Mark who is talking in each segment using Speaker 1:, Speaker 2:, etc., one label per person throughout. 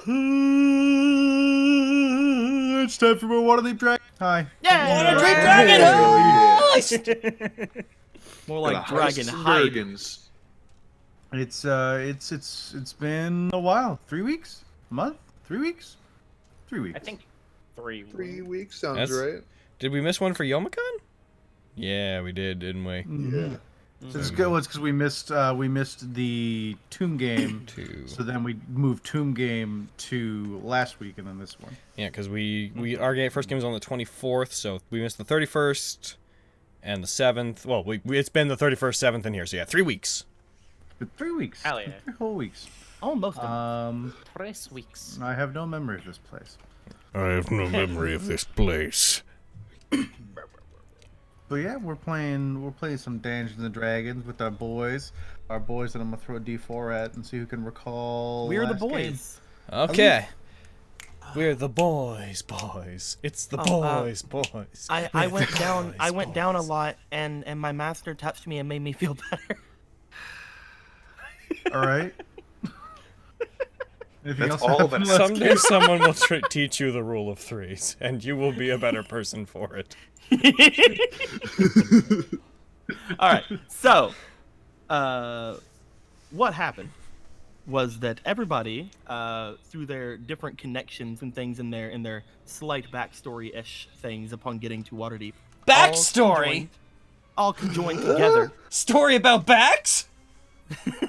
Speaker 1: It's time for more Waterdeep Dragon. Hi.
Speaker 2: Yeah,
Speaker 3: Waterdeep Dragon Heist!
Speaker 2: more like Dragon Heist.
Speaker 4: Dragons.
Speaker 1: It's been a while. 3 weeks? A month? 3 weeks? 3 weeks.
Speaker 2: I think 3
Speaker 4: 3 weeks sounds right.
Speaker 3: Did we miss one for Yomicon? Yeah, we did, didn't we?
Speaker 4: Yeah.
Speaker 1: So it's good. Well, it's because we missed the Tomb game. So then we moved Tomb game to last week and then this one.
Speaker 3: Yeah, because our first game was on the 24th, so we missed the 31st and the 7th. Well, it's been the 31st, 7th in here, so yeah, 3 weeks.
Speaker 1: It's been 3 weeks.
Speaker 2: Hell yeah.
Speaker 1: 3 whole weeks.
Speaker 2: Almost 3 weeks.
Speaker 1: I have no memory of this place.
Speaker 3: I have no memory of this place.
Speaker 1: But yeah, we're playing some Dungeons and Dragons with our boys that I'm gonna throw a D4 at and see who can recall.
Speaker 2: We're the
Speaker 1: last
Speaker 2: boys.
Speaker 1: game.
Speaker 3: Okay. We're the boys. It's the boys.
Speaker 2: I went down. I went down a lot, and my master touched me and made me feel better.
Speaker 1: All right. Anything
Speaker 4: That's
Speaker 1: else
Speaker 4: all
Speaker 1: happen?
Speaker 4: that-
Speaker 3: Someday someone will teach you the rule of threes, and you will be a better person for it.
Speaker 2: All right. So, what happened was that everybody, through their different connections and things in their slight backstory-ish things upon getting to Waterdeep,
Speaker 3: Backstory?
Speaker 2: all conjoined together.
Speaker 3: Story about Bax?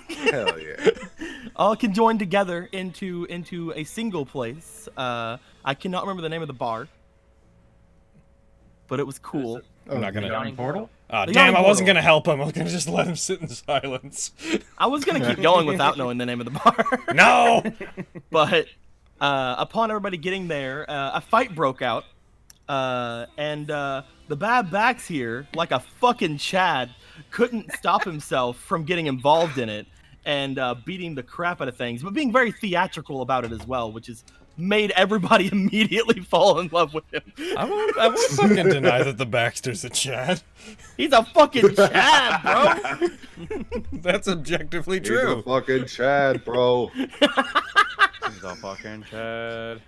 Speaker 4: Hell yeah.
Speaker 2: All conjoined together into a single place. I cannot remember the name of the bar, but it was cool.
Speaker 3: I'm not gonna.
Speaker 1: Yawning Portal?
Speaker 3: Oh,
Speaker 2: The
Speaker 3: damn,
Speaker 2: Yawning
Speaker 3: I wasn't
Speaker 2: Portal.
Speaker 3: gonna help him. I was gonna just let him sit in silence.
Speaker 2: I was gonna keep going without knowing the name of the bar.
Speaker 3: No!
Speaker 2: But upon everybody getting there, a fight broke out, and the bad backs here, like a fucking Chad, couldn't stop himself from getting involved in it and beating the crap out of things, but being very theatrical about it as well, which has made everybody immediately fall in love with him.
Speaker 3: I won't fucking deny that the Baxter's a Chad.
Speaker 2: He's a fucking Chad, bro.
Speaker 3: That's objectively
Speaker 4: He's
Speaker 3: true.
Speaker 4: a fucking Chad, bro.
Speaker 5: He's a fucking Chad.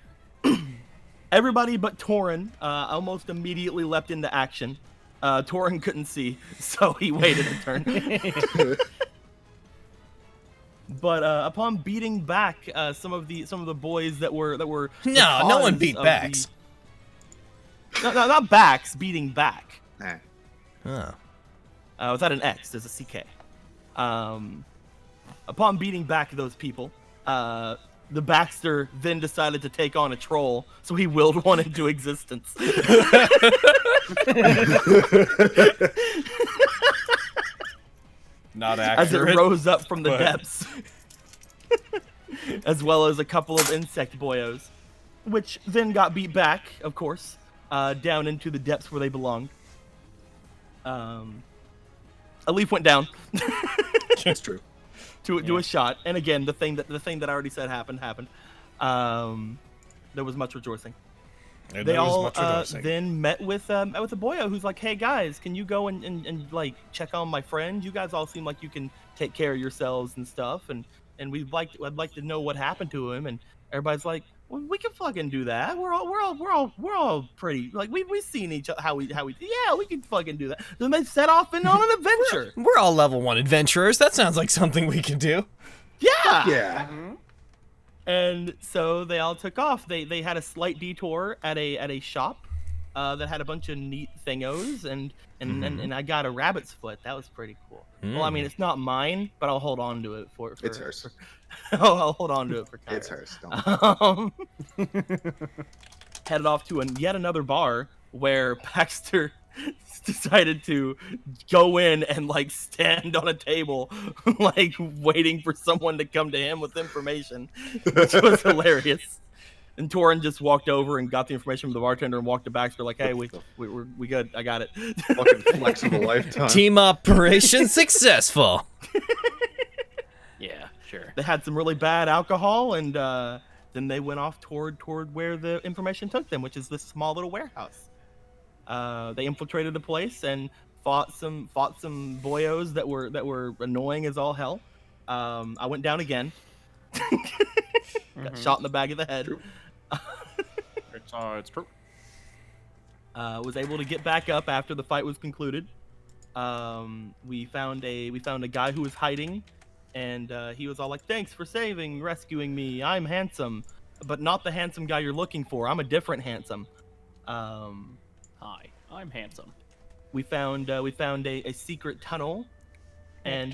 Speaker 2: Everybody but Torin almost immediately leapt into action. Torin couldn't see, so he waited a turn. But upon beating back some of the boys that were
Speaker 3: No one
Speaker 2: cause
Speaker 3: beat
Speaker 2: of
Speaker 3: Bax.
Speaker 2: No, not backs, beating back.
Speaker 4: Nah.
Speaker 3: Oh.
Speaker 2: Without an X, there's a CK. Upon beating back those people, the Baxter then decided to take on a troll, so he willed one into existence.
Speaker 3: Not
Speaker 2: As it
Speaker 3: accurate.
Speaker 2: rose up from the
Speaker 3: but-
Speaker 2: depths. As well as a couple of insect boyos, which then got beat back, of course, down into the depths where they belonged. A leaf went down.
Speaker 4: That's true.
Speaker 2: to a shot, and again, the thing that I already said happened. There was much rejoicing.
Speaker 3: And
Speaker 2: They
Speaker 3: there was
Speaker 2: all
Speaker 3: much rejoicing.
Speaker 2: then met with a boyo who's like, "Hey guys, can you go and like check on my friend? You guys all seem like you can take care of yourselves and stuff, and I'd like to know what happened to him." And everybody's like, "Well, we can fucking do that. We're all pretty like we've seen each other how we yeah, we can fucking do that." Then they set off on an adventure.
Speaker 3: We're all level 1 adventurers. That sounds like something we can do.
Speaker 2: Yeah.
Speaker 4: Yeah.
Speaker 2: And so they all took off. They had a slight detour at a shop that had a bunch of neat thingos, and I got a rabbit's foot. That was pretty cool. Well, I mean, it's not mine, but I'll hold on to it for
Speaker 4: It's hers.
Speaker 2: I'll hold on to it for Kyra.
Speaker 4: It's hers. Don't.
Speaker 2: Headed off to yet another bar where Baxter decided to go in and like stand on a table like waiting for someone to come to him with information, which was hilarious. And Torin just walked over and got the information from the bartender and walked to Baxter like, "Hey, we good. I got it."
Speaker 4: Fucking flexible lifetime.
Speaker 3: Team operation successful.
Speaker 2: Yeah, sure. They had some really bad alcohol, and then they went off toward where the information took them, which is this small little warehouse. They infiltrated the place and fought some boyos that were annoying as all hell. I went down again. Got shot in the back of the head.
Speaker 4: True.
Speaker 5: It's true.
Speaker 2: Was able to get back up after the fight was concluded. We found a guy who was hiding, and he was all like, "Thanks for rescuing me. I'm handsome, but not the handsome guy you're looking for. I'm a different handsome."
Speaker 5: Hi, I'm handsome.
Speaker 2: We found a secret tunnel, and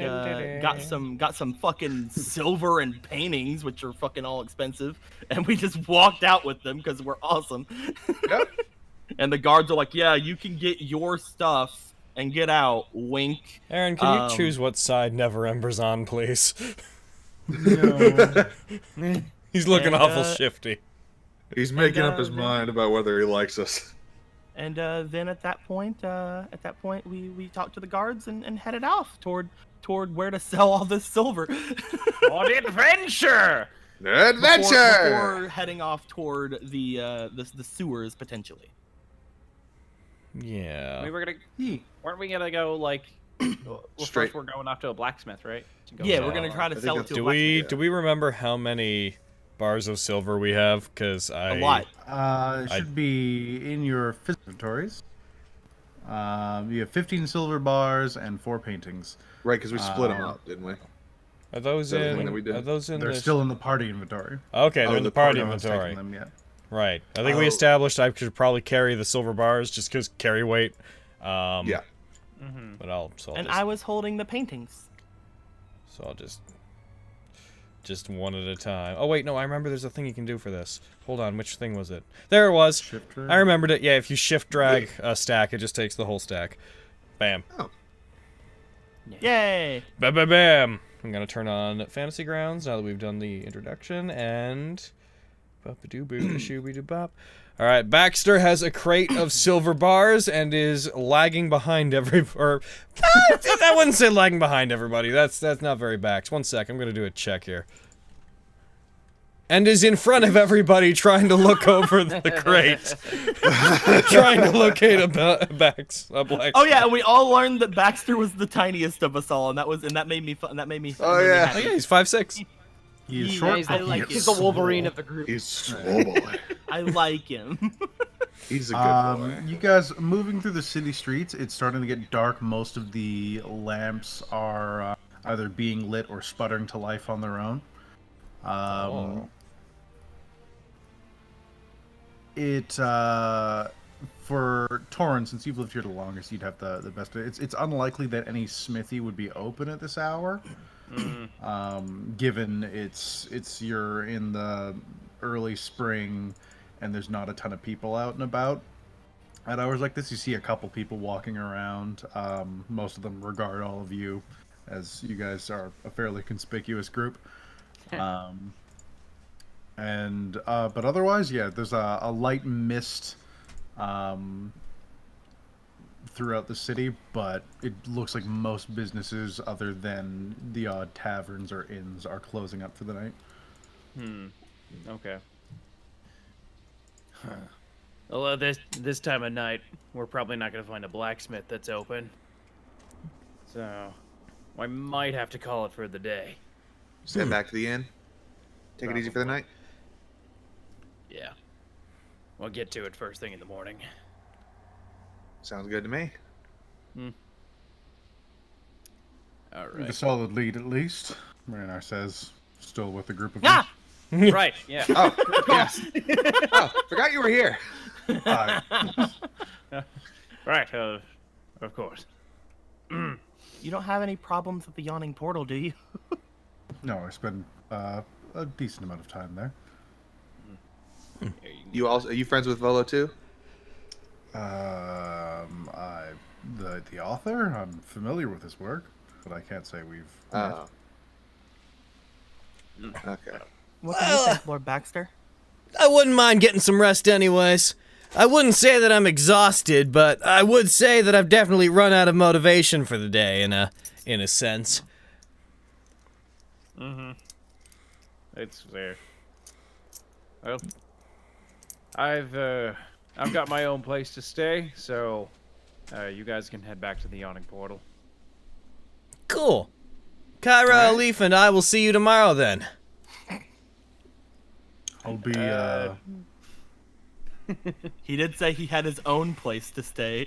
Speaker 2: got some fucking silver and paintings, which are fucking all expensive, and we just walked out with them because we're awesome.
Speaker 4: Yep.
Speaker 2: And the guards are like, "Yeah, you can get your stuff and get out." Wink.
Speaker 3: Aaron, can you choose what side Never Ember's on, please?
Speaker 1: No.
Speaker 3: He's looking
Speaker 2: And,
Speaker 3: awful shifty.
Speaker 4: He's making up his
Speaker 2: then-
Speaker 4: mind about whether he likes us.
Speaker 2: And then at that point, we talked to the guards and headed off toward where to sell all this silver.
Speaker 5: On adventure!
Speaker 4: Adventure!
Speaker 2: Before heading off toward the sewers potentially.
Speaker 3: Yeah.
Speaker 5: We were gonna. Weren't we gonna go like? Well,
Speaker 4: Straight.
Speaker 5: first we're going off to a blacksmith, right? To go
Speaker 2: Yeah,
Speaker 5: sell-
Speaker 2: we're gonna try to
Speaker 4: think
Speaker 2: sell it
Speaker 4: that's-
Speaker 2: to a
Speaker 3: Do
Speaker 2: blacksmith.
Speaker 3: we remember how many bars of silver we have? Because
Speaker 2: A lot.
Speaker 1: It should be in your inventories. You have 15 silver bars and 4 paintings.
Speaker 4: Right, because we split them up, didn't we?
Speaker 3: Are those
Speaker 4: That was the thing
Speaker 3: in?
Speaker 4: that we did.
Speaker 3: Are those in
Speaker 1: They're
Speaker 3: the?
Speaker 1: still in the party inventory.
Speaker 3: Okay, they're
Speaker 4: Oh,
Speaker 3: in the
Speaker 4: the
Speaker 3: party
Speaker 1: No one's taken
Speaker 3: inventory.
Speaker 1: them yet.
Speaker 3: Right. I think we
Speaker 4: Oh.
Speaker 3: established I could probably carry the silver bars just because carry weight.
Speaker 4: Yeah.
Speaker 3: But I'll
Speaker 2: And
Speaker 3: just,
Speaker 2: I was holding the paintings.
Speaker 3: so I'll just one at a time. Oh wait, no, I remember there's a thing you can do for this. Hold on, which thing was it? There it was.
Speaker 1: Shift drag?
Speaker 3: I remembered it. Yeah, if you shift drag a stack, it just takes the whole stack. Bam.
Speaker 2: Yay!
Speaker 3: Bam, bam, bam. I'm gonna turn on Fantasy Grounds now that we've done the introduction and. Bop-a-doo-boo-shooby-doo-bop. All right, Baxter has a crate of silver bars and is lagging behind I wouldn't say lagging behind everybody. That's not very Bax. 1 sec, I'm gonna do a check here. And is in front of everybody trying to look over the crate. Trying to locate a blacksmith.
Speaker 2: Oh yeah, and we all learned that Baxter was the tiniest of us all, and that made me fun. That made me.
Speaker 4: Oh,
Speaker 2: made me
Speaker 4: yeah.
Speaker 3: Oh
Speaker 2: happy.
Speaker 3: yeah, he's 5'6".
Speaker 1: He's
Speaker 2: Yeah,
Speaker 1: short.
Speaker 2: he's
Speaker 1: but
Speaker 2: like-
Speaker 1: he
Speaker 5: He's
Speaker 1: is
Speaker 5: the Wolverine
Speaker 1: swole.
Speaker 5: of the group.
Speaker 4: He's swole boy.
Speaker 2: I like him.
Speaker 4: He's a good boy.
Speaker 1: You guys moving through the city streets. It's starting to get dark. Most of the lamps are either being lit or sputtering to life on their own. For Torrin, since you've lived here the longest, you'd have the best. It's unlikely that any smithy would be open at this hour, given you're in the early spring, and there's not a ton of people out and about. At hours like this, you see a couple people walking around. Most of them regard all of you, as you guys are a fairly conspicuous group. But otherwise, yeah, there's a light mist throughout the city, but it looks like most businesses, other than the odd taverns or inns, are closing up for the night.
Speaker 5: Okay.
Speaker 6: Although this time of night, we're probably not going to find a blacksmith that's open. So, I might have to call it for the day.
Speaker 4: Stand back to the inn. Take it easy for the night.
Speaker 6: Yeah. We'll get to it first thing in the morning.
Speaker 4: Sounds good to me.
Speaker 6: All
Speaker 1: A
Speaker 6: right.
Speaker 1: solid lead, at least. Marinar says, still with a group of
Speaker 2: Ah!
Speaker 6: Right, yeah.
Speaker 4: Oh, yes. Oh, forgot you were here.
Speaker 6: Right, of course.
Speaker 2: You don't have any problems with the yawning portal, do you?
Speaker 1: No, I spend a decent amount of time there.
Speaker 4: You also are you friends with Volo too?
Speaker 1: The author, I'm familiar with his work, but I can't say we've met.
Speaker 4: Oh. Okay.
Speaker 2: What do you think, Lord Baxter?
Speaker 3: I wouldn't mind getting some rest anyways. I wouldn't say that I'm exhausted, but I would say that I've definitely run out of motivation for the day in a sense.
Speaker 5: It's fair. Well, I've got my own place to stay, so you guys can head back to the yawning portal.
Speaker 3: Cool. Kyra, Alif, and I will see you tomorrow then.
Speaker 1: I'll be
Speaker 2: He did say he had his own place to stay.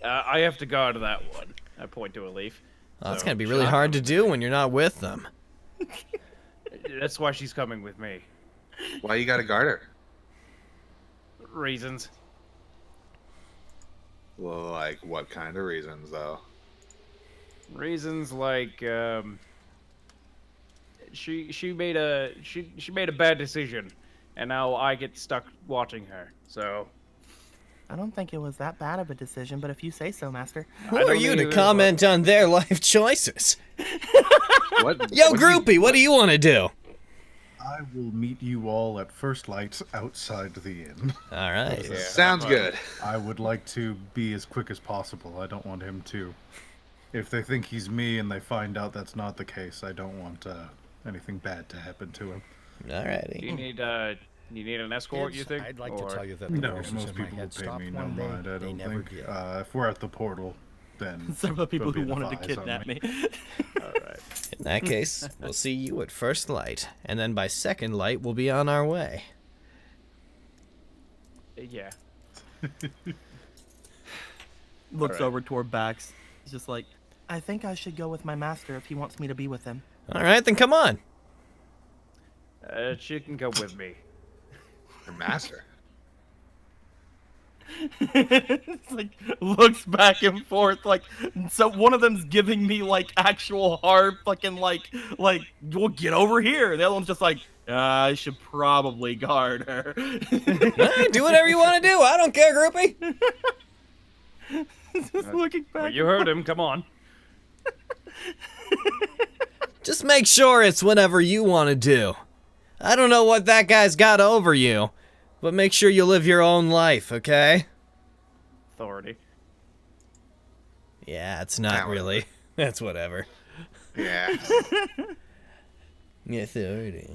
Speaker 5: I have to guard that one. I point to a leaf.
Speaker 3: Well, it's
Speaker 5: So
Speaker 3: gonna be really
Speaker 5: she's
Speaker 3: hard to
Speaker 5: coming
Speaker 3: do
Speaker 5: with
Speaker 3: when you're not with them.
Speaker 5: me. That's why she's coming with me.
Speaker 4: Why you gotta guard her?
Speaker 5: Reasons.
Speaker 4: Well, like what kind of reasons though?
Speaker 5: Reasons like she made a bad decision, and now I get stuck watching her. So
Speaker 2: I don't think it was that bad of a decision, but if you say so, Master.
Speaker 3: Who
Speaker 5: I
Speaker 3: are
Speaker 5: don't
Speaker 3: you
Speaker 5: either,
Speaker 3: to
Speaker 5: but-
Speaker 3: comment on their life choices?
Speaker 4: What?
Speaker 3: Yo,
Speaker 4: what
Speaker 3: groupie, what do you want to do?
Speaker 1: I will meet you all at first light outside the inn.
Speaker 3: All right.
Speaker 4: Yeah. Sounds good.
Speaker 1: I would like to be as quick as possible. I don't want him to. If they think he's me and they find out that's not the case, I don't want anything bad to happen to him.
Speaker 3: All
Speaker 5: do
Speaker 3: righty.
Speaker 5: you need an escort? You think?
Speaker 7: I'd like
Speaker 5: Or-
Speaker 7: to tell you that the
Speaker 1: No,
Speaker 7: voices
Speaker 1: most
Speaker 7: in my
Speaker 1: people will
Speaker 7: head
Speaker 1: pay
Speaker 7: stopped
Speaker 1: me no
Speaker 7: one day.
Speaker 1: mind, I
Speaker 7: They
Speaker 1: don't
Speaker 7: never
Speaker 1: think.
Speaker 7: did.
Speaker 1: If we're at the portal, then
Speaker 2: Some of the people
Speaker 1: there'll
Speaker 2: who
Speaker 1: be an
Speaker 2: wanted to
Speaker 1: advice on
Speaker 2: kidnap me.
Speaker 5: All right.
Speaker 3: In that case, we'll see you at first light, and then by second light, we'll be on our way.
Speaker 5: Yeah.
Speaker 2: Looks
Speaker 5: Alright.
Speaker 2: over toward Bax. He's just like, I think I should go with my master if he wants me to be with him.
Speaker 3: All right, then come on.
Speaker 5: She can come with me.
Speaker 4: Her master.
Speaker 2: It's like looks back and forth like so one of them's giving me like actual hard fucking like well get over here. The other one's just like I should probably guard her.
Speaker 3: Hey, do whatever you want to do. I don't care, groupie.
Speaker 2: Just looking back.
Speaker 5: Well, you heard him. Come on.
Speaker 3: Just make sure it's whatever you want to do. I don't know what that guy's got over you, but make sure you live your own life, okay?
Speaker 5: Authority.
Speaker 3: Yeah, it's not
Speaker 4: Whatever.
Speaker 3: really. That's whatever.
Speaker 4: Yeah.
Speaker 3: Yeah, authority.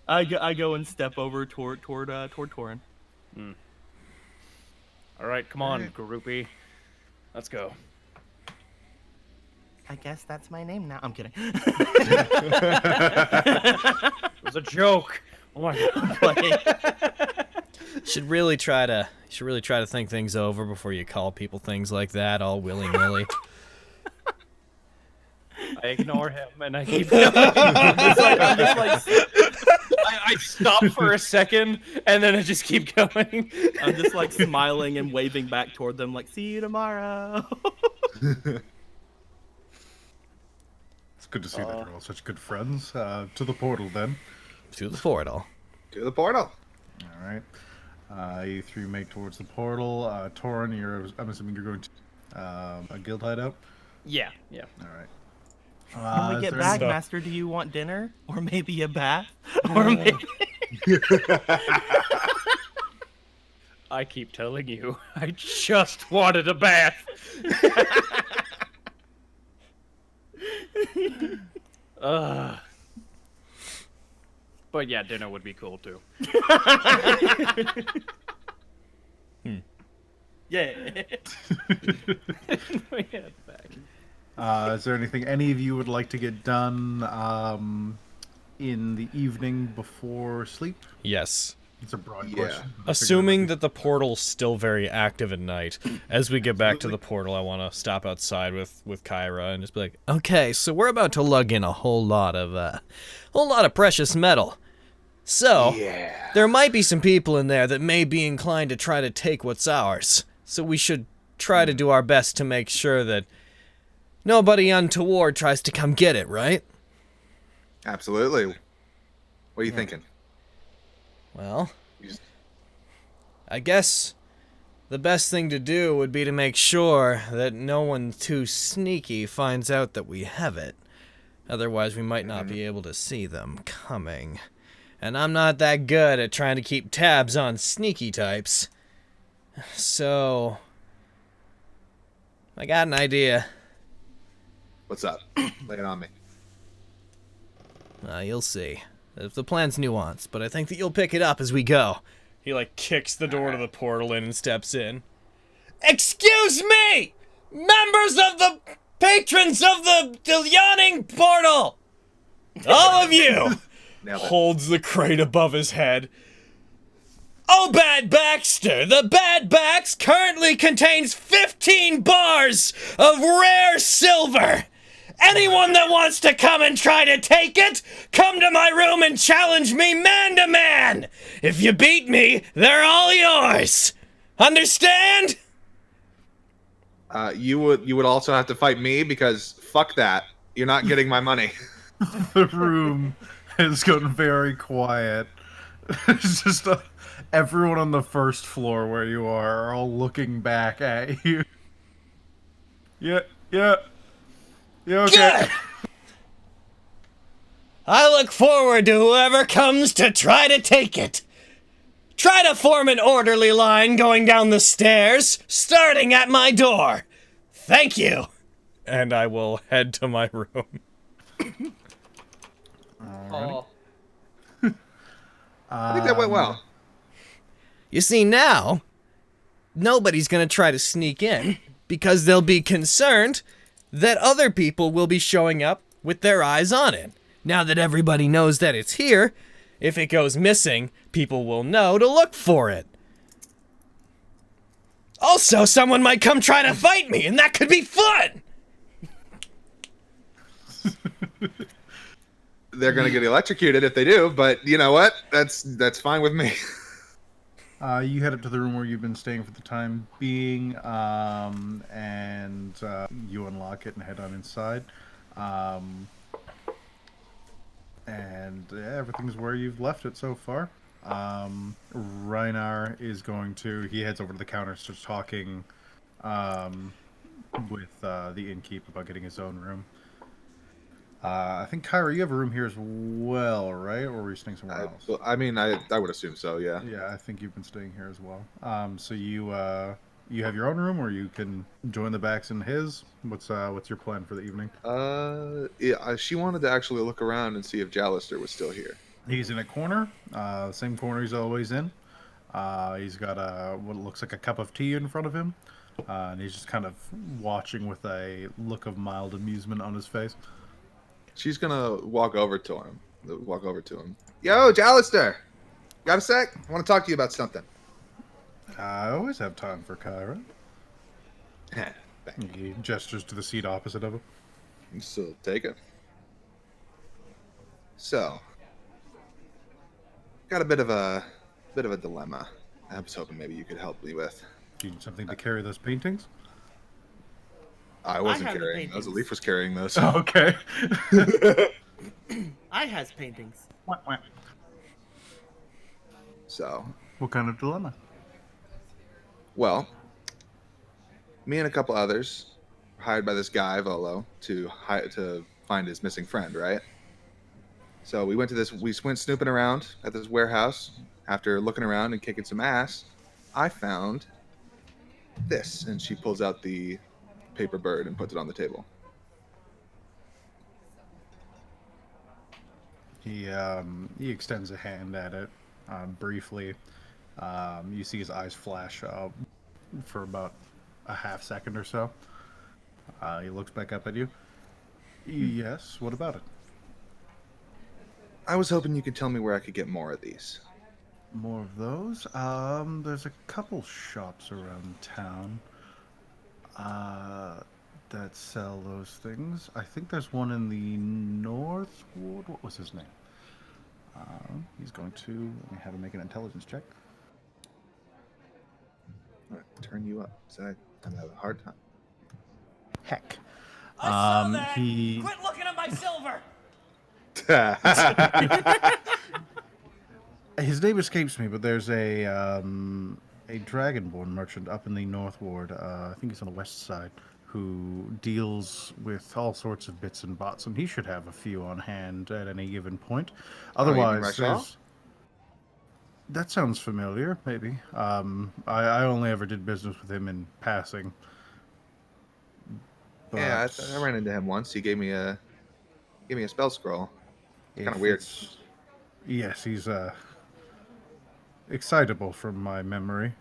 Speaker 2: I go and step over toward Torin.
Speaker 5: All right, come on, groupie. Let's go.
Speaker 2: I guess that's my name now. I'm kidding.
Speaker 5: It was a joke. Oh my god.
Speaker 2: Playing.
Speaker 3: Should really try to think things over before you call people things like that all willy-nilly.
Speaker 5: I ignore him and I keep going.
Speaker 2: I'm just like
Speaker 5: I stop for a second and then I just keep going.
Speaker 2: I'm just like smiling and waving back toward them like see you tomorrow.
Speaker 1: It's good to see that you're all such good friends. To the portal, then.
Speaker 3: To the portal.
Speaker 4: To the portal.
Speaker 1: All right. You three make towards the portal. Torin, I'm assuming you're going to a guild hideout.
Speaker 5: Yeah.
Speaker 1: All right.
Speaker 2: When we
Speaker 1: is
Speaker 2: get
Speaker 1: there
Speaker 2: back,
Speaker 1: any-
Speaker 2: Master, do you want dinner? Or maybe a bath? Or maybe...
Speaker 5: I keep telling you, I just wanted a bath. But yeah, dinner would be cool too.
Speaker 2: Yeah.
Speaker 5: Yeah, back.
Speaker 1: Is there anything any of you would like to get done in the evening before sleep?
Speaker 3: Yes.
Speaker 1: It's a broad
Speaker 4: Yeah.
Speaker 1: question.
Speaker 3: Assuming that the portal's still very active at night, as we get back to the portal, I want to stop outside with Kyra and just be like, okay, so we're about to lug in a whole lot of precious metal. So,
Speaker 4: Yeah.
Speaker 3: there might be some people in there that may be inclined to try to take what's ours. So we should try to do our best to make sure that nobody untoward tries to come get it, right?
Speaker 4: Absolutely. What are you thinking?
Speaker 3: Well,
Speaker 4: You just-
Speaker 3: I guess the best thing to do would be to make sure that no one too sneaky finds out that we have it. Otherwise, we might not be able to see them coming. And I'm not that good at trying to keep tabs on sneaky types. So, I got an idea.
Speaker 4: What's up? Lay it on me.
Speaker 3: You'll see. If the plan's nuanced, but I think that you'll pick it up as we go. He, kicks the door to the portal in and steps in. Excuse me! Members of the patrons of the yawning portal! All of you!
Speaker 4: Nailed it.
Speaker 3: holds the crate above his head. Oh, Bad Baxter, the Bad Bax currently contains 15 bars of rare silver. Anyone that wants to come and try to take it, come to my room and challenge me man to man. If you beat me, they're all yours. Understand?
Speaker 4: You would also have to fight me because fuck that. You're not getting my money.
Speaker 1: The room has gotten very quiet. It's just everyone on the first floor where you are all looking back at you. Yeah. Okay.
Speaker 3: Good. I look forward to whoever comes to try to take it. Try to form an orderly line going down the stairs, starting at my door. Thank you. And I will head to my room.
Speaker 2: Oh.
Speaker 4: I think that went well.
Speaker 3: You see, now, nobody's gonna try to sneak in because they'll be concerned that other people will be showing up with their eyes on it. Now that everybody knows that it's here, if it goes missing, people will know to look for it. Also, someone might come try to fight me, and that could be fun!
Speaker 4: They're gonna get electrocuted if they do, but you know what? That's fine with me.
Speaker 1: You head up to the room where you've been staying for the time being, and you unlock it and head on inside. And yeah, everything's where you've left it so far. Reinar is he heads over to the counter, starts talking with the innkeep about getting his own room. I think, Kyra, you have a room here as well, right? Or were you staying somewhere else?
Speaker 4: Well, I mean, I would assume so, yeah.
Speaker 1: Yeah, I think you've been staying here as well. So you have your own room, or you can join the Bax in his? What's your plan for the evening?
Speaker 4: Yeah, she wanted to actually look around and see if Jallister was still here.
Speaker 1: He's in a corner, the same corner he's always in. He's got what looks like a cup of tea in front of him, and he's just kind of watching with a look of mild amusement on his face.
Speaker 4: She's gonna walk over to him. Yo, Jallister! Got a sec? I want to talk to you about something.
Speaker 1: I always have time for Kyra.
Speaker 4: Thank
Speaker 1: He gestures to the seat opposite of him.
Speaker 4: you. So take it. So, got a bit of a dilemma. I was hoping maybe you could help me with.
Speaker 1: Do you need something to carry those paintings?
Speaker 4: I wasn't
Speaker 7: have the
Speaker 4: carrying those.
Speaker 7: paintings.
Speaker 4: Leaf was carrying those.
Speaker 1: Okay.
Speaker 7: I has paintings.
Speaker 4: So,
Speaker 1: What kind of dilemma?
Speaker 4: well, me and a couple others were hired by this guy Volo to find his missing friend, right? So we went snooping around at this warehouse. After looking around and kicking some ass, I found this, and she pulls out the paper bird and puts it on the table.
Speaker 1: He extends a hand at it briefly. You see his eyes flash for about a half second or so. He looks back up at you. Yes, what about it?
Speaker 4: I was hoping you could tell me where I could get more of these.
Speaker 1: More of those? There's a couple shops around town that sell those things. I think there's one in the North Ward. What was his name? He's going to... Let me have him make an intelligence check.
Speaker 4: All right, turn you up. So I'm having a hard time.
Speaker 1: Heck.
Speaker 3: I saw that!
Speaker 1: He...
Speaker 3: Quit looking at my silver!
Speaker 1: His name escapes me, but there's a dragonborn merchant up in the North Ward. I think he's on the west side, who deals with all sorts of bits and bots, and he should have a few on hand at any given point. Otherwise, there's... That sounds familiar, maybe. I only ever did business with him in passing. But
Speaker 4: Yeah, I ran into him once. He gave me a spell scroll. Kind of weird.
Speaker 1: Yes, he's excitable from my memory.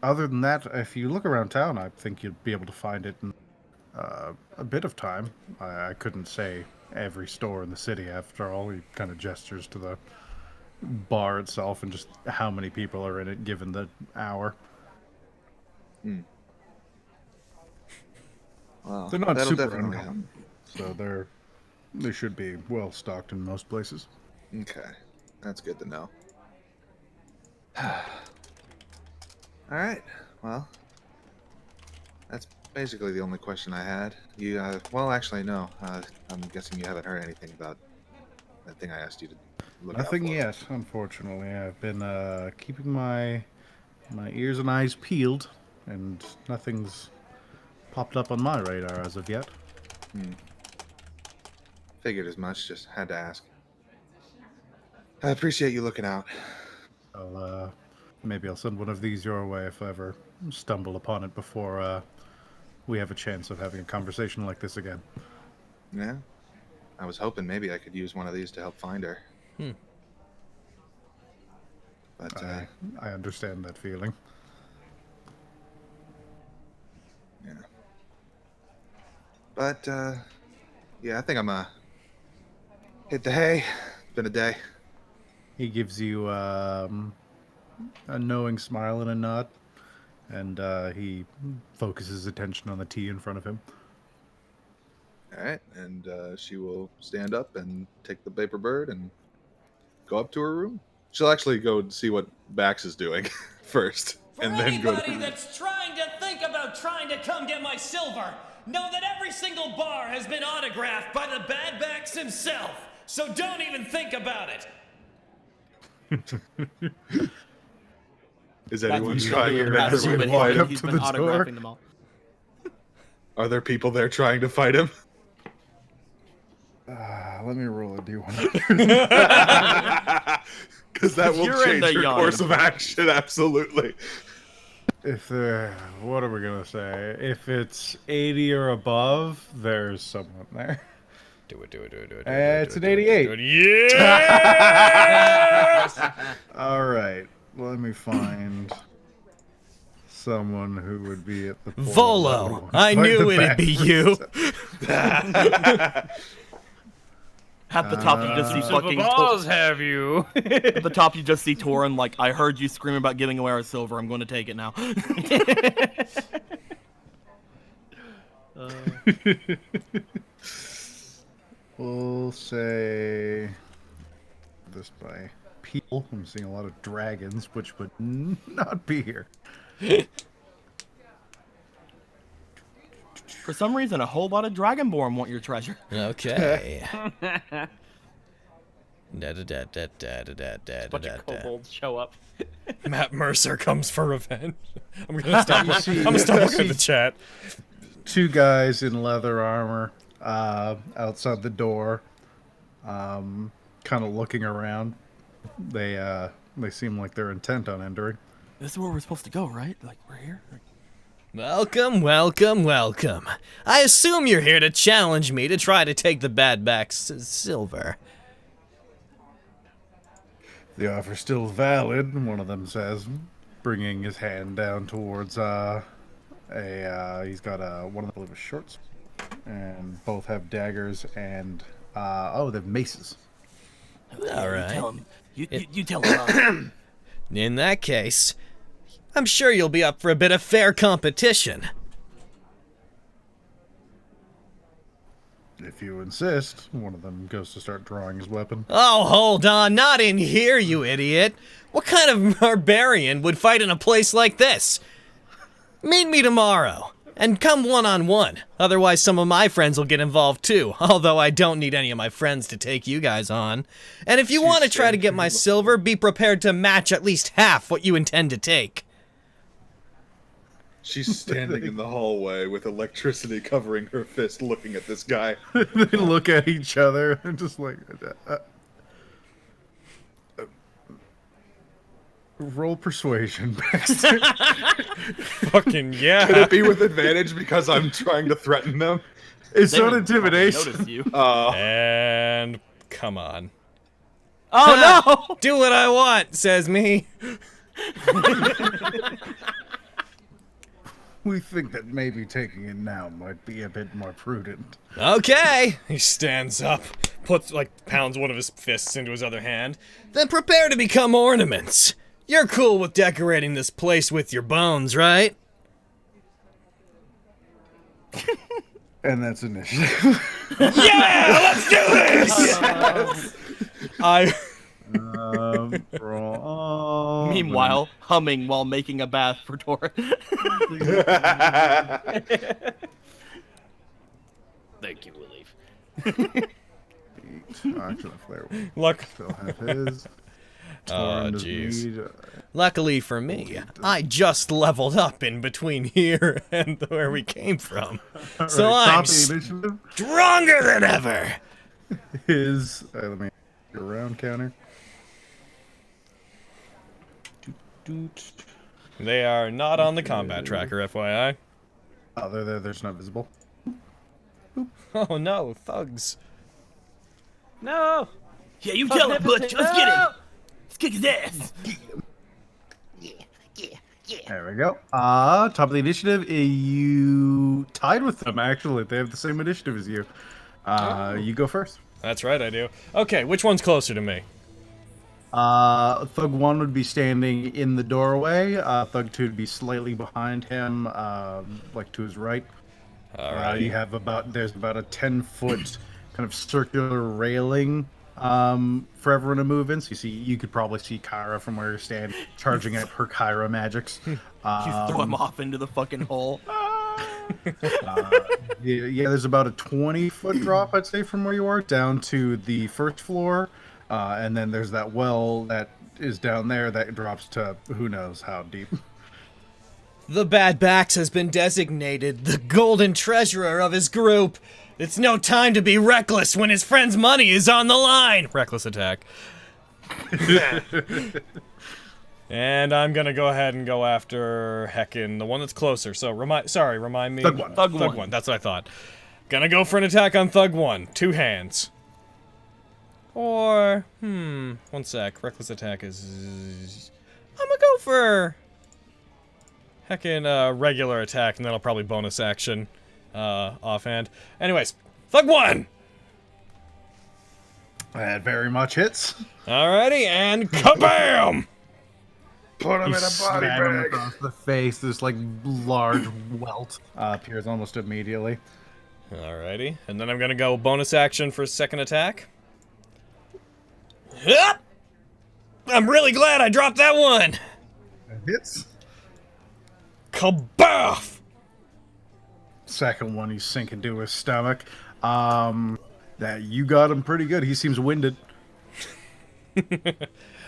Speaker 1: Other than that, if you look around town, I think you'd be able to find it in a bit of time. I couldn't say every store in the city. After all, he kind of gestures to the bar itself and just how many people are in it given the hour.
Speaker 4: Well,
Speaker 1: They're not
Speaker 4: that'll
Speaker 1: super
Speaker 4: definitely help.
Speaker 1: uncommon, so they should be well stocked in most places.
Speaker 4: Okay, that's good to know. All right. Well, that's basically the only question I had. You, well, actually, no. I'm guessing you haven't heard anything about that thing I asked you to look out
Speaker 1: Nothing
Speaker 4: for.
Speaker 1: yet, unfortunately. I've been keeping my ears and eyes peeled, and nothing's popped up on my radar as of yet.
Speaker 4: Figured as much. Just had to ask. I appreciate you looking out.
Speaker 1: Maybe I'll send one of these your way if I ever stumble upon it before we have a chance of having a conversation like this again.
Speaker 4: Yeah. I was hoping maybe I could use one of these to help find her. But
Speaker 1: I understand that feeling.
Speaker 4: yeah. But yeah, I think I'm hit the hay. It's been a day.
Speaker 1: He gives you a knowing smile and a nod, and he focuses attention on the tea in front of him.
Speaker 4: All right, and she will stand up and take the paper bird and go up to her room. She'll actually go and see what Bax is doing first,
Speaker 7: For
Speaker 4: and then go to
Speaker 7: anybody
Speaker 4: her room.
Speaker 7: that's trying to think about trying to come get my silver, know that every single bar has been autographed by the Bad Bax himself, so don't even think about it.
Speaker 4: Is anyone
Speaker 2: That's
Speaker 4: trying to
Speaker 1: That's
Speaker 2: That's
Speaker 1: what
Speaker 4: make
Speaker 1: you
Speaker 4: her
Speaker 1: walk
Speaker 4: fight
Speaker 1: up
Speaker 4: him?
Speaker 2: He's
Speaker 1: to
Speaker 2: been
Speaker 1: the door.
Speaker 2: autographing them all.
Speaker 4: Are there people there trying to fight him?
Speaker 1: Let me roll a d1.
Speaker 4: Because that will
Speaker 2: You're in
Speaker 4: change
Speaker 2: the
Speaker 4: your course of action, absolutely.
Speaker 1: If what are we gonna say? If it's 80 or above, there's someone there.
Speaker 3: Do it.
Speaker 1: It's an 88.
Speaker 3: Yeah!
Speaker 1: All right, let me find someone who would be at the point that would
Speaker 3: Volo,
Speaker 1: want to
Speaker 3: I
Speaker 1: fight
Speaker 3: knew
Speaker 1: the
Speaker 3: it'd be
Speaker 1: backwards.
Speaker 3: you.
Speaker 2: At the top, you just see
Speaker 5: Silver
Speaker 2: fucking.
Speaker 5: balls have you?
Speaker 2: At the top, you just see Torin like, I heard you screaming about giving away our silver. I'm going to take it now.
Speaker 1: We'll say this by people. I'm seeing a lot of dragons, which would not be here.
Speaker 2: For some reason, a whole lot of Dragonborn want your treasure.
Speaker 3: Okay.
Speaker 5: Bunch of kobolds show up.
Speaker 3: Matt Mercer comes for revenge. I'm gonna stop. I'm gonna stop looking at the chat.
Speaker 1: Two guys in leather armor outside the door, kind of looking around. They seem like they're intent on entering.
Speaker 2: This is where we're supposed to go, right? Like, we're here?
Speaker 3: Welcome. I assume you're here to challenge me to try to take the Bad Bax silver.
Speaker 1: The offer's still valid, one of them says, bringing his hand down towards he's got one of them, I believe, is shorts, and both have daggers and they have maces.
Speaker 3: All right.
Speaker 2: You tell him.
Speaker 3: In that case, I'm sure you'll be up for a bit of fair competition.
Speaker 1: If you insist, one of them goes to start drawing his weapon.
Speaker 3: Oh, hold on, not in here, you idiot. What kind of barbarian would fight in a place like this? Meet me tomorrow, and come one-on-one. Otherwise, some of my friends will get involved too, although I don't need any of my friends to take you guys on. And if you want to try to get my silver, be prepared to match at least half what you intend to take.
Speaker 4: She's standing in the hallway with electricity covering her fist, looking at this guy.
Speaker 1: They look at each other and just like... roll persuasion, Baxter.
Speaker 3: Fucking yeah.
Speaker 4: Can it be with advantage because I'm trying to threaten them?
Speaker 1: It's
Speaker 2: They
Speaker 1: not
Speaker 2: would probably
Speaker 1: intimidation.
Speaker 2: notice you.
Speaker 3: And come on.
Speaker 2: Oh no!
Speaker 3: Do what I want, says me.
Speaker 1: We think that maybe taking it now might be a bit more prudent.
Speaker 3: Okay. He stands up, pounds one of his fists into his other hand. Then prepare to become ornaments. You're cool with decorating this place with your bones, right?
Speaker 1: And that's initiative.
Speaker 3: Yeah, let's do this!
Speaker 2: Meanwhile, humming while making a bath for Tora.
Speaker 6: Thank you, Relief.
Speaker 1: Actually, Flair will
Speaker 3: Look.
Speaker 1: still have his.
Speaker 3: Oh,
Speaker 1: Torn doesn't
Speaker 3: jeez.
Speaker 1: need,
Speaker 3: Luckily for me, I just leveled up in between here and where we came from. So
Speaker 1: Right,
Speaker 3: I'm
Speaker 1: top of the initiative
Speaker 3: stronger than ever!
Speaker 1: is let me your round counter.
Speaker 3: They are not on the combat tracker, FYI.
Speaker 1: Oh, they're there. There's not visible.
Speaker 3: Oh no, thugs.
Speaker 5: No!
Speaker 2: Yeah, you tell him, Butch. Let's get him. Let's kick his ass.
Speaker 1: There we go. Top of the initiative. You tied with them. Actually, they have the same initiative as you. You go first.
Speaker 3: That's right, I do. Okay, which one's closer to me?
Speaker 1: Thug 1 would be standing in the doorway. Thug 2 would be slightly behind him, like to his right.
Speaker 3: Alright.
Speaker 1: You have there's about a 10-foot kind of circular railing for everyone to move in. So you could probably see Kyra from where you're standing, charging at her Kyra magics.
Speaker 2: You throw him off into the fucking hole.
Speaker 1: Yeah, there's about a 20-foot drop, I'd say, from where you are down to the first floor. And then there's that well that is down there that drops to who knows how deep.
Speaker 3: The Bad Bax has been designated the golden treasurer of his group. It's no time to be reckless when his friend's money is on the line. Reckless attack. And I'm gonna go ahead and go after Heckin, the one that's closer. So remind me.
Speaker 1: Thug 1.
Speaker 2: Thug
Speaker 3: Thug 1, that's what I thought. Gonna go for an attack on Thug 1. 2 hands. Or, one sec. Reckless attack is... I'm gonna go for... Heckin' regular attack, and then I'll probably bonus action offhand. Anyways, Thug 1!
Speaker 1: That very much hits.
Speaker 3: Alrighty, and kabam!
Speaker 1: Put him
Speaker 4: in a body bag.
Speaker 1: across the face. This like large welt appears almost immediately.
Speaker 3: Alrighty, and then I'm gonna go bonus action for second attack. Hup! I'm really glad I dropped that one!
Speaker 1: That hits.
Speaker 3: Kaboff!
Speaker 1: Second one, he's sinking to his stomach. That you got him pretty good. He seems winded.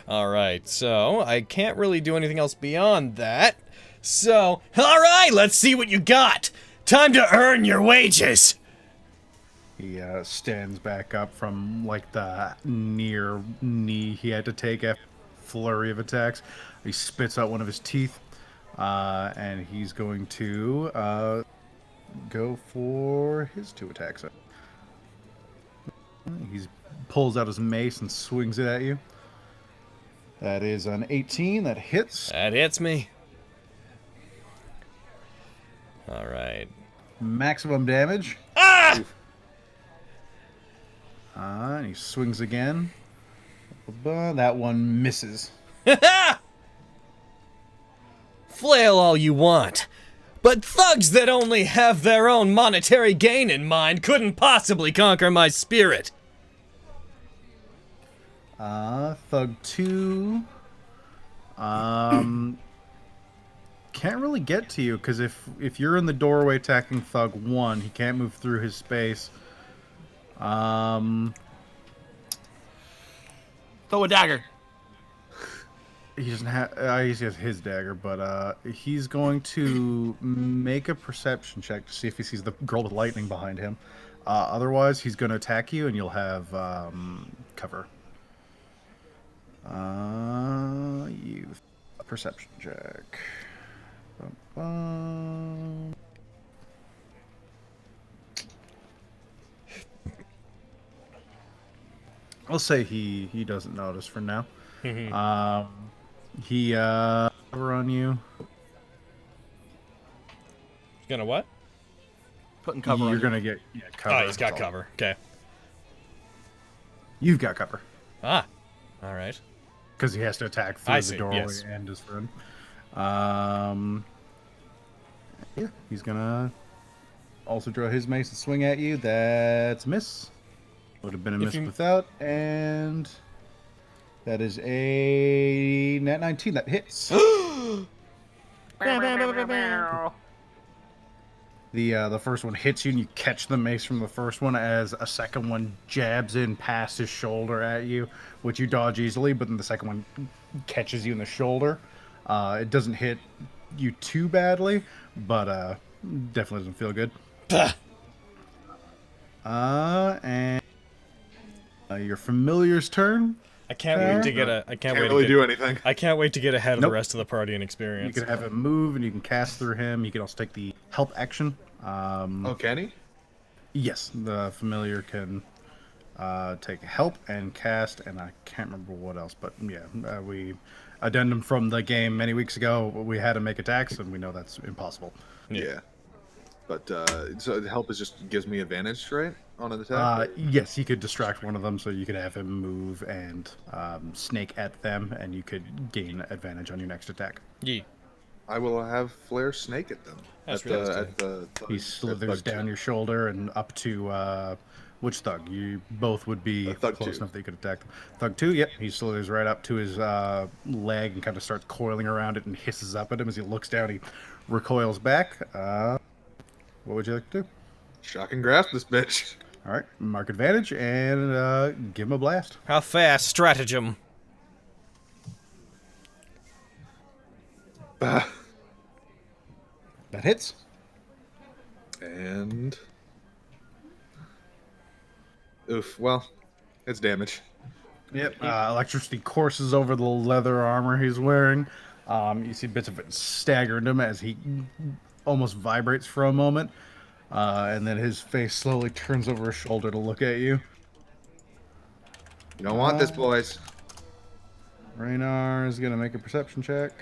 Speaker 3: Alright, so I can't really do anything else beyond that. So, alright, let's see what you got! Time to earn your wages!
Speaker 1: He stands back up from like the near knee he had to take after a flurry of attacks. He spits out one of his teeth, and he's going to go for his 2 attacks. He pulls out his mace and swings it at you. That is an 18. That hits.
Speaker 3: That hits me. Alright.
Speaker 1: Maximum damage.
Speaker 3: Ah!
Speaker 1: And he swings again. That one misses.
Speaker 3: Flail all you want. But thugs that only have their own monetary gain in mind couldn't possibly conquer my spirit.
Speaker 1: Thug 2. Can't really get to you, because if you're in the doorway attacking Thug 1, he can't move through his space.
Speaker 2: Throw a dagger.
Speaker 1: He doesn't have. He has his dagger, but he's going to make a perception check to see if he sees the girl with lightning behind him. Otherwise, he's going to attack you, and you'll have cover. Perception check. I'll say he doesn't notice for now. He cover on you.
Speaker 3: He's gonna what?
Speaker 2: Putting cover
Speaker 1: You're
Speaker 2: on
Speaker 1: gonna get cover.
Speaker 3: Oh, he's got
Speaker 1: that's all.
Speaker 3: cover. Okay.
Speaker 1: You've got cover
Speaker 3: Ah. All right.
Speaker 1: because he has to attack
Speaker 3: I
Speaker 1: through
Speaker 3: see,
Speaker 1: the doorway
Speaker 3: yes.
Speaker 1: and his friend. Yeah, he's gonna also draw his mace and swing at you. That's a miss. Would have been a miss without, and that is a Nat19 that hits. The first one hits you, and you catch the mace from the first one as a second one jabs in past his shoulder at you, which you dodge easily. But then the second one catches you in the shoulder. It doesn't hit you too badly, but definitely doesn't feel good. And your familiar's turn.
Speaker 3: I can't wait to get a. I can't wait
Speaker 4: really
Speaker 3: to
Speaker 4: do anything.
Speaker 3: I can't wait to get ahead of
Speaker 1: Nope.
Speaker 3: the rest of the party and experience.
Speaker 1: You can have him move, and you can cast through him. You can also take the help action.
Speaker 4: Oh, can he?
Speaker 1: Yes, the familiar can take help and cast, and I can't remember what else, but yeah, we addendum from the game many weeks ago. We had to make attacks, and we know that's impossible.
Speaker 4: Yeah. But so the help is just gives me advantage, right, on an attack.
Speaker 1: Yes, you could distract one of them, so you could have him move and snake at them, and you could gain advantage on your next attack.
Speaker 3: Yee.
Speaker 4: I will have flare snake at them.
Speaker 3: That's
Speaker 4: at
Speaker 3: realistic.
Speaker 4: the
Speaker 1: He slithers down your shoulder and up to which thug? You both would be
Speaker 4: Thug
Speaker 1: close
Speaker 4: 2.
Speaker 1: enough that you could attack them. Thug 2, yep. He slithers right up to his leg and kind of starts coiling around it and hisses up at him as he looks down. He recoils back. What would you like to do?
Speaker 4: Shock and grasp this bitch.
Speaker 1: All right, mark advantage and give him a blast.
Speaker 3: How fast? Stratagem.
Speaker 1: That hits.
Speaker 4: And oof. Well, it's damage.
Speaker 1: Yep. Electricity courses over the leather armor he's wearing. You see bits of it staggering him as he almost vibrates for a moment. And then his face slowly turns over his shoulder to look at you.
Speaker 4: You don't want this, boys.
Speaker 1: Raynar is going to make a perception check.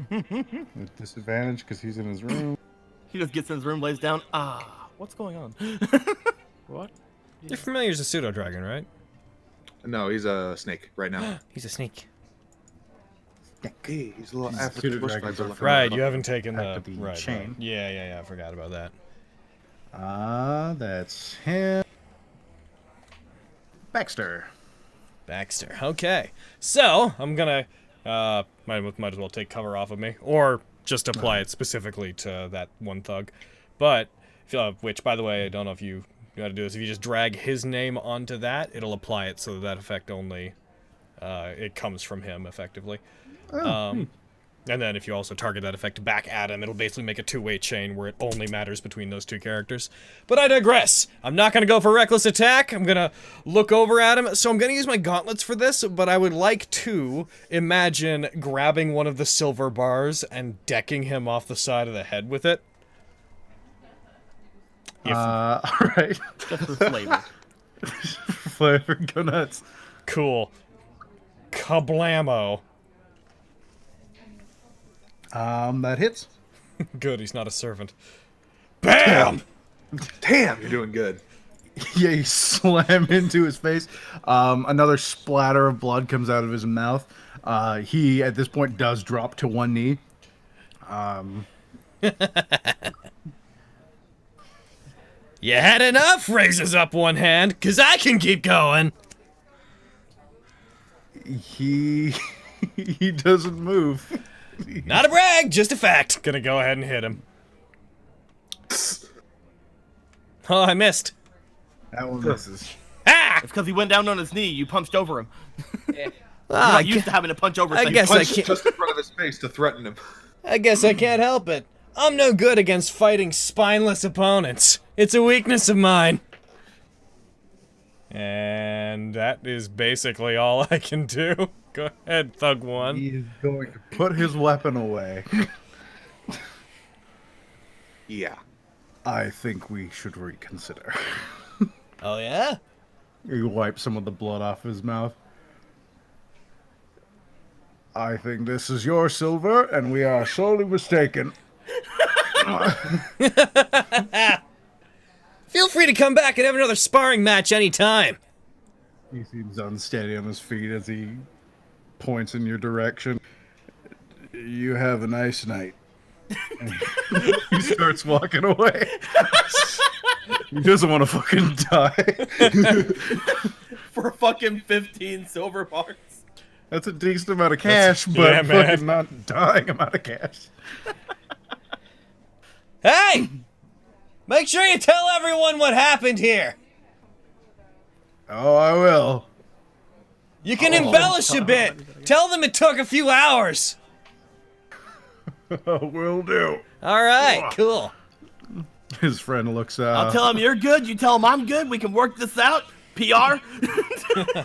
Speaker 1: With disadvantage because he's in his room.
Speaker 2: He just gets in his room, lays down. What's going on?
Speaker 5: What?
Speaker 3: You're familiar as a pseudo dragon, right?
Speaker 4: No, he's a snake right now.
Speaker 3: He's a snake.
Speaker 4: Hey, he's a little
Speaker 1: He's
Speaker 4: African bush
Speaker 1: pseudo-dragons
Speaker 4: viper
Speaker 1: are
Speaker 4: looking
Speaker 3: Right,
Speaker 4: motherfucker.
Speaker 3: you haven't taken the,
Speaker 1: Back to the
Speaker 3: right,
Speaker 1: chain.
Speaker 3: right. Yeah, I forgot about that.
Speaker 1: That's him. Baxter.
Speaker 3: Baxter. Okay, so I'm gonna might as well take cover off of me, or just apply it specifically to that one thug. But which, by the way, I don't know if you got to do this. If you just drag his name onto that, it'll apply it so that effect only it comes from him effectively. And then if you also target that effect back at him, it'll basically make a two-way chain where it only matters between those two characters. But I digress. I'm not going to go for reckless attack. I'm going to look over at him. So I'm going to use my gauntlets for this, but I would like to imagine grabbing one of the silver bars and decking him off the side of the head with it.
Speaker 1: All right.
Speaker 2: Just for flavor.
Speaker 1: Flavor, go nuts.
Speaker 3: Cool. Kablamo.
Speaker 1: That hits.
Speaker 3: Good, he's not a servant. BAM!
Speaker 4: Damn, you're doing good.
Speaker 1: Yeah, you slam into his face. Another splatter of blood comes out of his mouth. He, at this point, does drop to one knee.
Speaker 3: You had enough? Raises up one hand, 'cause I can keep going.
Speaker 1: He he doesn't move.
Speaker 3: Not a brag, just a fact. Gonna go ahead and hit him. Oh, I missed.
Speaker 1: That one misses.
Speaker 3: Ah!
Speaker 2: It's because he went down on his knee. You punched over him. You're
Speaker 3: Ah,
Speaker 2: not used to having to punch over
Speaker 3: I
Speaker 2: things.
Speaker 3: guess I
Speaker 4: Punched
Speaker 3: can't.
Speaker 4: just in front of his face to threaten him.
Speaker 3: I guess I can't help it. I'm no good against fighting spineless opponents. It's a weakness of mine. And that is basically all I can do. Go ahead, Thug One.
Speaker 1: He is going to put his weapon away.
Speaker 4: Yeah.
Speaker 1: I think we should reconsider.
Speaker 3: Oh yeah?
Speaker 1: He wipes some of the blood off his mouth. I think this is your silver, and we are sorely mistaken.
Speaker 3: Feel free to come back and have another sparring match anytime.
Speaker 1: He seems unsteady on his feet as he points in your direction. You have a nice night. And he starts walking away. He doesn't want to fucking die.
Speaker 2: For fucking 15 silver bars.
Speaker 1: That's a decent amount of cash, but fucking not dying amount of cash.
Speaker 3: Hey! Make sure you tell everyone what happened here.
Speaker 1: Oh, I will.
Speaker 3: You can embellish a bit. Tell them it took a few hours.
Speaker 1: Will do.
Speaker 3: All right, cool.
Speaker 1: His friend looks
Speaker 2: I'll tell him you're good, you tell him I'm good, we can work this out. PR.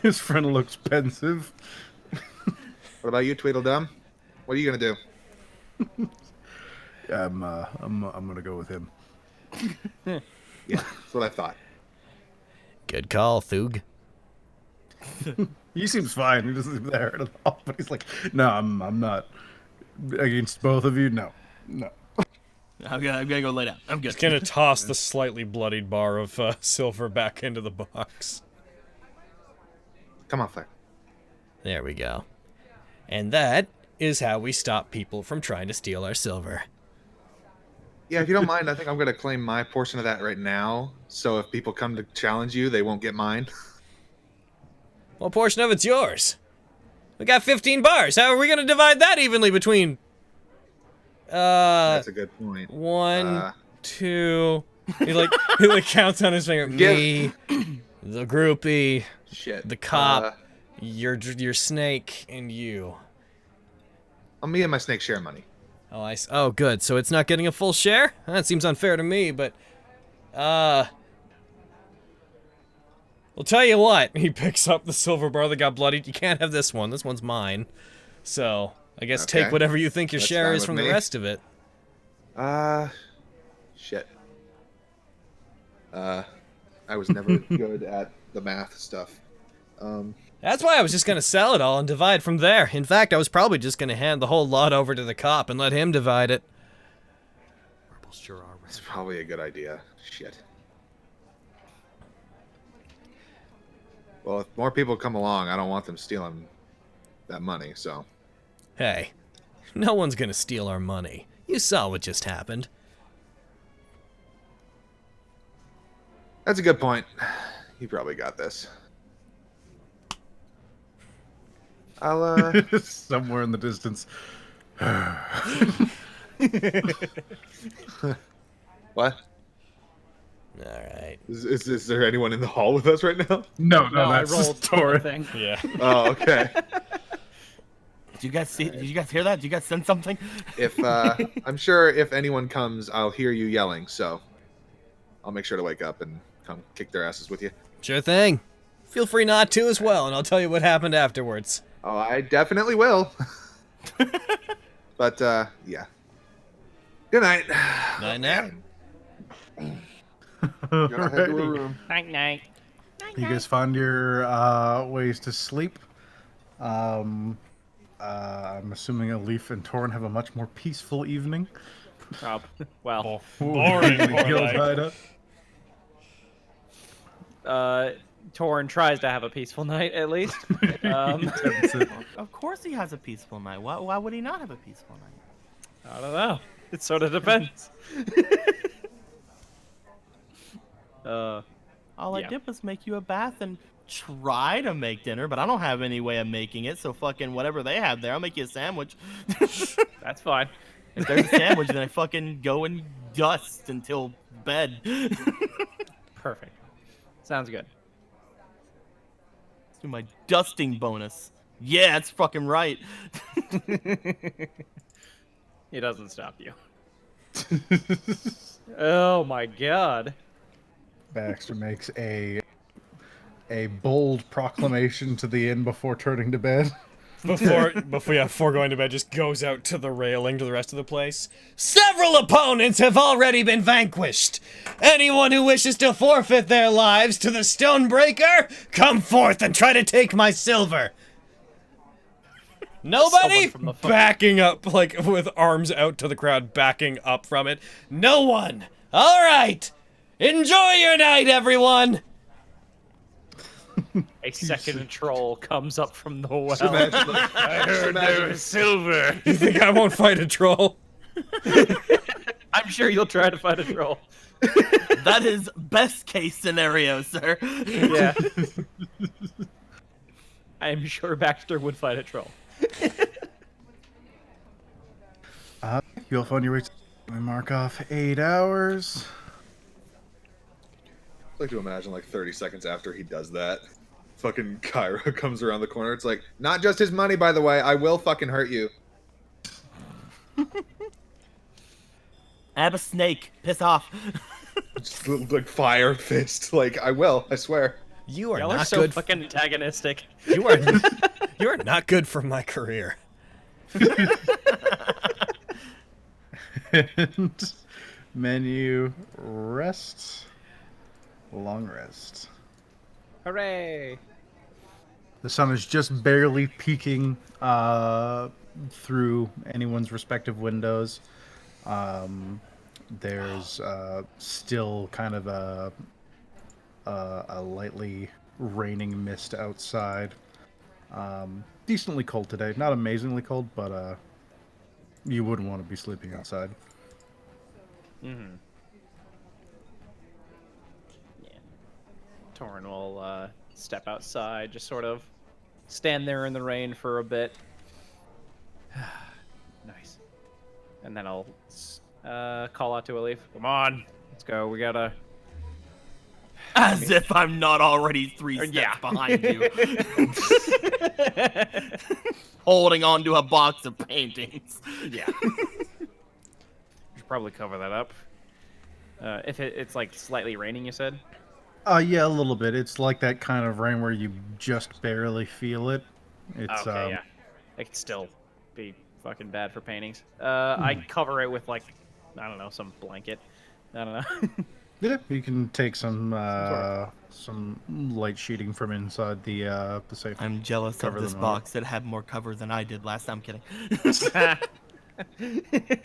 Speaker 1: His friend looks pensive.
Speaker 4: What about you, Tweedledum? What are you gonna do?
Speaker 1: I'm gonna go with him.
Speaker 4: Yeah, that's what I thought.
Speaker 3: Good call, Thug.
Speaker 1: He seems fine. He doesn't seem there at all. But he's like, no, I'm not against both of you. No.
Speaker 2: I'm gonna go lay down. I'm good.
Speaker 3: Just gonna toss the slightly bloodied bar of silver back into the box.
Speaker 4: Come on, Flair.
Speaker 3: There we go. And that is how we stop people from trying to steal our silver.
Speaker 4: Yeah, if you don't mind, I think I'm gonna claim my portion of that right now. So if people come to challenge you, they won't get mine.
Speaker 3: What portion of it's yours? We got 15 bars. How are we gonna divide that evenly between?
Speaker 4: That's a good point.
Speaker 3: 1, 2. He like counts on his finger. Me, the groupie,
Speaker 4: Shit.
Speaker 3: the cop, your snake, and you.
Speaker 4: Me and my snake share money.
Speaker 3: Oh, good. So it's not getting a full share? That seems unfair to me, but... We'll tell you what. He picks up the silver bar that got bloodied. You can't have this one. This one's mine. So, I guess take whatever you think your
Speaker 4: That's
Speaker 3: share
Speaker 4: fine
Speaker 3: is
Speaker 4: with
Speaker 3: from
Speaker 4: me.
Speaker 3: the rest of it.
Speaker 4: Shit. I was never good at the math stuff.
Speaker 3: That's why I was just gonna sell it all and divide from there. In fact, I was probably just gonna hand the whole lot over to the cop and let him divide it. Rebels sure are.
Speaker 4: It's probably a good idea. Shit. Well, if more people come along, I don't want them stealing that money, so...
Speaker 3: Hey, no one's gonna steal our money. You saw what just happened.
Speaker 4: That's a good point. You probably got this. I'll,
Speaker 1: Somewhere in the distance.
Speaker 4: What?
Speaker 3: Alright.
Speaker 4: Is there anyone in the hall with us right now?
Speaker 1: No,
Speaker 5: I
Speaker 1: that's
Speaker 5: rolled
Speaker 1: the story.
Speaker 5: thing.
Speaker 3: Yeah.
Speaker 4: Oh, okay.
Speaker 2: Did you guys see? Did you guys hear that? Did you guys send something?
Speaker 4: If I'm sure if anyone comes, I'll hear you yelling, so I'll make sure to wake up and come kick their asses with you.
Speaker 3: Sure thing. Feel free not to as well, and I'll tell you what happened afterwards.
Speaker 4: Oh, I definitely will. But yeah. Good night.
Speaker 3: Night now.
Speaker 4: Gotta head to a room.
Speaker 6: Night night.
Speaker 1: You guys find your ways to sleep. I'm assuming a Leaf and Torn have a much more peaceful evening.
Speaker 5: Well,
Speaker 3: Boring.
Speaker 1: Guild hideout.
Speaker 5: Torn tries to have a peaceful night at least.
Speaker 2: Of course he has a peaceful night. Why would he not have a peaceful night?
Speaker 5: I don't know. It sort of depends.
Speaker 2: All I did was make you a bath and try to make dinner, but I don't have any way of making it, so fucking whatever they have there, I'll make you a sandwich.
Speaker 5: That's fine.
Speaker 2: If there's a sandwich, then I fucking go and dust until bed.
Speaker 5: Perfect. Sounds good.
Speaker 2: Let's do my dusting bonus. Yeah, that's fucking right.
Speaker 5: He doesn't stop you. Oh my god.
Speaker 1: Baxter makes a bold proclamation to the inn before turning to bed.
Speaker 3: Before going to bed, just goes out to the railing to the rest of the place. Several opponents have already been vanquished. Anyone who wishes to forfeit their lives to the Stonebreaker, come forth and try to take my silver. Nobody
Speaker 6: Someone from the phone.
Speaker 3: backing up, like, with arms out to the crowd, backing up from it. No one! All right! Enjoy your night, everyone!
Speaker 6: A second troll comes up from the well.
Speaker 4: Just imagine, like,
Speaker 6: I heard there was silver.
Speaker 3: You think I won't fight a troll?
Speaker 6: I'm sure you'll try to fight a troll.
Speaker 2: That is best case scenario, sir.
Speaker 6: Yeah. I am sure Baxter would fight a troll.
Speaker 1: You'll find your way to... We mark off 8 hours.
Speaker 4: I'd like to imagine like 30 seconds after he does that, fucking Kyra comes around the corner. It's like, not just his money, by the way. I will fucking hurt you.
Speaker 2: I have a snake. Piss off.
Speaker 4: Just like fire fist. Like, I will. I swear.
Speaker 3: You are
Speaker 6: Y'all are
Speaker 3: not
Speaker 6: so
Speaker 3: good.
Speaker 6: fucking antagonistic.
Speaker 3: You are not good for my career.
Speaker 1: And menu rest. Long rest.
Speaker 6: Hooray!
Speaker 1: The sun is just barely peeking through anyone's respective windows. There's still kind of a lightly raining mist outside. Decently cold today. Not amazingly cold, but you wouldn't want to be sleeping outside.
Speaker 6: Mm-hmm. Yeah. Torrin will step outside, just sort of stand there in the rain for a bit. Nice. And then I'll call out to Alif. Come on, let's go. We gotta.
Speaker 2: As if I'm not already 3 steps
Speaker 6: Yeah.
Speaker 2: behind you. Holding on to a box of paintings.
Speaker 6: Yeah. Should probably cover that up. If it's like slightly raining, you said.
Speaker 1: Yeah, a little bit. It's like that kind of rain where you just barely feel it. It's
Speaker 6: Okay, yeah. It could still be fucking bad for paintings. I'd cover it with like, I don't know, some blanket. I don't know.
Speaker 1: Yeah, you can take some light sheeting from inside the safe.
Speaker 2: I'm jealous
Speaker 1: Cover
Speaker 2: of this
Speaker 1: them all.
Speaker 2: box that had more cover than I did last time. I'm kidding.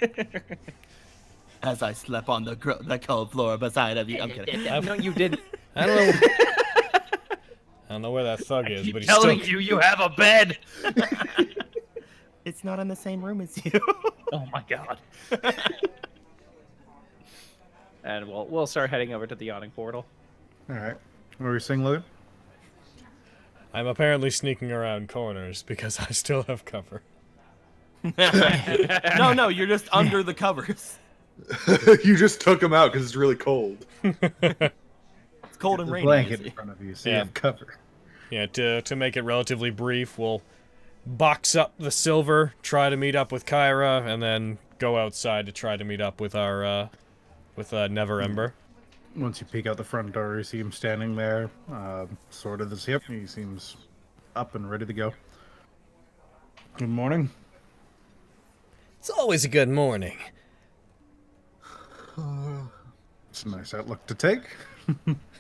Speaker 2: As I slept on the cold floor beside of you. I'm kidding.
Speaker 6: No, you didn't.
Speaker 3: I don't know. I don't know where that thug is, but he's
Speaker 6: Telling
Speaker 3: still.
Speaker 6: you have a bed.
Speaker 2: It's not in the same room as you.
Speaker 6: Oh my god. And we'll start heading over to the yawning portal.
Speaker 1: All right. What were you saying, Logan?
Speaker 3: I'm apparently sneaking around corners because I still have cover.
Speaker 2: No, you're just under the covers.
Speaker 4: You just took him out because it's really cold.
Speaker 2: It's cold and
Speaker 1: The
Speaker 2: rainy.
Speaker 1: blanket
Speaker 2: you
Speaker 1: in
Speaker 2: see.
Speaker 1: front of you, so you
Speaker 3: Yeah.
Speaker 1: have cover.
Speaker 3: Yeah, to make it relatively brief, we'll box up the silver, try to meet up with Kyra, and then go outside to try to meet up with our Never Ember.
Speaker 1: Once you peek out the front door, you see him standing there, sort of this hip. He seems up and ready to go. Good morning.
Speaker 3: It's always a good morning.
Speaker 1: It's a nice outlook to take.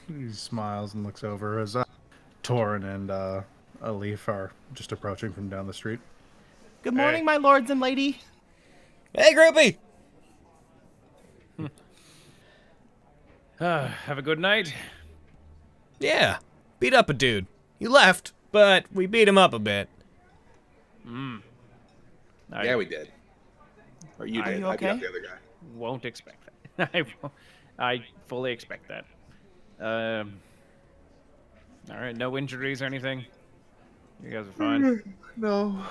Speaker 1: He smiles and looks over as Torrin and Alif are just approaching from down the street.
Speaker 2: Good morning, my lords and lady.
Speaker 3: Hey, groupie!
Speaker 6: Have a good night.
Speaker 3: Yeah, beat up a dude. He left, but we beat him up a bit.
Speaker 4: Yeah, we did. Or you
Speaker 2: Are
Speaker 4: did.
Speaker 2: you
Speaker 4: I beat up
Speaker 2: okay?
Speaker 4: the other guy.
Speaker 6: Won't expect that. I fully expect that. All right, no injuries or anything. You guys are fine.
Speaker 4: No.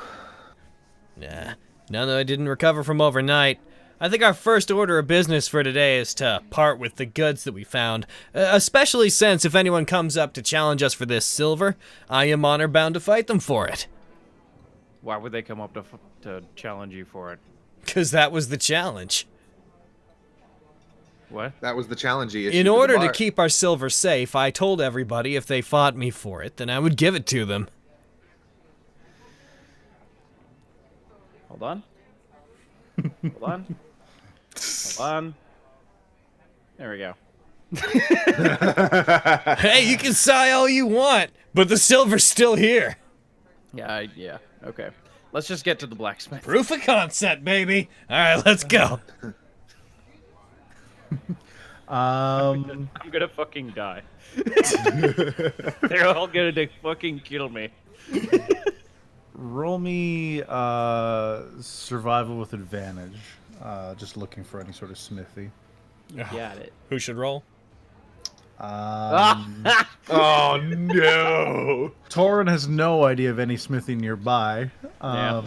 Speaker 3: Nah, none that I didn't recover from overnight. I think our first order of business for today is to part with the goods that we found, especially since if anyone comes up to challenge us for this silver, I am honor-bound to fight them for it.
Speaker 6: Why would they come up to challenge you for it?
Speaker 3: 'Cause that was the challenge.
Speaker 6: What?
Speaker 4: That was the challenge he issued
Speaker 3: In
Speaker 4: to the
Speaker 3: order to
Speaker 4: bar.
Speaker 3: keep our silver safe, I told everybody if they fought me for it, then I would give it to them.
Speaker 6: Hold on. Hold on. Hold on. There we go.
Speaker 3: Hey, you can sigh all you want, but the silver's still here.
Speaker 6: Yeah, yeah. Okay.
Speaker 5: let's just get to the blacksmith.
Speaker 3: Proof of concept, baby. All right, let's go.
Speaker 5: I'm gonna fucking die. They're all gonna fucking kill me.
Speaker 1: Roll me survival with advantage. Just looking for any sort of smithy.
Speaker 5: Got it.
Speaker 3: Who should roll?
Speaker 4: Oh no!
Speaker 1: Torin has no idea of any smithy nearby.
Speaker 5: Yeah.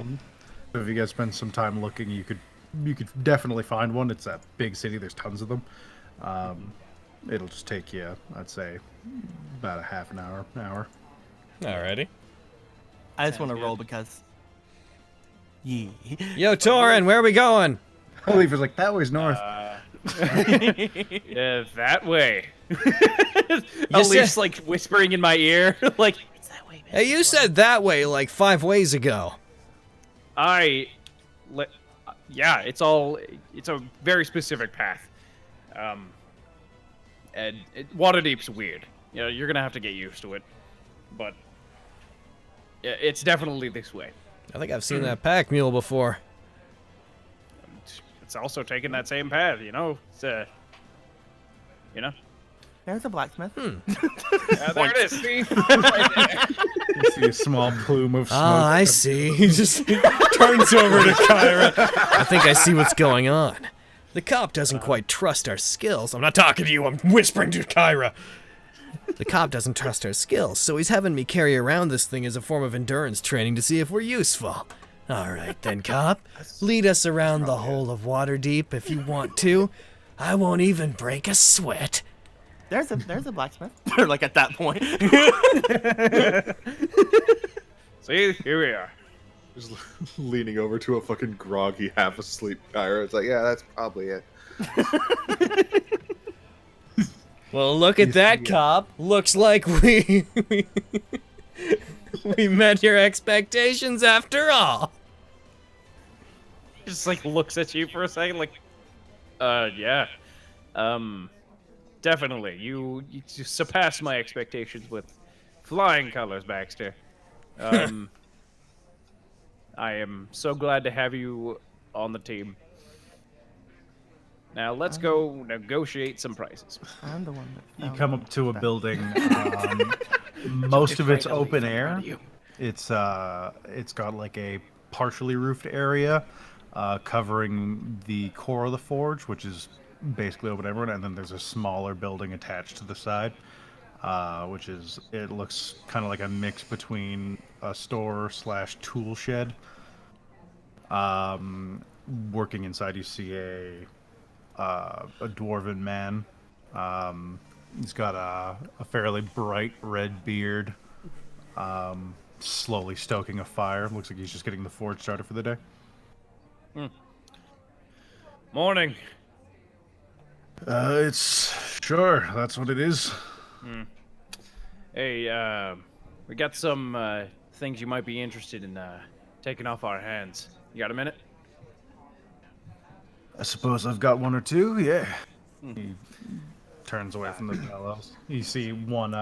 Speaker 1: So if you guys spend some time looking, you could definitely find one. It's a big city. There's tons of them. It'll just take you, I'd say, about a half an hour.
Speaker 3: Alrighty.
Speaker 2: I just want to roll because. Yeah.
Speaker 3: Yo, Torin, where are we going?
Speaker 1: Leaver's like, that way's north.
Speaker 5: That way.
Speaker 3: You
Speaker 5: Leaf's
Speaker 3: said-
Speaker 5: like whispering in my ear, like,
Speaker 2: It's that way, man.
Speaker 3: Hey, you said that way like 5 ways ago.
Speaker 5: yeah, it's a very specific path. And Waterdeep's weird. You know, you're gonna have to get used to it, but it's definitely this way.
Speaker 3: I think I've seen that pack mule before.
Speaker 5: It's also taking that same path, you know. It's
Speaker 2: There's a blacksmith.
Speaker 5: there it is. See?
Speaker 1: You see a small plume of smoke.
Speaker 3: Ah, I see. He just turns over to Kyra. I think I see what's going on. The cop doesn't quite trust our skills. I'm not talking to you, I'm whispering to Kyra. The cop doesn't trust our skills, so he's having me carry around this thing as a form of endurance training to see if we're useful. Alright then, cop. Lead us around the whole of Waterdeep if you want to. I won't even break a sweat.
Speaker 2: There's a blacksmith. Like at that point.
Speaker 5: See, here we are.
Speaker 4: Just leaning over to a fucking groggy, half asleep Kyra. It's like, yeah, that's probably it.
Speaker 3: Well, look at that, cop. Looks like we met your expectations after all.
Speaker 5: Just like looks at you for a second, like, yeah, definitely. You surpassed my expectations with flying colors, Baxter. I am so glad to have you on the team. Now let's go negotiate some prices.
Speaker 2: I'm the one that
Speaker 1: You come up to a building. Most of it's open air. It's got like a partially roofed area covering the core of the forge, which is basically open everywhere, and then there's a smaller building attached to the side, it looks kind of like a mix between a store / tool shed. Working inside, you see a dwarven man. He's got a fairly bright red beard. Slowly stoking a fire. Looks like he's just getting the forge started for the day.
Speaker 5: Morning.
Speaker 1: It's sure that's what it is.
Speaker 5: Hey, we got some things you might be interested in taking off our hands. You got a minute?
Speaker 1: I suppose I've got one or two. Yeah. He turns away from the bellows. You see one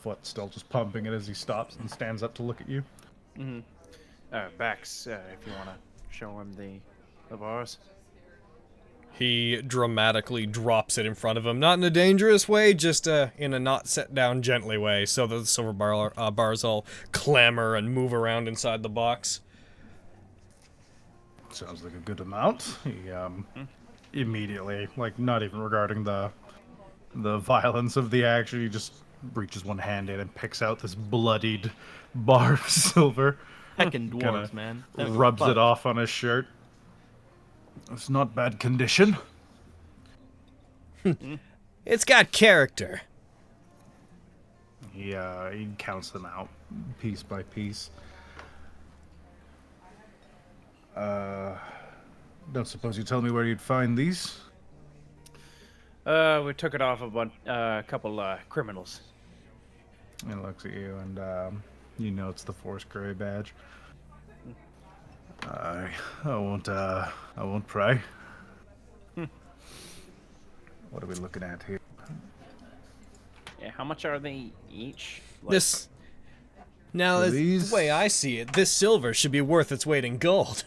Speaker 1: foot still just pumping it as he stops and stands up to look at you.
Speaker 5: Bax, if you want to show him the bars.
Speaker 3: He dramatically drops it in front of him, not in a dangerous way, just in a not set down gently way, so that the silver bars all clamor and move around inside the box.
Speaker 1: Sounds like a good amount. He immediately, like not even regarding the violence of the action, he just reaches one hand in and picks out this bloodied bar of silver.
Speaker 2: heckin' dwarves,
Speaker 1: Kinda
Speaker 2: man.
Speaker 1: Rubs it off on his shirt. It's not bad condition.
Speaker 3: It's got character.
Speaker 1: He counts them out piece by piece. Don't suppose you tell me where you'd find these?
Speaker 5: We took it off of a couple criminals.
Speaker 1: And looks at you, and you know it's the Force Grey badge. I won't pry. What are we looking at here?
Speaker 5: Yeah, how much are they each? Like,
Speaker 3: Now,
Speaker 1: For
Speaker 3: as
Speaker 1: these-
Speaker 3: the way I see it, this silver should be worth its weight in gold.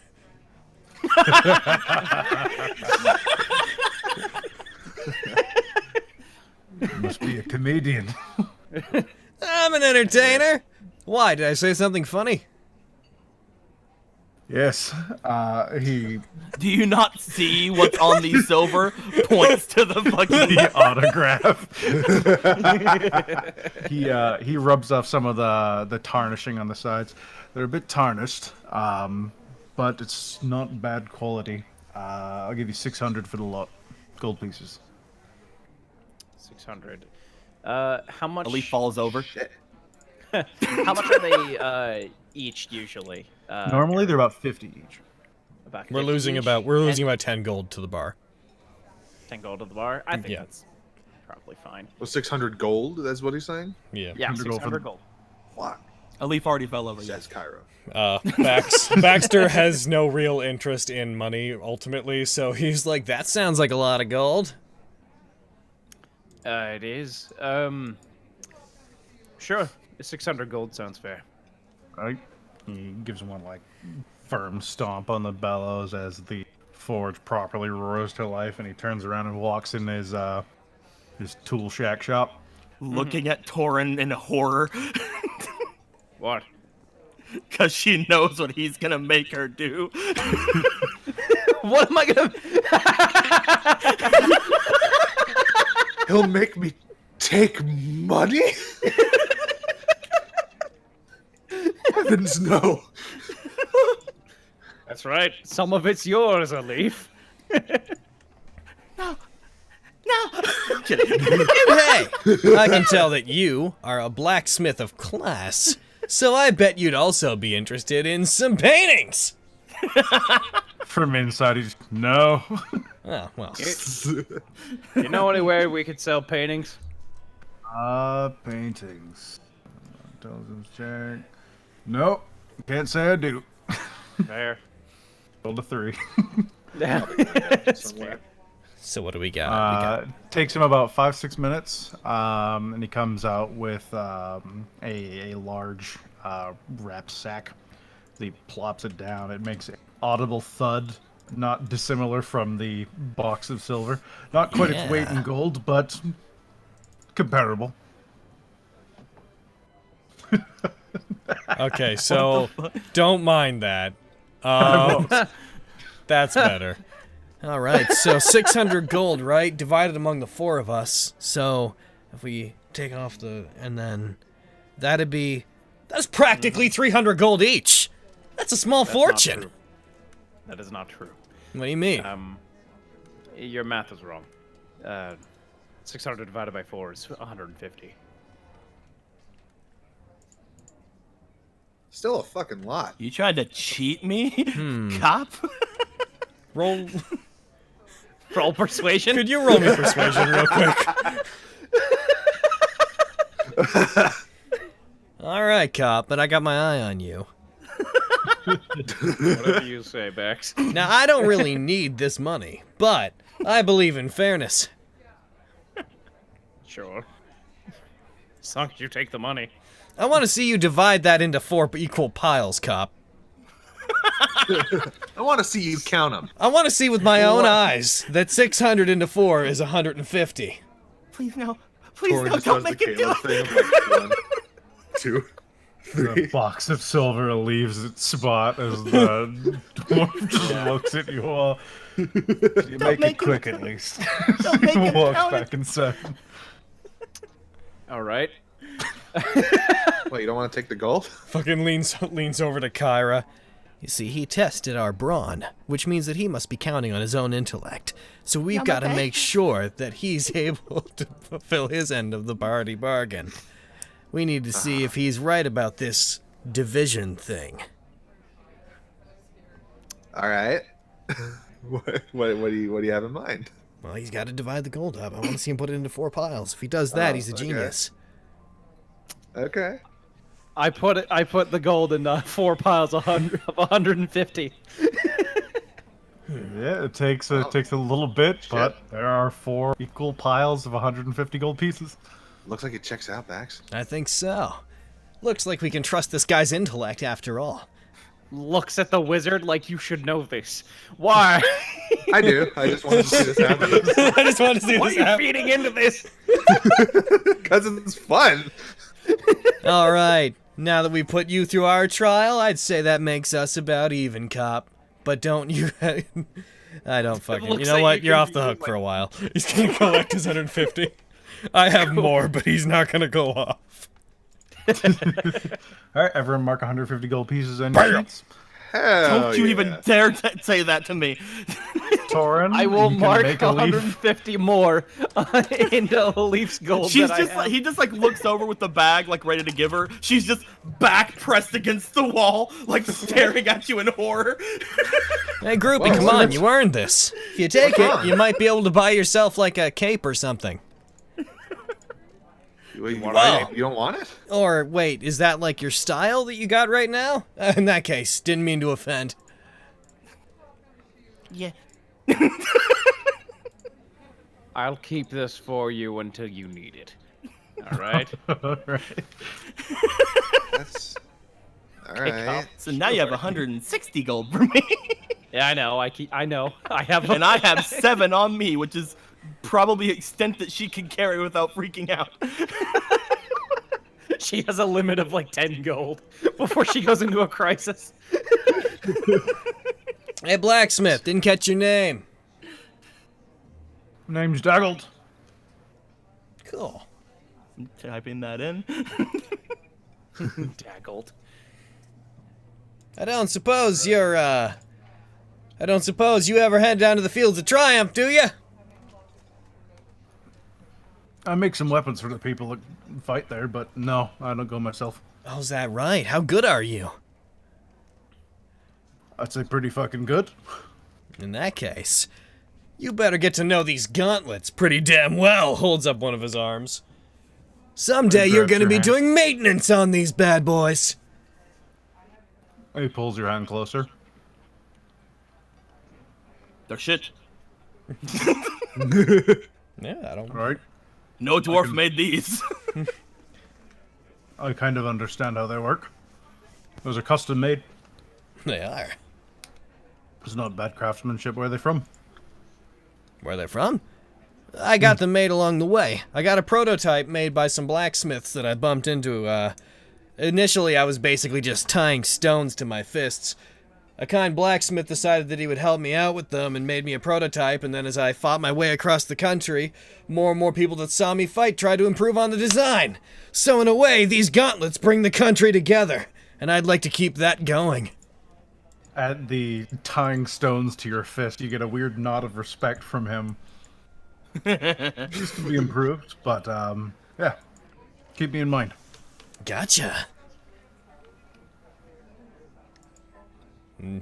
Speaker 1: Must be a comedian.
Speaker 3: I'm an entertainer. Why, did I say something funny?
Speaker 1: Yes. He
Speaker 2: Do you not see what's on the silver? Points to the fucking.
Speaker 1: the autograph. He rubs off some of the tarnishing on the sides. They're a bit tarnished, but it's not bad quality. I'll give you 600 for the lot, gold pieces.
Speaker 5: 600. How much?
Speaker 2: A leaf falls over.
Speaker 6: How much are they each usually?
Speaker 1: Normally they're about 50 each.
Speaker 6: About
Speaker 3: We're
Speaker 6: 50
Speaker 3: losing
Speaker 6: each?
Speaker 3: about
Speaker 6: And
Speaker 3: 10 gold to the bar.
Speaker 6: 10 gold to the bar. I think
Speaker 3: Yeah.
Speaker 6: that's probably fine.
Speaker 4: Well, 600 gold. That's what he's saying.
Speaker 3: Yeah.
Speaker 6: Yeah,
Speaker 1: 100 gold for
Speaker 6: 600
Speaker 1: the-
Speaker 6: gold.
Speaker 4: What?
Speaker 2: A leaf already fell over.
Speaker 4: Says Kyra.
Speaker 3: Baxter has no real interest in money ultimately, so he's like, that sounds like a lot of gold.
Speaker 5: It is. Sure. 600 gold sounds fair.
Speaker 1: Right? He gives one like firm stomp on the bellows as the forge properly roars to life, and he turns around and walks in his tool shack shop.
Speaker 2: Looking at Torin in horror,
Speaker 5: What?
Speaker 2: because she knows what he's gonna make her do. What am I gonna?
Speaker 4: He'll make me take money? Heavens no.
Speaker 5: That's right. Some of it's yours, a leaf.
Speaker 2: No. Kidding.
Speaker 3: Hey, I can tell that you are a blacksmith of class, so I bet you'd also be interested in some paintings.
Speaker 1: From inside, he's no.
Speaker 3: Oh, well.
Speaker 5: You know anywhere we could sell paintings?
Speaker 1: Paintings. Intelligence check. Nope. Can't say I do.
Speaker 5: Fair.
Speaker 1: Rolled a 3.
Speaker 5: That's fair.
Speaker 3: So what do we got?
Speaker 1: Takes him about 5-6 minutes, and he comes out with a large wrap sack. He plops it down. It makes an audible thud, not dissimilar from the box of silver. Not quite its weight in
Speaker 3: Yeah.
Speaker 1: gold, but comparable.
Speaker 3: Okay, so don't mind that. That's better. All right, so 600 gold, right? Divided among the 4 of us. So if we take off and then that's practically 300 gold each. That's a small
Speaker 5: That's not
Speaker 3: fortune.
Speaker 5: true. That is not true.
Speaker 3: What do you mean?
Speaker 5: Your math is wrong. 600 divided by 4 is 150.
Speaker 4: Still a fucking lot.
Speaker 2: You tried to cheat me, cop?
Speaker 3: Roll.
Speaker 6: Roll persuasion.
Speaker 3: Could you roll me persuasion real quick? All right, cop, but I got my eye on you.
Speaker 5: Whatever you say, Bax.
Speaker 3: Now, I don't really need this money, but I believe in fairness.
Speaker 5: Sure. As long as you take the money.
Speaker 3: I want to see you divide that into 4 equal piles, cop.
Speaker 4: I want to see you count them.
Speaker 3: I want to see with my own eyes that 600 into 4 is 150.
Speaker 2: Please no. Please
Speaker 4: Tori
Speaker 2: no.
Speaker 4: just
Speaker 2: Don't
Speaker 4: does
Speaker 2: make
Speaker 4: the
Speaker 2: it do
Speaker 4: Caleb
Speaker 2: it.
Speaker 4: thing of like 1, 2,
Speaker 1: The
Speaker 4: 3.
Speaker 1: box of silver leaves its spot as the dwarf just looks at you all. You make
Speaker 2: make
Speaker 1: it quick at least.
Speaker 2: Don't make
Speaker 1: He
Speaker 2: him
Speaker 1: walks
Speaker 2: count
Speaker 1: back inside.
Speaker 5: All right.
Speaker 4: Wait, you don't want to take the gold?
Speaker 3: Fucking leans over to Kyra. You see, he tested our brawn, which means that he must be counting on his own intellect. So we've got to make sure that he's able to fulfill his end of the party bargain. We need to see if he's right about this division thing.
Speaker 4: All right. What do you have in mind?
Speaker 3: Well, he's got to divide the gold up. I want to see him put it into 4 piles. If he does that,
Speaker 4: Oh,
Speaker 3: he's a
Speaker 4: okay.
Speaker 3: genius.
Speaker 4: Okay.
Speaker 5: I put the gold in 4 piles of 150.
Speaker 1: Yeah, it takes a little bit, but there are 4 equal piles of 150 gold pieces.
Speaker 4: Looks like it checks out, Bax.
Speaker 3: I think so. Looks like we can trust this guy's intellect after all.
Speaker 5: Looks at the wizard like you should know this. Why?
Speaker 4: I do. I just wanted to see this happen.
Speaker 3: I just wanted to see
Speaker 5: Why
Speaker 3: this
Speaker 5: are you
Speaker 3: happen.
Speaker 5: feeding into this?
Speaker 4: Because it's fun.
Speaker 3: All right. Now that we put you through our trial, I'd say that makes us about even, cop. But don't you... I don't fucking... You
Speaker 5: looks
Speaker 3: know
Speaker 5: like
Speaker 3: what?
Speaker 5: you
Speaker 3: You're
Speaker 5: can
Speaker 3: off the
Speaker 5: be
Speaker 3: hook
Speaker 5: like-
Speaker 3: for a while. He's gonna collect his 150. I have more, but he's not gonna go off.
Speaker 1: All right, everyone mark 150 gold pieces on your sheets.
Speaker 4: Hell
Speaker 2: Don't you
Speaker 4: yeah.
Speaker 2: even dare say that to me.
Speaker 1: Torin,
Speaker 5: I will
Speaker 1: you can
Speaker 5: mark
Speaker 1: make a leaf.
Speaker 5: 150 more into Leaf's gold.
Speaker 2: She's
Speaker 5: that
Speaker 2: just
Speaker 5: I
Speaker 2: like,
Speaker 5: have.
Speaker 2: he just like looks over with the bag, like ready to give her. She's just back pressed against the wall, like staring at you in horror.
Speaker 3: Hey, groupie,
Speaker 4: Whoa,
Speaker 3: come
Speaker 4: what?
Speaker 3: on. You earned this. If you take
Speaker 4: What's
Speaker 3: it,
Speaker 4: wrong?
Speaker 3: you might be able to buy yourself, like, a cape or something.
Speaker 4: You
Speaker 3: Wow.
Speaker 4: don't want it?
Speaker 3: Or, wait, is that, like, your style that you got right now? In that case, didn't mean to offend.
Speaker 2: Yeah.
Speaker 5: I'll keep this for you until you need it. All right.
Speaker 1: Right.
Speaker 4: That's all right.
Speaker 2: So now you have 160 gold for me,
Speaker 5: Yeah, I know. I know. I have.
Speaker 2: and I have 7 on me, which is probably the extent that she can carry without freaking out.
Speaker 5: She has a limit of like 10 gold before she goes into a crisis.
Speaker 3: Hey, blacksmith, didn't catch your name.
Speaker 1: Name's Daggled.
Speaker 3: Cool.
Speaker 2: Typing that in.
Speaker 5: Tackled.
Speaker 3: I don't suppose you ever head down to the Fields of Triumph, do you?
Speaker 1: I make some weapons for the people that fight there, but no, I don't go myself.
Speaker 3: Oh, is that right? How good are you?
Speaker 1: I'd say pretty fucking good.
Speaker 3: In that case, you better get to know these gauntlets pretty damn well, holds up one of his arms. Someday you're
Speaker 1: Grabs
Speaker 3: gonna
Speaker 1: your
Speaker 3: be
Speaker 1: hand.
Speaker 3: doing maintenance on these bad boys.
Speaker 1: He pulls your hand closer.
Speaker 2: They're shit.
Speaker 3: Yeah, I don't...
Speaker 1: Right?
Speaker 2: No dwarf made these.
Speaker 1: I kind of understand how they work. Those are custom made.
Speaker 3: They are.
Speaker 1: It's not bad craftsmanship. Where are they from?
Speaker 3: Where they're from? I got them made along the way. I got a prototype made by some blacksmiths that I bumped into, Initially, I was basically just tying stones to my fists. A kind blacksmith decided that he would help me out with them and made me a prototype, and then as I fought my way across the country, more and more people that saw me fight tried to improve on the design. So in a way, these gauntlets bring the country together, and I'd like to keep that going.
Speaker 1: At the tying stones to your fist, you get a weird nod of respect from him. Used to be improved, but yeah. Keep me in mind.
Speaker 3: Gotcha.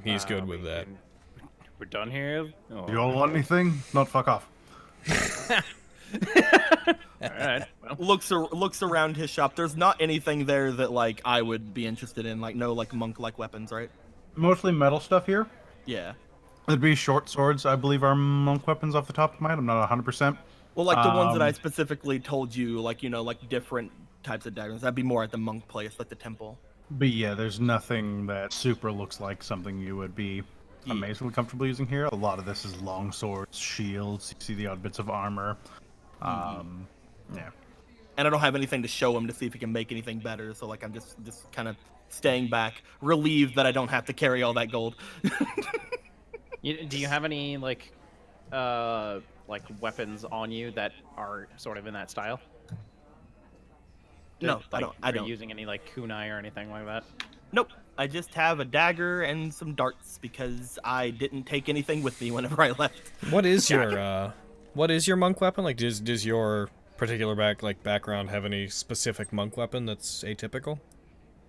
Speaker 3: He's good with that.
Speaker 5: We're done here. Oh,
Speaker 1: You all want anything? Not fuck off.
Speaker 5: all right. Well,
Speaker 2: looks around his shop. There's not anything there that like I would be interested in. Like no like monk-like weapons, right?
Speaker 1: Mostly metal stuff here.
Speaker 2: Yeah.
Speaker 1: It'd be short swords, I believe, are monk weapons off the top of my head. I'm not 100%.
Speaker 2: Well, like the ones that I specifically told you, like like different types of daggers. That'd be more at the monk place, like the temple.
Speaker 1: But yeah, there's nothing that super looks like something you would be amazingly comfortable using here. A lot of this is long swords, shields. You see the odd bits of armor. Yeah.
Speaker 2: And I don't have anything to show him to see if he can make anything better. So like I'm just kind of staying back, relieved that I don't have to carry all that gold.
Speaker 5: do you have any like weapons on you that are sort of in that style?
Speaker 2: No, I
Speaker 5: Like,
Speaker 2: don't. I
Speaker 5: are you
Speaker 2: don't.
Speaker 5: using any like kunai or anything like that?
Speaker 2: Nope. I just have a dagger and some darts because I didn't take anything with me whenever I left.
Speaker 3: What is your monk weapon? Like, does your particular background have any specific monk weapon that's atypical?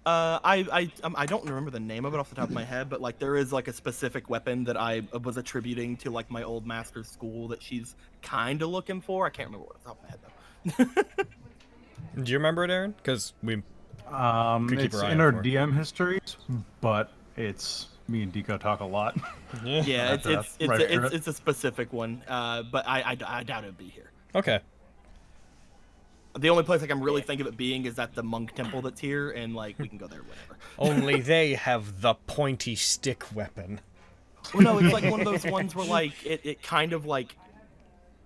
Speaker 2: I don't remember the name of it off the top of my head, but like there is like a specific weapon that I was attributing to like my old master's school that she's kind of looking for. I can't remember what off the top of my head though.
Speaker 3: Do you remember it, Aaron? Because we... keep
Speaker 1: It's
Speaker 3: our eye
Speaker 1: in
Speaker 3: out
Speaker 1: our
Speaker 3: for it.
Speaker 1: DM histories, but it's me and Deco talk a lot.
Speaker 2: Yeah,
Speaker 1: right for it.
Speaker 2: it's a specific one, but I doubt it'd be here.
Speaker 3: Okay.
Speaker 2: The only place like I'm really thinking of it being is at the monk temple that's here, and like we can go there whenever.
Speaker 3: Only they have the pointy stick weapon.
Speaker 2: Well, no, it's like one of those ones where like it kind of like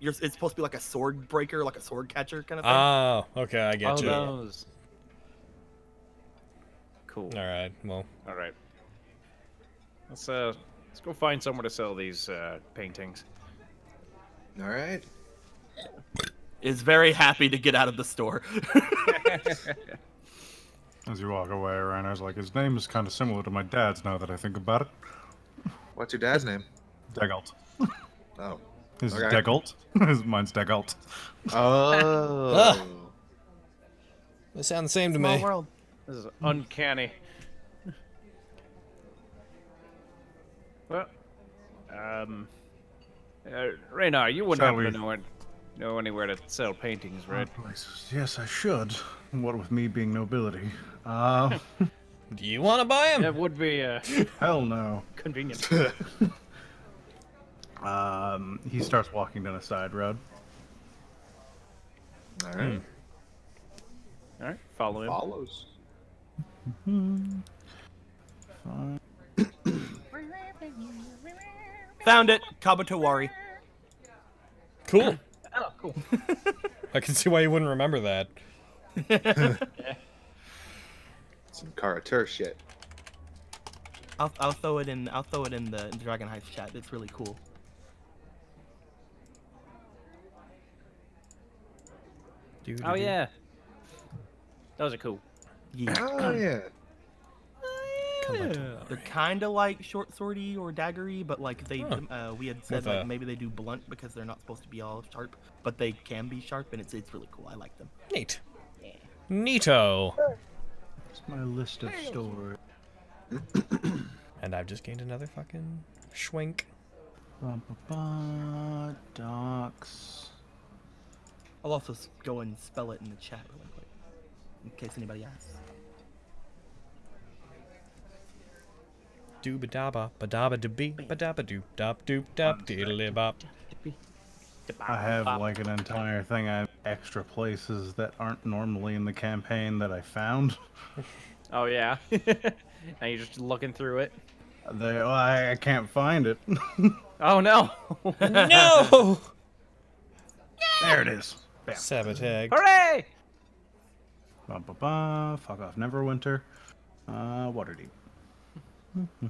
Speaker 2: it's supposed to be like a sword breaker, like a sword catcher kind of thing.
Speaker 3: Oh, okay, I get
Speaker 5: Oh,
Speaker 3: you.
Speaker 5: those. Cool.
Speaker 3: All right, well,
Speaker 5: All right. Let's go find somewhere to sell these paintings.
Speaker 4: All right.
Speaker 2: Is very happy to get out of the store.
Speaker 1: As you walk away, Reiner's like, his name is kind of similar to my dad's now that I think about it.
Speaker 4: What's your dad's name?
Speaker 1: Degalt.
Speaker 4: Oh.
Speaker 1: His is
Speaker 4: Okay.
Speaker 1: Degalt. Mine's Degalt.
Speaker 4: Oh.
Speaker 3: they sound the same to
Speaker 2: Small
Speaker 3: me.
Speaker 2: world.
Speaker 5: This is uncanny. Well, Raynar, you wouldn't
Speaker 1: Shall
Speaker 5: happen to
Speaker 1: we-
Speaker 5: know anywhere to sell paintings, right?
Speaker 1: Places. Yes, I should. What with me being nobility.
Speaker 3: Do you want to buy him?
Speaker 5: That would be
Speaker 1: Hell no.
Speaker 5: convenient.
Speaker 1: He starts walking down a side road.
Speaker 4: All right.
Speaker 5: All right, follow him.
Speaker 4: Follows.
Speaker 2: Found it, Kabatowari.
Speaker 3: Cool.
Speaker 5: Oh, cool.
Speaker 3: I can see why you wouldn't remember that.
Speaker 4: Some Karatur shit.
Speaker 2: I'll throw it in. I'll throw it in the Dragon Heist chat. It's really cool.
Speaker 5: Oh yeah. Those are cool.
Speaker 2: Yeah.
Speaker 4: Oh yeah.
Speaker 2: They're kind of like short swordy or daggery, but like they we had said
Speaker 3: With
Speaker 2: like
Speaker 3: a-
Speaker 2: maybe they do blunt because they're not supposed to be all sharp, but they can be sharp, and it's really cool. I like them.
Speaker 3: Neat. Neato.
Speaker 1: It's my list of stores.
Speaker 3: And I've just gained another fucking schwink.
Speaker 1: Docks.
Speaker 2: I'll also go and spell it in the chat really quick, in case anybody asks.
Speaker 3: Dooba dabba, badaba dooby, badaba doop dop doop dop diddly bop.
Speaker 1: I have like an entire thing. I have extra places that aren't normally in the campaign that I found.
Speaker 5: Oh yeah. Now you're just looking through it.
Speaker 1: I can't find it.
Speaker 5: Oh no.
Speaker 3: No!
Speaker 1: There it is. Bam.
Speaker 3: Sabotage.
Speaker 5: Hooray!
Speaker 1: Fuck off, Neverwinter. Waterdeep.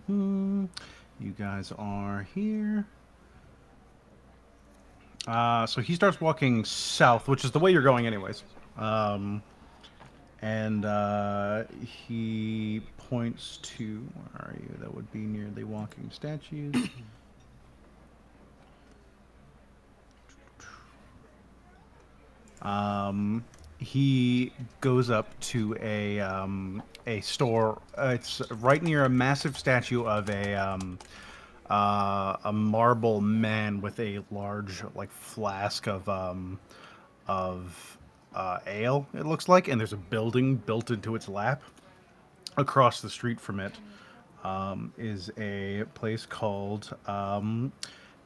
Speaker 1: You guys are here. So he starts walking south, which is the way you're going anyways. And he points to, where are you? That would be near the walking statues. He goes up to a store. It's right near a massive statue of a marble man with a large like flask of ale. It looks like, and there's a building built into its lap. Across the street from it is a place called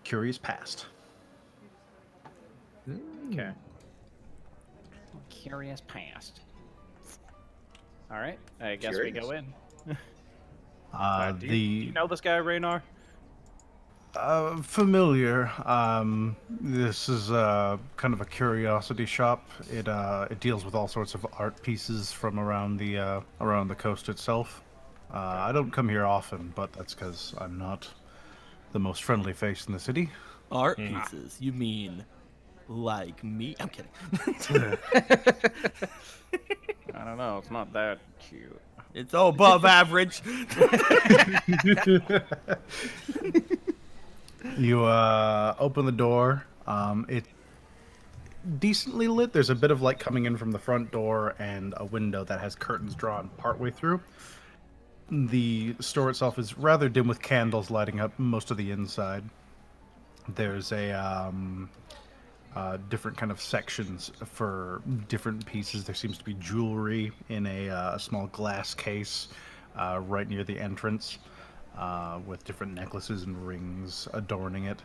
Speaker 1: Curious Past.
Speaker 5: Okay. Curious past. All right. I guess we go in. Do you know this guy, Raynar?
Speaker 1: Familiar. This is kind of a curiosity shop. It deals with all sorts of art pieces from around the coast itself. I don't come here often, but that's because I'm not the most friendly face in the city.
Speaker 2: Art pieces? You mean like me? I'm kidding.
Speaker 5: I don't know. It's not that cute.
Speaker 2: It's above average.
Speaker 1: You open the door. It's decently lit. There's a bit of light coming in from the front door and a window that has curtains drawn partway through. The store itself is rather dim with candles lighting up most of the inside. There's a different kind of sections for different pieces. There seems to be jewelry in a small glass case right near the entrance. With different necklaces and rings adorning it.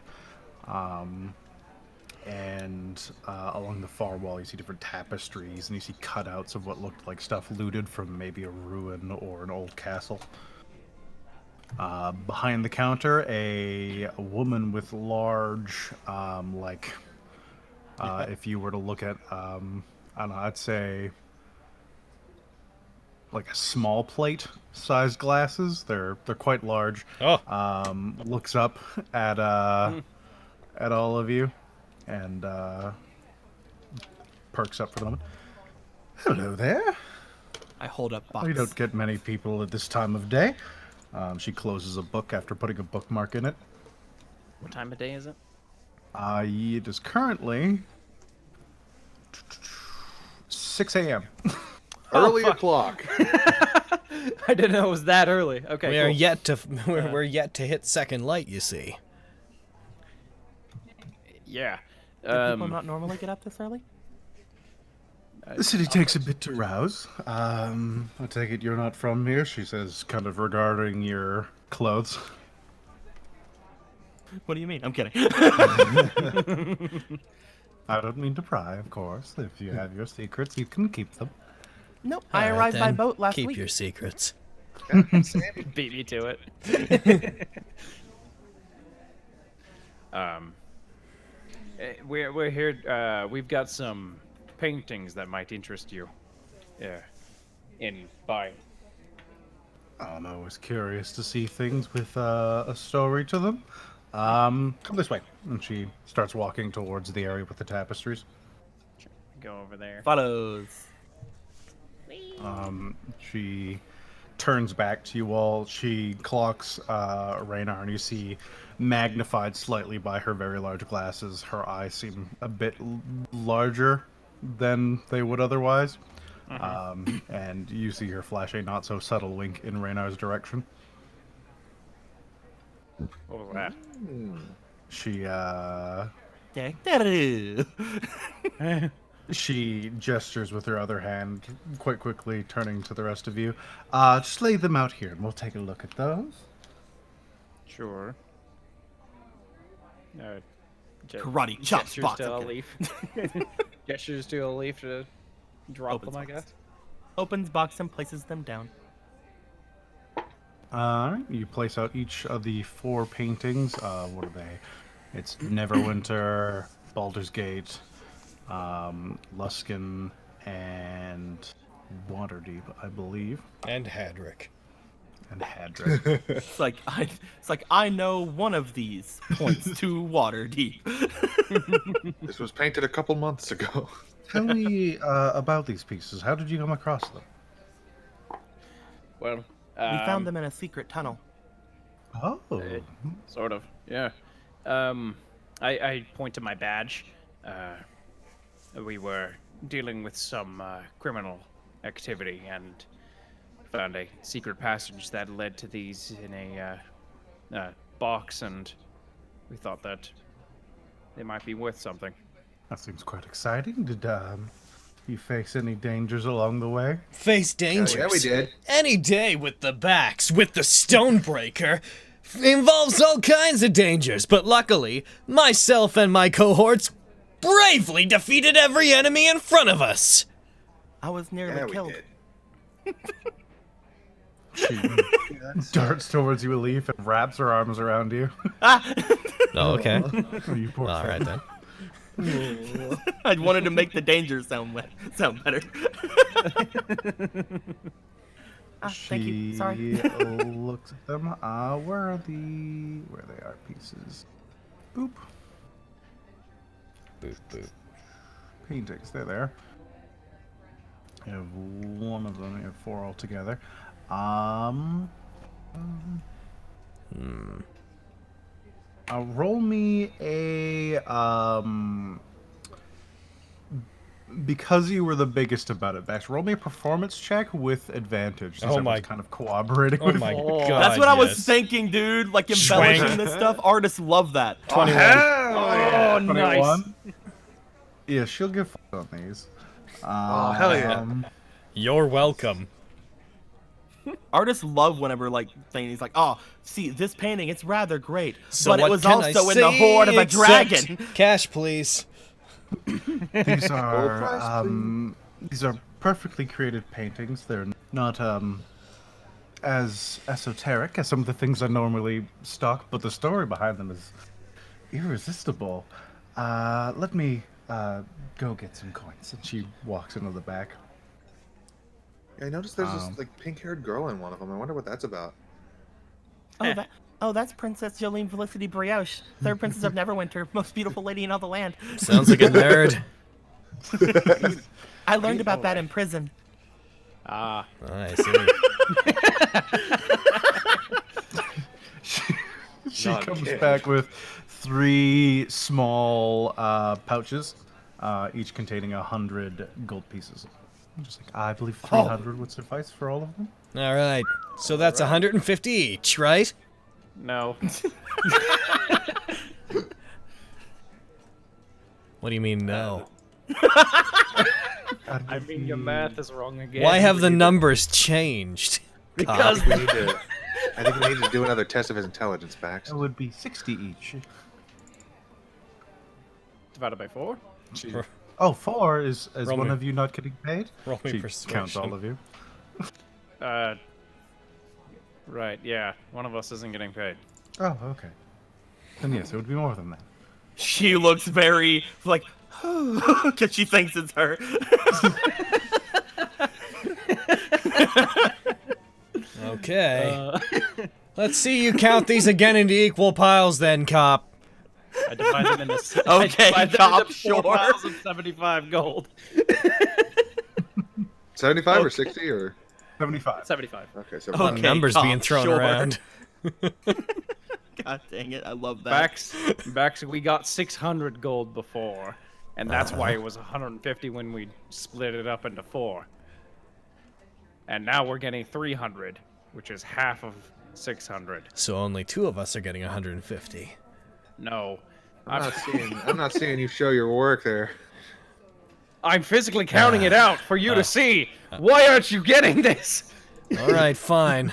Speaker 1: and along the far wall you see different tapestries, and you see cutouts of what looked like stuff looted from maybe a ruin or an old castle. Behind the counter, a woman with large, if you were to look at, I don't know, I'd say like a small plate sized glasses. They're quite large.
Speaker 3: Oh.
Speaker 1: Looks up at all of you and perks up for the moment. Hello there.
Speaker 2: I hold up
Speaker 1: We
Speaker 2: box.
Speaker 1: don't get many people at this time of day. She closes a book after putting a bookmark in it.
Speaker 6: What time of day is it?
Speaker 1: It is currently 6 a.m.
Speaker 4: Early o'clock.
Speaker 6: I didn't know it was that early. Okay,
Speaker 3: We
Speaker 6: cool.
Speaker 3: are yet to we're yet to hit second light, you see.
Speaker 6: Yeah.
Speaker 2: Do people not normally get up this early?
Speaker 1: The city takes a bit to rouse. I take it you're not from here, she says, kind of regarding your clothes.
Speaker 2: What do you mean? I'm kidding.
Speaker 1: I don't mean to pry, of course. If you have your secrets, you can keep them.
Speaker 2: Nope. I
Speaker 3: All right,
Speaker 2: arrived by
Speaker 3: then.
Speaker 2: boat last
Speaker 3: Keep
Speaker 2: week.
Speaker 3: your secrets.
Speaker 6: Beat me to it. We're here. We've got some paintings that might interest you. Yeah. In buying.
Speaker 1: I'm always curious to see things with a story to them. Come this way. And she starts walking towards the area with the tapestries.
Speaker 6: Go over there.
Speaker 2: Follows.
Speaker 1: She turns back to you all. She clocks Raynar, and you see, magnified slightly by her very large glasses, her eyes seem a bit larger than they would otherwise. And you see her flash a not so subtle wink in Raynar's direction.
Speaker 6: What was that?
Speaker 1: She She gestures with her other hand, quite quickly turning to the rest of you. Just lay them out here, and we'll take a look at those.
Speaker 6: Sure.
Speaker 2: Karate chops
Speaker 6: Gestures
Speaker 2: box.
Speaker 6: to a
Speaker 2: I'm kidding.
Speaker 6: leaf. Gestures to a leaf to drop
Speaker 2: Opens
Speaker 6: them, I
Speaker 2: box.
Speaker 6: guess.
Speaker 2: Opens box and places them down.
Speaker 1: Alright, you place out each of the 4 paintings. What are they? It's Neverwinter, Baldur's Gate, Luskin, and Waterdeep, I believe.
Speaker 3: And Hadrick.
Speaker 1: And Hadrick.
Speaker 2: It's like I know one of these points to Waterdeep.
Speaker 4: This was painted a couple months ago.
Speaker 1: Tell me about these pieces. How did you come across them?
Speaker 6: Well,
Speaker 2: We found them in a secret tunnel.
Speaker 1: Oh.
Speaker 6: Sort of, yeah. I point to my badge. We were dealing with some criminal activity and found a secret passage that led to these in a box, and we thought that they might be worth something.
Speaker 1: That seems quite exciting. Did you face any dangers along the way?
Speaker 3: Face dangers.
Speaker 4: Yeah, we did.
Speaker 3: Any day with the backs, with the Stonebreaker, involves all kinds of dangers, but luckily, myself and my cohorts bravely defeated every enemy in front of us.
Speaker 2: I was nearly
Speaker 4: Yeah, we
Speaker 2: killed.
Speaker 4: did.
Speaker 1: She darts towards you, a leaf, and wraps her arms around you.
Speaker 3: Oh, okay.
Speaker 1: You poor
Speaker 3: All right then.
Speaker 2: I wanted to make the danger sound better. Thank you. Sorry.
Speaker 1: She looks at them. Where they are pieces. Boop.
Speaker 3: Boop, boop.
Speaker 1: Paintings. They're there. You have one of them. You have 4 altogether. Roll me a because you were the biggest about it, Bax. Roll me a performance check with advantage. Since
Speaker 3: Oh my-
Speaker 1: everyone's kind of cooperating
Speaker 3: Oh
Speaker 1: with
Speaker 3: my
Speaker 1: you.
Speaker 3: god.
Speaker 2: That's what I was
Speaker 3: yes.
Speaker 2: thinking, dude. Like embellishing
Speaker 3: Schwank.
Speaker 2: this stuff. Artists love that.
Speaker 3: 21.
Speaker 6: Oh, nice.
Speaker 1: 21? Yeah, she'll give on these.
Speaker 4: Oh, hell yeah.
Speaker 3: You're welcome.
Speaker 2: Artists love whenever he's like, oh, see this painting, it's rather great,
Speaker 3: So
Speaker 2: but it
Speaker 3: what
Speaker 2: was
Speaker 3: can I
Speaker 2: also in the
Speaker 3: say
Speaker 2: hoard of a
Speaker 3: except
Speaker 2: dragon.
Speaker 3: Cash, please.
Speaker 1: These
Speaker 4: price,
Speaker 1: are these are perfectly created paintings. They're not as esoteric as some of the things I normally stock, but the story behind them is irresistible. Let me go get some coins. And she walks into the back.
Speaker 4: Yeah, I noticed there's this like pink-haired girl in one of them. I wonder what that's about.
Speaker 2: That's Princess Jolene Felicity Brioche, third princess of Neverwinter, most beautiful lady in all the land.
Speaker 3: Sounds like a nerd.
Speaker 2: I learned about that in prison.
Speaker 5: Ah.
Speaker 3: I see.
Speaker 1: She comes back with 3 small pouches, each containing 100 gold pieces. I'm just like, I believe 300 would suffice for all of them.
Speaker 3: All right. So that's 150 each, right?
Speaker 5: No.
Speaker 3: What do you mean, no?
Speaker 5: I mean, your math is wrong again.
Speaker 3: Why have the numbers changed?
Speaker 5: Because
Speaker 4: We need to. I think we need to do another test of his intelligence, Bax.
Speaker 1: It would be 60 each.
Speaker 5: divided by 4?
Speaker 1: Oh, 4 is
Speaker 3: Roll
Speaker 1: one
Speaker 3: me.
Speaker 1: of you not getting paid?
Speaker 3: Roll me
Speaker 1: She
Speaker 3: persuasion.
Speaker 1: counts all of you.
Speaker 5: Right, yeah. One of us isn't getting paid.
Speaker 1: Oh, okay. Then yes, it would be more than that.
Speaker 2: She looks very like, because she thinks it's her.
Speaker 3: Okay. Let's see you count these again into equal piles then, cop.
Speaker 5: I divide them into
Speaker 2: Okay, cop, sure.
Speaker 5: 4,075 gold.
Speaker 4: 75 or 60 or
Speaker 1: 75.
Speaker 5: 75.
Speaker 4: okay, so
Speaker 2: Okay.
Speaker 3: Numbers
Speaker 2: cop,
Speaker 3: being thrown
Speaker 2: sure.
Speaker 3: around.
Speaker 2: God dang it, I love that.
Speaker 5: Bax, we got 600 gold before, and that's why it was 150 when we split it up into 4. And now we're getting 300, which is half of 600.
Speaker 3: So only 2 of us are getting 150.
Speaker 5: No.
Speaker 4: I'm not seeing you show your work there.
Speaker 5: I'm physically counting it out for you to see. Why aren't you getting this?
Speaker 3: All right, fine.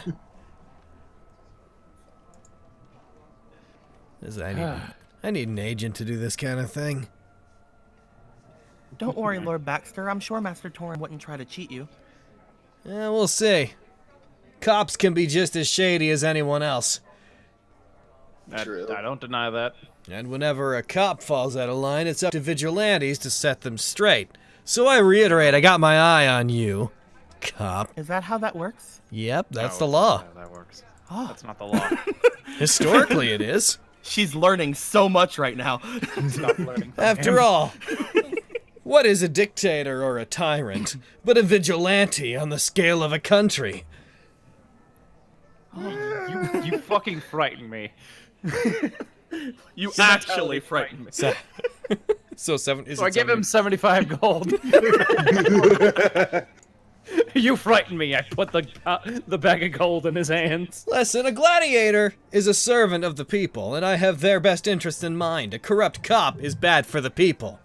Speaker 3: I need an agent to do this kind of thing.
Speaker 2: Don't worry, Lord Baxter. I'm sure Master Torin wouldn't try to cheat you.
Speaker 3: Yeah, we'll see. Cops can be just as shady as anyone else.
Speaker 4: True.
Speaker 5: I don't deny that.
Speaker 3: And whenever a cop falls out of line, it's up to vigilantes to set them straight. So I reiterate, I got my eye on you, cop.
Speaker 2: Is that how that works?
Speaker 3: Yep, that's
Speaker 5: No,
Speaker 3: the law.
Speaker 5: yeah, that works.
Speaker 2: Oh,
Speaker 5: That's not the law.
Speaker 3: Historically, it is.
Speaker 2: she's learning so much right now.
Speaker 5: Stop learning from
Speaker 3: After
Speaker 5: him.
Speaker 3: all, what is a dictator or a tyrant but a vigilante on the scale of a country?
Speaker 5: You fucking frighten me.
Speaker 2: You actually frightened me.
Speaker 3: So,
Speaker 5: So I give him 75 gold. You frighten me. I put the bag of gold in his hands.
Speaker 3: Listen, a gladiator is a servant of the people, and I have their best interest in mind. A corrupt cop is bad for the people.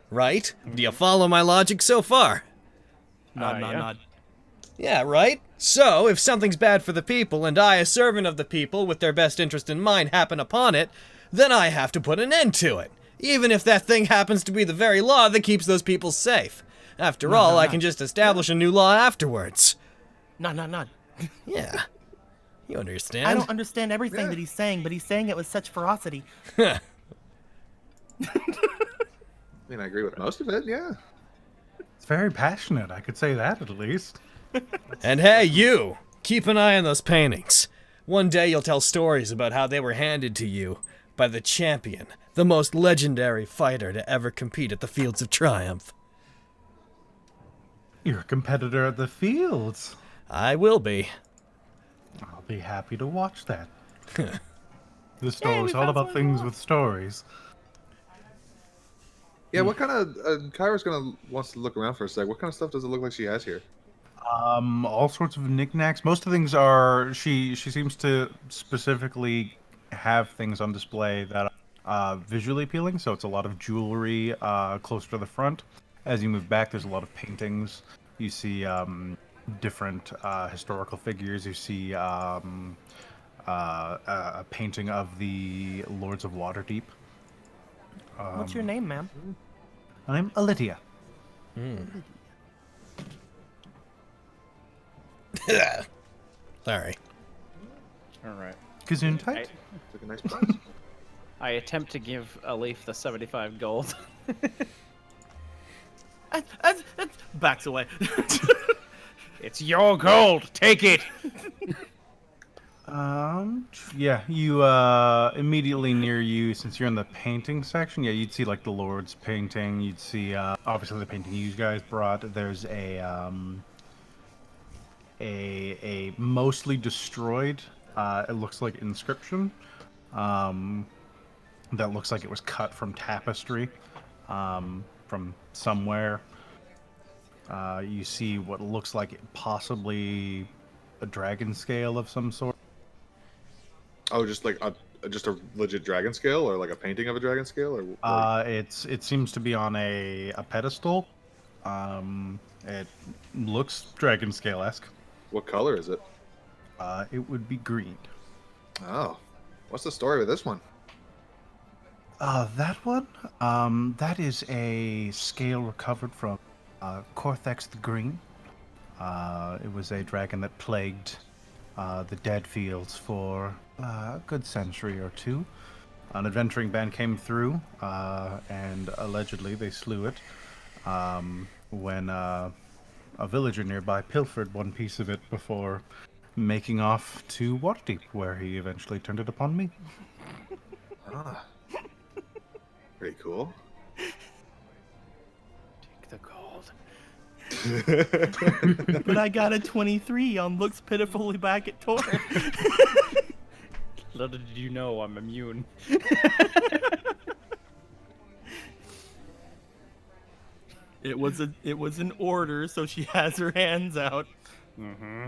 Speaker 3: Right? Do you follow my logic so far?
Speaker 2: Nod, nod,
Speaker 5: yeah.
Speaker 2: nod.
Speaker 3: Yeah, right? So, if something's bad for the people, and I, a servant of the people, with their best interest in mind, happen upon it, then I have to put an end to it. Even if that thing happens to be the very law that keeps those people safe. After all, I can just establish a new law afterwards.
Speaker 2: Nod, nod, nod.
Speaker 3: Yeah. You understand?
Speaker 2: I don't understand everything that he's saying, but he's saying it with such ferocity.
Speaker 4: I mean, I agree with most of it, yeah.
Speaker 1: It's very passionate, I could say that at least.
Speaker 3: And hey, you! Keep an eye on those paintings. One day you'll tell stories about how they were handed to you by the champion, the most legendary fighter to ever compete at the Fields of Triumph.
Speaker 1: You're a competitor at the fields.
Speaker 3: I will be.
Speaker 1: I'll be happy to watch that. This store is all about things with stories.
Speaker 4: Yeah, what kind of Kyra's wants to look around for a sec. What kind of stuff does it look like she has here?
Speaker 1: All sorts of knickknacks. Most of the things are she seems to specifically have things on display that are visually appealing. So it's a lot of jewelry close to the front. As you move back, there's a lot of paintings. You see different historical figures. You see a painting of the Lords of Waterdeep.
Speaker 2: What's your name, ma'am?
Speaker 1: I'm Lydia.
Speaker 3: Sorry.
Speaker 5: All right.
Speaker 1: Gesundheit.
Speaker 4: Took a nice pause.
Speaker 5: I attempt to give Alif the 75 gold.
Speaker 2: Backs away.
Speaker 5: It's your gold. Take it.
Speaker 1: Yeah, you, immediately near you, since you're in the painting section, yeah, you'd see, like, the Lord's painting, you'd see, obviously the painting you guys brought, there's a mostly destroyed, it looks like inscription, that looks like it was cut from tapestry, from somewhere. You see what looks like possibly a dragon scale of some sort.
Speaker 4: Oh, just like just a legit dragon scale, or like a painting of a dragon scale, or
Speaker 1: It seems to be on a pedestal. It looks dragon scale-esque.
Speaker 4: what color is it?
Speaker 1: It would be green.
Speaker 4: Oh, what's the story with this one?
Speaker 1: That one? That is a scale recovered from Corthex the Green. It was a dragon that plagued the dead fields for a good century or two. An adventuring band came through, and allegedly they slew it when a villager nearby pilfered one piece of it before making off to Waterdeep, where he eventually turned it upon me.
Speaker 4: Ah, pretty cool.
Speaker 5: Take the gold.
Speaker 2: But I got a 23 on looks pitifully back at Tor.
Speaker 5: Little did you know I'm immune.
Speaker 2: It was an order, so she has her hands out.
Speaker 5: Mm-hmm.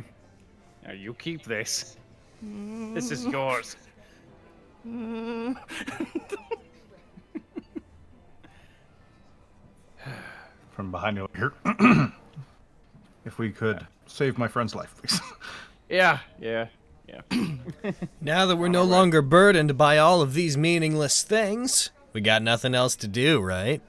Speaker 5: Now you keep this. This is yours.
Speaker 1: From behind you here. If we could save my friend's life, please.
Speaker 5: Yeah.
Speaker 3: Now that we're no longer burdened by all of these meaningless things, we got nothing else to do, right?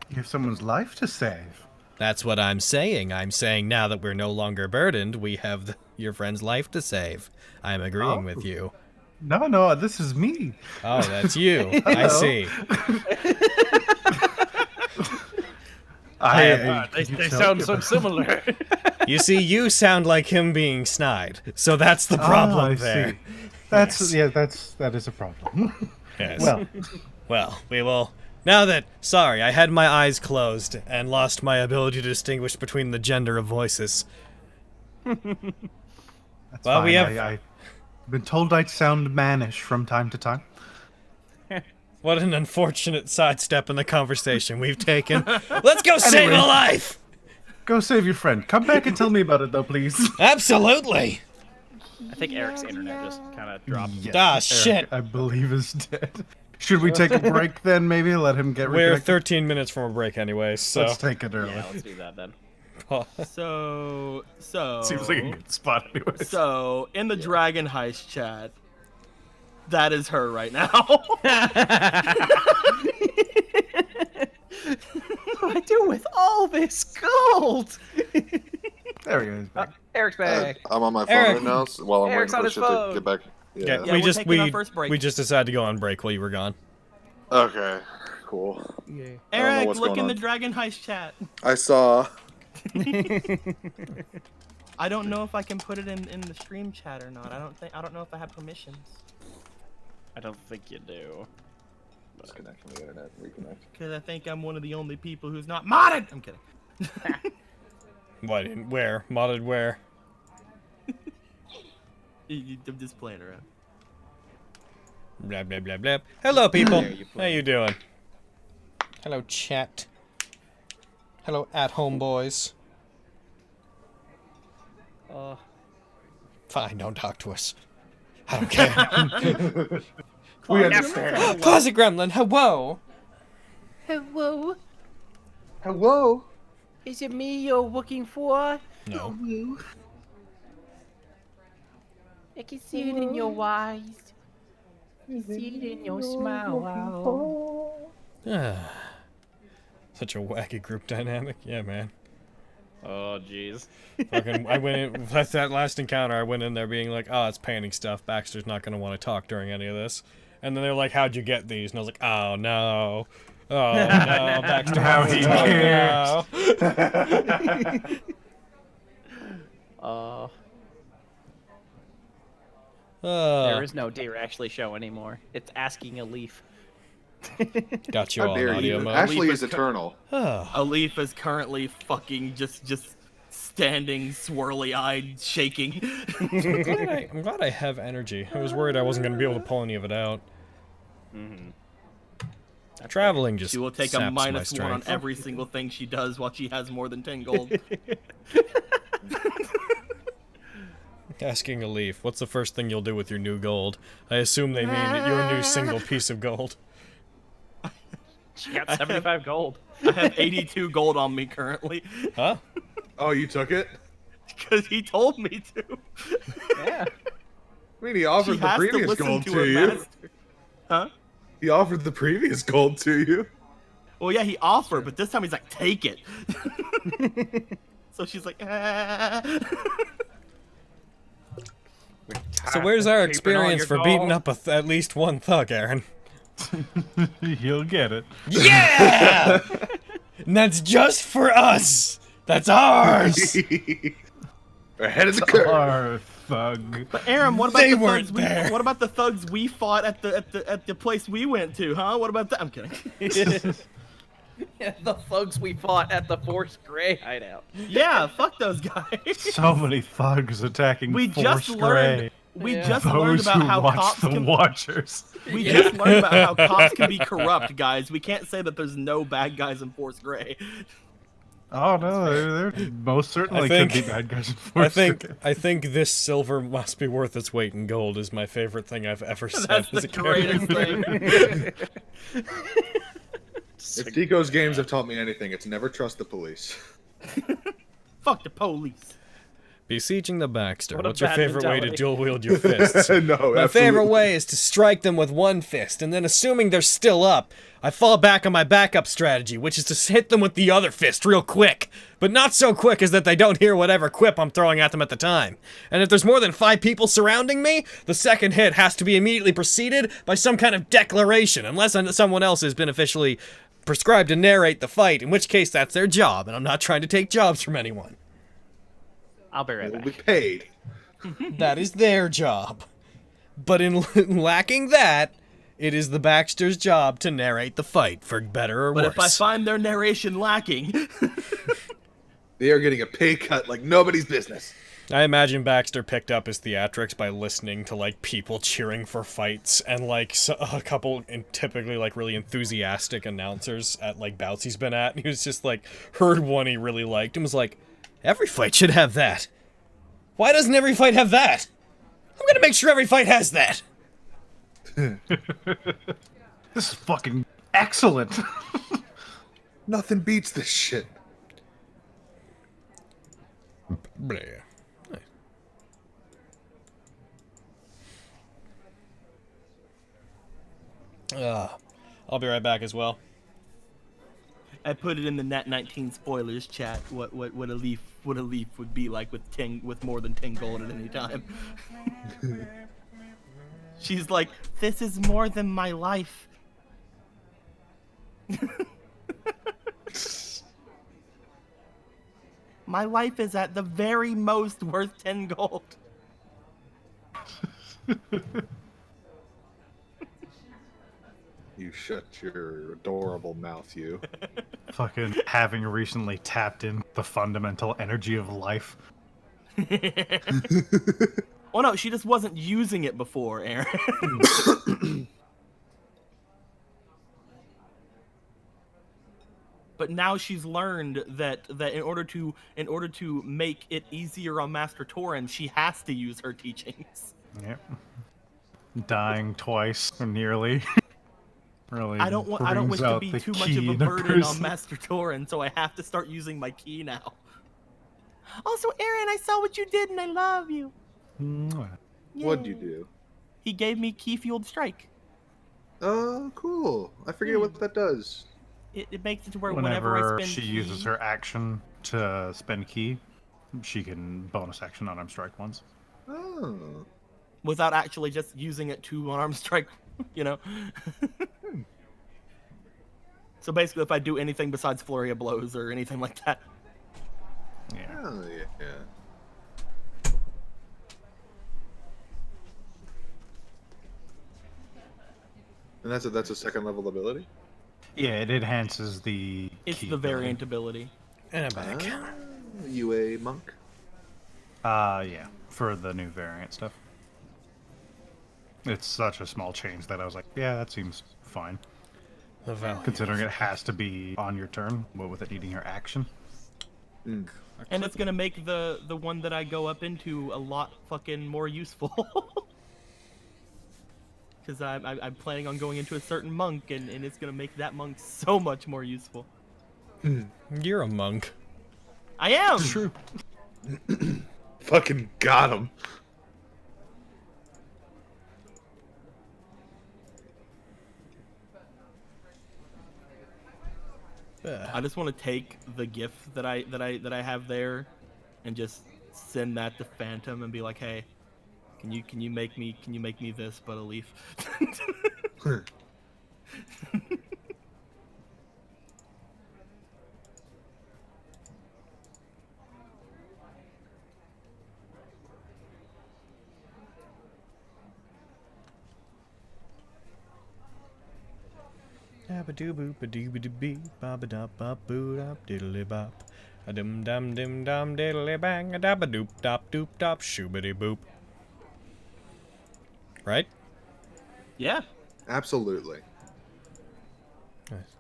Speaker 1: You have someone's life to save.
Speaker 3: That's what I'm saying. I'm saying now that we're no longer burdened, we have your friend's life to save. I'm agreeing with you.
Speaker 1: No, this is me.
Speaker 3: Oh, that's you. I see.
Speaker 5: They sound so similar.
Speaker 3: You see, you sound like him being snide, so that's the problem
Speaker 1: I
Speaker 3: there.
Speaker 1: see. That is a problem.
Speaker 3: Yes. Well, we will. Now that, sorry, I had my eyes closed and lost my ability to distinguish between the gender of voices.
Speaker 1: That's
Speaker 3: Well,
Speaker 1: fine.
Speaker 3: we have-
Speaker 1: I've been told I sound mannish from time to time.
Speaker 3: What an unfortunate sidestep in the conversation we've taken. Let's go save a life!
Speaker 1: Go save your friend. Come back and tell me about it, though, please.
Speaker 3: Absolutely!
Speaker 5: I think Eric's internet just kind of dropped.
Speaker 1: Yes,
Speaker 3: Ah,
Speaker 1: Eric,
Speaker 3: shit.
Speaker 1: I believe is dead. Should we take a break then, maybe? Let him get
Speaker 3: We're
Speaker 1: reconnected?
Speaker 3: 13 minutes from a break anyway, so...
Speaker 1: Let's take it early.
Speaker 5: Yeah, let's do that then.
Speaker 2: So
Speaker 1: Seems like a good spot anyway.
Speaker 2: So in the Dragon Heist chat, that is her right now.
Speaker 5: What do I do with all this gold?
Speaker 1: There he is. Back.
Speaker 5: Eric's back.
Speaker 4: I'm on my phone
Speaker 3: Eric.
Speaker 4: right now while I'm
Speaker 5: Eric's
Speaker 4: waiting
Speaker 5: on
Speaker 4: for
Speaker 5: his
Speaker 4: shit to
Speaker 5: phone.
Speaker 4: get back. Yeah.
Speaker 2: Yeah, we're taking our first break.
Speaker 3: we just decided to go on break while you were gone.
Speaker 4: Okay. Cool.
Speaker 2: Eric,
Speaker 4: what's
Speaker 2: look
Speaker 4: going
Speaker 2: in the
Speaker 4: on.
Speaker 2: Dragon Heist chat.
Speaker 4: I saw.
Speaker 2: I don't know if I can put it in the stream chat or not. I don't know if I have permissions.
Speaker 5: I don't think you do.
Speaker 4: Disconnect from the internet. Reconnect.
Speaker 2: Because I think I'm one of the only people who's not modded. I'm kidding.
Speaker 3: What? Where? Modded where?
Speaker 2: I'm just playing around.
Speaker 3: Blah, blah, blah, blah. Hello, people.
Speaker 5: There you
Speaker 3: How you doing? Hello, chat. Hello, at-home boys. Fine, don't talk to us. I don't care.
Speaker 1: We understand.
Speaker 3: Closet Gremlin, hello.
Speaker 8: Hello,
Speaker 4: Hello.
Speaker 8: is it me you're looking for?
Speaker 3: No.
Speaker 8: I can see it in your eyes. I see it in your smile.
Speaker 3: Such a wacky group dynamic. Yeah, man.
Speaker 6: Oh, jeez.
Speaker 3: Fucking, I went in, that's that last encounter, I went in there being like, oh, it's painting stuff. Baxter's not going to want to talk during any of this. And then they're like, how'd you get these? And I was like, oh, no. Oh, no, Baxter.
Speaker 1: How he cares.
Speaker 6: There is no Dear Ashley show anymore. It's Asking a Leaf.
Speaker 3: Got you
Speaker 4: How
Speaker 3: all in
Speaker 4: dare
Speaker 3: audio
Speaker 4: you?
Speaker 3: mode.
Speaker 4: Ashley is eternal.
Speaker 2: A leaf is currently fucking just standing, swirly-eyed, shaking.
Speaker 3: I'm glad I have energy. I was worried I wasn't going to be able to pull any of it out. Traveling just
Speaker 2: She will take a
Speaker 3: saps my
Speaker 2: -1 on
Speaker 3: strength.
Speaker 2: every single thing she does while she has more than 10 gold.
Speaker 3: Asking a leaf, what's the first thing you'll do with your new gold? I assume they mean your new single piece of gold.
Speaker 6: She got 75 gold.
Speaker 2: I have 82 gold on me currently.
Speaker 3: Huh?
Speaker 4: Oh, you took it?
Speaker 2: Because he told me to.
Speaker 6: Yeah.
Speaker 4: I mean, he
Speaker 2: She
Speaker 4: offered the
Speaker 2: has to
Speaker 4: previous
Speaker 2: listen
Speaker 4: gold
Speaker 2: to
Speaker 4: to
Speaker 2: her
Speaker 4: you.
Speaker 2: master. Huh?
Speaker 4: He offered the previous gold to you.
Speaker 2: Well, yeah, he offered, but this time he's like, take it. So she's like, ah.
Speaker 3: So where's our experience for beating up at least one thug, Aaron?
Speaker 1: You'll get it.
Speaker 3: Yeah! And that's just for us! That's ours!
Speaker 4: We're ahead of the curve.
Speaker 1: Our thug.
Speaker 2: But Aaron, what about
Speaker 3: They
Speaker 2: the
Speaker 3: weren't
Speaker 2: thugs?
Speaker 3: there.
Speaker 2: What about the thugs we fought at the place we went to? Huh? What about that? I'm kidding.
Speaker 6: Yeah, the thugs we fought at the Force Grey hideout.
Speaker 2: Yeah, fuck those guys.
Speaker 1: So many thugs attacking
Speaker 2: We just
Speaker 1: Force
Speaker 2: learned.
Speaker 1: Grey.
Speaker 2: We
Speaker 6: Yeah.
Speaker 2: just learned
Speaker 1: Those
Speaker 2: about
Speaker 1: who
Speaker 2: how
Speaker 1: watch
Speaker 2: cops
Speaker 1: the
Speaker 2: can.
Speaker 1: Watchers.
Speaker 2: We just learned about how cops can be corrupt, guys. We can't say that there's no bad guys in Force Grey.
Speaker 1: Oh no, there most certainly could be bad guys in Force Grey.
Speaker 3: I think this silver must be worth its weight in gold is my favorite thing I've ever said
Speaker 2: That's
Speaker 3: as
Speaker 2: the
Speaker 3: a character.
Speaker 2: greatest thing.
Speaker 4: If Tico's games have taught me anything, it's never trust the police.
Speaker 2: Fuck the police.
Speaker 3: Besieging the Baxter.
Speaker 6: What a
Speaker 3: What's your
Speaker 6: bad
Speaker 3: favorite way to
Speaker 6: mentality.
Speaker 3: dual wield your fists?
Speaker 4: No,
Speaker 3: My
Speaker 4: absolutely.
Speaker 3: favorite way is to strike them with one fist, and then assuming they're still up, I fall back on my backup strategy, which is to hit them with the other fist real quick. But not so quick as that they don't hear whatever quip I'm throwing at them at the time. And if there's more than 5 people surrounding me, the second hit has to be immediately preceded by some kind of declaration, unless someone else has been officially prescribed to narrate the fight, in which case that's their job, and I'm not trying to take jobs from anyone.
Speaker 6: I'll be right
Speaker 4: We'll
Speaker 6: back.
Speaker 4: be paid.
Speaker 3: That is their job. But in lacking that, it is the Baxter's job to narrate the fight, for better or
Speaker 2: But
Speaker 3: worse.
Speaker 2: if I find their narration lacking,
Speaker 4: They are getting a pay cut like nobody's business.
Speaker 3: I imagine Baxter picked up his theatrics by listening to, like, people cheering for fights, and, like, a couple typically, like, really enthusiastic announcers at, like, bouts he's been at, and he was just, like, heard one he really liked, and was like, every fight should have that. Why doesn't every fight have that? I'm gonna make sure every fight has that.
Speaker 1: This is fucking excellent.
Speaker 4: Nothing beats this shit.
Speaker 3: Bleh. I'll be right back as well.
Speaker 2: I put it in the Nat19 spoilers chat. What a leaf would be like with more than 10 gold at any time. She's like, this is more than my life. My life is at the very most worth 10 gold.
Speaker 4: You shut your adorable mouth, you.
Speaker 1: Fucking having recently tapped in the fundamental energy of life.
Speaker 2: Oh no, she just wasn't using it before, Aaron. But now she's learned that in order to make it easier on Master Torin, she has to use her teachings.
Speaker 1: Yep. Dying twice, nearly. Really.
Speaker 2: I don't wish
Speaker 1: brings
Speaker 2: to
Speaker 1: out
Speaker 2: be
Speaker 1: the
Speaker 2: too much
Speaker 1: key
Speaker 2: of a
Speaker 1: in a
Speaker 2: burden on
Speaker 1: person.
Speaker 2: Master Torin, so I have to start using my key now. Also, Aaron, I saw what you did and I love you.
Speaker 1: Mwah.
Speaker 4: What'd you
Speaker 2: Yay.
Speaker 4: do?
Speaker 2: He gave me key fueled strike.
Speaker 4: Oh, cool. I forget what that does.
Speaker 2: It makes it to where whenever I
Speaker 1: Whenever
Speaker 2: spend
Speaker 1: she
Speaker 2: key,
Speaker 1: uses her action to spend key, she can bonus action unarmed strike once.
Speaker 4: Oh.
Speaker 2: without actually just using it to unarmed strike, you know. So basically, if I do anything besides flurry of blows or anything like that,
Speaker 1: Yeah.
Speaker 4: Oh, yeah. And that's a second level ability?
Speaker 1: Yeah, it enhances the
Speaker 2: it's
Speaker 1: key
Speaker 2: the
Speaker 1: ability.
Speaker 2: variant ability.
Speaker 3: And I'm back.
Speaker 4: You a monk?
Speaker 1: Yeah, for the new variant stuff. It's such a small change that I was like, yeah, that seems fine.
Speaker 3: The Valiant.
Speaker 1: Considering it has to be on your turn, but with it needing your action.
Speaker 4: Mm.
Speaker 2: And it's gonna make the one that I go up into a lot fucking more useful. Because I'm planning on going into a certain monk, and it's gonna make that monk so much more useful.
Speaker 3: You're a monk.
Speaker 2: I am!
Speaker 1: True.
Speaker 4: Fucking got him.
Speaker 2: I just want to take the gift that I have there, and just send that to Phantom and be like, hey, can you make me this but a leaf?
Speaker 3: Abba-doo-boop-a-doo-ba-doo-bee, ba-ba-da-ba-boo-dop, diddly-bop. A-dum-dum-dim-dum, diddly-bang, a-dabba-doop-dop-doop-dop, shoo-ba-dee-boop. Right?
Speaker 2: Yeah.
Speaker 4: Absolutely.
Speaker 3: Nice.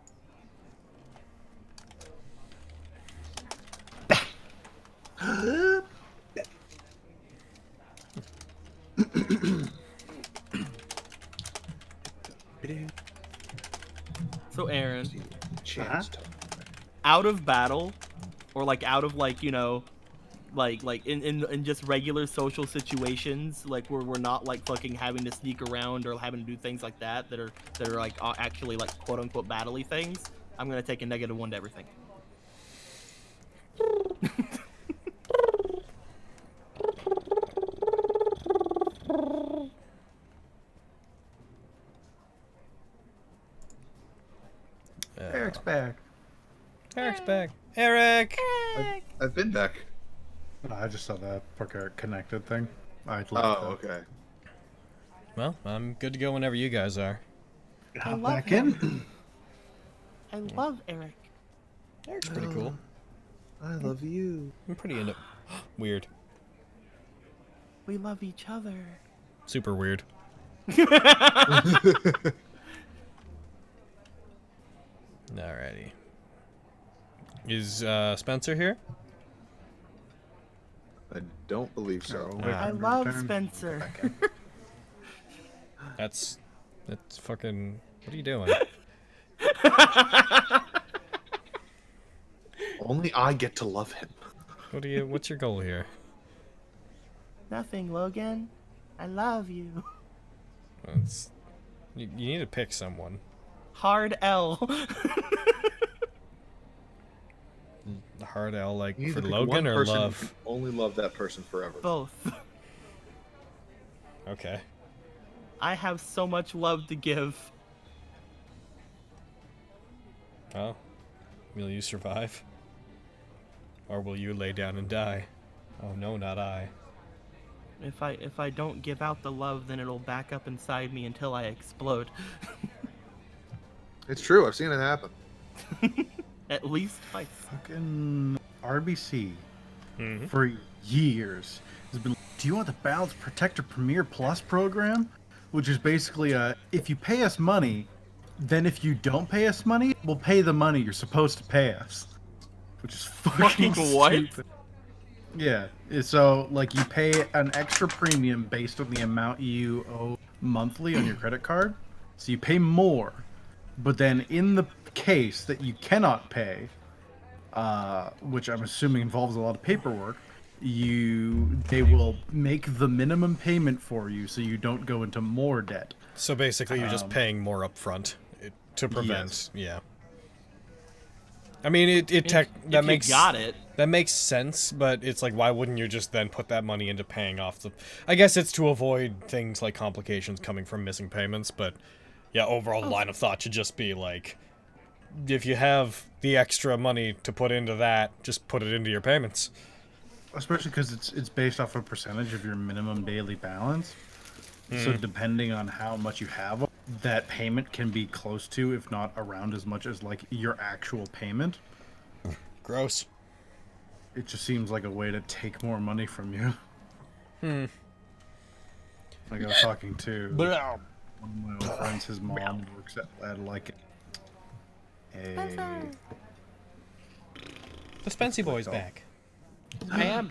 Speaker 2: So Aaron,
Speaker 4: Chance to.
Speaker 2: out of battle, or like out of like, you know, like in just regular social situations, like where we're not like fucking having to sneak around or having to do things like that are like actually like quote unquote battle-y things, I'm gonna take a -1 to everything.
Speaker 1: Eric's back.
Speaker 3: Eric's back. Eric!
Speaker 4: I've been back.
Speaker 1: I just saw the Parker connected thing. I'd
Speaker 4: Oh, okay.
Speaker 3: Well, I'm good to go whenever you guys are.
Speaker 2: I love
Speaker 1: back
Speaker 2: him.
Speaker 1: in.
Speaker 2: I love Eric.
Speaker 3: Eric's pretty cool.
Speaker 4: I love you.
Speaker 3: I'm pretty into... Weird.
Speaker 2: We love each other.
Speaker 3: Super weird. Alrighty. Is Spencer here?
Speaker 4: I don't believe so.
Speaker 1: Oh, wait,
Speaker 2: I
Speaker 1: I'm
Speaker 2: love
Speaker 1: returned.
Speaker 2: Spencer.
Speaker 1: Back in.
Speaker 3: That's fucking... What are you doing?
Speaker 4: Only I get to love him.
Speaker 3: What's your goal here?
Speaker 2: Nothing, Logan. I love you.
Speaker 3: You need to pick someone.
Speaker 2: Hard L.
Speaker 3: Hard L, like,
Speaker 4: You need
Speaker 3: for
Speaker 4: to pick
Speaker 3: Logan
Speaker 4: one
Speaker 3: or
Speaker 4: person who
Speaker 3: love?
Speaker 4: can only love that person forever.
Speaker 2: Both.
Speaker 3: Okay.
Speaker 2: I have so much love to give.
Speaker 3: Well, will you survive? Or will you lay down and die? Oh no, not I.
Speaker 2: If I don't give out the love, then it'll back up inside me until I explode.
Speaker 4: It's true. I've seen it happen.
Speaker 2: At least twice.
Speaker 1: Fucking RBC
Speaker 3: Mm-hmm.
Speaker 1: for years has been. Do you want the Balance Protector Premier Plus program? Which is basically if you pay us money, then if you don't pay us money, we'll pay the money you're supposed to pay us. Which is fucking
Speaker 2: What?
Speaker 1: stupid. Yeah. So like you pay an extra premium based on the amount you owe monthly on your credit card. So you pay more, but then in the case that you cannot pay, which I'm assuming involves a lot of paperwork, they will make the minimum payment for you so you don't go into more debt.
Speaker 3: So basically, you're just paying more upfront to prevent.
Speaker 1: Yes.
Speaker 3: Yeah. I mean, that makes
Speaker 2: got it.
Speaker 3: That makes sense, but it's like, why wouldn't you just then put that money into paying off the? I guess it's to avoid things like complications coming from missing payments, but yeah, overall line of thought should just be like, if you have the extra money to put into that, just put it into your payments.
Speaker 1: Especially because it's based off a percentage of your minimum daily balance. So depending on how much you have, that payment can be close to, if not around as much as like your actual payment.
Speaker 3: Gross.
Speaker 1: It just seems like a way to take more money from you. Like I was talking to one of my old friends, his mom works at like a...
Speaker 3: The Spency boy's back.
Speaker 2: I am.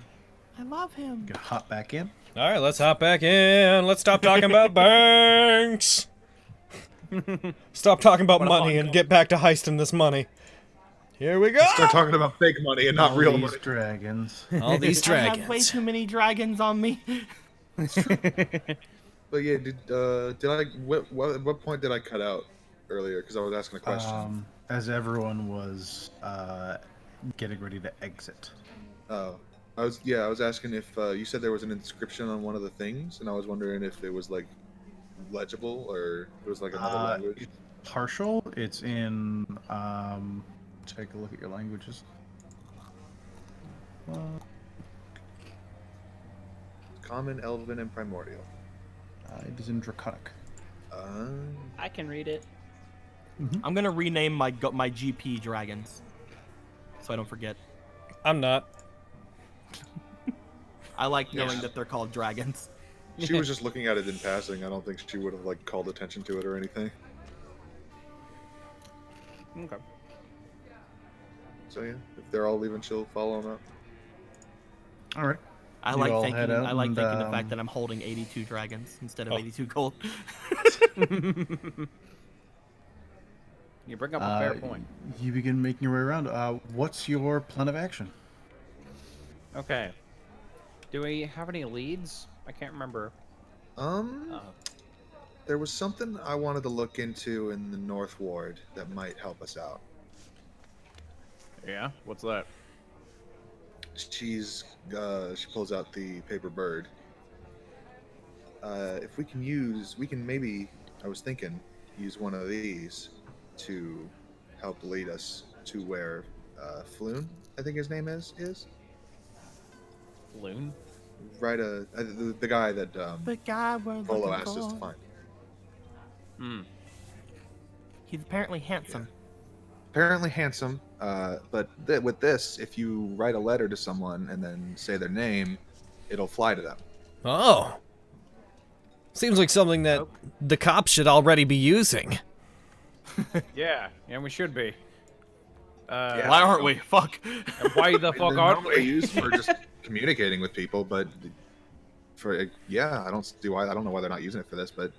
Speaker 2: I love him.
Speaker 1: Gonna hop back in.
Speaker 3: All right, let's hop back in. Let's stop talking about banks. Stop talking about money and get back to heisting this money. Here we go.
Speaker 4: Start talking about fake money and not real money.
Speaker 1: Dragons.
Speaker 3: All these
Speaker 2: I have way
Speaker 3: dragons.
Speaker 2: too many dragons on me.
Speaker 4: But yeah, what point did I cut out earlier? Because I was asking a question.
Speaker 1: As everyone was getting ready to exit.
Speaker 4: Oh, I was asking if you said there was an inscription on one of the things, and I was wondering if it was like legible or it was like another language.
Speaker 1: It's partial. It's in. Take a look at your languages.
Speaker 4: Common, Elven, and Primordial.
Speaker 1: It is in Draconic.
Speaker 6: I can read it.
Speaker 2: I'm gonna rename my GP dragons, so I don't forget.
Speaker 3: I'm not.
Speaker 2: I like knowing that they're called dragons.
Speaker 4: She was just looking at it in passing. I don't think she would have like called attention to it or anything.
Speaker 6: Okay.
Speaker 4: So yeah, if they're all leaving, she'll follow them up.
Speaker 1: All right.
Speaker 2: I
Speaker 1: You
Speaker 2: like
Speaker 1: all
Speaker 2: thinking.
Speaker 1: head out
Speaker 2: I like
Speaker 1: and,
Speaker 2: thinking the fact that I'm holding 82 dragons instead of 82 gold.
Speaker 6: You bring up a fair point.
Speaker 1: You begin making your way around. What's your plan of action?
Speaker 6: Okay. Do we have any leads? I can't remember.
Speaker 4: There was something I wanted to look into in the North Ward that might help us out.
Speaker 5: Yeah? What's that?
Speaker 4: She pulls out the paper bird. If we can maybe, I was thinking, use one of these to help lead us to where Floon, I think his name is.
Speaker 6: Loon?
Speaker 4: Right, the guy that
Speaker 2: The guy we're
Speaker 4: Volo
Speaker 2: looking
Speaker 4: asked us to
Speaker 2: for.
Speaker 4: find.
Speaker 2: He's apparently handsome.
Speaker 4: Apparently handsome, but with this, if you write a letter to someone and then say their name, it'll fly to them.
Speaker 3: Oh. Seems like something that the cops should already be using.
Speaker 5: Yeah, we should be.
Speaker 2: Why aren't we? Fuck.
Speaker 5: Why the fuck
Speaker 4: They're
Speaker 5: aren't
Speaker 4: normally
Speaker 5: we?
Speaker 4: used for just communicating with people, but I don't see why. I don't know why they're not using it for this, but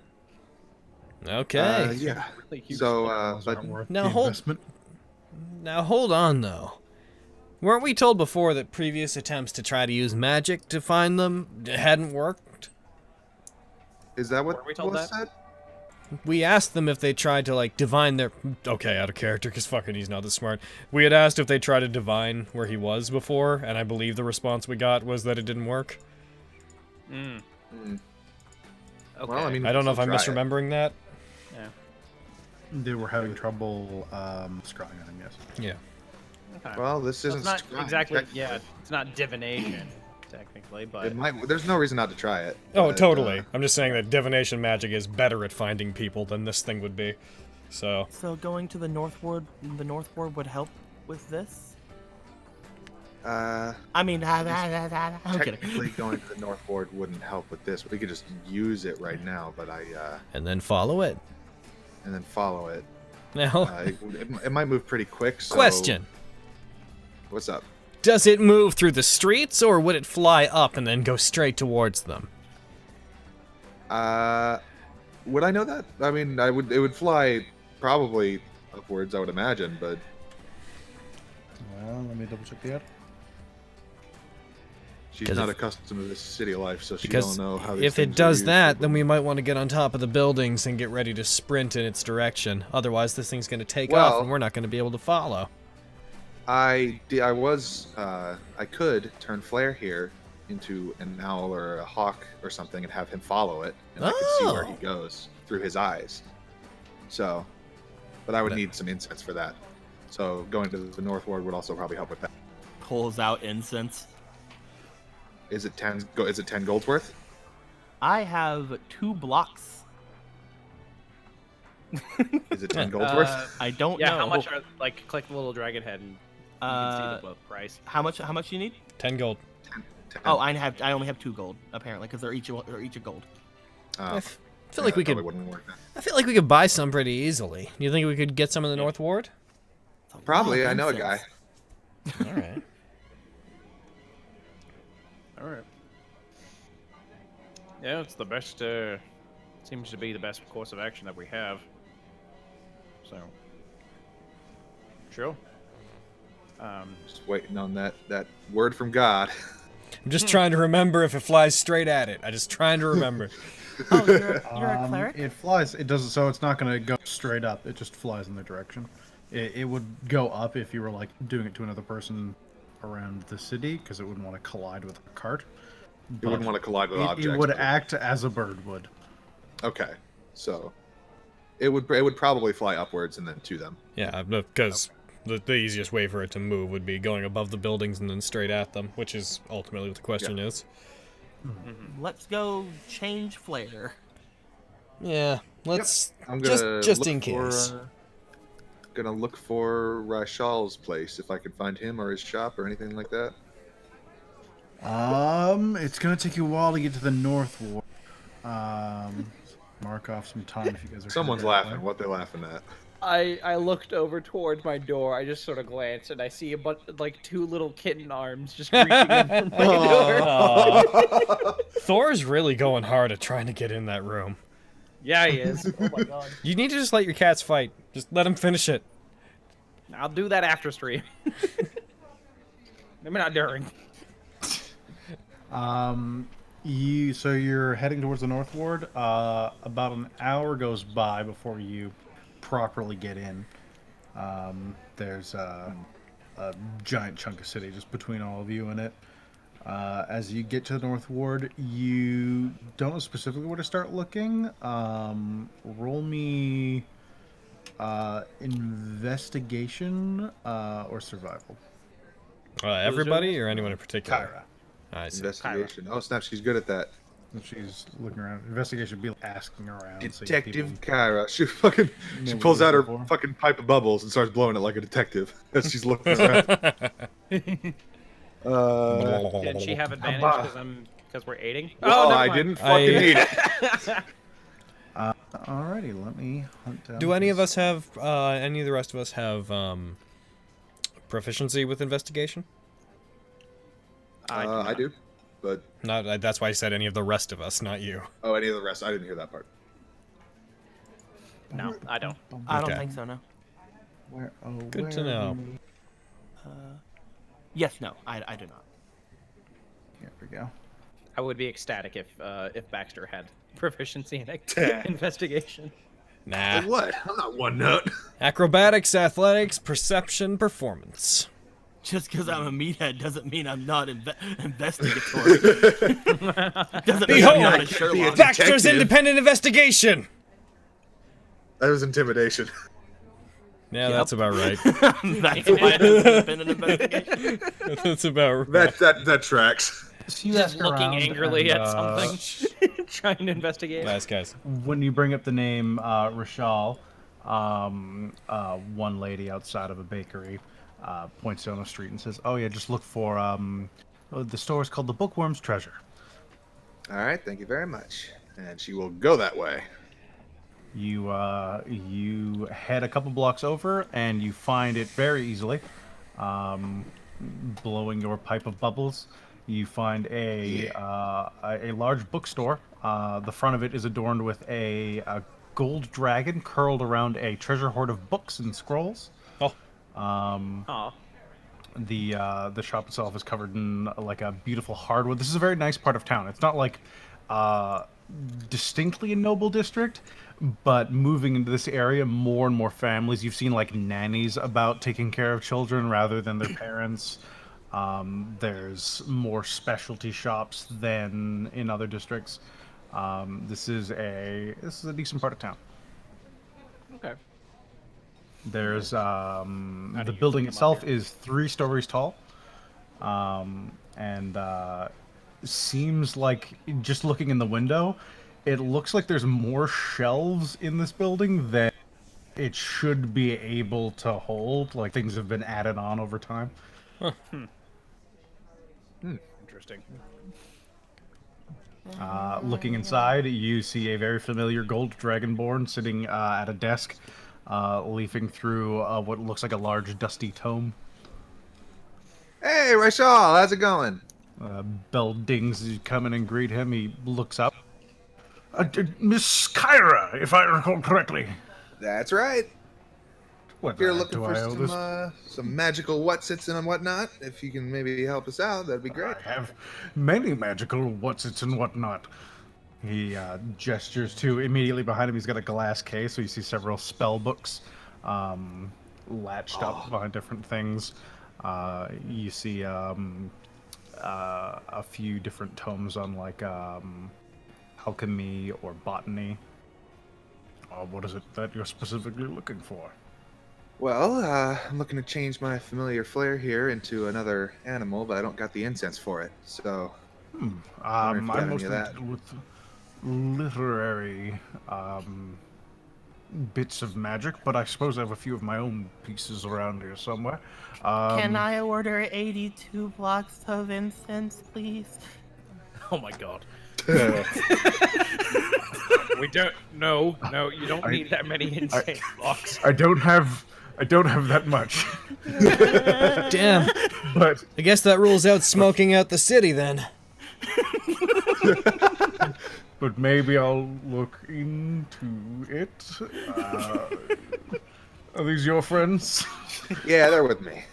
Speaker 3: Okay.
Speaker 4: yeah.
Speaker 6: Really huge.
Speaker 4: So,
Speaker 1: Those
Speaker 4: but
Speaker 1: aren't worth
Speaker 3: Now
Speaker 1: the
Speaker 3: hold-
Speaker 1: investment.
Speaker 3: Now hold on though. Weren't we told before that previous attempts to try to use magic to find them hadn't worked?
Speaker 4: is that what
Speaker 6: Were we told
Speaker 4: was
Speaker 6: that?
Speaker 4: said?
Speaker 3: We asked them if they tried to, like, divine their... Okay, out of character, because fucking he's not this smart. We had asked if they tried to divine where he was before, and I believe the response we got was that it didn't work.
Speaker 6: Okay.
Speaker 4: Well, I mean,
Speaker 3: I don't know if
Speaker 4: we'll
Speaker 3: I'm
Speaker 4: try it.
Speaker 3: misremembering that.
Speaker 6: Yeah.
Speaker 1: They were having trouble scrying on him, yes.
Speaker 3: Yeah.
Speaker 6: Okay.
Speaker 4: Well, this
Speaker 6: So
Speaker 4: isn't
Speaker 6: it's not
Speaker 4: scrying,
Speaker 6: exactly.
Speaker 4: technically.
Speaker 6: Yeah, it's not divination, technically, but
Speaker 4: It might. There's no reason not to try it.
Speaker 3: Oh,
Speaker 4: but,
Speaker 3: totally. I'm just saying that divination magic is better at finding people than this thing would be. So,
Speaker 2: So going to the North Ward would help with this? I mean, I'm kidding.
Speaker 4: Technically, going to the North Ward wouldn't help with this. We could just use it right now, but
Speaker 3: and then follow it.
Speaker 4: and then follow it.
Speaker 3: Now,
Speaker 4: It might move pretty quick. So
Speaker 3: question.
Speaker 4: What's up?
Speaker 3: Does it move through the streets, or would it fly up and then go straight towards them?
Speaker 4: Would I know that? I mean, It would fly probably upwards, I would imagine, but
Speaker 1: Well, let me double check the ad.
Speaker 4: She's not accustomed to this city life, so she
Speaker 3: Because
Speaker 4: don't know how these
Speaker 3: if it
Speaker 4: things are
Speaker 3: does
Speaker 4: used,
Speaker 3: that,
Speaker 4: but-
Speaker 3: then we might want to get on top of the buildings and get ready to sprint in its direction. Otherwise, this thing's going to take off, and we're not going to be able to follow.
Speaker 4: I could turn Flare here into an owl or a hawk or something and have him follow it, and I could see where he goes through his eyes. So, but I would need some incense for that. So going to the North Ward would also probably help with that.
Speaker 2: Pulls out incense.
Speaker 4: Is it 10? Is it 10 gold's worth?
Speaker 2: I have 2 blocks.
Speaker 4: Is it 10 gold's worth?
Speaker 2: I don't
Speaker 5: Yeah,
Speaker 2: know.
Speaker 5: how much are like click the little dragon head and you can see the price.
Speaker 2: How much you need?
Speaker 3: 10 gold.
Speaker 4: 10.
Speaker 2: Oh, I only have 2 gold apparently because they're each a gold.
Speaker 3: I feel like we could.
Speaker 4: Wouldn't work then.
Speaker 3: I feel like we could buy some pretty easily. Do you think we could get some in the North Ward?
Speaker 4: Probably. I know a guy.
Speaker 3: All right.
Speaker 5: All right. Yeah, it's the best. Seems to be the best course of action that we have. So, sure.
Speaker 4: Just waiting on that word from God.
Speaker 3: I'm just trying to remember if it flies straight at it. I'm just trying to remember.
Speaker 2: Oh, you're a cleric?
Speaker 1: It flies. It doesn't. So it's not going to go straight up. It just flies in the direction. It would go up if you were like doing it to another person around the city, because it wouldn't want to collide with a cart.
Speaker 4: You wouldn't want to collide with objects.
Speaker 1: It would
Speaker 4: but-
Speaker 1: act as a bird would.
Speaker 4: Okay, so it would probably fly upwards and then to them.
Speaker 3: Yeah, because the easiest way for it to move would be going above the buildings and then straight at them, which is ultimately what the question is.
Speaker 2: Let's go change flare.
Speaker 3: Yeah, let's
Speaker 4: I'm gonna
Speaker 3: just
Speaker 4: look
Speaker 3: in
Speaker 4: for,
Speaker 3: case.
Speaker 4: Gonna look for Rashal's place if I can find him or his shop or anything like that.
Speaker 1: It's gonna take you a while to get to the North Ward. Mark off some time if you guys are.
Speaker 4: Someone's laughing. What they laughing at?
Speaker 6: I looked over towards my door. I just sort of glanced and I see a bunch like 2 little kitten arms just reaching in from my door.
Speaker 3: Thor's really going hard at trying to get in that room.
Speaker 6: Yeah, he is. Oh my god.
Speaker 3: You need to just let your cats fight. Just let them finish it.
Speaker 6: I'll do that after stream. Maybe not during.
Speaker 1: So you're heading towards the North Ward. About an hour goes by before you properly get in. There's a giant chunk of city just between all of you in it. As you get to the North Ward, you don't know specifically where to start looking. Roll me investigation or survival.
Speaker 3: Everybody or anyone in particular?
Speaker 1: Kyra.
Speaker 3: I see.
Speaker 4: Investigation. Oh snap! She's good at that.
Speaker 1: If she's looking around. Investigation would be like asking around. seeing
Speaker 4: Detective
Speaker 1: people
Speaker 4: Kyra. She
Speaker 1: know
Speaker 4: pulls
Speaker 1: what
Speaker 4: out her
Speaker 1: you're looking for.
Speaker 4: fucking pipe of bubbles and starts blowing it like a detective as she's looking around.
Speaker 5: Did she have advantage because we're aiding?
Speaker 4: Oh,
Speaker 5: never
Speaker 4: I
Speaker 5: mind.
Speaker 4: didn't fucking need it.
Speaker 1: Alrighty, let me hunt down.
Speaker 3: Do any of
Speaker 1: his-
Speaker 3: us have, any of the rest of us have, proficiency with investigation?
Speaker 4: I do, but
Speaker 3: Not. That's why I said any of the rest of us, not you.
Speaker 4: oh, any of the rest, I didn't hear that part.
Speaker 5: No, I don't.
Speaker 2: I don't
Speaker 3: Okay.
Speaker 2: think so. No.
Speaker 1: Where? Oh,
Speaker 3: Good to
Speaker 1: where
Speaker 3: know.
Speaker 2: Yes. No. I do not.
Speaker 1: Here we go.
Speaker 5: I would be ecstatic if Baxter had proficiency in investigation.
Speaker 3: Nah.
Speaker 4: What? I'm not one note.
Speaker 3: Acrobatics, athletics, perception, performance.
Speaker 2: Just because I'm a meathead doesn't mean I'm not investigatory. Doesn't mean I'm not a Sherlock.
Speaker 3: Baxter's
Speaker 4: detective.
Speaker 3: independent investigation!
Speaker 4: That was intimidation.
Speaker 3: Yeah, that's about right.
Speaker 2: That's why it hasn't been an investigation.
Speaker 3: That's about right.
Speaker 4: That tracks.
Speaker 5: Just looking angrily at something, trying to investigate.
Speaker 3: Nice, guys.
Speaker 1: When you bring up the name Rashal, one lady outside of a bakery points down the street and says, "Oh yeah, just look for the store is called the Bookworm's Treasure."
Speaker 4: All right, thank you very much. And she will go that way.
Speaker 1: You head a couple blocks over and you find it very easily. Blowing your pipe of bubbles, you find a large bookstore. The front of it is adorned with a gold dragon curled around a treasure hoard of books and scrolls.
Speaker 3: Oh.
Speaker 5: Aw.
Speaker 1: The shop itself is covered in like a beautiful hardwood. This is a very nice part of town. It's not like distinctly a noble district, but moving into this area, more and more families. You've seen like nannies about taking care of children rather than their parents. There's more specialty shops than in other districts. This is a decent part of town.
Speaker 5: Okay.
Speaker 1: There's
Speaker 5: do
Speaker 1: the
Speaker 5: you
Speaker 1: building
Speaker 5: come up
Speaker 1: itself
Speaker 5: here?
Speaker 1: is 3 stories tall, and seems like just looking in the window, it looks like there's more shelves in this building than it should be able to hold. Like things have been added on over time.
Speaker 5: Interesting.
Speaker 1: Looking inside, you see a very familiar gold dragonborn sitting at a desk, leafing through what looks like a large dusty tome.
Speaker 4: Hey, Rashal, how's it going?
Speaker 1: Bell dings as you come in and greet him. He looks up. Miss Kyra, if I recall correctly.
Speaker 4: That's right.
Speaker 1: What
Speaker 4: If you're
Speaker 1: do
Speaker 4: looking for
Speaker 1: I owe this?
Speaker 4: some magical whatsits and whatnot, if you can maybe help us out, that'd be great.
Speaker 1: I have many magical whatsits and whatnot. He gestures to immediately behind him. He's got a glass case, so you see several spell books latched up behind different things. You see a few different tomes on like alchemy or botany. What is it that you're specifically looking for?
Speaker 4: Well, I'm looking to change my familiar flair here into another animal, but I don't got the incense for it. So, wondering if you
Speaker 1: I'm
Speaker 4: got any
Speaker 1: mostly
Speaker 4: of that.
Speaker 1: deal with literary bits of magic, but I suppose I have a few of my own pieces around here somewhere.
Speaker 8: Can I order 82 blocks of incense, please?
Speaker 2: Oh my god.
Speaker 5: We don't. No, you don't need that many insane blocks.
Speaker 1: I don't have that much,
Speaker 3: Damn.
Speaker 1: but
Speaker 3: I guess that rules out smoking out the city then.
Speaker 1: maybe I'll look into it. Are these your friends?
Speaker 4: Yeah, they're with me.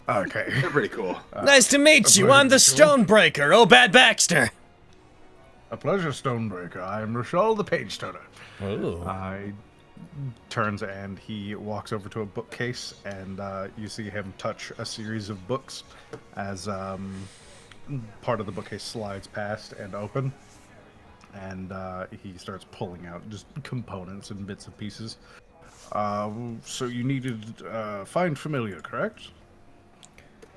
Speaker 1: Okay.
Speaker 4: They're pretty cool.
Speaker 3: Nice to meet you. I'm the Stonebreaker, Obad Baxter.
Speaker 1: A pleasure, Stonebreaker. I am Rochelle the Page Stoner.
Speaker 3: Oh.
Speaker 1: I turns and he walks over to a bookcase, and you see him touch a series of books as part of the bookcase slides past and open, and he starts pulling out just components and bits and pieces. So you needed find familiar, correct?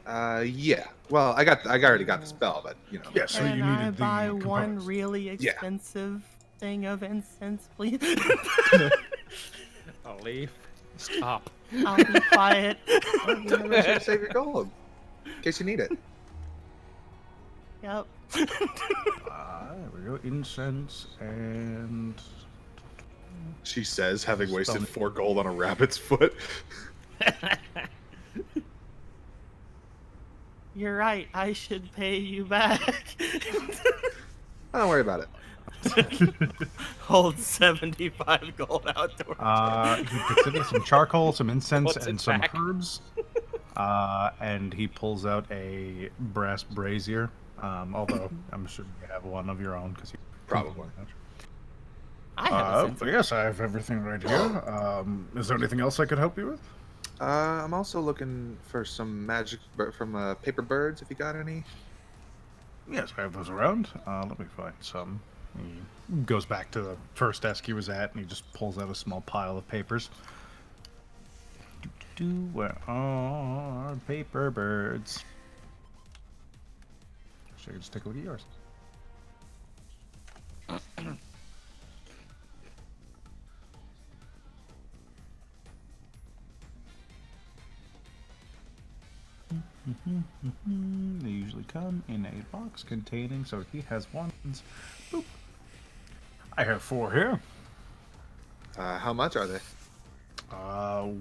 Speaker 4: Yeah. Well, I already got the spell, but you know.
Speaker 1: Yeah, so you
Speaker 8: Can I
Speaker 1: needed the
Speaker 8: buy one
Speaker 1: components.
Speaker 8: really expensive thing of incense, please?
Speaker 5: I'll leave. Stop.
Speaker 8: I'll be quiet.
Speaker 4: You never should save your gold in case you need it.
Speaker 8: Yep.
Speaker 1: There we go. Incense and
Speaker 4: She says, having wasted
Speaker 1: Spell.
Speaker 4: 4 gold on a rabbit's foot.
Speaker 8: You're right. I should pay you back.
Speaker 4: Don't worry about it.
Speaker 2: Hold 75 gold outdoors.
Speaker 1: he puts in some charcoal, some incense,
Speaker 5: What's
Speaker 1: and
Speaker 5: it
Speaker 1: some
Speaker 5: back?
Speaker 1: herbs. And he pulls out a brass brazier. Although I'm sure you have one of your own because you
Speaker 4: Probably.
Speaker 2: I have a sense.
Speaker 1: Yes, I have everything right here. Is there anything else I could help you with?
Speaker 4: I'm also looking for some magic from paper birds, if you got any.
Speaker 1: Yes, I have those around. Let me find some. He goes back to the first desk he was at, and he just pulls out a small pile of papers. Where are paper birds? Should I just take a look at yours? They usually come in a box containing, so he has one. Boop. I have 4 here.
Speaker 4: How much are they?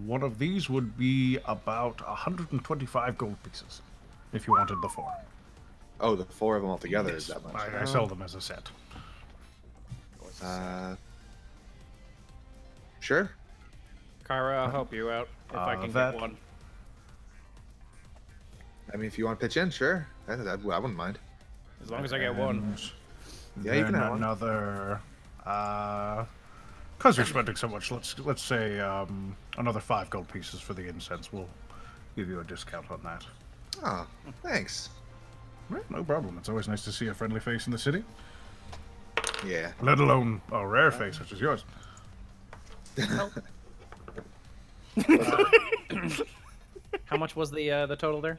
Speaker 1: One of these would be about 125 gold pieces, if you wanted the 4.
Speaker 4: Oh, the 4 of them altogether is that much.
Speaker 1: I sell them as a set.
Speaker 4: Sure.
Speaker 5: Kyra, I'll help you out if I can
Speaker 1: that-
Speaker 5: get one.
Speaker 4: I mean, if you want to pitch in, sure. I wouldn't mind.
Speaker 5: As long as I get one.
Speaker 1: And
Speaker 4: Yeah, you can
Speaker 1: then
Speaker 4: have one.
Speaker 1: another. Because you're spending so much, let's say another 5 gold pieces for the incense. We'll give you a discount on that.
Speaker 4: Oh, thanks.
Speaker 1: Right, no problem. It's always nice to see a friendly face in the city,
Speaker 4: Yeah.
Speaker 1: let alone a rare face such as yours.
Speaker 6: How much was the total there?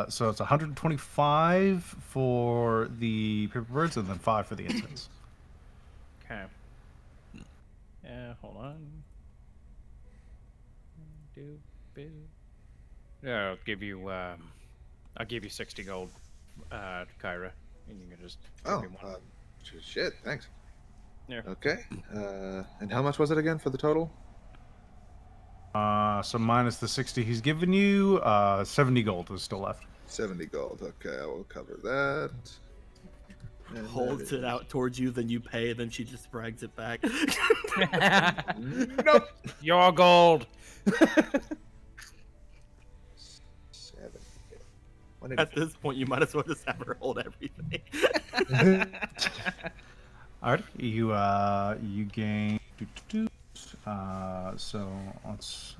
Speaker 1: So it's 125 for the paper birds and then 5 for the incense.
Speaker 6: Okay. Yeah, hold on. Yeah, I'll give you 60 gold, Kyra, and you can just give me one.
Speaker 4: Shit, thanks.
Speaker 6: Yeah.
Speaker 4: Okay. And how much was it again for the total?
Speaker 1: So minus the 60 he's given you, 70 gold is still left.
Speaker 4: 70 gold. Okay, I will cover that. And
Speaker 2: Holds
Speaker 4: that
Speaker 2: it out towards you, then you pay, then she just brags it back.
Speaker 4: Nope.
Speaker 5: Your gold.
Speaker 4: 70.
Speaker 2: At this point, you might as well just have her hold everything.
Speaker 1: Alright, you gain. So let's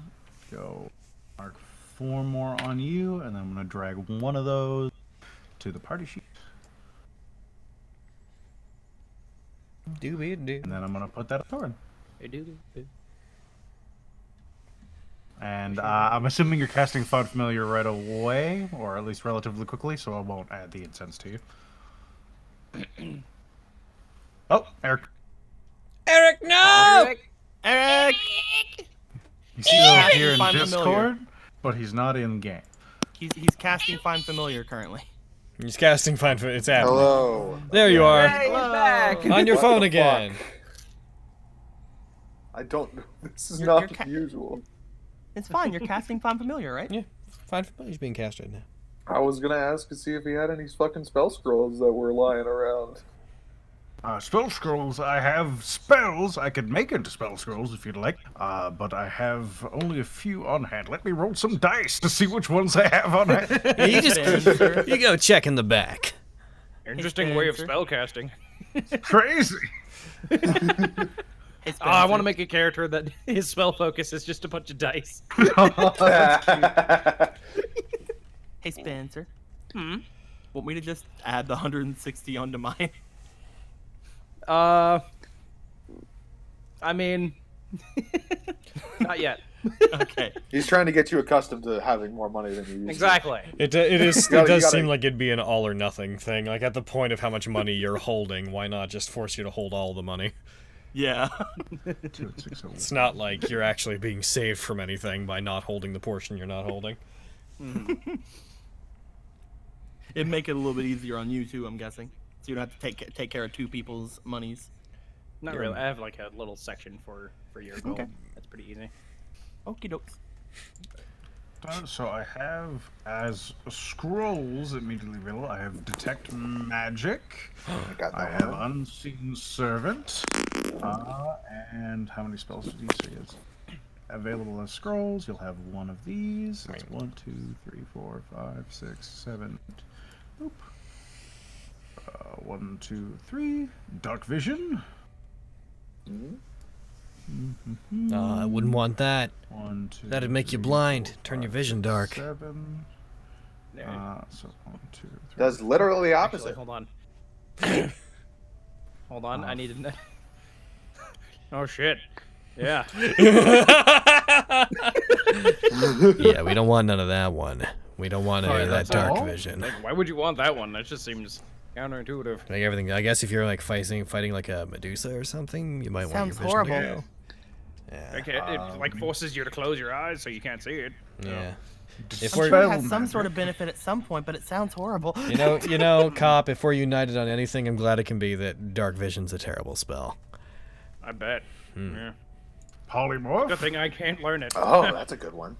Speaker 1: go mark 4 more on you, and then I'm gonna drag one of those to the party sheet.
Speaker 3: Doobie doo.
Speaker 1: And then I'm gonna put that up Thorin. And I'm assuming you're casting Find Familiar right away, or at least relatively quickly, so I won't add the incense to you. Oh, Eric.
Speaker 3: Eric, no!
Speaker 2: Eric!
Speaker 1: He's still here in
Speaker 2: Find
Speaker 1: Discord,
Speaker 2: Familiar.
Speaker 1: but he's not in game.
Speaker 2: He's casting Find Familiar currently.
Speaker 3: He's casting Find Familiar. It's happening.
Speaker 4: Hello.
Speaker 3: There you are.
Speaker 6: Hey, he's back.
Speaker 3: On your
Speaker 9: What
Speaker 3: phone
Speaker 9: the
Speaker 3: again.
Speaker 9: fuck? I don't know. This is
Speaker 2: You're
Speaker 9: not usual.
Speaker 2: It's fine. You're casting Find Familiar, right?
Speaker 3: Yeah, Find Familiar's being cast right now.
Speaker 9: I was gonna ask to see if he had any fucking spell scrolls that were lying around.
Speaker 1: Spell scrolls, I have spells I could make into spell scrolls if you'd like, but I have only a few on hand. Let me roll some dice to see which ones I have on hand.
Speaker 3: You go check in the back.
Speaker 5: Interesting way of
Speaker 2: Spencer.
Speaker 5: spell casting.
Speaker 1: Crazy.
Speaker 2: Hey,
Speaker 5: I want to
Speaker 2: Spencer.
Speaker 5: make a character that his spell focus is just a bunch of dice.
Speaker 2: Hey, Spencer. Want me to just add the 160 onto mine?
Speaker 5: I mean, not yet.
Speaker 2: Okay.
Speaker 9: He's trying to get you accustomed to having more money than you used
Speaker 5: Exactly.
Speaker 3: It
Speaker 9: You
Speaker 3: does
Speaker 9: gotta-
Speaker 3: seem like it'd be an all or nothing thing. Like at the point of how much money you're holding, why not just force you to hold all the money?
Speaker 2: Yeah.
Speaker 3: It's not like you're actually being saved from anything by not holding the portion you're not holding.
Speaker 2: It'd make it a little bit easier on you too, I'm guessing. So you don't have to take care of 2 people's monies.
Speaker 5: Not really. I have like a little section for your gold.
Speaker 2: Okay.
Speaker 5: That's pretty easy.
Speaker 2: Okie dokes.
Speaker 1: So I have, as scrolls immediately available, I have Detect Magic,
Speaker 9: I got
Speaker 1: I
Speaker 9: that
Speaker 1: have
Speaker 9: one.
Speaker 1: Unseen Servant, and how many spells did you say is available as scrolls? You'll have one of these. That's 1, 2, 3, 4, 5, 6, 7. Oop. 1, 2, 3. Dark Vision.
Speaker 3: I wouldn't want that.
Speaker 1: 1, 2.
Speaker 3: That'd make you
Speaker 1: 3,
Speaker 3: blind,
Speaker 1: 4,
Speaker 3: turn your
Speaker 1: 5,
Speaker 3: vision
Speaker 1: 6,
Speaker 3: dark.
Speaker 1: 7.
Speaker 5: There.
Speaker 1: So 1, 2, 3.
Speaker 9: Does literally the
Speaker 5: Actually,
Speaker 9: opposite.
Speaker 5: hold on. Hold on. I need to. Oh shit. Yeah.
Speaker 3: Yeah, we don't want none of that one. We don't want any of that
Speaker 1: that's
Speaker 3: dark
Speaker 1: all?
Speaker 3: vision.
Speaker 5: Like, why would you want that one? That just seems counterintuitive.
Speaker 3: Like everything. I guess if you're like fighting like a Medusa or something, you might want your
Speaker 8: Sounds
Speaker 3: vision
Speaker 8: horrible.
Speaker 3: to go. Yeah.
Speaker 5: Like, it like forces you to close your eyes so you can't see it.
Speaker 3: Yeah. If
Speaker 8: I'm
Speaker 3: we're,
Speaker 8: sure it has some sort of benefit at some point, but it sounds horrible.
Speaker 3: you know, Cop, if we're united on anything, I'm glad it can be that dark vision's a terrible spell.
Speaker 5: I bet. Yeah.
Speaker 1: Polymorph.
Speaker 5: Good thing I can't learn it.
Speaker 9: Oh, that's a good one.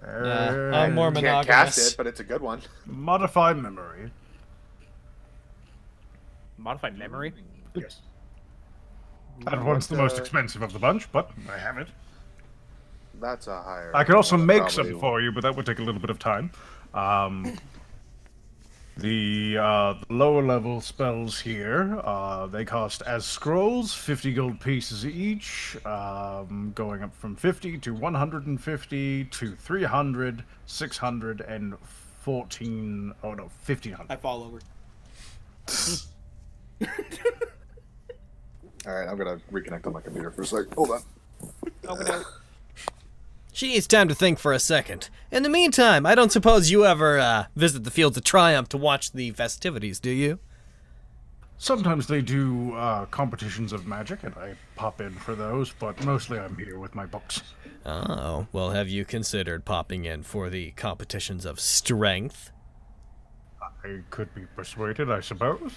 Speaker 3: Yeah, I'm more
Speaker 9: Can't
Speaker 3: monogamous.
Speaker 9: cast it, but it's a good one.
Speaker 1: Modify memory.
Speaker 5: Modified memory?
Speaker 1: Yes. That one's the most expensive of the bunch, but I have it.
Speaker 4: That's a higher.
Speaker 10: I could also
Speaker 4: roll. That
Speaker 10: make
Speaker 4: probably
Speaker 10: some for you, but that would take a little bit of time. The lower level spells here, they cost as scrolls, 50 gold pieces each, going up from 50 to 150 to 300, 600, and 14. Oh no, 1500.
Speaker 11: I fall over.
Speaker 4: All right, I'm gonna reconnect on my computer for a sec. Hold on.
Speaker 3: She needs time to think for a second. In the meantime, I don't suppose you ever visit the Fields of Triumph to watch the festivities, do you?
Speaker 10: Sometimes they do competitions of magic, and I pop in for those, but mostly I'm here with my books.
Speaker 3: Oh, well, have you considered popping in for the competitions of strength?
Speaker 10: I could be persuaded, I suppose.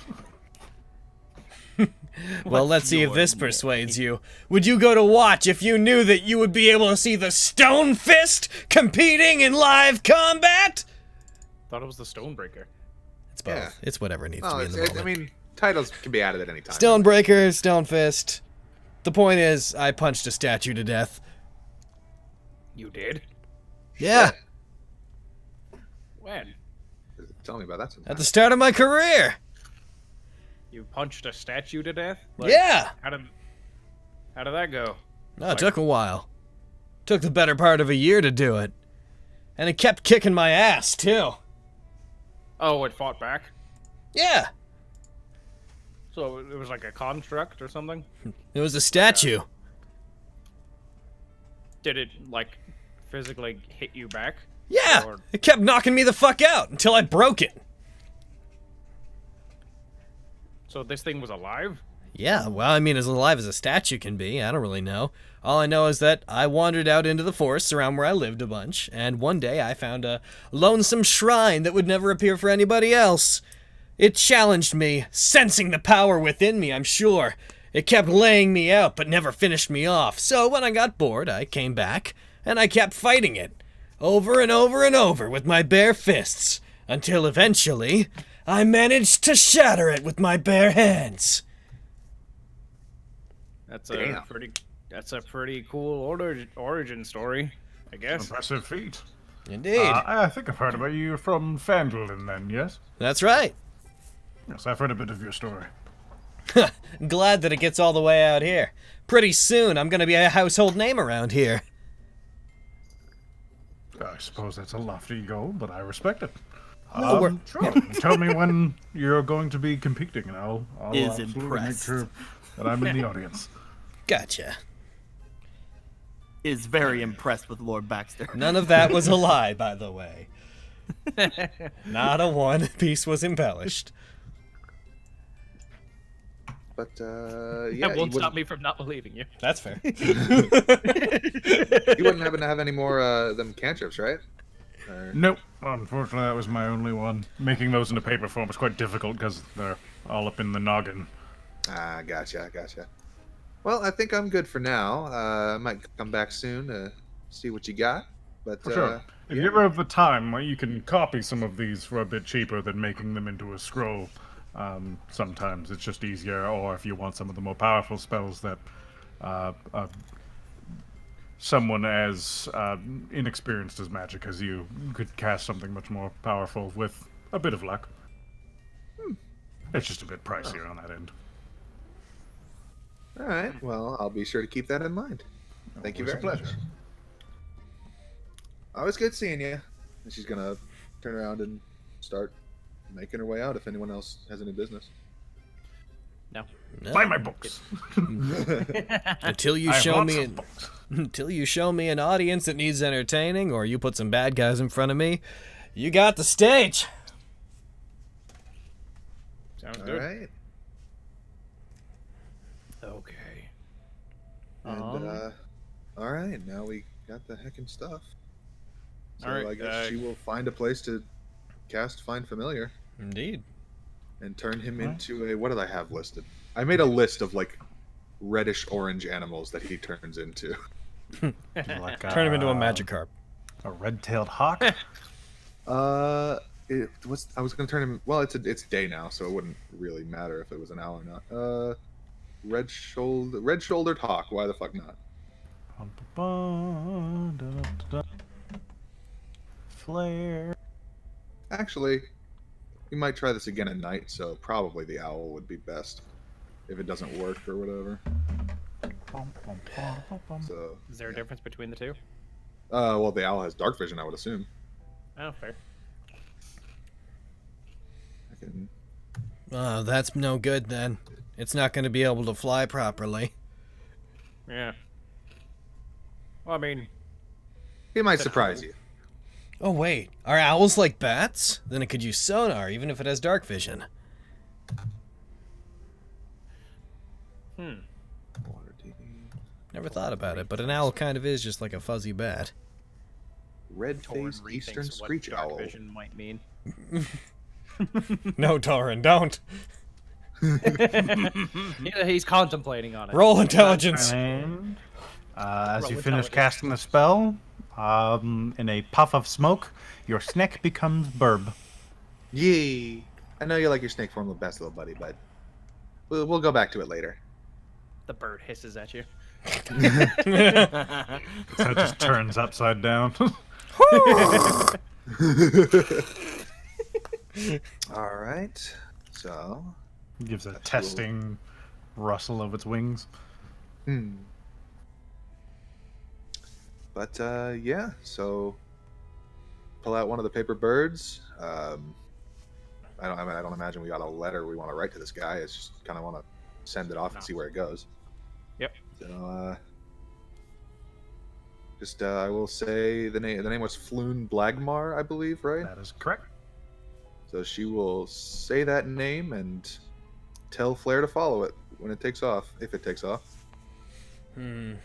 Speaker 3: Well, let's see if this persuades you. Would you go to watch if you knew that you would be able to see the Stone Fist competing in live combat?
Speaker 5: Thought it was the Stonebreaker.
Speaker 3: It's both.
Speaker 4: Yeah.
Speaker 3: It's whatever needs to
Speaker 4: Oh,
Speaker 3: be in the moment.
Speaker 4: I mean, titles can be added at any time.
Speaker 3: Stonebreaker, Stone Fist. The point is, I punched a statue to death.
Speaker 5: You did?
Speaker 3: Yeah,
Speaker 5: When?
Speaker 4: Tell me about that sometime.
Speaker 3: at the start of my career.
Speaker 5: You punched a statue to death?
Speaker 3: Yeah.
Speaker 5: How did that go?
Speaker 3: No, it took a while. Took the better part of a year to do it. And it kept kicking my ass, too.
Speaker 5: Oh, it fought back?
Speaker 3: Yeah,
Speaker 5: So it was like a construct or something?
Speaker 3: it was a statue.
Speaker 5: Did it, like, physically hit you back?
Speaker 3: Yeah,
Speaker 5: Or-
Speaker 3: it kept knocking me the fuck out until I broke it.
Speaker 5: So this thing was alive?
Speaker 3: Yeah, well, I mean, as alive as a statue can be. I don't really know. All I know is that I wandered out into the forests around where I lived a bunch, and one day I found a lonesome shrine that would never appear for anybody else. It challenged me, sensing the power within me, I'm sure. It kept laying me out, but never finished me off. So when I got bored, I came back, and I kept fighting it. Over and over and over with my bare fists. Until eventually, I managed to shatter it with my bare hands.
Speaker 5: That's
Speaker 4: Damn.
Speaker 5: a pretty cool origin story, I guess.
Speaker 10: Impressive feat.
Speaker 3: Indeed.
Speaker 10: I think I've heard about you from Fandolin then, yes?
Speaker 3: That's right.
Speaker 10: Yes, I've heard a bit of your story.
Speaker 3: Glad that it gets all the way out here. Pretty soon, I'm gonna be a household name around here.
Speaker 10: I suppose that's a lofty goal, but I respect it.
Speaker 3: No, we're-
Speaker 10: Sure. Tell me when you're going to be competing, and I'll
Speaker 2: Is
Speaker 10: absolutely
Speaker 2: impressed.
Speaker 10: make sure that I'm in the audience.
Speaker 3: Gotcha.
Speaker 2: Is very impressed with Lord Baxter.
Speaker 3: None of that was a lie, by the way. Not a one piece was embellished.
Speaker 4: But yeah,
Speaker 5: That won't stop me from not believing you.
Speaker 3: That's fair.
Speaker 4: You wouldn't happen to have any more them cantrips, right? Or-
Speaker 10: Nope. Unfortunately, that was my only one. Making those into paper form was quite difficult because they're all up in the noggin.
Speaker 4: Ah, gotcha. Well, I think I'm good for now. I might come back soon to see what you got. But
Speaker 10: For sure. If you ever have the time, well, you can copy some of these for a bit cheaper than making them into a scroll. Sometimes it's just easier, or if you want some of the more powerful spells that someone as inexperienced as magic as you could cast something much more powerful with a bit of luck. It's just a bit pricier on that end.
Speaker 4: all right. Well, I'll be sure to keep that in mind. Thank you
Speaker 10: Always
Speaker 4: very
Speaker 10: a pleasure.
Speaker 4: much. Always good seeing you. And she's gonna turn around and start making her way out. If anyone else has any business.
Speaker 5: No.
Speaker 3: No.
Speaker 10: Buy my books.
Speaker 3: Until you
Speaker 10: I have
Speaker 3: show
Speaker 10: lots
Speaker 3: me
Speaker 10: of books.
Speaker 3: until you show me an audience that needs entertaining, or you put some bad guys in front of me, you got the stage.
Speaker 5: Sounds
Speaker 4: All
Speaker 5: good.
Speaker 4: right.
Speaker 5: Okay.
Speaker 4: And all right. Now we got the heckin' stuff. So
Speaker 5: All right,
Speaker 4: I guess she will find a place to cast Find Familiar
Speaker 3: Indeed.
Speaker 4: and turn him into a. What did I have listed? I made a list of like reddish orange animals that he turns into.
Speaker 10: Like,
Speaker 3: Turn him into a Magikarp.
Speaker 10: A red-tailed hawk.
Speaker 4: It was. I was gonna turn him. Well, it's day now, so it wouldn't really matter if it was an owl or not. Red-shouldered hawk. Why the fuck not?
Speaker 10: Flare.
Speaker 4: Actually, we might try this again at night, so probably the owl would be best if it doesn't work or whatever. So,
Speaker 6: Is there a difference between the two?
Speaker 4: well, the owl has dark vision, I would assume.
Speaker 6: Oh, fair.
Speaker 4: I can...
Speaker 3: Oh, that's no good then. It's not going to be able to fly properly.
Speaker 6: Yeah. Well, I mean...
Speaker 4: It might surprise you.
Speaker 3: Oh, wait. Are owls like bats? Then it could use sonar, even if it has dark vision. Never thought about it, but an owl kind of is just like a fuzzy bat.
Speaker 4: Red-faced eastern screech
Speaker 6: dark
Speaker 4: owl.
Speaker 6: vision might mean.
Speaker 3: No, Torin, don't.
Speaker 6: Yeah, he's contemplating on it.
Speaker 3: Roll intelligence.
Speaker 10: And as
Speaker 2: Roll
Speaker 10: you finish
Speaker 2: intelligence.
Speaker 10: casting the spell, in a puff of smoke, your snake becomes burb.
Speaker 4: Yee! I know you like your snake form the best, little buddy, but we'll go back to it later.
Speaker 6: The bird hisses at you.
Speaker 10: So it just turns upside down.
Speaker 4: All right. So.
Speaker 10: Gives a testing rustle of its wings.
Speaker 4: But yeah. So pull out one of the paper birds. I don't imagine we got a letter we want to write to this guy. It's just kind of want to send it off and see where it goes.
Speaker 6: Yep.
Speaker 4: So I will say the name. The name was Floon Blagmar, I believe, right?
Speaker 10: That is correct.
Speaker 4: So she will say that name and tell Flare to follow it when it takes off, if it takes off.
Speaker 10: You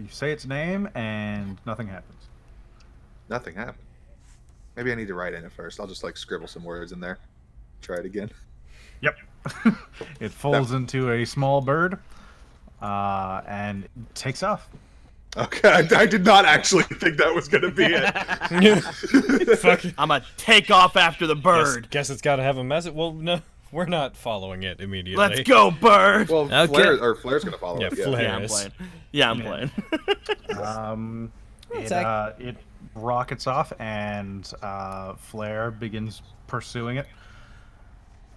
Speaker 10: say its name and nothing happens.
Speaker 4: Nothing happened. Maybe I need to write in it first. I'll just like scribble some words in there. Try it again.
Speaker 10: Yep. It folds into a small bird, and takes off.
Speaker 4: Okay, I did not actually think that was gonna be it.
Speaker 3: Fuck it.
Speaker 2: I'm gonna take off after the bird.
Speaker 3: Guess it's got to have a message. Well, no, we're not following it immediately.
Speaker 2: Let's go, bird.
Speaker 4: Well,
Speaker 3: Okay.
Speaker 4: Flare's gonna follow
Speaker 3: Yeah,
Speaker 4: it.
Speaker 3: Flare.
Speaker 2: Yeah, I'm playing. Yeah, I'm playing.
Speaker 10: It rockets off, and Flare begins pursuing it.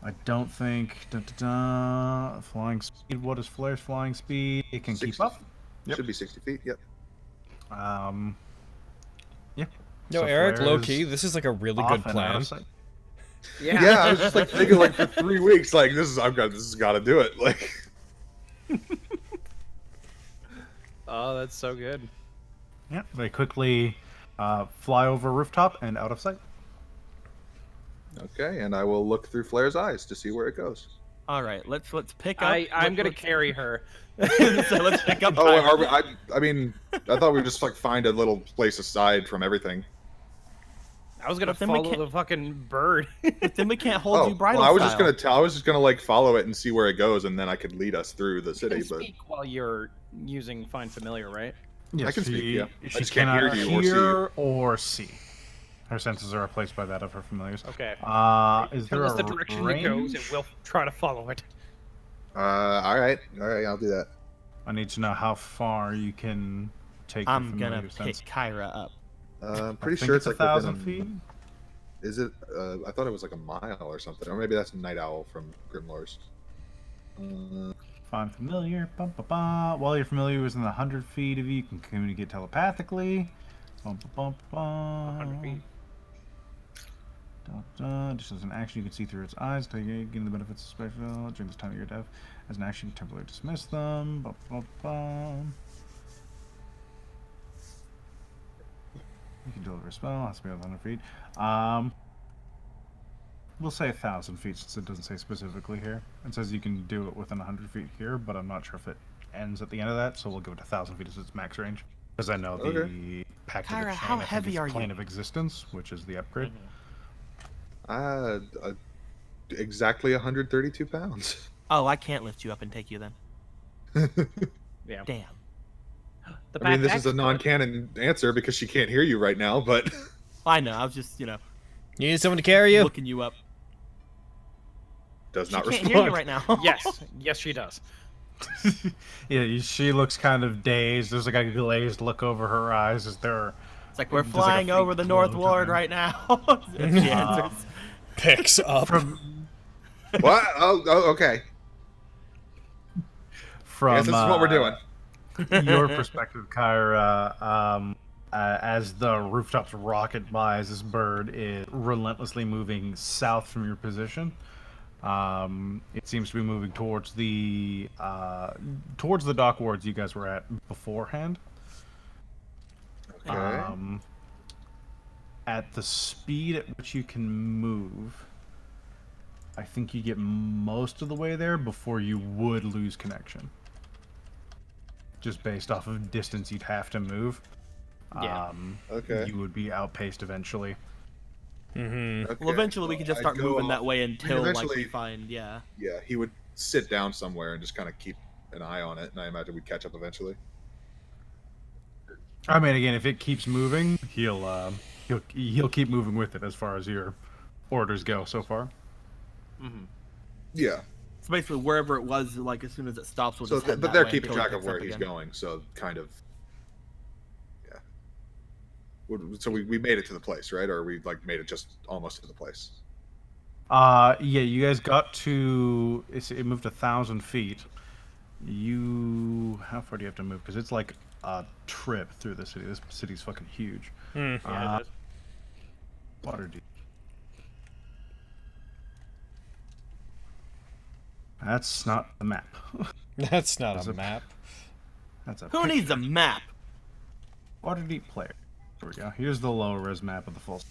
Speaker 10: I don't think... Flying speed. What is Flare's flying speed? It can
Speaker 4: 60.
Speaker 10: keep up. Yep.
Speaker 4: Should be 60 feet. Yep.
Speaker 10: Yeah.
Speaker 3: No,
Speaker 10: So
Speaker 3: Eric,
Speaker 10: Flare
Speaker 3: low
Speaker 10: is
Speaker 3: key, this is like a really
Speaker 10: off
Speaker 3: good
Speaker 10: and out
Speaker 3: plan.
Speaker 10: of sight.
Speaker 4: Yeah, I was just like thinking like for 3 weeks, like this has got to do it. Like.
Speaker 6: Oh, that's so good.
Speaker 10: Yeah, they quickly fly over a rooftop and out of sight.
Speaker 4: Okay, and I will look through Flare's eyes to see where it goes.
Speaker 2: All right, let's pick up.
Speaker 6: I'm gonna carry her.
Speaker 2: So let's pick up.
Speaker 4: Oh,
Speaker 2: Tyler.
Speaker 4: I mean, I thought we would just like find a little place aside from everything.
Speaker 6: I was gonna
Speaker 2: But then we
Speaker 6: follow
Speaker 2: can't-
Speaker 6: the fucking bird.
Speaker 2: But then we can't hold you bridal
Speaker 4: well, I was
Speaker 2: style.
Speaker 4: just gonna like follow it and see where it goes, and then I could lead us through the
Speaker 6: You
Speaker 4: city.
Speaker 6: can
Speaker 4: But
Speaker 6: speak while you're using Find Familiar, right?
Speaker 10: Yes,
Speaker 4: I can speak, yeah. I
Speaker 10: She
Speaker 4: just can't
Speaker 10: cannot
Speaker 4: hear you or see you.
Speaker 10: hear or see. Her senses are replaced by that of her familiars.
Speaker 6: Okay.
Speaker 10: Is there
Speaker 6: Tell us
Speaker 10: a
Speaker 6: the direction
Speaker 10: range?
Speaker 6: it goes, and we'll try to follow it.
Speaker 4: all right, I'll do that.
Speaker 10: I need to know how far you can take your
Speaker 2: I'm gonna
Speaker 10: familiar
Speaker 2: pick
Speaker 10: sense.
Speaker 2: Kyra up.
Speaker 4: I'm
Speaker 10: I
Speaker 4: pretty
Speaker 10: think
Speaker 4: sure
Speaker 10: it's
Speaker 4: it's like
Speaker 10: 1,000
Speaker 4: within
Speaker 10: feet.
Speaker 4: Is it? I thought it was like a mile or something, or maybe that's Night Owl from Grimlore's.
Speaker 10: Find familiar. Bum, ba, ba. While your familiar is within 100 feet of you, you can communicate telepathically. Bum, ba, bum, bum.
Speaker 6: 100 feet.
Speaker 10: Just as an action, you can see through its eyes, getting the benefits of special during this time of your death. As an action, you can temporarily dismiss them. Bum, bum, bum. You can deliver a spell. Has to be within 100 feet. We'll say 1,000 feet since it doesn't say specifically here. It says you can do it within 100 feet here, but I'm not sure if it ends at the end of that, so we'll give it 1,000 feet as its max range. Because I know the Pact of the
Speaker 2: Kyra,
Speaker 10: Chain,
Speaker 2: how
Speaker 10: I think,
Speaker 2: heavy
Speaker 10: is
Speaker 2: are
Speaker 10: Plane
Speaker 2: you?
Speaker 10: of Existence, which is the upgrade.
Speaker 4: Exactly 132 pounds.
Speaker 2: Oh, I can't lift you up and take you then.
Speaker 6: Yeah.
Speaker 2: Damn.
Speaker 6: The
Speaker 4: I mean, this
Speaker 6: backpack-
Speaker 4: is a non-canon answer because she can't hear you right now, but
Speaker 2: I know. I was just,
Speaker 3: You need someone to carry you?
Speaker 2: looking you up.
Speaker 4: does
Speaker 2: She
Speaker 4: not
Speaker 2: can't
Speaker 4: respond.
Speaker 2: hear you right now.
Speaker 6: Yes, yes, she does.
Speaker 10: Yeah, she looks kind of dazed. There's like a glazed look over her eyes as there.
Speaker 2: It's like we're
Speaker 10: There's like a
Speaker 2: flying over
Speaker 10: faint
Speaker 2: the
Speaker 10: glow
Speaker 2: North
Speaker 10: to
Speaker 2: Ward
Speaker 10: them.
Speaker 2: right now. If she answers.
Speaker 3: Picks up.
Speaker 4: What? Oh, okay.
Speaker 10: From
Speaker 4: Yes, this is what we're doing.
Speaker 10: your perspective, Kyra, as the rooftops rocket by, as this bird is relentlessly moving south from your position. It seems to be moving towards the dock wards you guys were at beforehand.
Speaker 4: Okay.
Speaker 10: At the speed at which you can move, I think you get most of the way there before you would lose connection. Just based off of distance you'd have to move.
Speaker 2: Yeah.
Speaker 4: Okay.
Speaker 10: You would be outpaced eventually.
Speaker 3: Mm-hmm.
Speaker 2: Well, eventually we could just start moving that way until like we
Speaker 4: eventually-
Speaker 2: find, yeah.
Speaker 4: Yeah, he would sit down somewhere and just kind of keep an eye on it, and I imagine we'd catch up eventually.
Speaker 10: I mean, again, if it keeps moving, he'll keep moving with it as far as your orders go so far.
Speaker 2: Mm-hmm.
Speaker 4: Yeah.
Speaker 2: So basically, wherever it was, like as soon as it stops, we'll
Speaker 4: So,
Speaker 2: just head
Speaker 4: but
Speaker 2: that
Speaker 4: they're
Speaker 2: way
Speaker 4: keeping
Speaker 2: until it
Speaker 4: track of
Speaker 2: picks
Speaker 4: where
Speaker 2: up
Speaker 4: he's
Speaker 2: again.
Speaker 4: going, so kind of. Yeah. So we made it to the place, right? Or we like made it just almost to the place.
Speaker 10: Yeah, you guys got to. It moved 1,000 feet. How far do you have to move? Because it's like a trip through the city. This city's fucking huge.
Speaker 5: Yeah, it is.
Speaker 10: Waterdeep. That's not the map.
Speaker 3: That's not
Speaker 10: That's
Speaker 3: a
Speaker 10: a-
Speaker 3: map.
Speaker 10: That's a
Speaker 2: Who needs a
Speaker 10: picture.
Speaker 2: map?
Speaker 10: Waterdeep player. Here we go. Here's the low res map of the full.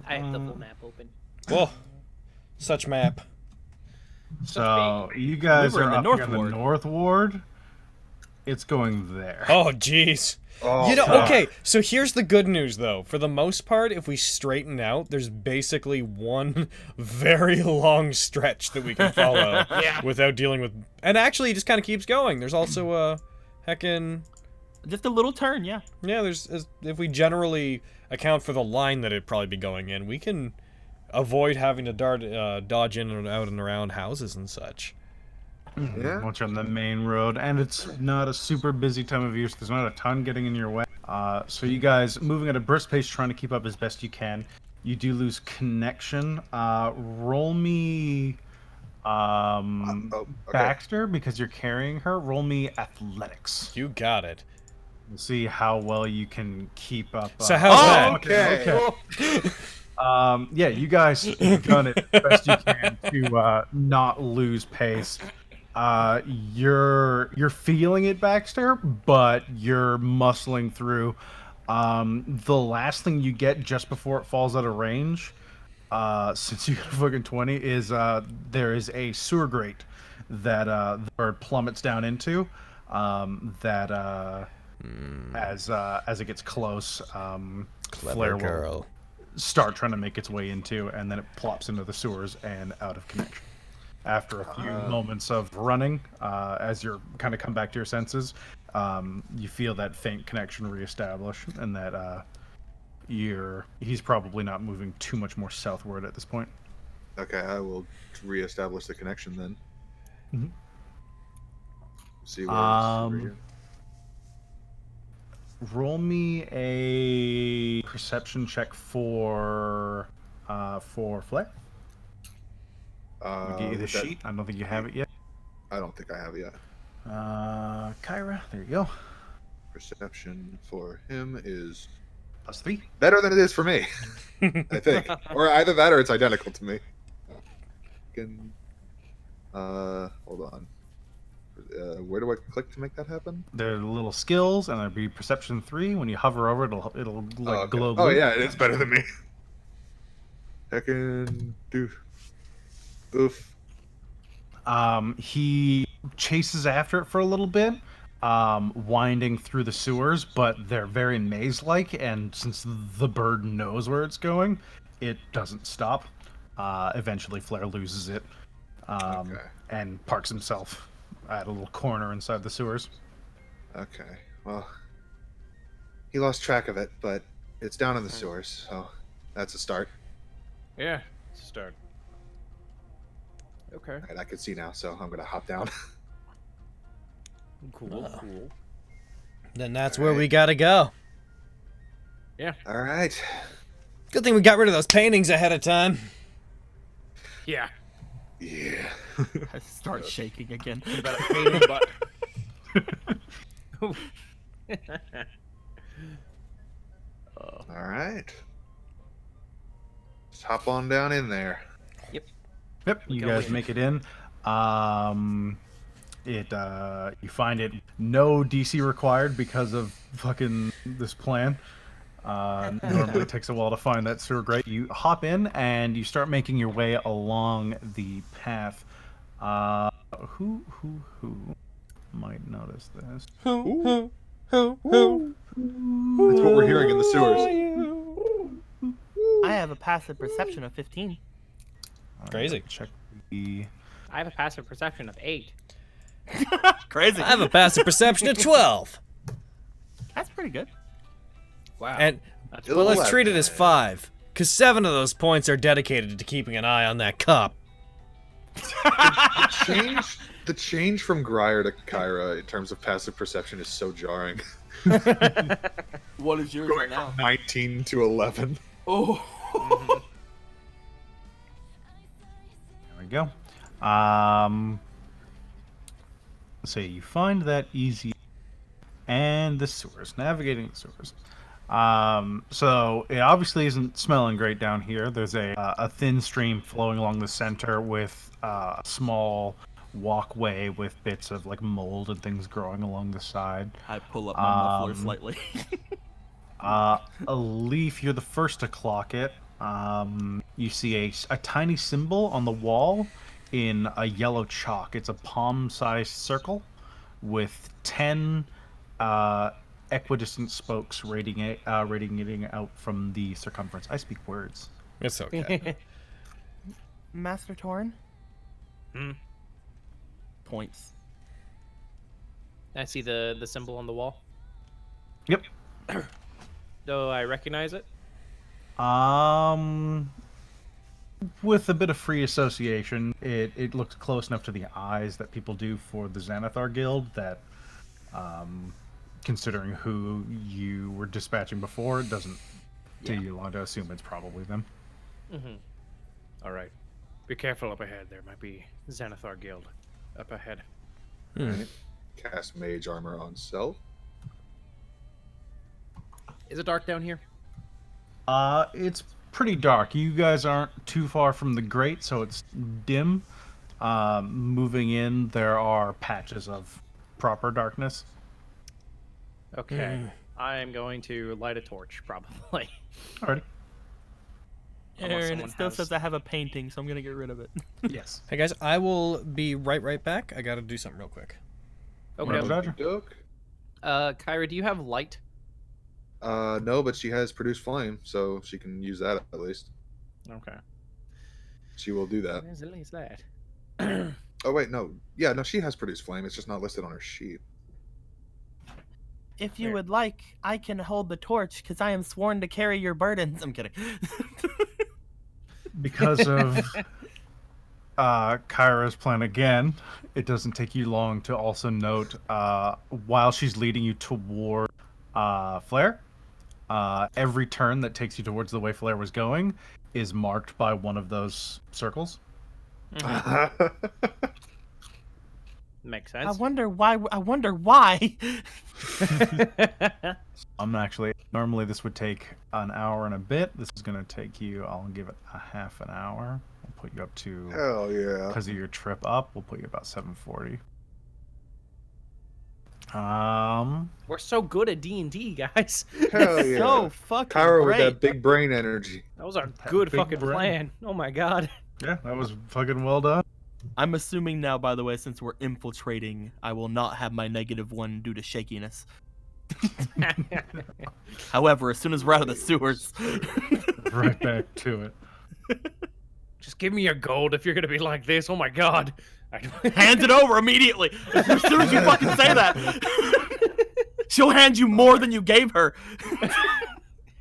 Speaker 11: I have the full map open.
Speaker 3: Whoa. Such map.
Speaker 10: So you guys
Speaker 2: We were
Speaker 10: are
Speaker 2: in the
Speaker 10: up
Speaker 2: North
Speaker 10: here in the
Speaker 2: Ward.
Speaker 10: North Ward. It's going there.
Speaker 3: Oh, jeez.
Speaker 4: Oh,
Speaker 3: You know,
Speaker 10: fuck.
Speaker 3: okay, so here's the good news, though. For the most part, if we straighten out, there's basically one very long stretch that we can follow without dealing with... And actually, it just kind of keeps going. There's also a heckin'...
Speaker 2: Just a little turn, yeah.
Speaker 3: Yeah, if we generally account for the line that it'd probably be going in, we can avoid having to dodge in and out and around houses and such.
Speaker 4: Yeah.
Speaker 10: Once you're on the main road, and it's not a super busy time of year, so there's not a ton getting in your way. So you guys moving at a brisk pace, trying to keep up as best you can. You do lose connection. Roll me
Speaker 4: Okay.
Speaker 10: Baxter, because you're carrying her. Roll me athletics.
Speaker 3: You got it.
Speaker 10: We'll see how well you can keep up.
Speaker 3: So how's that?
Speaker 4: Okay.
Speaker 10: Yeah, you guys have done it best you can to not lose pace. You're feeling it, Baxter, but you're muscling through. The last thing you get just before it falls out of range, since you got a fucking 20, is there is a sewer grate that the bird plummets down into. As it gets close, Flare will start trying to make its way into, and then it plops into the sewers and out of connection. After a few moments of running, as you're kind of come back to your senses, you feel that faint connection reestablish, and that he's probably not moving too much more southward at this point.
Speaker 4: Okay, I will reestablish the connection then.
Speaker 10: Mhm.
Speaker 4: See where it's over here.
Speaker 10: Roll me a perception check for Flare. I'll get you the
Speaker 4: Would that-
Speaker 10: sheet. I don't think you have it yet.
Speaker 4: I don't think I have it yet.
Speaker 10: Kyra, there you go.
Speaker 4: Perception for him is
Speaker 10: +3.
Speaker 4: better than it is for me, I think. Or either that or it's identical to me. Hold on. Where do I click to make that happen?
Speaker 10: There are little skills, and there'll be perception 3. When you hover over it, it'll like
Speaker 4: okay.
Speaker 10: glow.
Speaker 4: Oh
Speaker 10: blue.
Speaker 4: yeah, it's better than me. Heckin' oof.
Speaker 10: He chases after it for a little bit, winding through the sewers, but they're very maze-like, and since the bird knows where it's going, it doesn't stop. Eventually, Flare loses it, and parks himself at a little corner inside the sewers.
Speaker 4: Okay, well, he lost track of it, but it's down in the sewers, so that's a start.
Speaker 5: Yeah, it's a start. Okay.
Speaker 4: All right, I can see now, so I'm gonna hop down.
Speaker 5: Cool.
Speaker 3: Oh.
Speaker 5: Cool.
Speaker 3: Then that's where we gotta go.
Speaker 4: All right.
Speaker 3: Good thing we got rid of those paintings ahead of time.
Speaker 5: Yeah.
Speaker 4: Yeah.
Speaker 2: I start shaking again.
Speaker 5: About a painting, but.
Speaker 4: All right. Just hop on down in there.
Speaker 10: Yep, you
Speaker 5: go
Speaker 10: guys
Speaker 5: in.
Speaker 10: make it in. You find it no DC required because of fucking this plan. Normally it takes a while to find that sewer grate. You hop in and you start making your way along the path. Who might notice this?
Speaker 3: Who?
Speaker 4: That's what we're hearing in the sewers.
Speaker 2: I have a passive perception of 15.
Speaker 3: Crazy.
Speaker 10: Check the.
Speaker 11: I have a passive perception of 8.
Speaker 2: Crazy.
Speaker 3: I have a passive perception of 12.
Speaker 2: That's pretty good.
Speaker 11: Wow.
Speaker 3: And well, let's treat it as 5, because 7 of those points are dedicated to keeping an eye on that cup.
Speaker 4: The change from Grier to Kyra in terms of passive perception is so jarring.
Speaker 2: What is yours right now?
Speaker 4: 19 to 11.
Speaker 2: Oh.
Speaker 10: There we go. Let's see. You find that easy, and the sewers. Navigating the sewers. So it obviously isn't smelling great down here. There's a thin stream flowing along the center with a small walkway with bits of like mold and things growing along the side.
Speaker 2: I pull up my muffler slightly.
Speaker 10: A leaf, you're the first to clock it. You see a tiny symbol on the wall in a yellow chalk. It's a palm-sized circle with 10 equidistant spokes radiating out from the circumference. I speak words.
Speaker 3: It's okay.
Speaker 2: Master Torn? Points.
Speaker 11: I see the symbol on the wall.
Speaker 10: Yep.
Speaker 11: Do I recognize it?
Speaker 10: With a bit of free association, it looks close enough to the eyes that people do for the Xanathar Guild that, considering who you were dispatching before, it doesn't do you long to assume it's probably them.
Speaker 5: All right. Be careful up ahead. There might be Xanathar Guild up ahead.
Speaker 4: Cast mage armor on self.
Speaker 11: Is it dark down here?
Speaker 10: It's pretty dark. You guys aren't too far from the grate, so it's dim. Moving in, there are patches of proper darkness.
Speaker 11: Okay. I'm going to light a torch, probably.
Speaker 10: Alright.
Speaker 11: Unless
Speaker 2: Aaron,
Speaker 11: someone
Speaker 2: it still
Speaker 11: has-
Speaker 2: says I have a painting, so I'm gonna get rid of it.
Speaker 10: Yes.
Speaker 3: Hey guys, I will be right back. I gotta do something real quick.
Speaker 11: Okay.
Speaker 10: Roger.
Speaker 4: Doke.
Speaker 11: Kyra, do you have light?
Speaker 4: No, but she has produced flame, so she can use that at least.
Speaker 11: Okay.
Speaker 4: She will do that.
Speaker 11: Where's at least that?
Speaker 4: Oh wait, no. Yeah, no, she has produced flame. It's just not listed on her sheet.
Speaker 2: If you would like, I can hold the torch, because I am sworn to carry your burdens. I'm kidding.
Speaker 10: Because of Kyra's plan again, it doesn't take you long to also note, while she's leading you toward Flare, every turn that takes you towards the way Flare was going is marked by one of those circles.
Speaker 11: Makes
Speaker 2: I
Speaker 11: sense.
Speaker 2: wonder why.
Speaker 10: Actually, normally this would take an hour and a bit. This is going to take you, I'll give it a half an hour. We'll put you up to,
Speaker 4: Hell yeah.
Speaker 10: because of your trip up, we'll put you about 740.
Speaker 11: We're so good at D&D, guys.
Speaker 4: Hell yeah.
Speaker 2: So fucking
Speaker 4: Kyra with
Speaker 2: great.
Speaker 4: that big brain energy.
Speaker 11: That was our good
Speaker 10: big
Speaker 11: fucking
Speaker 10: brain.
Speaker 11: plan. Oh my god.
Speaker 10: Yeah, that was fucking well done.
Speaker 2: I'm assuming now, by the way, since we're infiltrating, I will not have my -1 due to shakiness. However, as soon as we're out of the sewers,
Speaker 10: Right back to it.
Speaker 5: Just give me your gold if you're gonna be like this. Oh my god.
Speaker 2: hand it over immediately. As soon as you fucking say that, she'll hand you more than you gave her.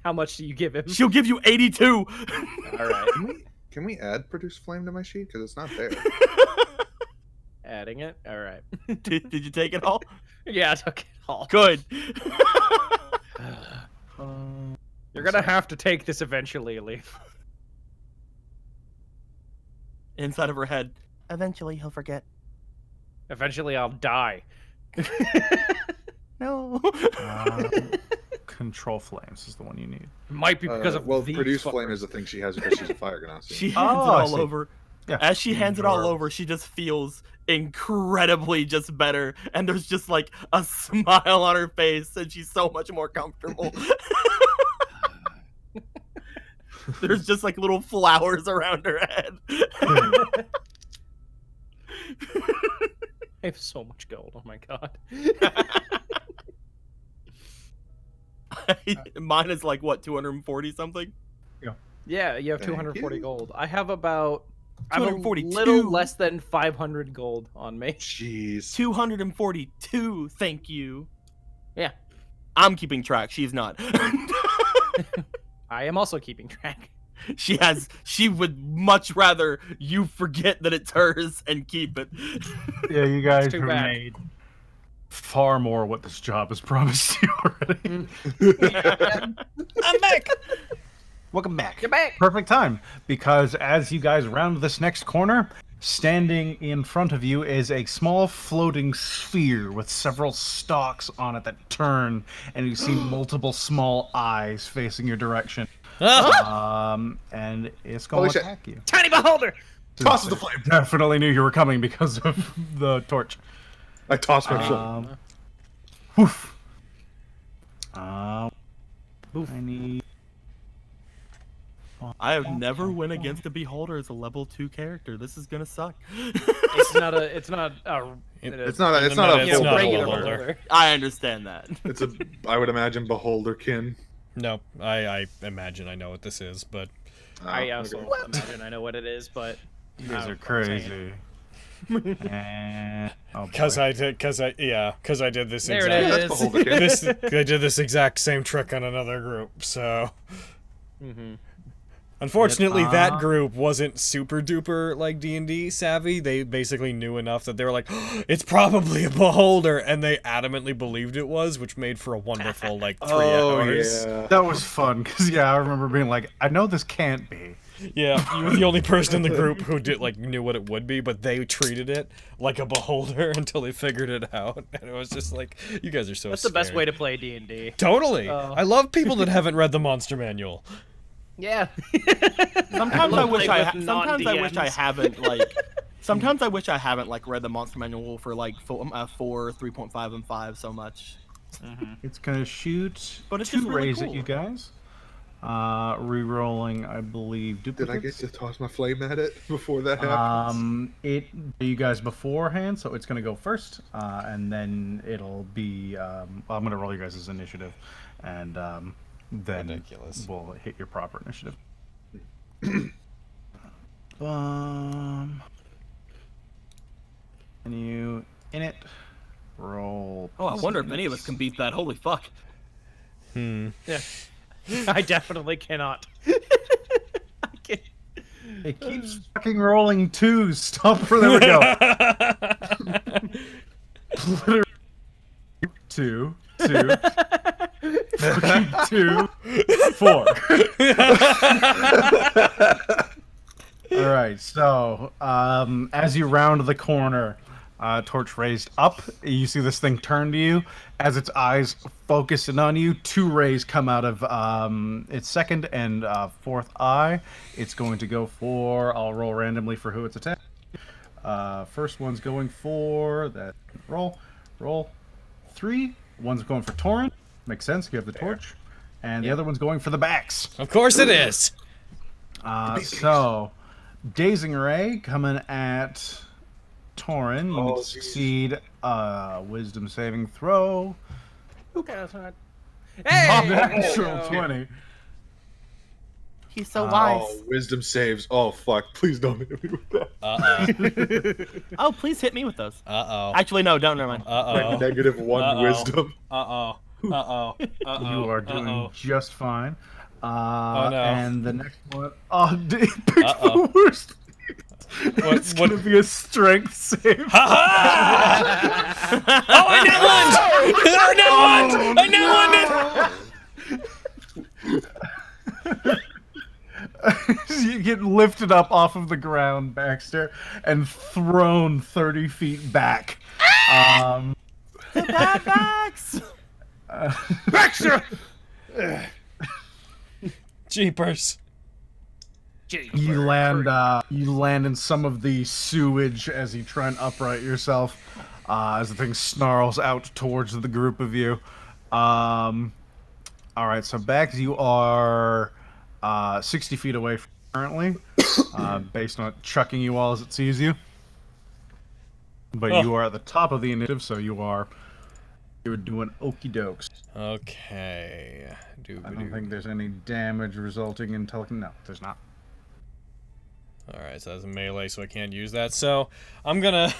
Speaker 11: How much do you give him?
Speaker 2: She'll give you 82.
Speaker 11: All right.
Speaker 4: Can we add produce flame to my sheet? Because it's not there.
Speaker 11: Adding it. All right.
Speaker 2: Did you take it all?
Speaker 11: Yeah, I took it all.
Speaker 2: Good.
Speaker 11: You're gonna have to take this eventually, Leaf.
Speaker 2: Inside of her head.
Speaker 8: Eventually, he'll forget.
Speaker 11: Eventually, I'll die.
Speaker 8: No.
Speaker 10: Control flames is the one you need.
Speaker 11: Might be because of
Speaker 4: well,
Speaker 11: these
Speaker 4: produce
Speaker 11: fuckers.
Speaker 4: flame is the thing she has because she's a fire genasi.
Speaker 2: She hands
Speaker 10: Oh,
Speaker 2: it
Speaker 10: I
Speaker 2: all
Speaker 10: see.
Speaker 2: over.
Speaker 10: Yeah.
Speaker 2: As she hands it all
Speaker 10: Sure.
Speaker 2: over, she just feels incredibly just better, and there's just like a smile on her face, and she's so much more comfortable. There's just like little flowers around her head.
Speaker 11: I have so much gold. Oh my god.
Speaker 2: Mine is like what, 240 something?
Speaker 11: Yeah, you have
Speaker 4: Thank
Speaker 11: 240
Speaker 4: you.
Speaker 11: gold. I have about. I'm a
Speaker 2: 242.
Speaker 11: little less than 500 gold on me.
Speaker 4: Jeez.
Speaker 2: 242, thank you.
Speaker 11: Yeah.
Speaker 2: I'm keeping track, she's not.
Speaker 11: I am also keeping track.
Speaker 2: She would much rather you forget that it's hers and keep it.
Speaker 10: Yeah, you guys
Speaker 11: too
Speaker 10: have
Speaker 11: bad.
Speaker 10: made far more what this job has promised you already.
Speaker 3: I'm back.
Speaker 10: Welcome back.
Speaker 11: Get back.
Speaker 10: Perfect time, because as you guys round this next corner, standing in front of you is a small floating sphere with several stalks on it that turn, and you see multiple small eyes facing your direction. And it's going
Speaker 4: Holy
Speaker 10: to
Speaker 4: shit.
Speaker 10: attack you.
Speaker 11: Tiny beholder.
Speaker 4: Tosses the flame.
Speaker 10: Definitely knew you were coming because of the torch.
Speaker 4: I toss my flame.
Speaker 10: Woof. I need.
Speaker 2: I have never went against a beholder as a level 2 character. This is gonna suck.
Speaker 11: It's not a. It's not a.
Speaker 4: It's not a
Speaker 3: It's
Speaker 4: full
Speaker 3: not a
Speaker 11: regular
Speaker 3: beholder.
Speaker 11: beholder.
Speaker 2: I understand that.
Speaker 4: It's a, I would imagine, beholderkin.
Speaker 3: No, I imagine I know what this is, but
Speaker 11: I also imagine I know what it is, but
Speaker 10: You guys are crazy. And oh
Speaker 3: because
Speaker 10: boy.
Speaker 3: I did this
Speaker 11: There it
Speaker 3: exact
Speaker 11: is.
Speaker 4: That's beholderkin.
Speaker 3: I did this exact same trick on another group. So
Speaker 11: Mm-hmm.
Speaker 3: unfortunately, that group wasn't super duper like D&D savvy. They basically knew enough that they were like, it's probably a beholder, and they adamantly believed it was, which made for a wonderful like 3 hours.
Speaker 4: Yeah.
Speaker 10: That was fun because I remember being like, I know this can't be.
Speaker 3: Yeah, you were the only person in the group who knew what it would be, but they treated it like a beholder until they figured it out, and it was just like, you guys are so.
Speaker 11: That's the best
Speaker 3: scared.
Speaker 11: way to play D&D.
Speaker 3: Totally, I love people that haven't read the monster manual.
Speaker 11: Yeah.
Speaker 2: Sometimes I wish I
Speaker 11: non-DMs.
Speaker 2: haven't like. Sometimes I wish I haven't like read the monster manual for like 4, 3.5, and 5 so much.
Speaker 10: It's gonna shoot
Speaker 2: But it's
Speaker 10: 2
Speaker 2: just really
Speaker 10: rays at
Speaker 2: cool.
Speaker 10: you guys. Re-rolling, I believe,
Speaker 4: Did
Speaker 10: duplicates.
Speaker 4: I get to toss my flame at it before that happens?
Speaker 10: You guys beforehand, so it's gonna go first, and then it'll be. I'm gonna roll you guys' initiative, and then
Speaker 3: Ridiculous.
Speaker 10: we'll hit your proper initiative. And you in it. Roll.
Speaker 2: Oh, I wonder if any of us can beat that. Holy fuck!
Speaker 11: Yeah. I definitely cannot. I can't.
Speaker 10: It keeps fucking rolling 2s. Stop. There we go. Literally 2, 2, 4. All right. So, as you round the corner, torch raised up, you see this thing turn to you. As its eyes focus in on you, 2 rays come out of its second and fourth eye. It's going to go for. I'll roll randomly for who it's attacking. First one's going for that. Roll 3. One's going for Torrent. Makes sense. You have the torch, and the other one's going for the backs.
Speaker 3: Of course it is.
Speaker 10: So, Dazing Ray coming at Torin. You need to succeed Wisdom saving throw.
Speaker 11: Okay, that's not. Hey!
Speaker 10: Natural 20.
Speaker 8: He's so wise.
Speaker 4: Oh, wisdom saves. Oh, fuck. Please don't hit me with that.
Speaker 2: Oh, please hit me with those.
Speaker 3: Uh-oh.
Speaker 2: Actually, no, don't. Never mind.
Speaker 3: Uh-oh.
Speaker 4: -1 wisdom.
Speaker 3: Uh-oh. Uh-oh. Uh-oh.
Speaker 10: You are doing just fine.
Speaker 3: no.
Speaker 10: And the next one. Oh, he picked the worst. It's gonna be a strength save.
Speaker 3: Oh, I nat one! I nat one!
Speaker 10: You get lifted up off of the ground, Baxter, and thrown 30 feet back.
Speaker 2: The bad backs!
Speaker 5: Baxter!
Speaker 3: Jeepers.
Speaker 10: You land in some of the sewage as you try and upright yourself, as the thing snarls out towards the group of you. All right, so Bax, you are 60 feet away from currently, based on it chucking you all as it sees you. But you are at the top of the initiative, so you're doing okie dokes.
Speaker 3: Okay.
Speaker 10: I don't think there's any damage resulting in No, there's not.
Speaker 3: Alright, so that's a melee, so I can't use that. So I'm gonna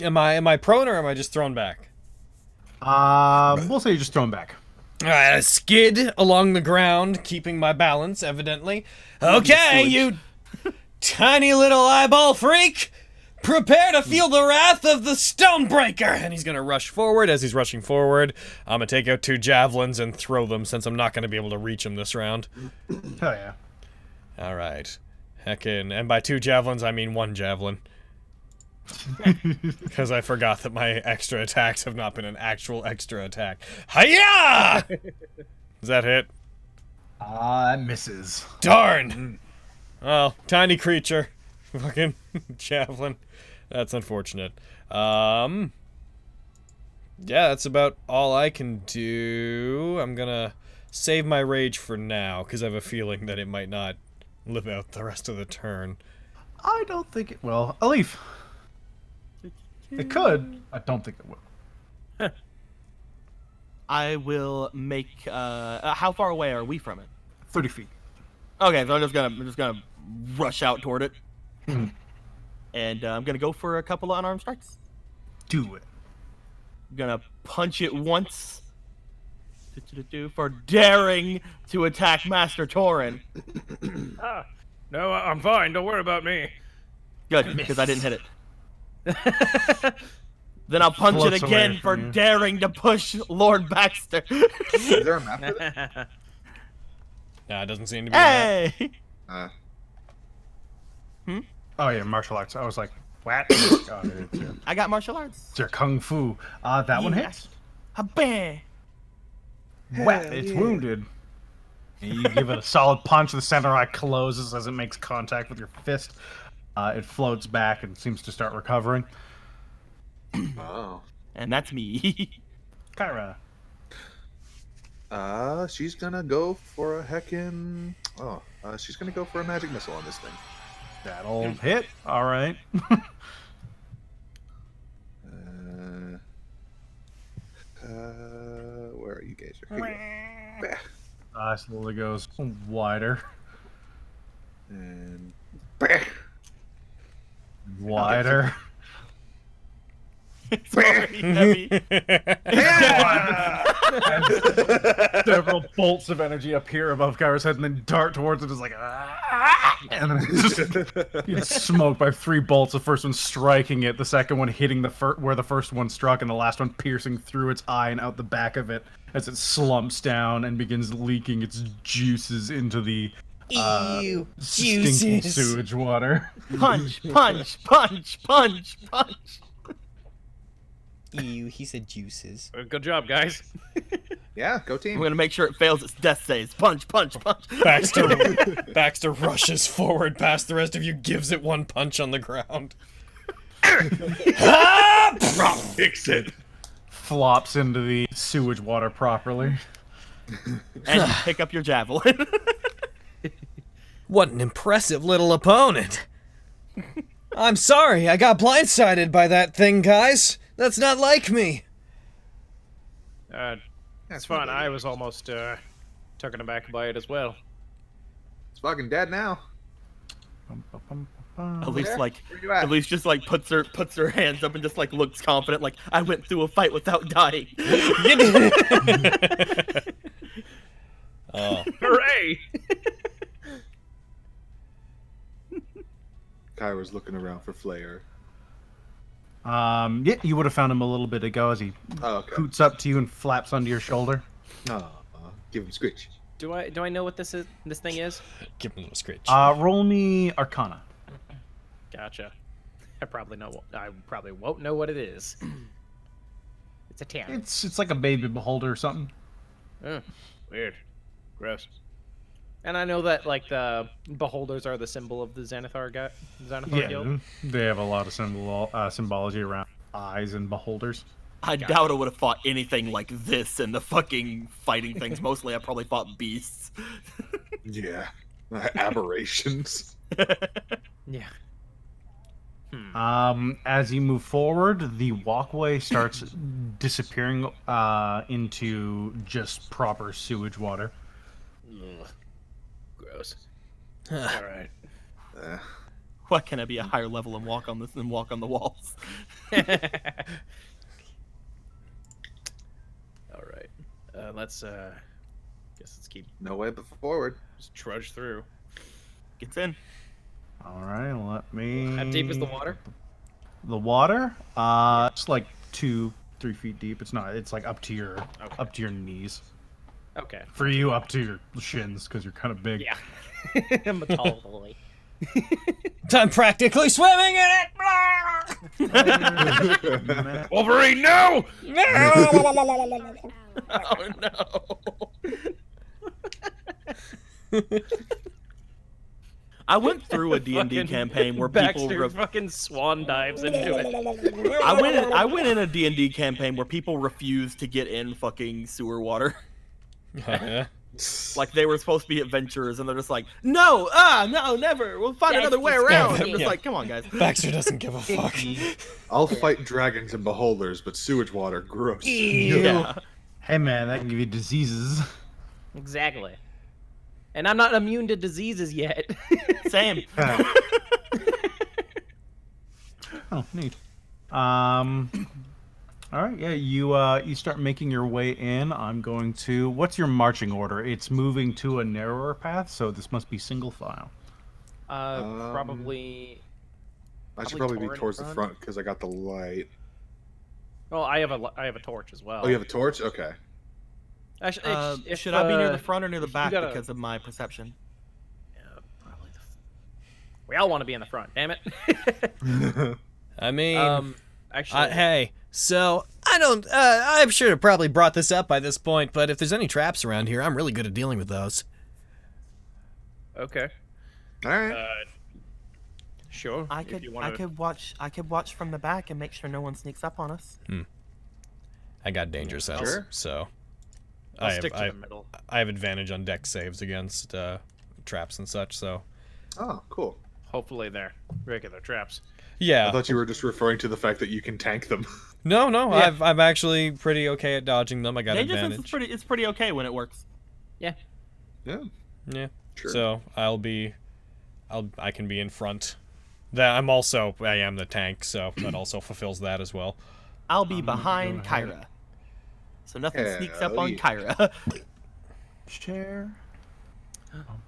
Speaker 3: am I prone or am I just thrown back?
Speaker 10: We'll say you're just thrown back.
Speaker 3: Alright, I skid along the ground, keeping my balance, evidently. Okay, you tiny little eyeball freak! Prepare to feel the wrath of the Stonebreaker! And he's gonna rush forward. As he's rushing forward, I'm gonna take out 2 javelins and throw them, since I'm not gonna be able to reach him this round.
Speaker 10: Hell yeah.
Speaker 3: Alright. Heckin'. And by 2 javelins, I mean 1 javelin. Because I forgot that my extra attacks have not been an actual extra attack. Hiya! Does that hit?
Speaker 10: That misses.
Speaker 3: Darn! Well, tiny creature. Fucking javelin. That's unfortunate. Yeah, that's about all I can do. I'm gonna save my rage for now, because I have a feeling that it might not live out the rest of the turn.
Speaker 10: I don't think it will. A leaf. It could. I don't think it will.
Speaker 2: I will make. How far away are we from it?
Speaker 10: 30 feet.
Speaker 2: Okay, so I'm just gonna rush out toward it, and I'm gonna go for a couple of unarmed strikes.
Speaker 10: Do it.
Speaker 2: I'm gonna punch it once for daring to attack Master Torin.
Speaker 5: No, I'm fine. Don't worry about me.
Speaker 2: Good, because I didn't hit it. Then I'll punch it again for daring to push Lord Baxter.
Speaker 4: Is there a map for that?
Speaker 3: Nah, it doesn't seem to be.
Speaker 2: Hey!
Speaker 10: Oh yeah, martial arts. I was like, what? Oh,
Speaker 2: I got martial arts.
Speaker 10: It's your kung fu. That one hits.
Speaker 2: Bam!
Speaker 10: Wet. It's wounded. And you give it a solid punch. The center eye closes as it makes contact with your fist. It floats back and seems to start recovering.
Speaker 4: Oh.
Speaker 2: And that's me.
Speaker 10: Kyra.
Speaker 4: She's gonna go for a heckin'... Oh, she's gonna go for a magic missile on this thing.
Speaker 10: That'll hit. All right.
Speaker 4: Where are you, Gazer? Here you go.
Speaker 10: Slowly goes wider.
Speaker 4: And...
Speaker 10: Wider.
Speaker 2: It's already heavy.
Speaker 10: Several bolts of energy appear above Kyra's head and then dart towards it. It's like, and then it gets smoked by 3 bolts. The first one striking it, the second one hitting where the first one struck, and the last one piercing through its eye and out the back of it as it slumps down and begins leaking its juices into the stinking sewage water.
Speaker 2: Punch, punch, punch, punch, punch.
Speaker 3: Ew, he said juices.
Speaker 5: Good job, guys.
Speaker 4: Yeah, go team.
Speaker 2: I'm gonna make sure it fails its death saves. Punch, punch, punch.
Speaker 3: Baxter rushes forward past the rest of you, gives it 1 punch on the ground.
Speaker 10: Fix it. Flops into the sewage water properly.
Speaker 2: And you pick up your javelin.
Speaker 3: What an impressive little opponent. I'm sorry, I got blindsided by that thing, guys. That's not like me.
Speaker 5: That's fine. I was almost taken aback by it as well.
Speaker 4: It's fucking dead now.
Speaker 2: At least
Speaker 4: Where you at?
Speaker 2: at least just like puts her hands up and just like looks confident, like I went through a fight without dying.
Speaker 3: Oh.
Speaker 11: Hooray!
Speaker 4: Kyra's looking around for Flair.
Speaker 10: Yeah, you would have found him a little bit ago as he hoots up to you and flaps under your shoulder.
Speaker 4: Give him screech.
Speaker 11: Do I know what this thing is?
Speaker 3: Give him a screech.
Speaker 10: Roll me Arcana.
Speaker 11: Gotcha. I probably won't know what it is. It's a 10.
Speaker 10: It's like a baby beholder or something.
Speaker 11: Oh, weird. Gross. And I know that like the beholders are the symbol of the Xanathar Guild.
Speaker 10: They have a lot of symbology around eyes and beholders.
Speaker 2: I doubt I would have fought anything like this in the fucking fighting things. Mostly, I probably fought beasts.
Speaker 4: Yeah, aberrations.
Speaker 11: Yeah.
Speaker 10: As you move forward, the walkway starts disappearing into just proper sewage water.
Speaker 11: Ugh. Gross. All right.
Speaker 2: Why can't I be a higher level and walk on this than walk on the walls?
Speaker 11: All right. Let's keep.
Speaker 4: No way but forward.
Speaker 11: Just trudge through.
Speaker 2: Gets in.
Speaker 10: All right, let me.
Speaker 11: How deep is the water?
Speaker 10: The water? It's like 2-3 feet deep. It's not. It's like up to your knees.
Speaker 11: Okay.
Speaker 10: For you, up to your shins because you're kind of big.
Speaker 11: Yeah. I'm a tall boy.
Speaker 3: I'm practically swimming in it.
Speaker 5: Wolverine, no!
Speaker 2: Oh no! I went through a D&D campaign where people
Speaker 11: Baxter fucking swan dives into it.
Speaker 2: I went in a D&D campaign where people refused to get in fucking sewer water. Like they were supposed to be adventurers, and they're just like, no, no, never. We'll find another way around. I'm just like, come on, guys.
Speaker 3: Baxter doesn't give a fuck.
Speaker 4: I'll fight dragons and beholders, but sewage water, gross.
Speaker 2: Yeah.
Speaker 10: Hey man, that can give you diseases.
Speaker 11: Exactly. And I'm not immune to diseases yet.
Speaker 2: Same.
Speaker 10: Oh, neat. All right, yeah, you start making your way in. I'm going to. What's your marching order? It's moving to a narrower path, so this must be single file.
Speaker 11: Probably.
Speaker 4: I should probably be towards the front because I got the light.
Speaker 11: Well, I have a torch as well.
Speaker 4: Oh, you have a torch? Okay.
Speaker 11: Actually,
Speaker 2: should I be near the front or near the back because of my perception?
Speaker 11: Yeah, probably. We all want to be in the front. Damn it.
Speaker 3: I mean,
Speaker 11: actually,
Speaker 3: hey. So, I'm sure I probably brought this up by this point, but if there's any traps around here, I'm really good at dealing with those.
Speaker 11: Okay.
Speaker 4: All right.
Speaker 11: Sure.
Speaker 8: I could watch from the back and make sure no one sneaks up on us.
Speaker 3: I got danger cells,
Speaker 4: Sure.
Speaker 3: so
Speaker 11: I'll stick to the middle.
Speaker 3: I have advantage on dex saves against traps and such, so.
Speaker 4: Oh, cool.
Speaker 11: Hopefully they're regular traps.
Speaker 3: Yeah.
Speaker 4: I thought you were just referring to the fact that you can tank them.
Speaker 3: No,
Speaker 11: Yeah.
Speaker 3: I'm actually pretty okay at dodging them. I got
Speaker 2: Danger
Speaker 3: advantage.
Speaker 2: sense it's pretty okay when it works.
Speaker 11: Yeah.
Speaker 4: Yeah.
Speaker 3: Yeah.
Speaker 4: Sure.
Speaker 3: So I can be in front. I am the tank, so that also fulfills that as well.
Speaker 2: I'll be behind Kyra, so nothing sneaks up on
Speaker 4: yeah.
Speaker 2: Kyra.
Speaker 10: Share.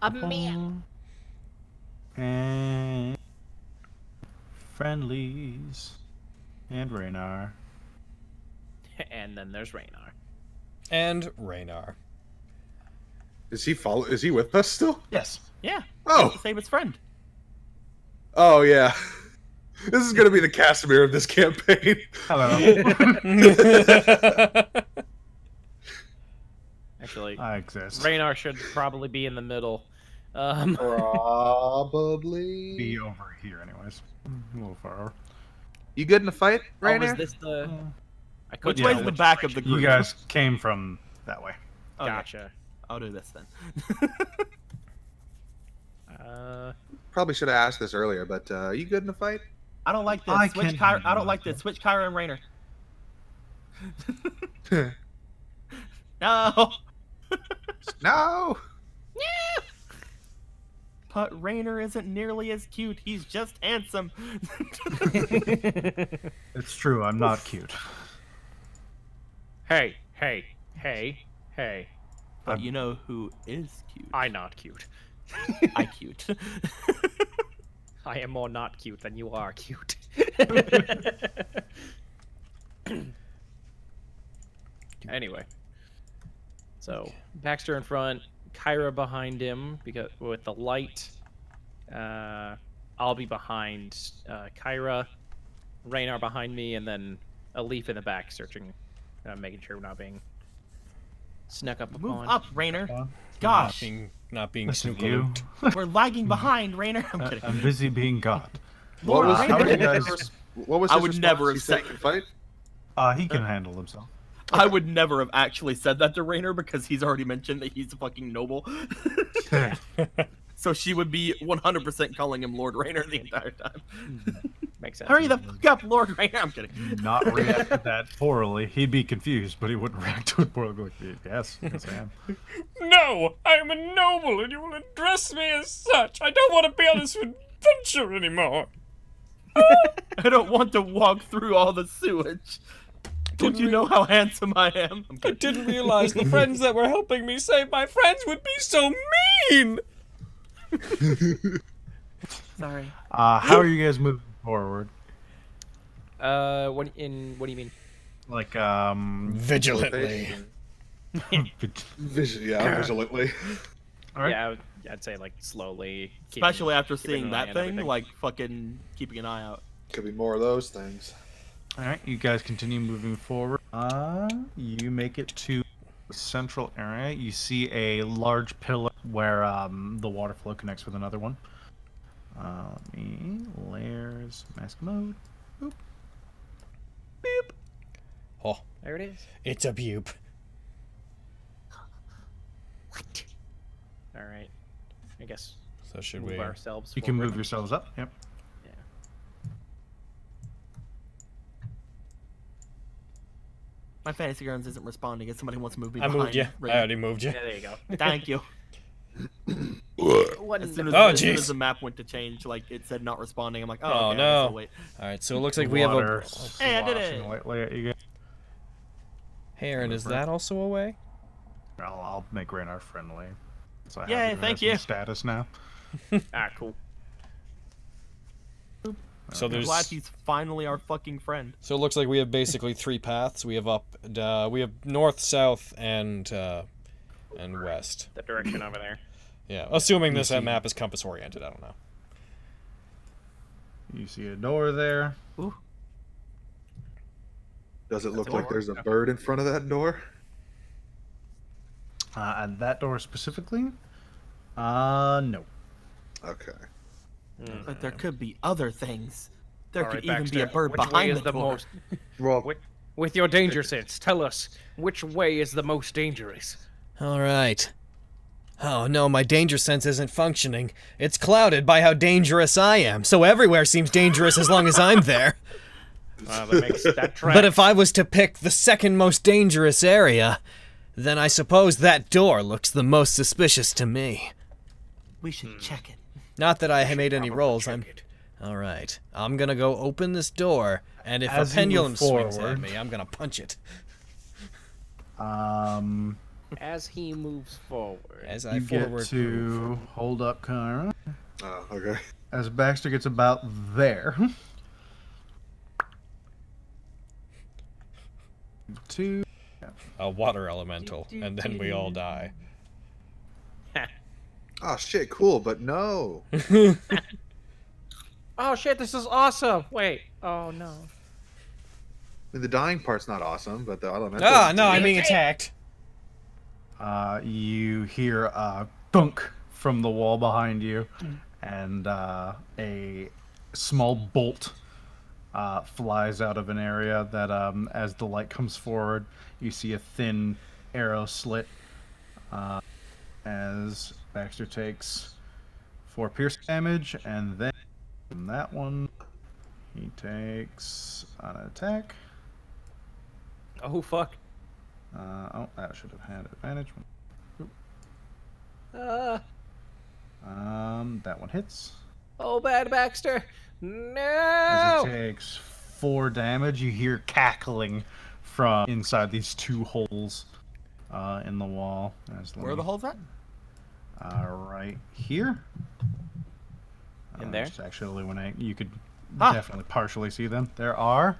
Speaker 8: A man.
Speaker 10: And friendlies. And Raynar.
Speaker 11: And then there's Raynar.
Speaker 3: And Raynar.
Speaker 4: Is he with us still?
Speaker 10: Yes.
Speaker 2: Yeah.
Speaker 4: Oh.
Speaker 2: Save its friend.
Speaker 4: Oh yeah. This is gonna be the Casimir of this campaign.
Speaker 10: Hello.
Speaker 11: Actually,
Speaker 10: I exist.
Speaker 11: Raynar should probably be in the middle.
Speaker 4: Probably.
Speaker 10: Be over here, anyways. A little far over.
Speaker 4: You good in a fight, right
Speaker 11: is
Speaker 4: now?
Speaker 11: this the? I
Speaker 2: Which
Speaker 11: couldn't
Speaker 2: way's
Speaker 11: tell
Speaker 2: the
Speaker 11: which
Speaker 2: back of the
Speaker 11: direction.
Speaker 2: group?
Speaker 10: You guys came from that way.
Speaker 2: Okay.
Speaker 11: Gotcha.
Speaker 2: I'll do this then.
Speaker 4: Probably should have asked this earlier, but you good in a fight?
Speaker 2: I don't like this.
Speaker 10: I
Speaker 2: Switch
Speaker 10: can
Speaker 2: Kyra. I
Speaker 10: handle
Speaker 2: don't like this. Switch Kyra and Rayner. No.
Speaker 4: No.
Speaker 2: But Rayner isn't nearly as cute. He's just handsome.
Speaker 10: It's true, I'm not cute.
Speaker 11: Hey.
Speaker 2: But you know who is cute?
Speaker 11: I not cute.
Speaker 2: I cute.
Speaker 11: I am more not cute than you are cute. Anyway, so Baxter in front, Kyra behind him because with the light. I'll be behind Kyra, Raynar behind me, and then a leaf in the back, searching, making sure we're not being snuck up
Speaker 2: Move
Speaker 11: upon.
Speaker 2: up, Raynar. Gosh,
Speaker 3: not being
Speaker 10: Listen,
Speaker 3: snookalooped.
Speaker 2: we're lagging behind, Raynar. I'm kidding.
Speaker 10: I'm busy being God.
Speaker 4: What was,
Speaker 2: Lord,
Speaker 4: how
Speaker 2: Raynar.
Speaker 4: did you guys, what was
Speaker 2: I
Speaker 4: his
Speaker 2: would
Speaker 4: response?
Speaker 2: never
Speaker 4: He
Speaker 2: have
Speaker 4: said
Speaker 2: said-
Speaker 4: he could fight?
Speaker 10: He can handle himself.
Speaker 2: I would never have actually said that to Raynar because he's already mentioned that he's a fucking noble. So she would be 100% calling him Lord Raynar the entire time.
Speaker 11: Makes sense.
Speaker 2: Hurry the fuck up, Lord Raynar. I'm kidding.
Speaker 10: Not react to that poorly. He'd be confused, but he wouldn't react to it poorly. Like, yes, yes, I am.
Speaker 3: No, I am a noble, and you will address me as such. I don't want to be on this adventure anymore.
Speaker 2: I don't want to walk through all the sewage. Don't you know how handsome I am?
Speaker 3: I didn't realize the friends that were helping me save my friends would be so mean.
Speaker 2: Sorry.
Speaker 10: How are you guys moving forward?
Speaker 11: What do you mean?
Speaker 10: Like,
Speaker 3: Vigilantly.
Speaker 4: Vigilantly.
Speaker 10: All right.
Speaker 11: Yeah, I'd say like slowly.
Speaker 2: Especially after
Speaker 11: keeping
Speaker 2: seeing
Speaker 11: an eye
Speaker 2: that
Speaker 11: on
Speaker 2: thing,
Speaker 11: everything.
Speaker 2: like fucking keeping an eye out.
Speaker 4: Could be more of those things.
Speaker 10: All right, you guys continue moving forward. You make it to the central area. You see a large pillar where the water flow connects with another one. Let me layers mask mode. Boop. Beep.
Speaker 3: Oh,
Speaker 11: There it is.
Speaker 3: it's a bupe.
Speaker 11: What? All right. I guess
Speaker 3: So should
Speaker 11: move
Speaker 3: we?
Speaker 11: ourselves.
Speaker 10: You can
Speaker 11: forward.
Speaker 10: move yourselves up. Yep.
Speaker 11: Yeah.
Speaker 2: My fantasy grounds isn't responding. If somebody wants to move me
Speaker 3: I
Speaker 2: behind.
Speaker 3: moved you. I already moved you.
Speaker 11: Yeah, there you go.
Speaker 2: Thank you.
Speaker 11: What
Speaker 2: As
Speaker 11: in
Speaker 2: soon
Speaker 11: the-
Speaker 2: as,
Speaker 3: Oh,
Speaker 2: as soon as
Speaker 3: jeez.
Speaker 2: the map went to change, like it said not responding. I'm like, oh,
Speaker 3: Oh,
Speaker 2: okay, I guess
Speaker 3: no.
Speaker 2: I'll wait.
Speaker 3: All right, so it looks like we have a.
Speaker 10: Water
Speaker 2: Hey, I did
Speaker 10: sloshing
Speaker 2: it.
Speaker 10: lightly at you guys.
Speaker 3: Hey, Aaron, is that also a way?
Speaker 10: I'll make Raynar friendly. So I
Speaker 2: Yay,
Speaker 10: have
Speaker 2: thank
Speaker 10: some
Speaker 2: you.
Speaker 10: Status now.
Speaker 11: Cool.
Speaker 3: So
Speaker 2: I'm
Speaker 3: there's.
Speaker 2: glad he's finally our fucking friend.
Speaker 3: So it looks like we have basically three paths. We have we have north, south, and west.
Speaker 11: The direction over there.
Speaker 3: Yeah, assuming this map is compass oriented. I don't know.
Speaker 10: You see a door there.
Speaker 2: Ooh.
Speaker 4: Does it look
Speaker 2: door.
Speaker 4: like there's a bird in front of that door?
Speaker 10: And that door specifically? No.
Speaker 4: Okay.
Speaker 2: But there could be other things. There
Speaker 11: All
Speaker 2: could
Speaker 11: right,
Speaker 2: even be a
Speaker 11: Baxter,
Speaker 2: bird
Speaker 11: which way
Speaker 2: behind
Speaker 11: is
Speaker 2: the door.
Speaker 11: most?
Speaker 4: Well,
Speaker 11: With your danger sense, tell us which way is the most dangerous.
Speaker 3: All right. Oh no, my danger sense isn't functioning. It's clouded by how dangerous I am, so everywhere seems dangerous as long as I'm there.
Speaker 11: That makes that track.
Speaker 3: But if I was to pick the second most dangerous area, then I suppose that door looks the most suspicious to me.
Speaker 2: We should check it.
Speaker 3: Not that I made any
Speaker 11: probably
Speaker 3: rolls.
Speaker 11: check
Speaker 3: I'm
Speaker 11: it.
Speaker 3: all right. I'm gonna go open this door, and if
Speaker 10: As
Speaker 3: a
Speaker 10: you
Speaker 3: pendulum
Speaker 10: move
Speaker 3: swings at
Speaker 10: forward-
Speaker 3: me, I'm gonna punch it.
Speaker 11: As he moves forward.
Speaker 3: As I
Speaker 10: You
Speaker 3: forward
Speaker 10: get to hold up, Kyra.
Speaker 4: oh, okay.
Speaker 10: As Baxter gets about there. 2.
Speaker 3: a water elemental, and then we all die.
Speaker 4: Oh shit, cool, but no.
Speaker 11: Oh shit, this is awesome. Wait. Oh no.
Speaker 4: I mean, the dying part's not awesome, but the elemental.
Speaker 3: Ah, no, I'm being attacked.
Speaker 10: You hear a thunk from the wall behind you, and a small bolt flies out of an area that, as the light comes forward, you see a thin arrow slit as Baxter takes 4 pierce damage, and then from that one, he takes an attack.
Speaker 11: Oh fuck.
Speaker 10: Oh, that should have had advantage. That one hits.
Speaker 11: Oh bad Baxter.
Speaker 10: As
Speaker 11: No.
Speaker 10: it takes 4 damage, you hear cackling from inside these 2 holes.
Speaker 1: in the wall.
Speaker 2: Where are the holes at?
Speaker 1: Right here.
Speaker 11: In there?
Speaker 1: Just actually illuminate. You could
Speaker 2: Ah.
Speaker 1: definitely partially see them. There are.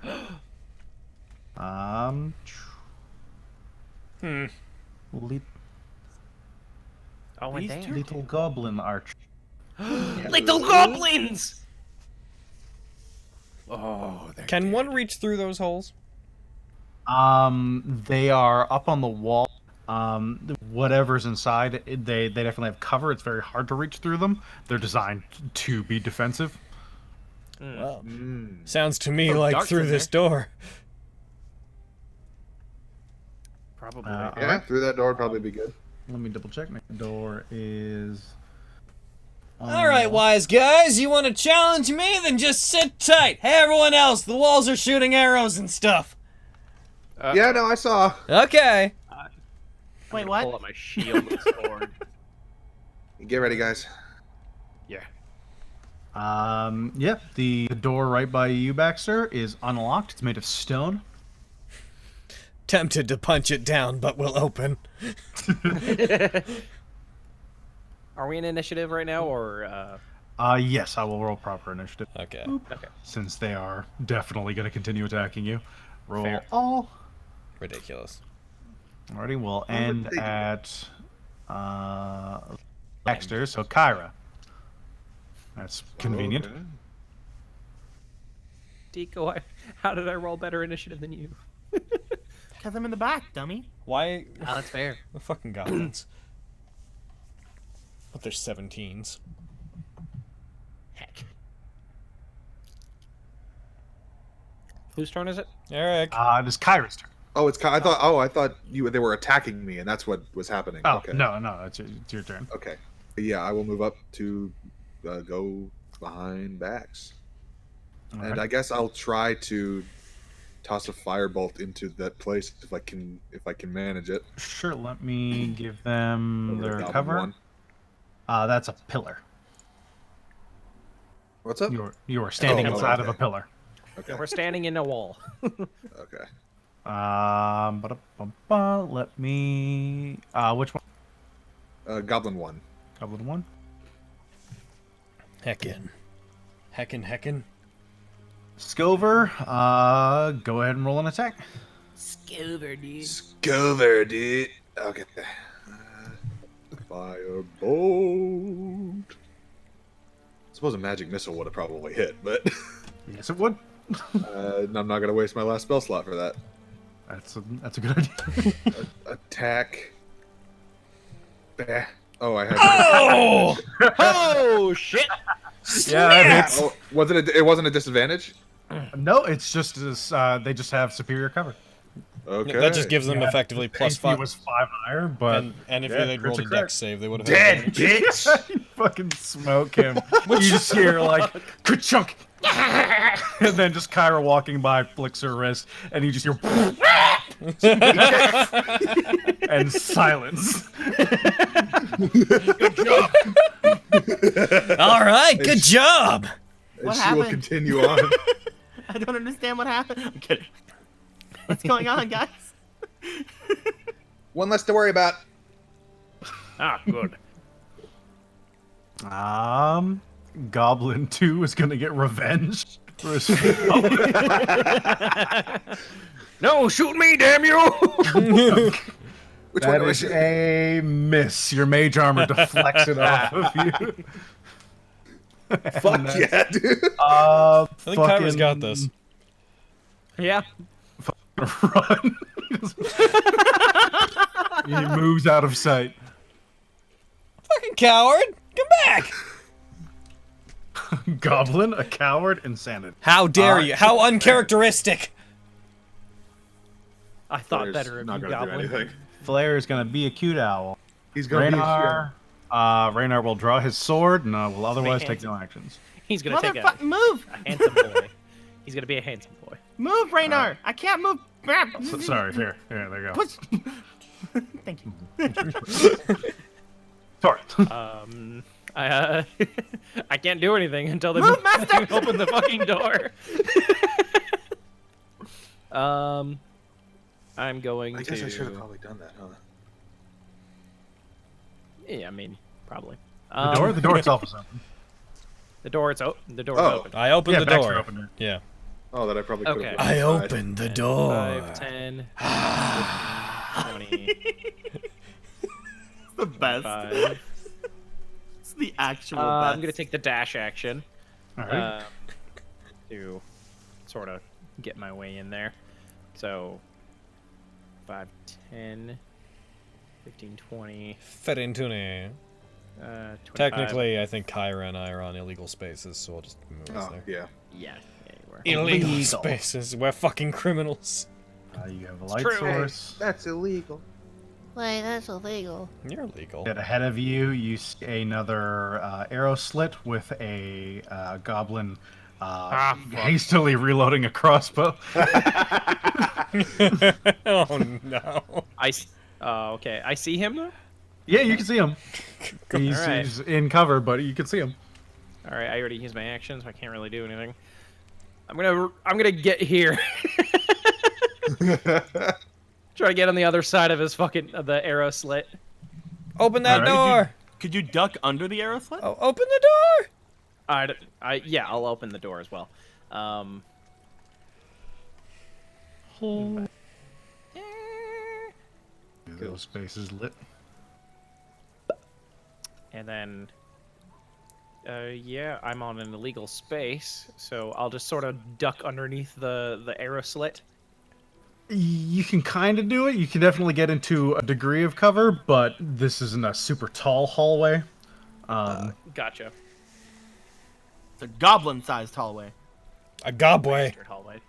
Speaker 1: Lit-
Speaker 11: Oh, and
Speaker 2: These
Speaker 11: there.
Speaker 2: two?
Speaker 1: little goblin arch.
Speaker 11: Little goblins!
Speaker 5: Oh, they're
Speaker 3: Can one reach through those holes?
Speaker 1: They are up on the wall. Whatever's inside, they definitely have cover. It's very hard to reach through them. They're designed to be defensive.
Speaker 3: Well, sounds to me
Speaker 2: So
Speaker 3: like
Speaker 2: dark
Speaker 3: through
Speaker 2: in
Speaker 3: this door.
Speaker 11: Probably.
Speaker 4: Yeah,
Speaker 1: alright.
Speaker 4: through that door would probably be good.
Speaker 1: Let me double check. The door is.
Speaker 3: All right, wise guys, you want to challenge me? Then just sit tight. Hey, everyone else, the walls are shooting arrows and stuff.
Speaker 4: Yeah, no, I saw.
Speaker 3: Okay.
Speaker 8: Wait,
Speaker 11: Pull
Speaker 8: what?
Speaker 11: out my shield and sword.
Speaker 4: Get ready, guys.
Speaker 5: Yeah.
Speaker 1: Yeah, the door right by you, Baxter, is unlocked. It's made of stone.
Speaker 3: Tempted to punch it down, but we'll open.
Speaker 11: Are we in initiative right now, or?
Speaker 1: Yes, I will roll proper initiative.
Speaker 3: Okay.
Speaker 11: Okay.
Speaker 1: Since they are definitely going to continue attacking you. Roll
Speaker 11: Fair.
Speaker 1: all.
Speaker 3: Ridiculous.
Speaker 1: Alrighty, we'll end at Baxter, so Kyra. That's convenient.
Speaker 4: Okay.
Speaker 11: Tico, how did I roll better initiative than you?
Speaker 8: Because I'm in the back, dummy.
Speaker 3: Why?
Speaker 11: Oh, that's fair.
Speaker 3: The fucking goblins. But they're 17s.
Speaker 11: Heck. Whose turn is it?
Speaker 3: Eric.
Speaker 1: It is Kyra's turn.
Speaker 4: Oh, I thought they were attacking me, and that's what was happening.
Speaker 1: Oh,
Speaker 4: okay.
Speaker 1: no, it's your turn.
Speaker 4: Okay. Yeah, I will move up to go behind Bax. And
Speaker 1: Alright.
Speaker 4: I guess I'll try to toss a firebolt into that place if I can manage it.
Speaker 1: Sure, let me give them
Speaker 4: Over to
Speaker 1: their
Speaker 4: Goblin
Speaker 1: cover.
Speaker 4: one.
Speaker 1: That's a pillar.
Speaker 4: What's up?
Speaker 1: You are standing
Speaker 4: Oh,
Speaker 1: outside
Speaker 4: okay.
Speaker 1: of a pillar.
Speaker 4: Okay.
Speaker 11: We're standing in a wall.
Speaker 4: Okay.
Speaker 1: Let me. Which one?
Speaker 4: Goblin one.
Speaker 1: Goblin one.
Speaker 3: Heckin.
Speaker 1: Scover. Go ahead and roll an attack.
Speaker 8: Scover, dude.
Speaker 4: Scover, dude. Okay. Firebolt. I suppose a magic missile would have probably hit, but
Speaker 1: Yes, it would.
Speaker 4: I'm not gonna waste my last spell slot for that.
Speaker 1: That's a good idea.
Speaker 4: Attack. Bah. Oh, I had.
Speaker 3: Oh!
Speaker 11: Oh shit!
Speaker 1: Yeah, that hits.
Speaker 4: Oh, it wasn't a disadvantage?
Speaker 1: No, it's just they just have superior cover.
Speaker 4: Okay.
Speaker 3: That just gives them
Speaker 1: Yeah.
Speaker 3: effectively plus
Speaker 1: AC
Speaker 3: 5.
Speaker 1: was 5 higher, but
Speaker 3: And if
Speaker 1: yeah,
Speaker 3: they'd
Speaker 1: it's
Speaker 3: rolled a
Speaker 1: crit.
Speaker 3: dex save, they would have
Speaker 4: Dead,
Speaker 3: advantage.
Speaker 4: bitch!
Speaker 1: You fucking smoke him. You just hear like ka-chunk, and then just Kyra walking by flicks her wrist, and you just hear and silence.
Speaker 4: Good job.
Speaker 3: All right, good job.
Speaker 4: And
Speaker 8: What
Speaker 4: she will
Speaker 8: happened?
Speaker 4: continue on.
Speaker 8: I don't understand what happened. I'm kidding. What's going on, guys?
Speaker 4: One less to worry about.
Speaker 11: Ah, good.
Speaker 1: Goblin 2 is gonna get revenge for his
Speaker 11: No, shoot me, damn you!
Speaker 4: Which
Speaker 1: That
Speaker 4: one
Speaker 1: is
Speaker 4: was it?
Speaker 1: a miss. Your mage armor deflects it off of you.
Speaker 4: Fuck yeah, dude.
Speaker 3: I think Kyra's got this.
Speaker 11: Yeah.
Speaker 1: Run. He moves out of sight.
Speaker 3: Fucking coward! Come back!
Speaker 1: Goblin, a coward, insanity.
Speaker 3: How dare you? How uncharacteristic!
Speaker 11: I thought
Speaker 4: Flair's
Speaker 11: better of
Speaker 4: not
Speaker 11: you,
Speaker 4: gonna do
Speaker 11: Goblin.
Speaker 4: anything.
Speaker 1: Flair is gonna be a cute owl.
Speaker 4: He's gonna
Speaker 1: Raynar, Raynar will draw his sword and will otherwise take no actions.
Speaker 11: He's gonna take
Speaker 8: Motherfucker, move!
Speaker 11: a handsome boy. He's gonna be a handsome boy.
Speaker 8: Move, Raynar! I can't move.
Speaker 1: Sorry, here, there you go.
Speaker 8: Push. Thank you.
Speaker 1: Sorry.
Speaker 11: I can't do anything until they
Speaker 8: Move, master!
Speaker 11: open the fucking door. I'm going
Speaker 4: I
Speaker 11: to.
Speaker 4: guess I should have probably done that, huh?
Speaker 11: Yeah, I mean, probably.
Speaker 10: The door itself is open.
Speaker 11: The door, the door's
Speaker 4: Oh.
Speaker 11: open.
Speaker 3: I opened the
Speaker 10: Baxter
Speaker 3: door.
Speaker 10: opened it.
Speaker 3: Yeah.
Speaker 4: Oh, that I probably could have.
Speaker 11: Okay.
Speaker 3: I opened the door.
Speaker 11: 5, 10, 15, 20,
Speaker 2: The best.
Speaker 11: 5.
Speaker 2: It's the actual best.
Speaker 11: I'm gonna take the dash action.
Speaker 10: All right.
Speaker 11: To sort of get my way in there. So 5, 10, 15, 20,
Speaker 3: Ferentune.
Speaker 11: 25.
Speaker 3: Technically, I think Kyra and I are on illegal spaces, so we'll just move us
Speaker 4: Oh,
Speaker 3: there.
Speaker 4: yeah.
Speaker 11: Yeah, we're
Speaker 3: Illegal spaces. We're fucking criminals.
Speaker 10: You have a light
Speaker 11: true.
Speaker 10: source.
Speaker 4: That's illegal.
Speaker 8: Wait, that's illegal.
Speaker 3: You're legal.
Speaker 10: And ahead of you, you see another arrow slit with a goblin hastily reloading a crossbow.
Speaker 3: Oh no.
Speaker 11: okay. I see him though.
Speaker 10: Yeah, you can see him. He's,
Speaker 11: All right.
Speaker 10: he's in cover, but you can see him.
Speaker 11: All right, I already used my action, so I can't really do anything. I'm gonna get here. Try to get on the other side of his the arrow slit.
Speaker 3: Open that door.
Speaker 2: Could you duck under the arrow slit?
Speaker 3: Oh, open the door.
Speaker 11: Yeah, I'll open the door as well.
Speaker 10: Those spaces lit.
Speaker 11: And then, yeah, I'm on an illegal space, so I'll just sort of duck underneath the arrow slit.
Speaker 10: You can kind of do it. You can definitely get into a degree of cover, but this isn't a super tall hallway.
Speaker 11: Gotcha.
Speaker 2: It's a goblin-sized hallway.
Speaker 3: A gobway.
Speaker 11: Hallway.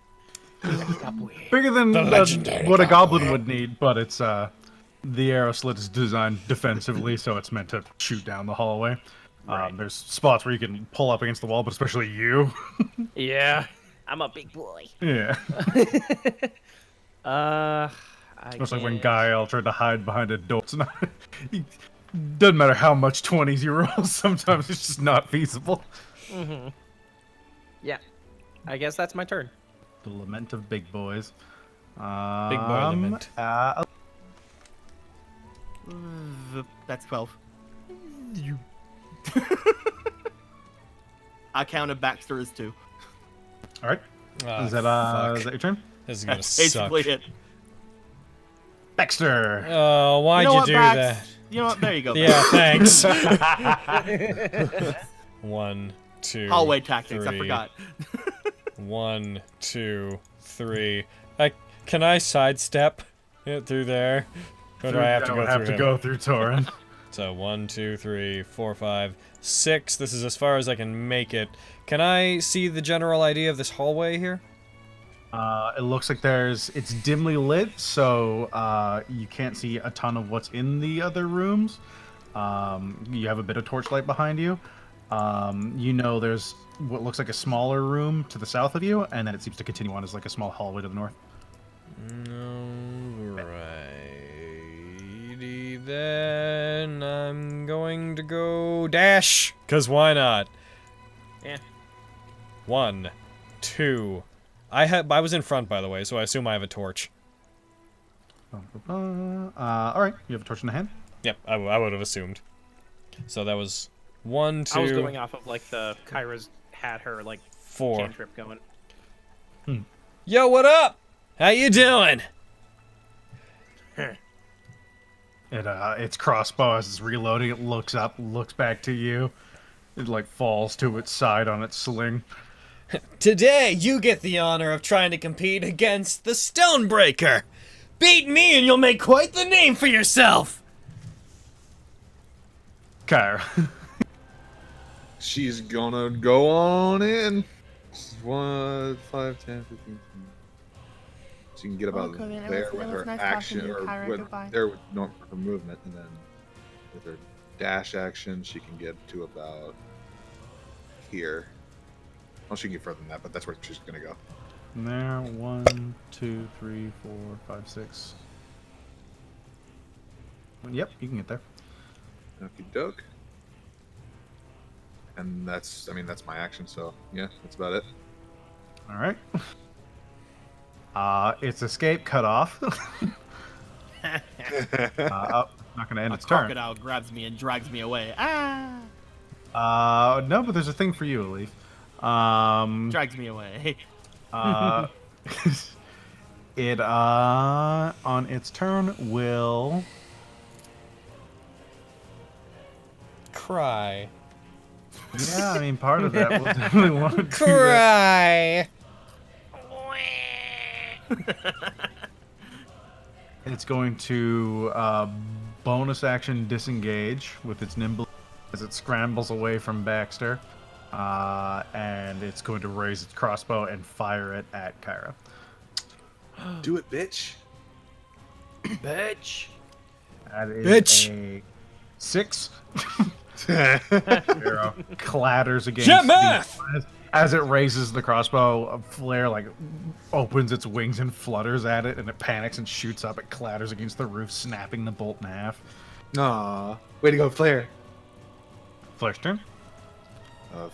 Speaker 10: Bigger than
Speaker 3: The legendary
Speaker 10: what a goblin
Speaker 3: goblin.
Speaker 10: would need, but it's the arrow slit is designed defensively, so it's meant to shoot down the hallway.
Speaker 11: Right.
Speaker 10: There's spots where you can pull up against the wall, but especially you.
Speaker 11: Yeah, I'm a big boy.
Speaker 10: Yeah. Especially when Gael tried to hide behind a door. It's not, doesn't matter how much 20s you roll, sometimes it's just not feasible.
Speaker 11: Mm-hmm. Yeah, I guess that's my turn.
Speaker 10: The lament of big boys.
Speaker 3: Big boy lament.
Speaker 2: That's 12. I counted Baxter as 2.
Speaker 10: All right.
Speaker 3: Ah,
Speaker 10: is that
Speaker 3: fuck.
Speaker 10: your turn?
Speaker 3: This is gonna
Speaker 2: That's
Speaker 3: suck.
Speaker 2: basically it.
Speaker 10: Baxter.
Speaker 3: Oh, why'd
Speaker 2: You know
Speaker 3: you
Speaker 2: what,
Speaker 3: do
Speaker 2: Bax?
Speaker 3: that?
Speaker 2: You know what? There you go.
Speaker 3: Yeah,
Speaker 2: Bax.
Speaker 3: thanks. 1, 2.
Speaker 2: Hallway tactics.
Speaker 3: 3.
Speaker 2: I forgot.
Speaker 3: 1, 2, 3. Can I sidestep it through there? Or do I have to go through him?
Speaker 10: go through Torin.
Speaker 3: So 1, 2, 3, 4, 5, 6. This is as far as I can make it. Can I see the general idea of this hallway here?
Speaker 10: It looks like it's dimly lit, so you can't see a ton of what's in the other rooms. You have a bit of torchlight behind you. You know there's what looks like a smaller room to the south of you, and then it seems to continue on as like a small hallway to the north.
Speaker 3: Alrighty then. I'm going to go dash, cause why not?
Speaker 11: Yeah.
Speaker 3: 1, 2. I was in front, by the way, so I assume I have a torch.
Speaker 10: All right, you have a torch in the hand.
Speaker 3: Yep, I would have assumed. So that was 1, 2.
Speaker 11: I was going off of like the Kyra's had her like
Speaker 3: 4.
Speaker 11: cantrip going.
Speaker 3: Yo, what up? How you doing?
Speaker 10: Its crossbow as it's reloading, it looks up, looks back to you. It like falls to its side on its sling.
Speaker 3: Today, you get the honor of trying to compete against the Stonebreaker. Beat me and you'll make quite the name for yourself.
Speaker 10: Kyra.
Speaker 4: She's gonna go on in. 1, 5, 10, 15. She can get about
Speaker 8: Okay, then it
Speaker 4: there
Speaker 8: was-
Speaker 4: with
Speaker 8: it was
Speaker 4: her
Speaker 8: nice talking
Speaker 4: action,
Speaker 8: to you,
Speaker 4: or
Speaker 8: Kyra.
Speaker 4: with
Speaker 8: Goodbye.
Speaker 4: there with her movement, and then with her dash action, she can get to about here. Well, she can get further than that, but that's where she's gonna go.
Speaker 10: And there, 1, 2, 3, 4, 5, 6. Yep, you can get there.
Speaker 4: Okie doke. And that's my action. So yeah, that's about it.
Speaker 10: All right. Its escape cut off. Not gonna end
Speaker 2: A
Speaker 10: its turn.
Speaker 2: crocodile grabs me and drags me away. Ah!
Speaker 10: No, but there's a thing for you, Elif.
Speaker 2: Drags me away.
Speaker 10: It on its turn will
Speaker 3: Cry.
Speaker 10: Yeah, I mean part of that will definitely want to do
Speaker 3: Cry.
Speaker 10: It's going to bonus action disengage with its nimble as it scrambles away from Baxter, and it's going to raise its crossbow and fire it at Kyra.
Speaker 4: Do it, bitch.
Speaker 11: Bitch.
Speaker 10: That is
Speaker 3: Bitch.
Speaker 10: a 6. Arrow clatters against
Speaker 3: Jet math!
Speaker 10: as it raises the crossbow. A flare like opens its wings and flutters at it, and it panics and shoots up. It clatters against the roof, snapping the bolt in half.
Speaker 4: Aw. Way to go, Flare.
Speaker 10: Flare's turn.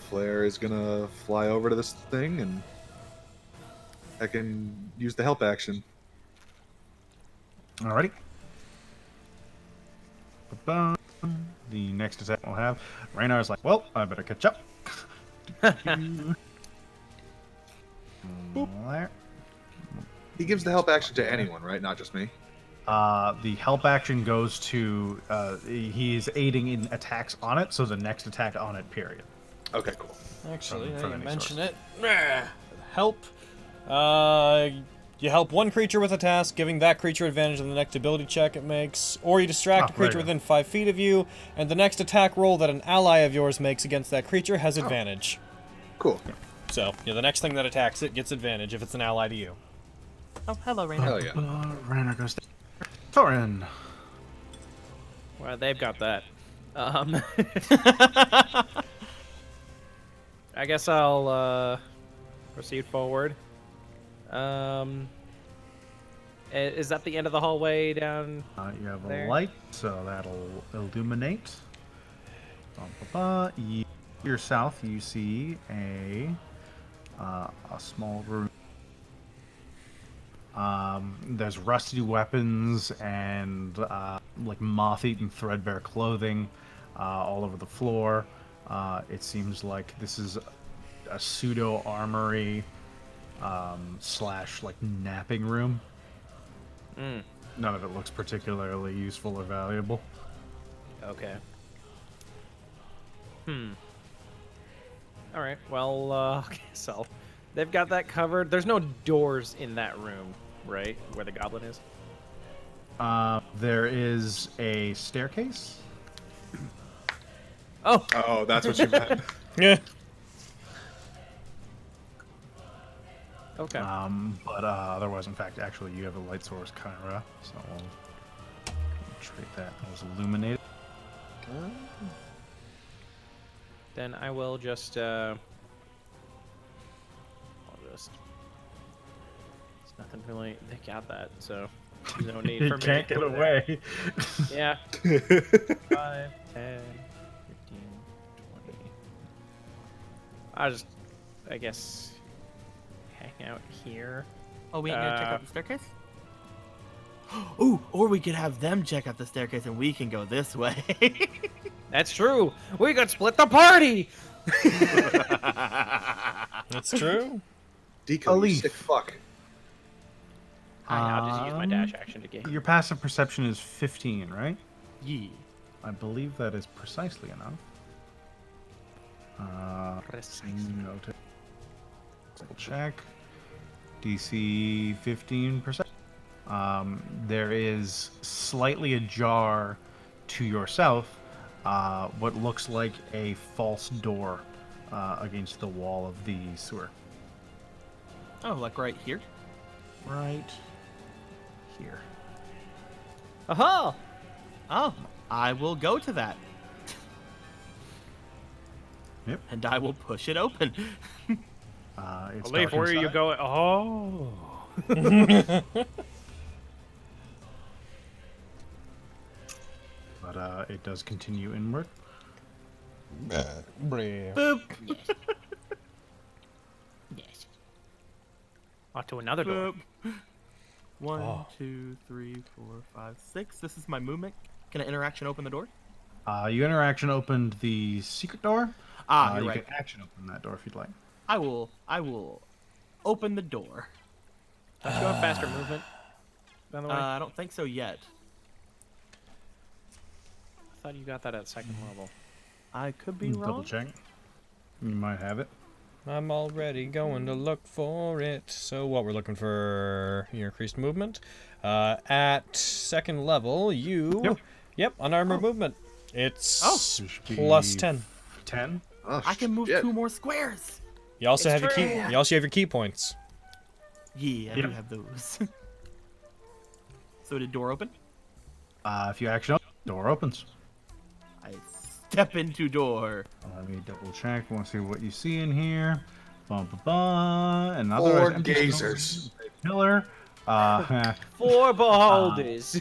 Speaker 4: Flare is gonna fly over to this thing and I can use the help action.
Speaker 10: Alrighty. Ba-bum. The next attack we'll have. Raynar's like, well, I better catch up. There.
Speaker 4: He gives the help action to anyone, right? Not just me.
Speaker 10: The help action goes to he is aiding in attacks on it, so the next attack on it, period.
Speaker 4: Okay, cool.
Speaker 3: Actually,
Speaker 10: From
Speaker 3: now you
Speaker 10: any
Speaker 3: mention
Speaker 10: source.
Speaker 3: it. Help. You help one creature with a task, giving that creature advantage on the next ability check it makes, or you distract a
Speaker 10: there you
Speaker 3: creature
Speaker 10: go.
Speaker 3: within 5 feet of you, and the next attack roll that an ally of yours makes against that creature has advantage.
Speaker 4: Cool.
Speaker 3: So, yeah, the next thing that attacks it gets advantage if it's an ally to you.
Speaker 2: Oh, hello, Rainer.
Speaker 4: Hell yeah.
Speaker 10: Raynar goes down. Thorin.
Speaker 11: Well, they've got that. I guess I'll proceed forward. Is that the end of the hallway down?
Speaker 10: You have
Speaker 11: there?
Speaker 10: a light, so that'll illuminate. Here south, you see a small room. There's rusty weapons and like moth-eaten, threadbare clothing all over the floor. It seems like this is a pseudo armory slash like napping room. None of it looks particularly useful or valuable.
Speaker 11: Okay. All right. Well, okay, so they've got that covered. There's no doors in that room, right? Where the goblin is.
Speaker 10: There is a staircase.
Speaker 4: Oh, that's what you meant.
Speaker 3: Yeah.
Speaker 11: Okay.
Speaker 10: But otherwise, in fact, actually, you have a light source, Kyra, so we'll treat that as illuminated.
Speaker 11: Then I will just. I'll just. There's nothing really. They got that, so there's no need
Speaker 10: You
Speaker 11: for me.
Speaker 10: can't get away.
Speaker 11: Yeah. 5, 10, 15, 20. I'll just, I guess, hang out here.
Speaker 2: Oh, we ain't gonna check out the staircase? Ooh, or we could have them check out the staircase and we can go this way.
Speaker 11: That's true. We could split the party.
Speaker 3: That's true.
Speaker 4: Deco, you
Speaker 10: Elif.
Speaker 4: sick fuck.
Speaker 11: I'll just use my dash action to get.
Speaker 10: Your passive perception is 15, right?
Speaker 2: Yeah.
Speaker 10: I believe that is precisely enough. Noted. Double check. DC 15%. There is slightly ajar to your south, what looks like a false door against the wall of the sewer.
Speaker 2: Oh, like right here?
Speaker 10: Right here.
Speaker 11: Aha!
Speaker 2: Oh, I will go to that.
Speaker 10: Yep.
Speaker 2: And I will push it open.
Speaker 10: It's
Speaker 5: Leave,
Speaker 10: dark
Speaker 5: where are you
Speaker 10: inside.
Speaker 5: going? Oh.
Speaker 10: But it does continue inward.
Speaker 2: Boop.
Speaker 11: Yes. On to another door.
Speaker 2: Boop. 1, 2, 3, 4, 5, 6. This is my movement. Can I interaction open the door?
Speaker 10: You interaction opened the secret door.
Speaker 2: You're
Speaker 10: you
Speaker 2: right.
Speaker 10: can action open that door if you'd like.
Speaker 2: I will open the door.
Speaker 11: Don't you have faster movement? By the way,
Speaker 2: I don't think so yet.
Speaker 11: I thought you got that at second level.
Speaker 2: I could be wrong.
Speaker 10: Double check. You might have it.
Speaker 3: I'm already going to look for it. So what we're looking for, your increased movement. At second level, you... Yep, unarmored movement. It's plus 10.
Speaker 10: 10?
Speaker 4: Oh,
Speaker 2: I can move
Speaker 4: shit.
Speaker 2: 2 more squares.
Speaker 3: You also
Speaker 11: It's
Speaker 3: have your key.
Speaker 11: true.
Speaker 3: You also have your key points.
Speaker 2: Yeah, I do have those. So did door open?
Speaker 10: If you action open, door opens.
Speaker 2: I step into door.
Speaker 10: Let me double check. Want to see what you see in here. Bum, ba, ba. Another
Speaker 4: 4
Speaker 10: empty
Speaker 4: gazers.
Speaker 10: pillar.
Speaker 11: 4 beholders.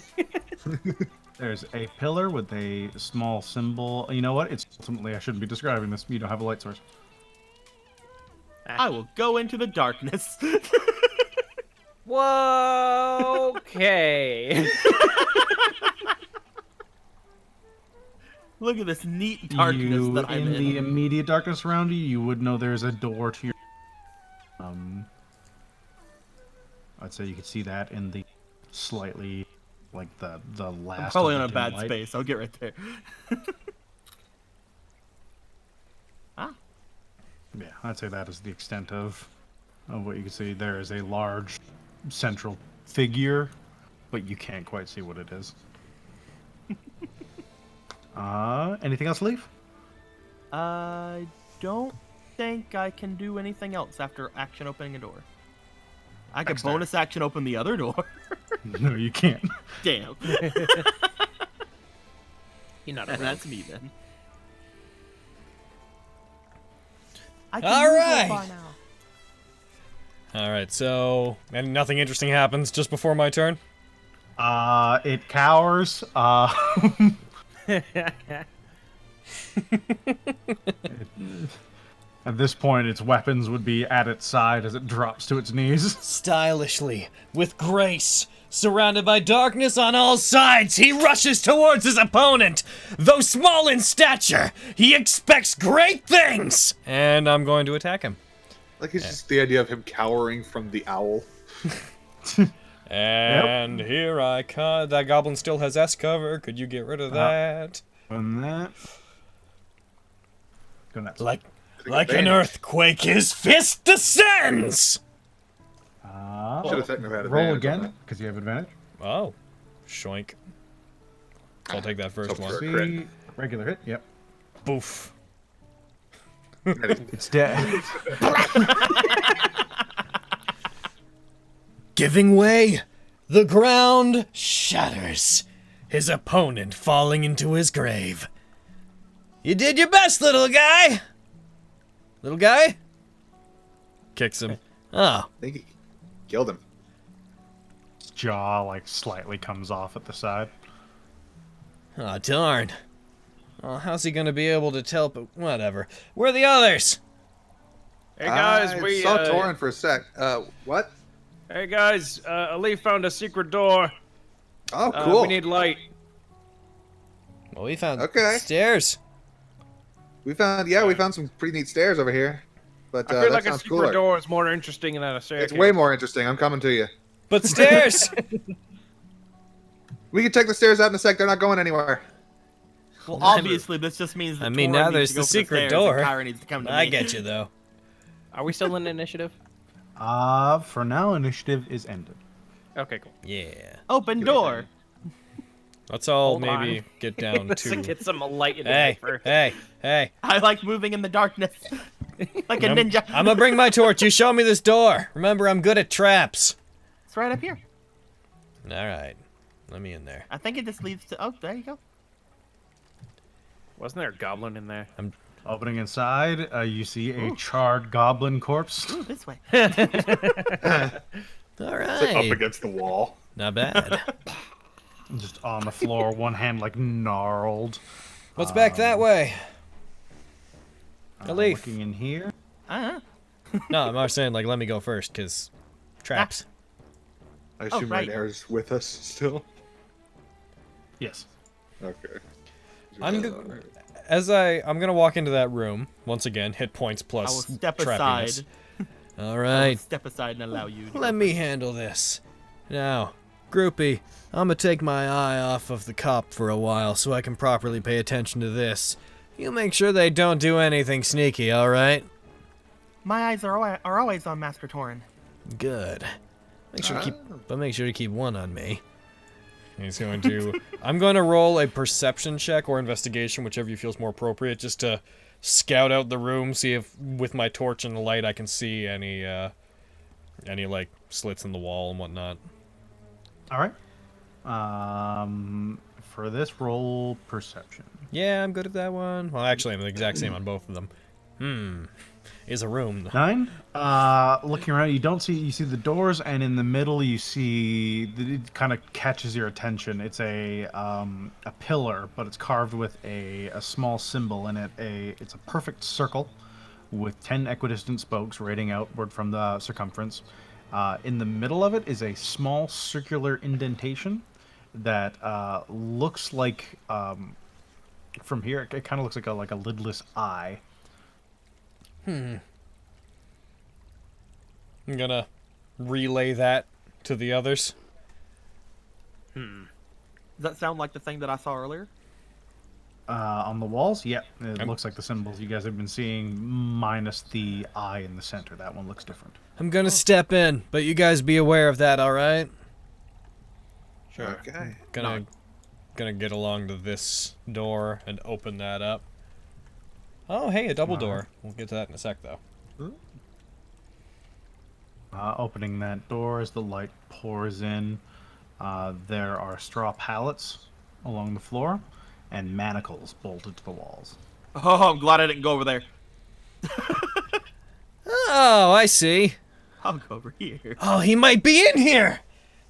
Speaker 10: There's a pillar with a small symbol. You know what? It's ultimately, I shouldn't be describing this. You don't have a light source.
Speaker 2: I will go into the darkness.
Speaker 11: Whoa. Okay.
Speaker 2: Look at this neat darkness
Speaker 10: You,
Speaker 2: that I'm
Speaker 10: in
Speaker 2: in.
Speaker 10: the immediate darkness around you, you would know there's a door to your... I'd say you could see that in the slightly, like the last.
Speaker 2: I'm probably
Speaker 10: of
Speaker 2: in
Speaker 10: the
Speaker 2: a bad
Speaker 10: dim light.
Speaker 2: space. I'll get right there.
Speaker 10: Yeah, I'd say that is the extent of what you can see. There is a large central figure, but you can't quite see what it is. Anything else, Leaf?
Speaker 2: I don't think I can do anything else after action opening a door. I can
Speaker 4: Baxter.
Speaker 2: bonus action open the other door.
Speaker 10: No, you can't.
Speaker 2: Damn.
Speaker 11: You're not a
Speaker 2: And
Speaker 11: rogue.
Speaker 2: that's me then. I
Speaker 3: All
Speaker 2: move real
Speaker 3: right.
Speaker 2: far now.
Speaker 3: All right, so and nothing interesting happens just before my turn.
Speaker 10: It cowers. At this point, its weapons would be at its side as it drops to its knees.
Speaker 3: Stylishly, with grace, surrounded by darkness on all sides, he rushes towards his opponent. Though small in stature, he expects great things. And I'm going to attack him.
Speaker 4: Like, it's just the idea of him cowering from the owl.
Speaker 3: And here I come. That goblin still has S cover. Could you get rid of that?
Speaker 10: And that. Go nuts.
Speaker 3: Like
Speaker 4: Take
Speaker 3: an
Speaker 4: advantage.
Speaker 3: earthquake, his fist descends.
Speaker 4: Should have technically had
Speaker 10: Roll
Speaker 4: advantage on
Speaker 10: again, because you have advantage.
Speaker 3: Oh, shoink. So I'll take that first
Speaker 4: So
Speaker 3: one.
Speaker 4: for a crit.
Speaker 10: See, regular hit. Yep.
Speaker 3: Boof.
Speaker 4: that.
Speaker 10: It's dead.
Speaker 3: Giving way, the ground shatters, his opponent falling into his grave. You did your best, little guy. Little guy? Kicks him. Oh,
Speaker 4: I think he killed him.
Speaker 10: Its jaw like slightly comes off at the side.
Speaker 3: oh darn. Oh, how's he gonna be able to tell? But whatever. Where are the others?
Speaker 5: Hey guys,
Speaker 4: I
Speaker 5: we
Speaker 4: saw Torin for a sec. What?
Speaker 5: Hey guys, Ali found a secret door.
Speaker 4: Oh, cool.
Speaker 5: We need light.
Speaker 3: Well, we found
Speaker 4: Okay.
Speaker 3: stairs.
Speaker 4: We found some pretty neat stairs over here. But
Speaker 5: I feel
Speaker 4: that
Speaker 5: like a
Speaker 4: sounds
Speaker 5: secret
Speaker 4: cooler.
Speaker 5: door is more interesting than a staircase.
Speaker 4: It's way more interesting. I'm coming to you.
Speaker 3: But stairs.
Speaker 4: We can check the stairs out in a sec. They're not going anywhere.
Speaker 2: Well, obviously, this just means that
Speaker 3: I mean,
Speaker 2: Tora
Speaker 3: now
Speaker 2: needs
Speaker 3: there's
Speaker 2: to go
Speaker 3: the
Speaker 2: for
Speaker 3: secret
Speaker 2: stairs
Speaker 3: door.
Speaker 2: And Kyra needs to come to
Speaker 3: I
Speaker 2: me.
Speaker 3: get you though.
Speaker 11: Are we still in initiative?
Speaker 10: For now, initiative is ended.
Speaker 11: Okay, cool.
Speaker 3: Yeah.
Speaker 2: Open door.
Speaker 3: Let's all
Speaker 11: Hold
Speaker 3: maybe
Speaker 11: on.
Speaker 3: get down
Speaker 11: Let's
Speaker 3: to.
Speaker 11: get some light in
Speaker 3: Hey,
Speaker 11: there first.
Speaker 3: hey.
Speaker 2: I like moving in the darkness. Like a
Speaker 3: I'm
Speaker 2: ninja.
Speaker 3: gonna bring my torch. You show me this door. Remember, I'm good at traps.
Speaker 2: It's right up here.
Speaker 3: All right. Let me in there.
Speaker 2: I think it just leads to... Oh, there you go.
Speaker 11: Wasn't there a goblin in there?
Speaker 10: Opening inside, you see a charred goblin corpse.
Speaker 2: Ooh, this way.
Speaker 3: All
Speaker 4: It's like up
Speaker 3: right.
Speaker 4: against the wall.
Speaker 3: Not bad.
Speaker 10: Just on the floor, one hand like gnarled.
Speaker 3: What's back that way? A leaf.
Speaker 10: Looking in here.
Speaker 2: Uh-huh.
Speaker 3: No, I'm not saying like let me go first, cause traps.
Speaker 4: I assume
Speaker 2: right.
Speaker 4: Rainier's with us still.
Speaker 10: Yes.
Speaker 4: Okay.
Speaker 3: I'm gonna walk into that room once again. Hit points
Speaker 2: I
Speaker 3: plus
Speaker 2: will step
Speaker 3: trappiness.
Speaker 2: aside.
Speaker 3: All
Speaker 2: I will
Speaker 3: right.
Speaker 2: step aside and allow you. To
Speaker 3: Let me handle this. Now, groupie, I'm gonna take my eye off of the cop for a while so I can properly pay attention to this. You make sure they don't do anything sneaky, all right?
Speaker 8: My eyes are always on Master Torin.
Speaker 3: Good. Make sure to keep one on me. He's going to. I'm going to roll a perception check or investigation, whichever you feels more appropriate, just to scout out the room, see if with my torch and the light I can see any like slits in the wall and whatnot.
Speaker 10: All right. For this, roll perception.
Speaker 3: Yeah, I'm good at that one. Well, actually, I'm the exact same on both of them. Is a room.
Speaker 10: 9. Looking around, you see the doors, and in the middle you see it kind of catches your attention. It's a pillar, but it's carved with a small symbol in it. It's a perfect circle with 10 equidistant spokes radiating outward from the circumference. In the middle of it is a small circular indentation that looks like from here it kind of looks like a lidless eye.
Speaker 3: I'm gonna relay that to the others.
Speaker 2: Does that sound like the thing that I saw earlier?
Speaker 10: On the walls, yeah, it looks like the symbols you guys have been seeing, minus the eye in the center. That one looks different.
Speaker 3: I'm gonna step in, but you guys be aware of that, all right?
Speaker 4: Sure. Okay.
Speaker 3: Gonna get along to this door and open that up. Oh, hey, a double door. We'll get to that in a sec, though.
Speaker 10: Opening that door as the light pours in, there are straw pallets along the floor and manacles bolted to the walls.
Speaker 2: Oh, I'm glad I didn't go over there.
Speaker 3: Oh, I see.
Speaker 2: I'll go over here.
Speaker 3: Oh, he might be in here.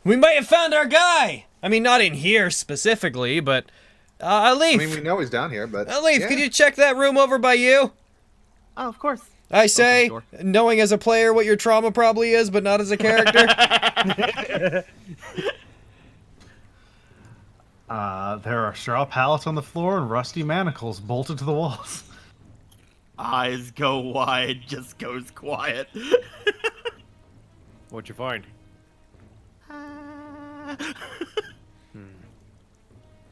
Speaker 3: We might have found our guy. I mean, not in here specifically, but Alif.
Speaker 4: I mean, we know he's down here, but
Speaker 3: Alif,
Speaker 4: yeah.
Speaker 3: could you check that room over by you?
Speaker 8: Oh, of course.
Speaker 3: I say, knowing as a player what your trauma probably is, but not as a character.
Speaker 10: There are straw pallets on the floor and rusty manacles bolted to the walls.
Speaker 2: Eyes go wide, just goes quiet.
Speaker 5: What'd you find?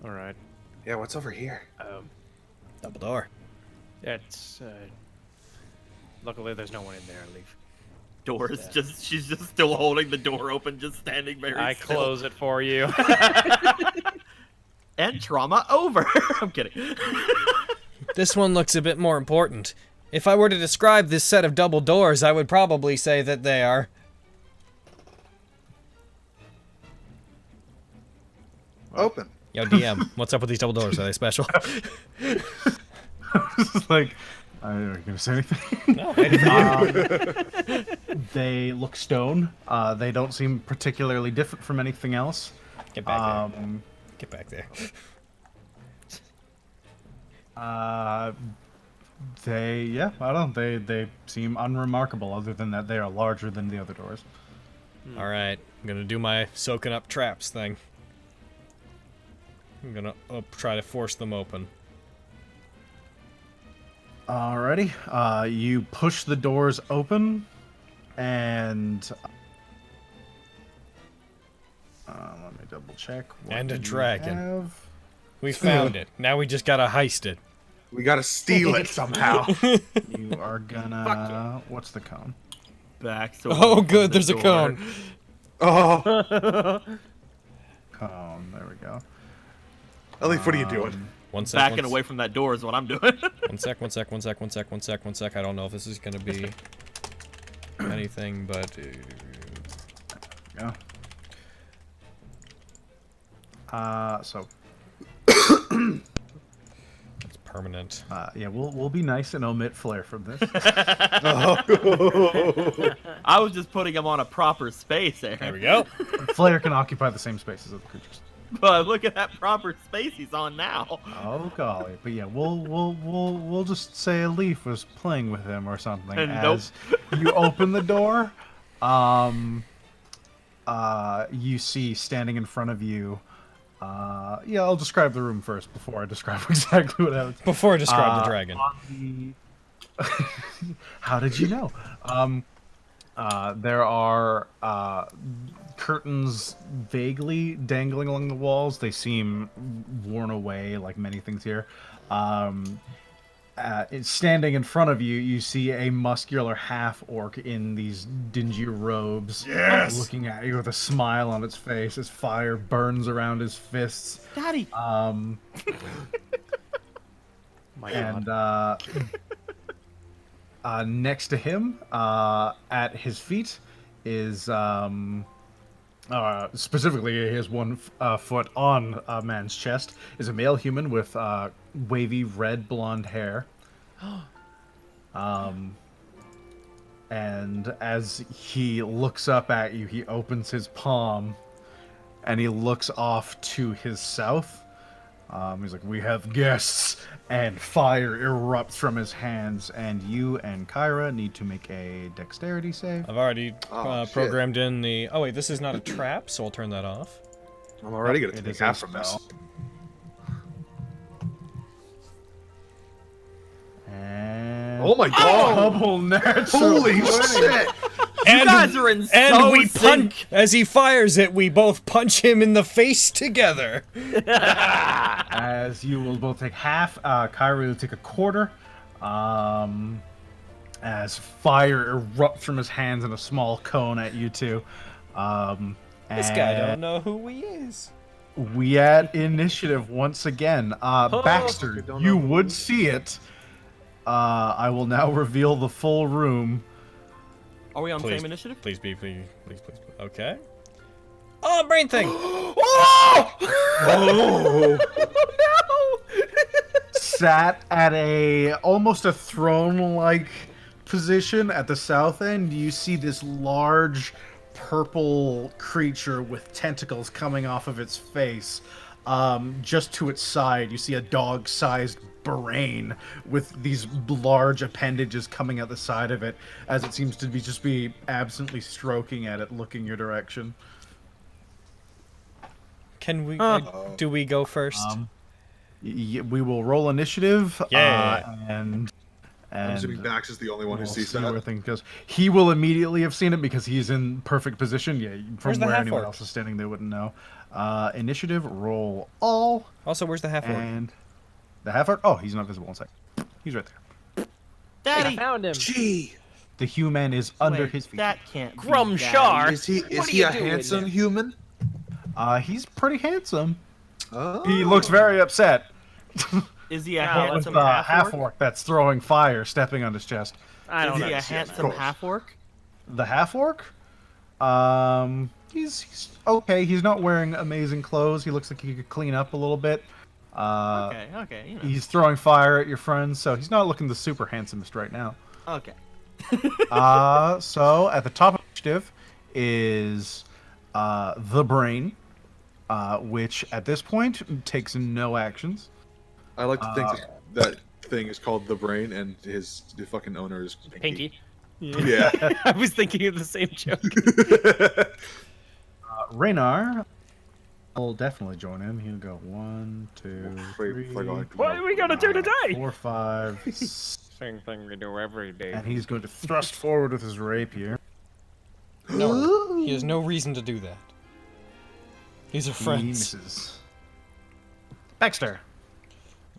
Speaker 5: All right.
Speaker 4: Yeah, what's over here?
Speaker 3: Double door.
Speaker 5: It's luckily there's no one in there. Leave.
Speaker 2: Door's she's just still holding the door open, just standing very
Speaker 5: I
Speaker 2: still.
Speaker 5: close it for you.
Speaker 2: And trauma over. I'm kidding.
Speaker 3: This one looks a bit more important. If I were to describe this set of double doors, I would probably say that they are...
Speaker 4: Open.
Speaker 3: Yo, DM, what's up with these double doors? Are they special?
Speaker 10: It's like, are you gonna say anything?
Speaker 3: No,
Speaker 10: they look stone. They don't seem particularly different from anything else.
Speaker 3: Get back there. Get back there.
Speaker 10: I don't know. They seem unremarkable, other than that they are larger than the other doors.
Speaker 3: All right, I'm gonna do my soaking up traps thing. I'm gonna try to force them open.
Speaker 10: Alrighty. You push the doors open, and let me double check.
Speaker 3: And a dragon. We found it. Now we just gotta heist it.
Speaker 4: We gotta steal it somehow.
Speaker 10: You are gonna. What's the cone?
Speaker 2: Back. So
Speaker 3: oh, good. There's a cone.
Speaker 4: Oh.
Speaker 10: Cone. There we go.
Speaker 4: Elif, what are you doing?
Speaker 3: One sec.
Speaker 2: Backing away from that door is what I'm doing.
Speaker 3: One sec. I don't know if this is gonna be anything, but.
Speaker 10: Yeah. So.
Speaker 3: It's permanent.
Speaker 10: Yeah, we'll be nice and omit flare from this.
Speaker 2: I was just putting him on a proper space there.
Speaker 3: There we go.
Speaker 10: Flare can occupy the same space as other creatures.
Speaker 2: But look at that proper space he's on now.
Speaker 10: Oh golly! But yeah, we'll just say a leaf was playing with him or something. As you open the door, you see standing in front of you, Yeah, I'll describe the room first before I describe exactly what happens.
Speaker 3: Before I describe the dragon.
Speaker 10: How did you know? There are curtains vaguely dangling along the walls. They seem worn away, like many things here. Standing in front of you, you see a muscular half-orc in these dingy robes, looking at you with a smile on its face as fire burns around his fists.
Speaker 2: Daddy!
Speaker 11: My
Speaker 10: And
Speaker 11: God.
Speaker 10: next to him, at his feet, is specifically his one foot on a man's chest, is a male human with wavy red blonde hair. And as he looks up at you, he opens his palm and he looks off to his south. He's like, "We have guests," and fire erupts from his hands, and you and Kyra need to make a dexterity save.
Speaker 3: I've already
Speaker 4: Oh, shit.
Speaker 3: programmed in the... Oh, wait, this is not a trap, so I'll turn that off.
Speaker 4: I'm already gonna
Speaker 10: It
Speaker 4: take
Speaker 10: is
Speaker 4: half
Speaker 10: a
Speaker 4: from this.
Speaker 10: spell. And
Speaker 4: Oh my god!
Speaker 10: double natural
Speaker 4: Holy
Speaker 10: 20.
Speaker 4: shit!
Speaker 3: And,
Speaker 2: guys are in
Speaker 3: and
Speaker 2: so
Speaker 3: we punch...
Speaker 2: sync.
Speaker 3: As he fires it, we both punch him in the face together.
Speaker 10: As you will both take half, Kyra will take a quarter. As fire erupts from his hands in a small cone at you two.
Speaker 3: This guy don't know who he is.
Speaker 10: We at initiative once again. Baxter,
Speaker 4: don't
Speaker 10: you
Speaker 4: know.
Speaker 10: would see it. I will now reveal the full room.
Speaker 2: Are we on
Speaker 3: Please,
Speaker 2: same initiative?
Speaker 3: please be, please. Okay. Oh, brain thing!
Speaker 10: Oh! Sat at almost a throne-like position at the south end, you see this large purple creature with tentacles coming off of its face. Just to its side, you see a dog-sized brain with these large appendages coming out the side of it, as it seems to be absently stroking at it, looking your direction.
Speaker 3: Can we... do we go first?
Speaker 10: We will roll initiative.
Speaker 3: Yeah.
Speaker 10: And
Speaker 4: I'm assuming Bax is the only one who
Speaker 10: we'll
Speaker 4: sees
Speaker 10: see where
Speaker 4: that.
Speaker 10: things goes. He will immediately have seen it because he's in perfect position. Yeah,
Speaker 3: Where's
Speaker 10: from
Speaker 3: the
Speaker 10: where anyone
Speaker 3: half-orc?
Speaker 10: else is standing, they wouldn't know. Initiative, roll all.
Speaker 3: Also, where's the half-orc?
Speaker 10: And the half-orc. Oh, he's not visible. One sec. He's right there.
Speaker 2: Daddy!
Speaker 11: I found him.
Speaker 4: Gee,
Speaker 10: The human is under
Speaker 2: Wait,
Speaker 10: his feet.
Speaker 2: That can't be
Speaker 11: Grumshar.
Speaker 2: Daddy.
Speaker 4: is he
Speaker 11: What are
Speaker 4: he
Speaker 11: you
Speaker 4: a
Speaker 11: doing
Speaker 4: handsome
Speaker 11: there?
Speaker 4: human?
Speaker 10: He's pretty handsome.
Speaker 4: Oh.
Speaker 10: He looks very upset.
Speaker 2: Is he a
Speaker 11: Yeah,
Speaker 10: With
Speaker 2: handsome
Speaker 10: the
Speaker 2: half-orc?
Speaker 10: half-orc that's throwing fire, stepping on his chest.
Speaker 11: I
Speaker 2: Is
Speaker 11: don't
Speaker 2: he
Speaker 11: know.
Speaker 2: a handsome half-orc?
Speaker 10: The half-orc? He's okay. He's not wearing amazing clothes. He looks like he could clean up a little bit.
Speaker 2: Okay, you know.
Speaker 10: He's throwing fire at your friends, so he's not looking the super handsomest right now.
Speaker 2: Okay.
Speaker 10: So at the top of the initiative is the brain, which at this point takes no actions.
Speaker 4: I like to think that thing is called the brain, and the fucking owner is Pinky.
Speaker 11: Pinky.
Speaker 4: Yeah.
Speaker 11: I was thinking of the same joke.
Speaker 10: Raynar will definitely join in. He'll go 1, 2, 3,
Speaker 11: What are we gonna do today?
Speaker 10: 4, 5, 6,
Speaker 5: Same thing we do every day.
Speaker 10: and he's going to thrust forward with his rapier.
Speaker 3: No, he has no reason to do that. These are
Speaker 10: He
Speaker 3: friends.
Speaker 10: misses. Baxter.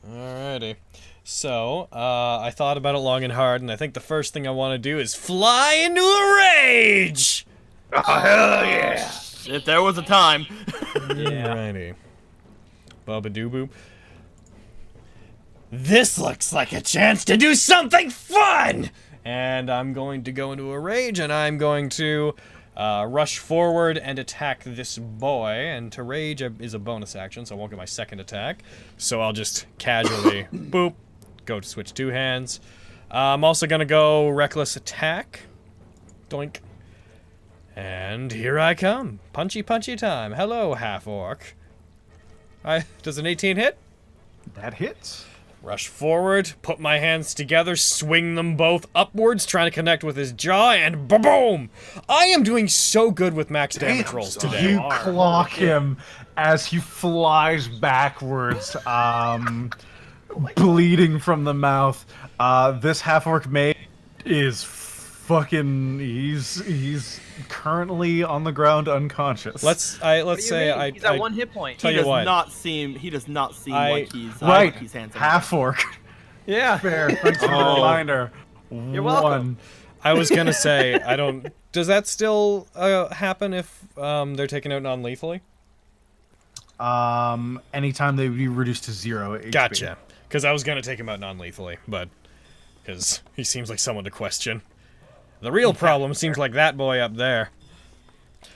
Speaker 3: Alrighty. So, I thought about it long and hard, and I think the first thing I want to do is fly into a rage!
Speaker 4: Oh, hell yeah!
Speaker 2: If there was a time.
Speaker 3: Alrighty. Bubba doo boop. This looks like a chance to do something fun! And I'm going to go into a rage, and I'm going to rush forward and attack this boy. And to rage is a bonus action, so I won't get my second attack. So I'll just casually, boop, go to switch two hands. I'm also going to go reckless attack. Doink. And here I come. Punchy, punchy time. Hello, half-orc. Does an 18 hit?
Speaker 10: That hits.
Speaker 3: Rush forward, put my hands together, swing them both upwards, trying to connect with his jaw, and boom! I am doing so good with max damage rolls today.
Speaker 10: You clock him as he flies backwards, bleeding from the mouth. This half-orc mage is fucking... He's currently on the ground unconscious.
Speaker 3: Let's say
Speaker 11: He's at 1 hit point.
Speaker 3: Tell
Speaker 2: He
Speaker 3: you
Speaker 2: does
Speaker 3: what.
Speaker 2: not seem like he's
Speaker 10: Right,
Speaker 2: like he's handsome.
Speaker 10: half-orc.
Speaker 11: Yeah.
Speaker 10: Fair, thanks for the reminder.
Speaker 11: You're welcome.
Speaker 3: I was gonna say, I don't... Does that still happen if they're taken out non-lethally?
Speaker 10: Anytime they would be reduced to 0 HP.
Speaker 3: Gotcha. Because I was gonna take him out non-lethally, but... Because he seems like someone to question. The real problem seems like that boy up there.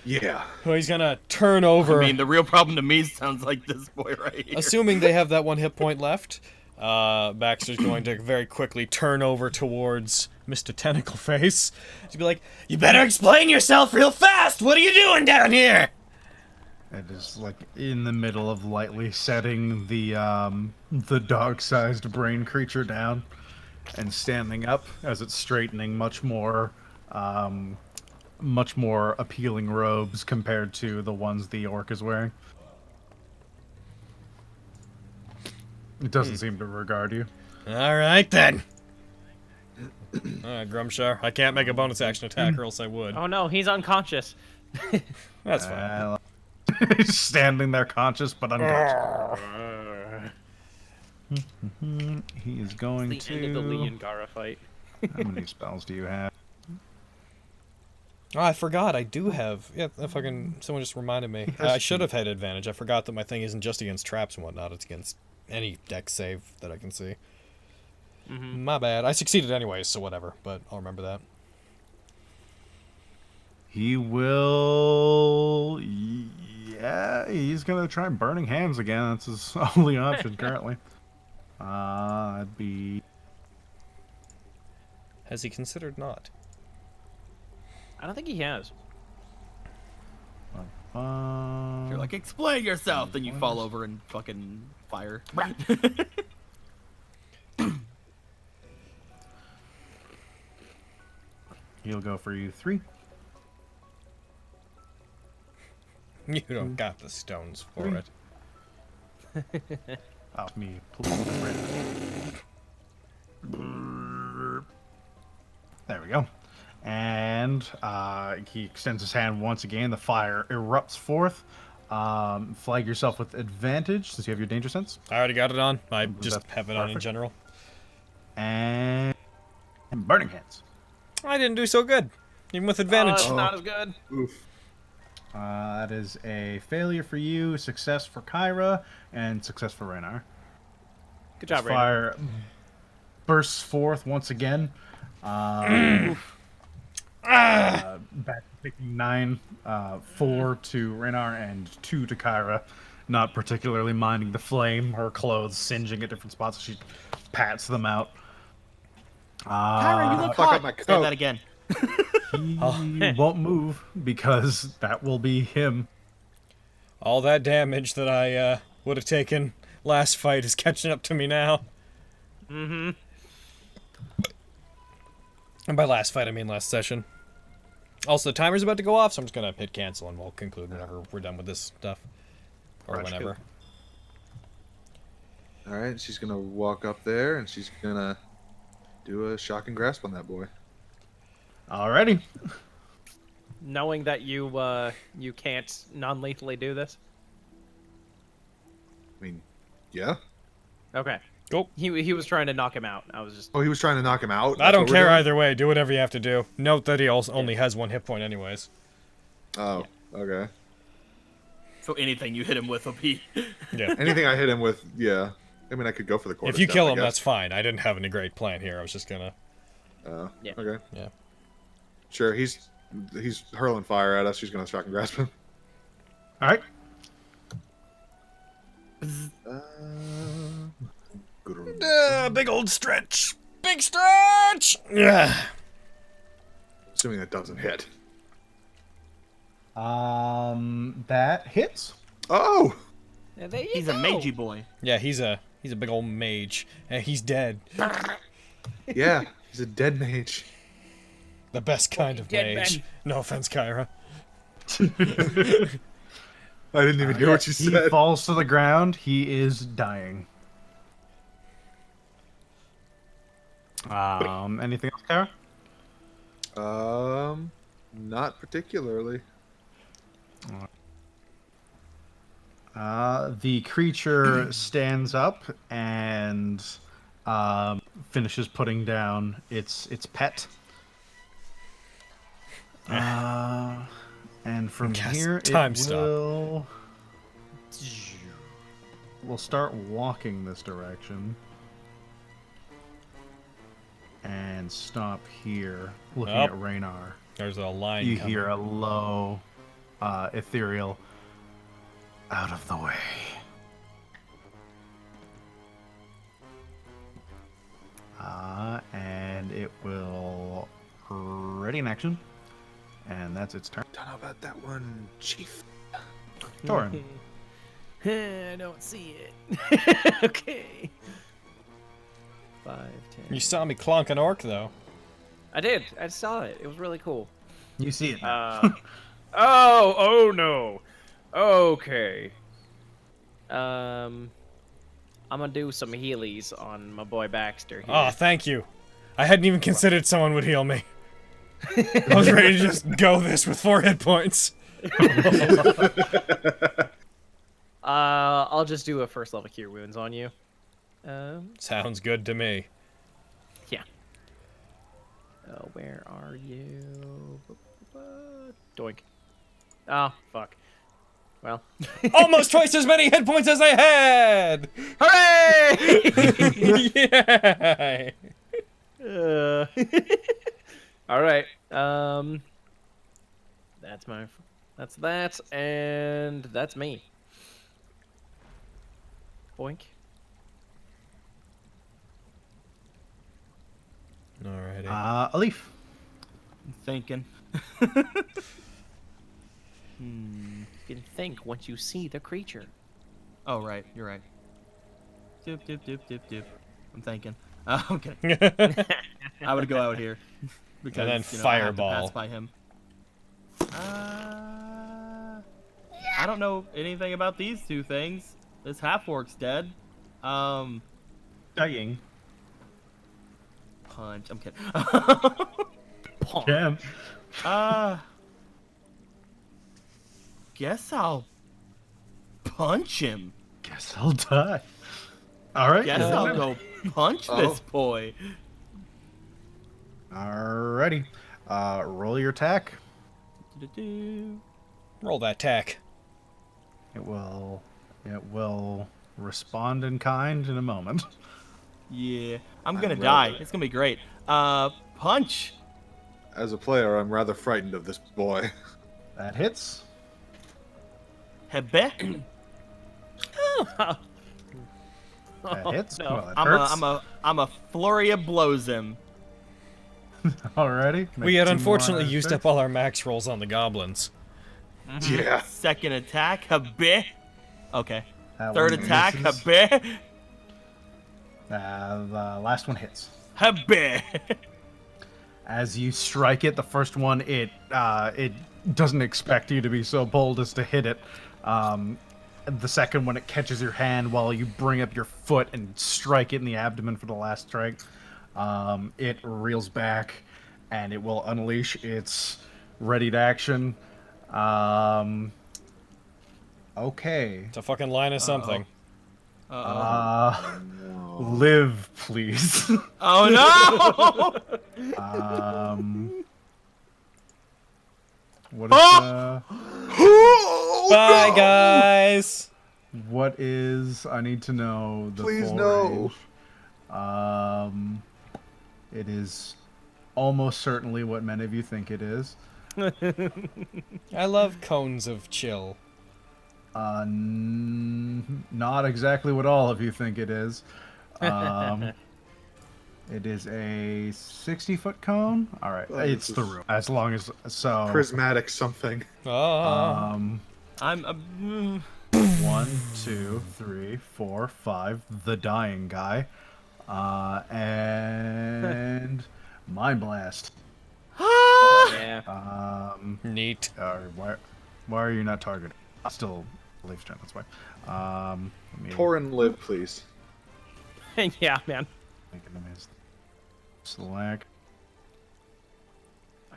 Speaker 4: Yeah.
Speaker 3: Well, he's gonna turn over...
Speaker 2: I mean, the real problem to me sounds like this boy right here.
Speaker 3: Assuming they have that 1 hit point left, Baxter's going to very quickly turn over towards Mr. Tentacle Face to be like, "You better explain yourself real fast! What are you doing down here?"
Speaker 10: It is like in the middle of lightly setting the dog-sized brain creature down and standing up as it's straightening much more appealing robes compared to the ones the orc is wearing. It doesn't seem to regard you.
Speaker 3: Alright then. Alright, Grumshar. I can't make a bonus action attack or else I would.
Speaker 11: Oh no, he's unconscious.
Speaker 3: That's fine.
Speaker 10: He's standing there conscious but unconscious. He is going
Speaker 11: The end of the Lee
Speaker 10: to...
Speaker 11: and Gara fight.
Speaker 10: How many spells do you have?
Speaker 3: Oh, I forgot. I do have... Yeah, someone just reminded me. I should have had advantage. I forgot that my thing isn't just against traps and whatnot. It's against any dex save that I can see. My bad. I succeeded anyways, so whatever. But I'll remember that.
Speaker 10: He will... Yeah, he's going to try Burning Hands again. That's his only option currently. That'd be...
Speaker 3: Has he considered not?
Speaker 11: I don't think he has.
Speaker 2: You're like, explain yourself, then you fall over and fucking fire.
Speaker 10: He'll go for you 3.
Speaker 3: You don't got the stones for it.
Speaker 10: Oh, me. Please. There we go. And he extends his hand once again. The fire erupts forth. Flag yourself with advantage since you have your danger sense.
Speaker 3: I already got it on. I just have it on in general.
Speaker 10: And Burning Hands.
Speaker 3: I didn't do so good, even with advantage.
Speaker 11: It's not as good.
Speaker 4: Oof.
Speaker 10: That is a failure for you, success for Kyra, and success for Raynar.
Speaker 11: Good job, Raynar.
Speaker 10: Fire bursts forth once again. Back taking 9, 4 to Raynar and 2 to Kyra. Not particularly minding the flame, her clothes singeing at different spots as she pats them out.
Speaker 2: Kyra, you look
Speaker 4: fuck
Speaker 2: hot.
Speaker 4: up my
Speaker 2: Say
Speaker 4: coat.
Speaker 2: that again.
Speaker 10: He won't move because that will be him.
Speaker 3: All that damage that I would have taken last fight is catching up to me now. And by last fight, I mean last session. Also, the timer's about to go off, so I'm just gonna hit cancel and we'll conclude whenever we're done with this stuff. Or
Speaker 10: Roger.
Speaker 3: whenever.
Speaker 4: Alright, she's gonna walk up there and she's gonna do a shocking grasp on that boy.
Speaker 10: Alrighty.
Speaker 11: Knowing that you can't non-lethally do this.
Speaker 4: I mean, yeah?
Speaker 11: Okay.
Speaker 3: Go.
Speaker 11: He was trying to knock him out. I was just.
Speaker 4: Oh, he was trying to knock him out?
Speaker 3: I
Speaker 4: That's
Speaker 3: don't
Speaker 4: what we're
Speaker 3: care
Speaker 4: doing?
Speaker 3: either way. Do whatever you have to do. Note that he also only has 1 hit point anyways.
Speaker 4: Oh, okay.
Speaker 2: So anything you hit him with will be...
Speaker 3: Yeah.
Speaker 4: Anything I hit him with, yeah. I mean, I could go for the quarter
Speaker 3: If you
Speaker 4: step,
Speaker 3: kill
Speaker 4: I
Speaker 3: him,
Speaker 4: guess.
Speaker 3: that's fine. I didn't have any great plan here. I was just gonna...
Speaker 11: Yeah.
Speaker 4: Okay.
Speaker 3: Yeah.
Speaker 4: Sure, he's hurling fire at us. She's gonna shocking grasp him.
Speaker 10: Alright.
Speaker 3: Big old stretch. Big stretch! Yeah.
Speaker 4: Assuming that doesn't hit.
Speaker 10: That hits.
Speaker 4: Oh!
Speaker 11: Yeah, there you
Speaker 2: He's
Speaker 11: go.
Speaker 2: a magey boy.
Speaker 3: Yeah, he's a He's a big old mage, and he's dead.
Speaker 4: Yeah, he's a dead mage.
Speaker 3: The best kind of
Speaker 11: dead
Speaker 3: mage.
Speaker 11: men.
Speaker 3: No offense, Kyra.
Speaker 4: I didn't even hear what you
Speaker 10: He
Speaker 4: said.
Speaker 10: falls to the ground. He is dying. Anything else, Kyra?
Speaker 4: Not particularly.
Speaker 10: The creature stands up and finishes putting down its pet. And from
Speaker 3: Yes,
Speaker 10: here,
Speaker 3: time
Speaker 10: it
Speaker 3: stop.
Speaker 10: will start walking this direction and stop here, looking
Speaker 3: Oh.
Speaker 10: at Raynar.
Speaker 3: There's a line
Speaker 10: You
Speaker 3: coming.
Speaker 10: hear a low, ethereal, out of the way. And it will ready in action, and that's its turn.
Speaker 4: Don't know about that one, Chief.
Speaker 10: Torin.
Speaker 11: I don't see it. Okay. 5, 10.
Speaker 3: You saw me clonk an orc, though.
Speaker 11: I did. I saw it. It was really cool.
Speaker 10: You see it now.
Speaker 5: Oh no. Okay.
Speaker 11: I'm gonna do some healies on my boy Baxter here.
Speaker 3: Oh, thank you. I hadn't even considered someone would heal me. I was ready to just go this with 4 hit points.
Speaker 11: I'll just do a first level cure wounds on you.
Speaker 3: Sounds good to me.
Speaker 11: Yeah. Where are you? Doink. Oh, fuck. Well.
Speaker 3: Almost twice as many hit points as I had!
Speaker 11: Hooray!
Speaker 3: Yay!
Speaker 11: All right. That's that, and that's me. Boink.
Speaker 3: Alrighty.
Speaker 10: A leaf.
Speaker 2: I'm thinking.
Speaker 11: You can think once you see the creature.
Speaker 2: Oh, right. You're right. Doop, doop, doop, doop, doop. I'm thinking. Okay. I would go out here. Because,
Speaker 3: then
Speaker 2: I have to
Speaker 3: fireball.
Speaker 2: pass by him. I don't know anything about these two things. This half-orc's dead.
Speaker 10: Dying.
Speaker 2: Punch. I'm kidding.
Speaker 10: Can.
Speaker 2: Guess I'll punch him.
Speaker 10: Guess I'll die. All right.
Speaker 2: Guess I'll go punch this boy.
Speaker 10: Alrighty. Roll your attack.
Speaker 2: Do-do-do.
Speaker 3: Roll that tack.
Speaker 10: It will respond in kind in a moment.
Speaker 2: Yeah, I'm gonna die. It's gonna be great. Punch.
Speaker 4: As a player, I'm rather frightened of this boy.
Speaker 10: That hits.
Speaker 2: Hebe.
Speaker 10: That hits.
Speaker 11: no.
Speaker 10: Well, it hurts.
Speaker 2: I'm a flurry of blows him.
Speaker 10: Alrighty.
Speaker 3: We had unfortunately used up all our max rolls on the goblins.
Speaker 4: Yeah.
Speaker 2: Second attack, Hebe. Okay.
Speaker 10: That
Speaker 2: Third
Speaker 10: one
Speaker 2: attack,
Speaker 10: misses.
Speaker 2: Hebe.
Speaker 10: The last one hits.
Speaker 2: Hebe.
Speaker 10: As you strike it, the first one, it doesn't expect you to be so bold as to hit it. The second one, it catches your hand while you bring up your foot and strike it in the abdomen for the last strike. It reels back, and it will unleash its readied action. Okay.
Speaker 3: It's a fucking line of something.
Speaker 10: Live, please.
Speaker 2: Oh no!
Speaker 10: What is
Speaker 3: Bye, guys!
Speaker 10: what is? I need to know the
Speaker 4: Please
Speaker 10: full
Speaker 4: no.
Speaker 10: range. It is almost certainly what many of you think it is.
Speaker 3: I love cones of chill.
Speaker 10: Not exactly what all of you think it is. It is a 60-foot cone. All right,
Speaker 4: Oh,
Speaker 10: it's
Speaker 4: this
Speaker 10: the
Speaker 4: is
Speaker 10: room. As long as so.
Speaker 4: Prismatic something.
Speaker 3: Oh.
Speaker 2: I'm.
Speaker 10: 1, 2, 3, 4, 5. The dying guy. And Mind Blast.
Speaker 11: Yeah.
Speaker 3: Neat.
Speaker 10: Why are you not targeted? Still Leaf's turn, that's why. Let me
Speaker 4: Torin, live, please.
Speaker 11: Yeah, man.
Speaker 10: make an amazing select.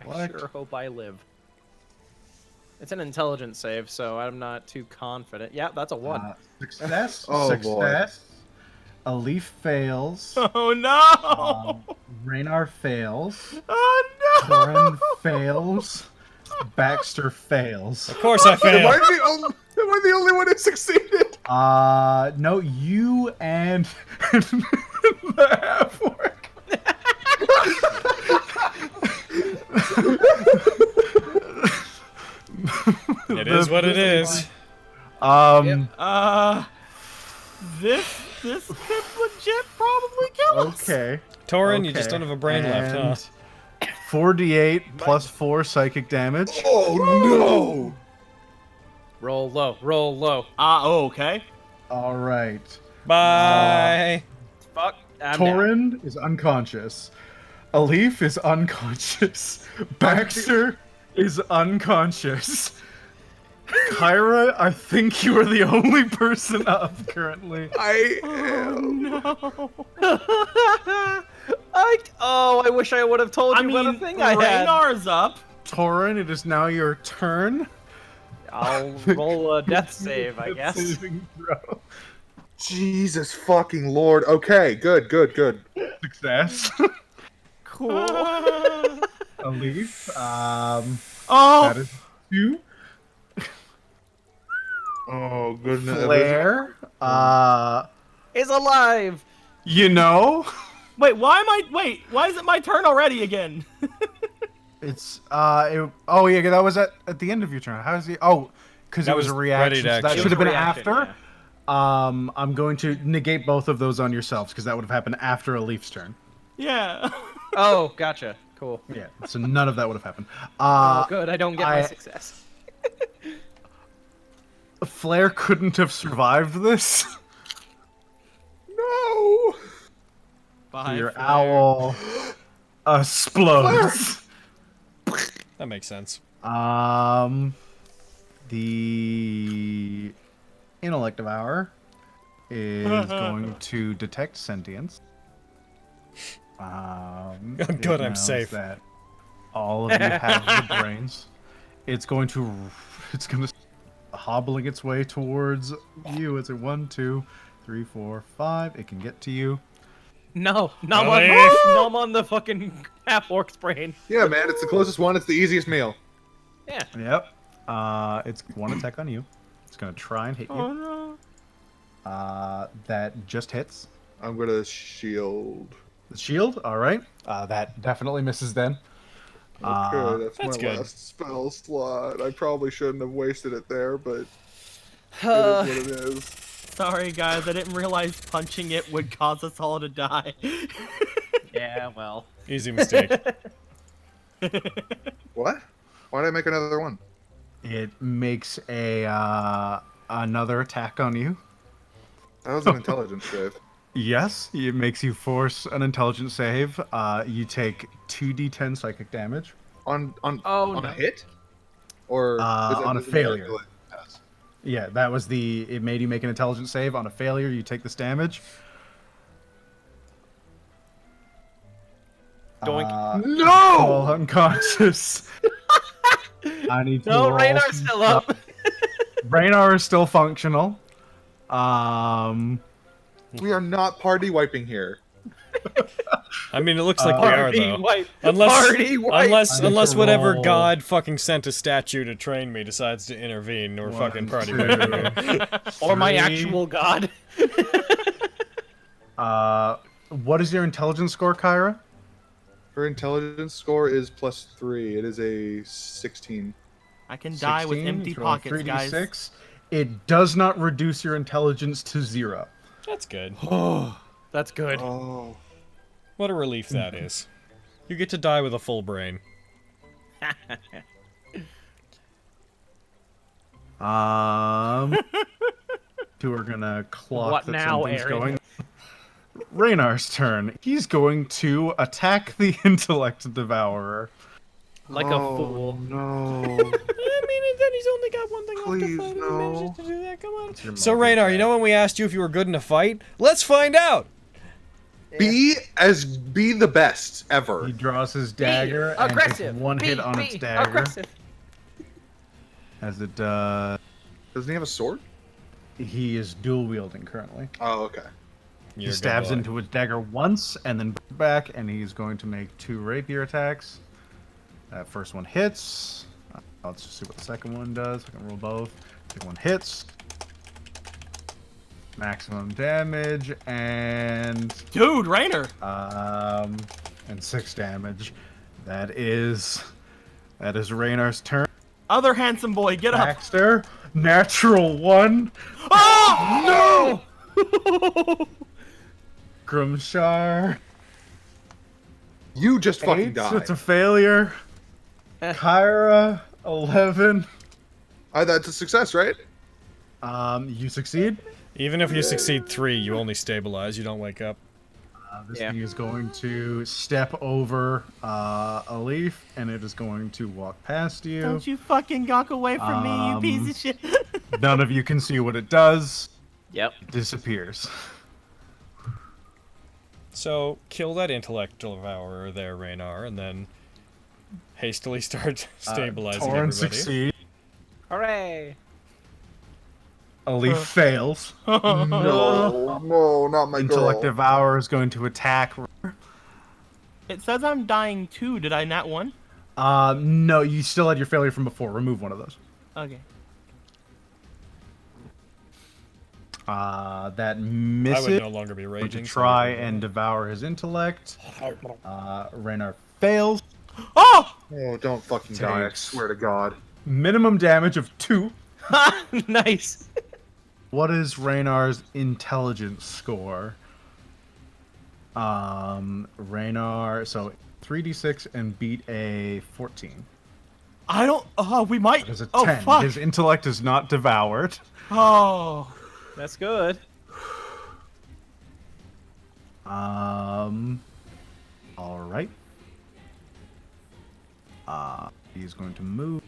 Speaker 11: I sure hope I live. It's an intelligence save, so I'm not too confident. Yeah, that's a 1.
Speaker 10: Success.
Speaker 4: Oh,
Speaker 10: Success. A leaf fails.
Speaker 2: Oh no!
Speaker 10: Raynar fails.
Speaker 2: Oh no!
Speaker 10: Torin fails. Baxter fails.
Speaker 3: Of course I
Speaker 4: Am
Speaker 3: fail.
Speaker 4: I the only one who succeeded?
Speaker 10: No, you and the half-orc.
Speaker 3: It is what it is.
Speaker 2: This could legit probably kill us.
Speaker 10: Okay.
Speaker 3: Torin, you just don't have a brain left, huh?
Speaker 10: 4d8 plus 4 psychic damage.
Speaker 4: Oh no!
Speaker 11: Roll low. Roll low.
Speaker 2: Okay.
Speaker 10: All right.
Speaker 3: Bye.
Speaker 11: Fuck. I'm down.
Speaker 10: Torin is unconscious. Alif is unconscious. Baxter is unconscious. Kyra, I think you are the only person up currently.
Speaker 4: I
Speaker 11: I wish I would have told you what a thing I had.
Speaker 2: Raynar's up.
Speaker 10: Torin, it is now your turn.
Speaker 11: I'll roll a death save, I guess.
Speaker 10: Saving throw.
Speaker 4: Jesus fucking Lord. Okay, good.
Speaker 10: Success.
Speaker 2: Cool.
Speaker 10: Alif,
Speaker 2: Oh!
Speaker 10: that is 2.
Speaker 4: Oh goodness.
Speaker 10: Flare,
Speaker 11: Is alive.
Speaker 10: you know,
Speaker 2: Wait, why is it my turn already again?
Speaker 10: it's, oh yeah, that was at the end of your turn. How is he? Oh, because it
Speaker 3: That
Speaker 10: was a
Speaker 3: was
Speaker 10: reaction.
Speaker 3: ready to
Speaker 10: So that
Speaker 3: action.
Speaker 10: should have been
Speaker 11: It was a reaction,
Speaker 10: after. I'm going to negate both of those on yourselves because that would have happened after Alif's turn.
Speaker 2: Yeah.
Speaker 11: Oh, gotcha. Cool.
Speaker 10: Yeah, so none of that would have happened.
Speaker 11: Oh, good. I don't get my success.
Speaker 10: Flare couldn't have survived this.
Speaker 4: No.
Speaker 2: Bye,
Speaker 10: Your
Speaker 2: Flare.
Speaker 10: owl explodes.
Speaker 3: That makes sense.
Speaker 10: The intellect devour is going to detect sentience.
Speaker 3: Good,
Speaker 10: it
Speaker 3: I'm
Speaker 10: knows
Speaker 3: safe.
Speaker 10: That all of you have the brains. It's going to hobbling its way towards you. It's a 1, 2, 3, 4, 5. It can get to you.
Speaker 11: No, I'm on the fucking half-orc's brain.
Speaker 4: Yeah, man, it's the closest one. It's the easiest meal.
Speaker 11: Yeah.
Speaker 10: Yep. It's one attack on you. It's gonna try and hit you.
Speaker 2: Oh no.
Speaker 10: That just hits.
Speaker 4: I'm gonna shield.
Speaker 10: The shield. All right. That definitely misses then.
Speaker 4: Okay, that's
Speaker 3: that's
Speaker 4: my
Speaker 3: good.
Speaker 4: last spell slot. I probably shouldn't have wasted it there, but it is what it is.
Speaker 2: Sorry guys, I didn't realize punching it would cause us all to die.
Speaker 11: Yeah, well.
Speaker 3: Easy mistake.
Speaker 4: What? Why did I make another one?
Speaker 10: It makes a another attack on you.
Speaker 4: That was an intelligence save.
Speaker 10: Yes, it makes you force an intelligence save. You take 2d10 psychic damage.
Speaker 4: On
Speaker 11: Oh,
Speaker 4: a
Speaker 11: no.
Speaker 4: hit? Or
Speaker 10: On a
Speaker 4: is it
Speaker 10: failure.
Speaker 4: calculate? Yes.
Speaker 10: Yeah, that was the. It made you make an intelligence save. On a failure, you take this damage.
Speaker 11: Doink.
Speaker 4: No!
Speaker 10: Fall unconscious. I need to
Speaker 11: No,
Speaker 10: roll
Speaker 11: Raynar's
Speaker 10: some
Speaker 11: still up.
Speaker 10: stuff. Raynar is still functional.
Speaker 4: We are not party wiping here.
Speaker 3: I mean, it looks like we are
Speaker 11: Party
Speaker 3: though.
Speaker 11: wipe.
Speaker 3: Unless,
Speaker 11: Party wipe.
Speaker 3: unless
Speaker 10: to
Speaker 3: whatever
Speaker 10: roll.
Speaker 3: god fucking sent a statue to train me decides to intervene or fucking party wipe me.
Speaker 11: Or my
Speaker 10: 3.
Speaker 11: actual god.
Speaker 10: What is your intelligence score, Kyra?
Speaker 4: Her intelligence score is +3. It is a 16.
Speaker 2: I can die with
Speaker 10: 16,
Speaker 2: empty
Speaker 10: it's rolling
Speaker 2: pockets, guys.
Speaker 10: 3d6. It does not reduce your intelligence to 0.
Speaker 3: That's good.
Speaker 11: That's good.
Speaker 4: Oh.
Speaker 3: What a relief that is. You get to die with a full brain.
Speaker 10: Two are gonna clock
Speaker 11: What
Speaker 10: that
Speaker 11: now,
Speaker 10: something's
Speaker 11: Aaron?
Speaker 10: going. Raynar's turn. He's going to attack the intellect devourer.
Speaker 11: Like a fool.
Speaker 4: No.
Speaker 3: I mean, and then he's only got one thing
Speaker 4: Please,
Speaker 3: left to fight.
Speaker 4: no.
Speaker 3: If he manages to do that, come on.
Speaker 10: your
Speaker 3: So,
Speaker 10: monkey
Speaker 3: Raynar, you
Speaker 10: attack.
Speaker 3: know when we asked you if you were good in a fight? Let's find out!
Speaker 4: Be the best ever.
Speaker 10: He draws his dagger
Speaker 11: aggressive.
Speaker 10: and takes one hit on its dagger.
Speaker 11: Aggressive.
Speaker 10: As it
Speaker 4: Doesn't he have a sword?
Speaker 10: he is dual wielding currently.
Speaker 4: Oh, okay.
Speaker 3: You're a
Speaker 10: He
Speaker 3: good
Speaker 10: stabs
Speaker 3: boy.
Speaker 10: into his dagger once and then back, and he's going to make 2 rapier attacks. That first one hits. Let's just see what the second one does. I can roll both. Second one hits. Maximum damage and
Speaker 2: Dude, Rainer.
Speaker 10: and 6 damage. That is Raynar's turn.
Speaker 2: Other handsome boy, get up.
Speaker 10: Baxter, natural 1.
Speaker 2: Oh!
Speaker 10: No! Grumshar.
Speaker 4: You just fucking
Speaker 10: 8,
Speaker 4: died.
Speaker 10: it's a failure. Kyra, 11.
Speaker 4: That's a success, right?
Speaker 10: You succeed.
Speaker 3: Even if you succeed 3, you only stabilize, you don't wake up.
Speaker 10: This thing is going to step over a leaf, and it is going to walk past you.
Speaker 8: Don't you fucking gawk away from me, you piece of shit.
Speaker 10: None of you can see what it does.
Speaker 11: Yep.
Speaker 10: It disappears.
Speaker 3: So, kill that intellect devourer there, Raynar, and then hastily start stabilizing
Speaker 10: Torn
Speaker 3: everybody.
Speaker 10: succeed.
Speaker 11: Hooray!
Speaker 10: A leaf fails.
Speaker 4: No, not my
Speaker 10: Intellect
Speaker 4: girl.
Speaker 10: Devour is going to attack.
Speaker 2: It says I'm dying too. Did I nat 1?
Speaker 10: No, you still had your failure from before. Remove one of those.
Speaker 2: Okay.
Speaker 10: That
Speaker 3: I
Speaker 10: misses.
Speaker 3: would no longer be
Speaker 10: Going
Speaker 3: raging.
Speaker 10: to
Speaker 3: so
Speaker 10: try
Speaker 3: you're good.
Speaker 10: and devour his intellect. Raynar fails.
Speaker 2: Oh!
Speaker 4: Oh, don't fucking die, I
Speaker 10: Takes.
Speaker 4: swear to God.
Speaker 10: Minimum damage of 2.
Speaker 11: Nice.
Speaker 10: What is Raynar's intelligence score? Raynar, so 3d6 and beat a 14.
Speaker 2: I don't. Oh, we might.
Speaker 10: There's a 10.
Speaker 2: Oh, fuck.
Speaker 10: His intellect is not devoured.
Speaker 2: Oh.
Speaker 11: That's good.
Speaker 10: All right. He's going to move.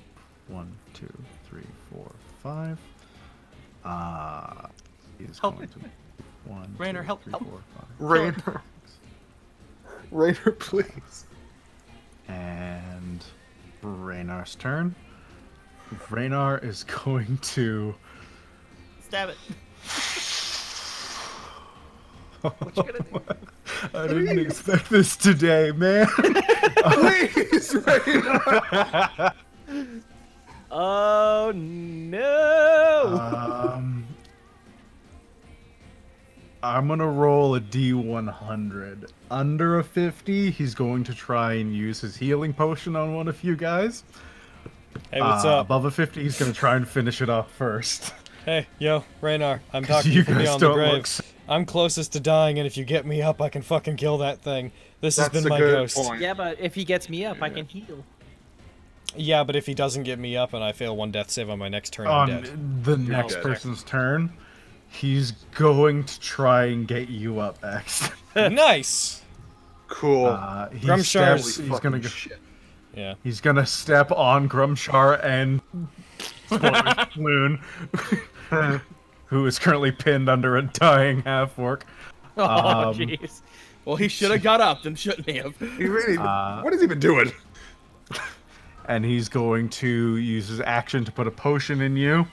Speaker 10: 1, 2, 3, 4, 5. He's
Speaker 2: Help
Speaker 10: going
Speaker 2: me.
Speaker 10: to move 1,
Speaker 2: Rainer,
Speaker 10: 2,
Speaker 2: help,
Speaker 10: 3,
Speaker 2: help.
Speaker 10: 4, 5.
Speaker 4: Rainer. Rainer, please.
Speaker 10: And Raynar's turn. Raynar is going to.
Speaker 2: Stab it.
Speaker 11: What you gonna do?
Speaker 10: I didn't expect this today, man.
Speaker 4: Please, Rainer.
Speaker 11: Oh no!
Speaker 10: I'm gonna roll a D100. Under a 50, he's going to try and use his healing potion on one of you guys.
Speaker 3: Hey, what's up?
Speaker 10: Above a 50, he's gonna try and finish it off first.
Speaker 3: Hey, yo, Raynar, I'm
Speaker 10: 'Cause
Speaker 3: talking
Speaker 10: you
Speaker 3: from
Speaker 10: guys
Speaker 3: beyond the
Speaker 10: don't look
Speaker 3: grave.
Speaker 10: s-
Speaker 3: I'm closest to dying, and if you get me up, I can fucking kill that thing. This has
Speaker 4: That's
Speaker 3: been
Speaker 4: a
Speaker 3: my
Speaker 4: good
Speaker 3: ghost.
Speaker 4: point.
Speaker 11: Yeah, but if he gets me up, I can heal.
Speaker 3: Yeah, but if he doesn't get me up and I fail 1 death save on my next turn, I'm dead.
Speaker 10: On the next
Speaker 4: dead.
Speaker 10: person's turn, he's going to try and get you up next.
Speaker 3: Nice!
Speaker 4: Cool.
Speaker 10: He
Speaker 3: Grumshar's-
Speaker 10: steps- he's gonna go.
Speaker 4: Shit.
Speaker 3: Yeah.
Speaker 10: He's gonna step on Grumshar and Loon, who is currently pinned under a dying half-orc.
Speaker 11: Oh,
Speaker 10: Um,
Speaker 11: jeez.
Speaker 2: Well, he should have got up, then shouldn't he have?
Speaker 4: He really, what is he even doing?
Speaker 10: And he's going to use his action to put a potion in you.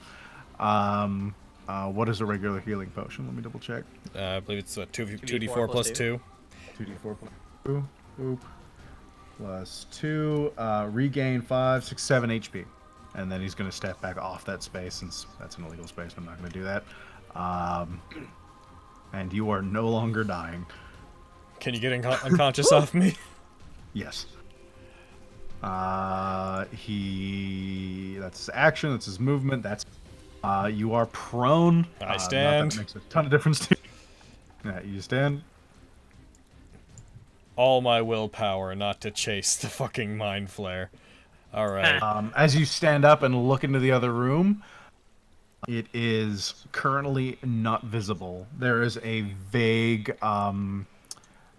Speaker 10: What is a regular healing potion? Let me double check.
Speaker 3: I believe it's 2d4
Speaker 11: 2d4
Speaker 3: plus
Speaker 11: plus
Speaker 3: 2.
Speaker 10: 2d4 plus 2. Oop. Plus 2. Regain 5, 6, 7 HP. And then he's going to step back off that space since that's an illegal space. I'm not going to do that. And you are no longer dying.
Speaker 3: Can you get unconscious off me?
Speaker 10: Yes. That's his action, that's his movement, that's you are prone.
Speaker 3: I
Speaker 10: Not
Speaker 3: stand.
Speaker 10: that makes a ton of difference to you. Yeah, you stand.
Speaker 3: All my willpower not to chase the fucking mind flare. Alright.
Speaker 10: As you stand up and look into the other room, It is currently not visible. There is a vague.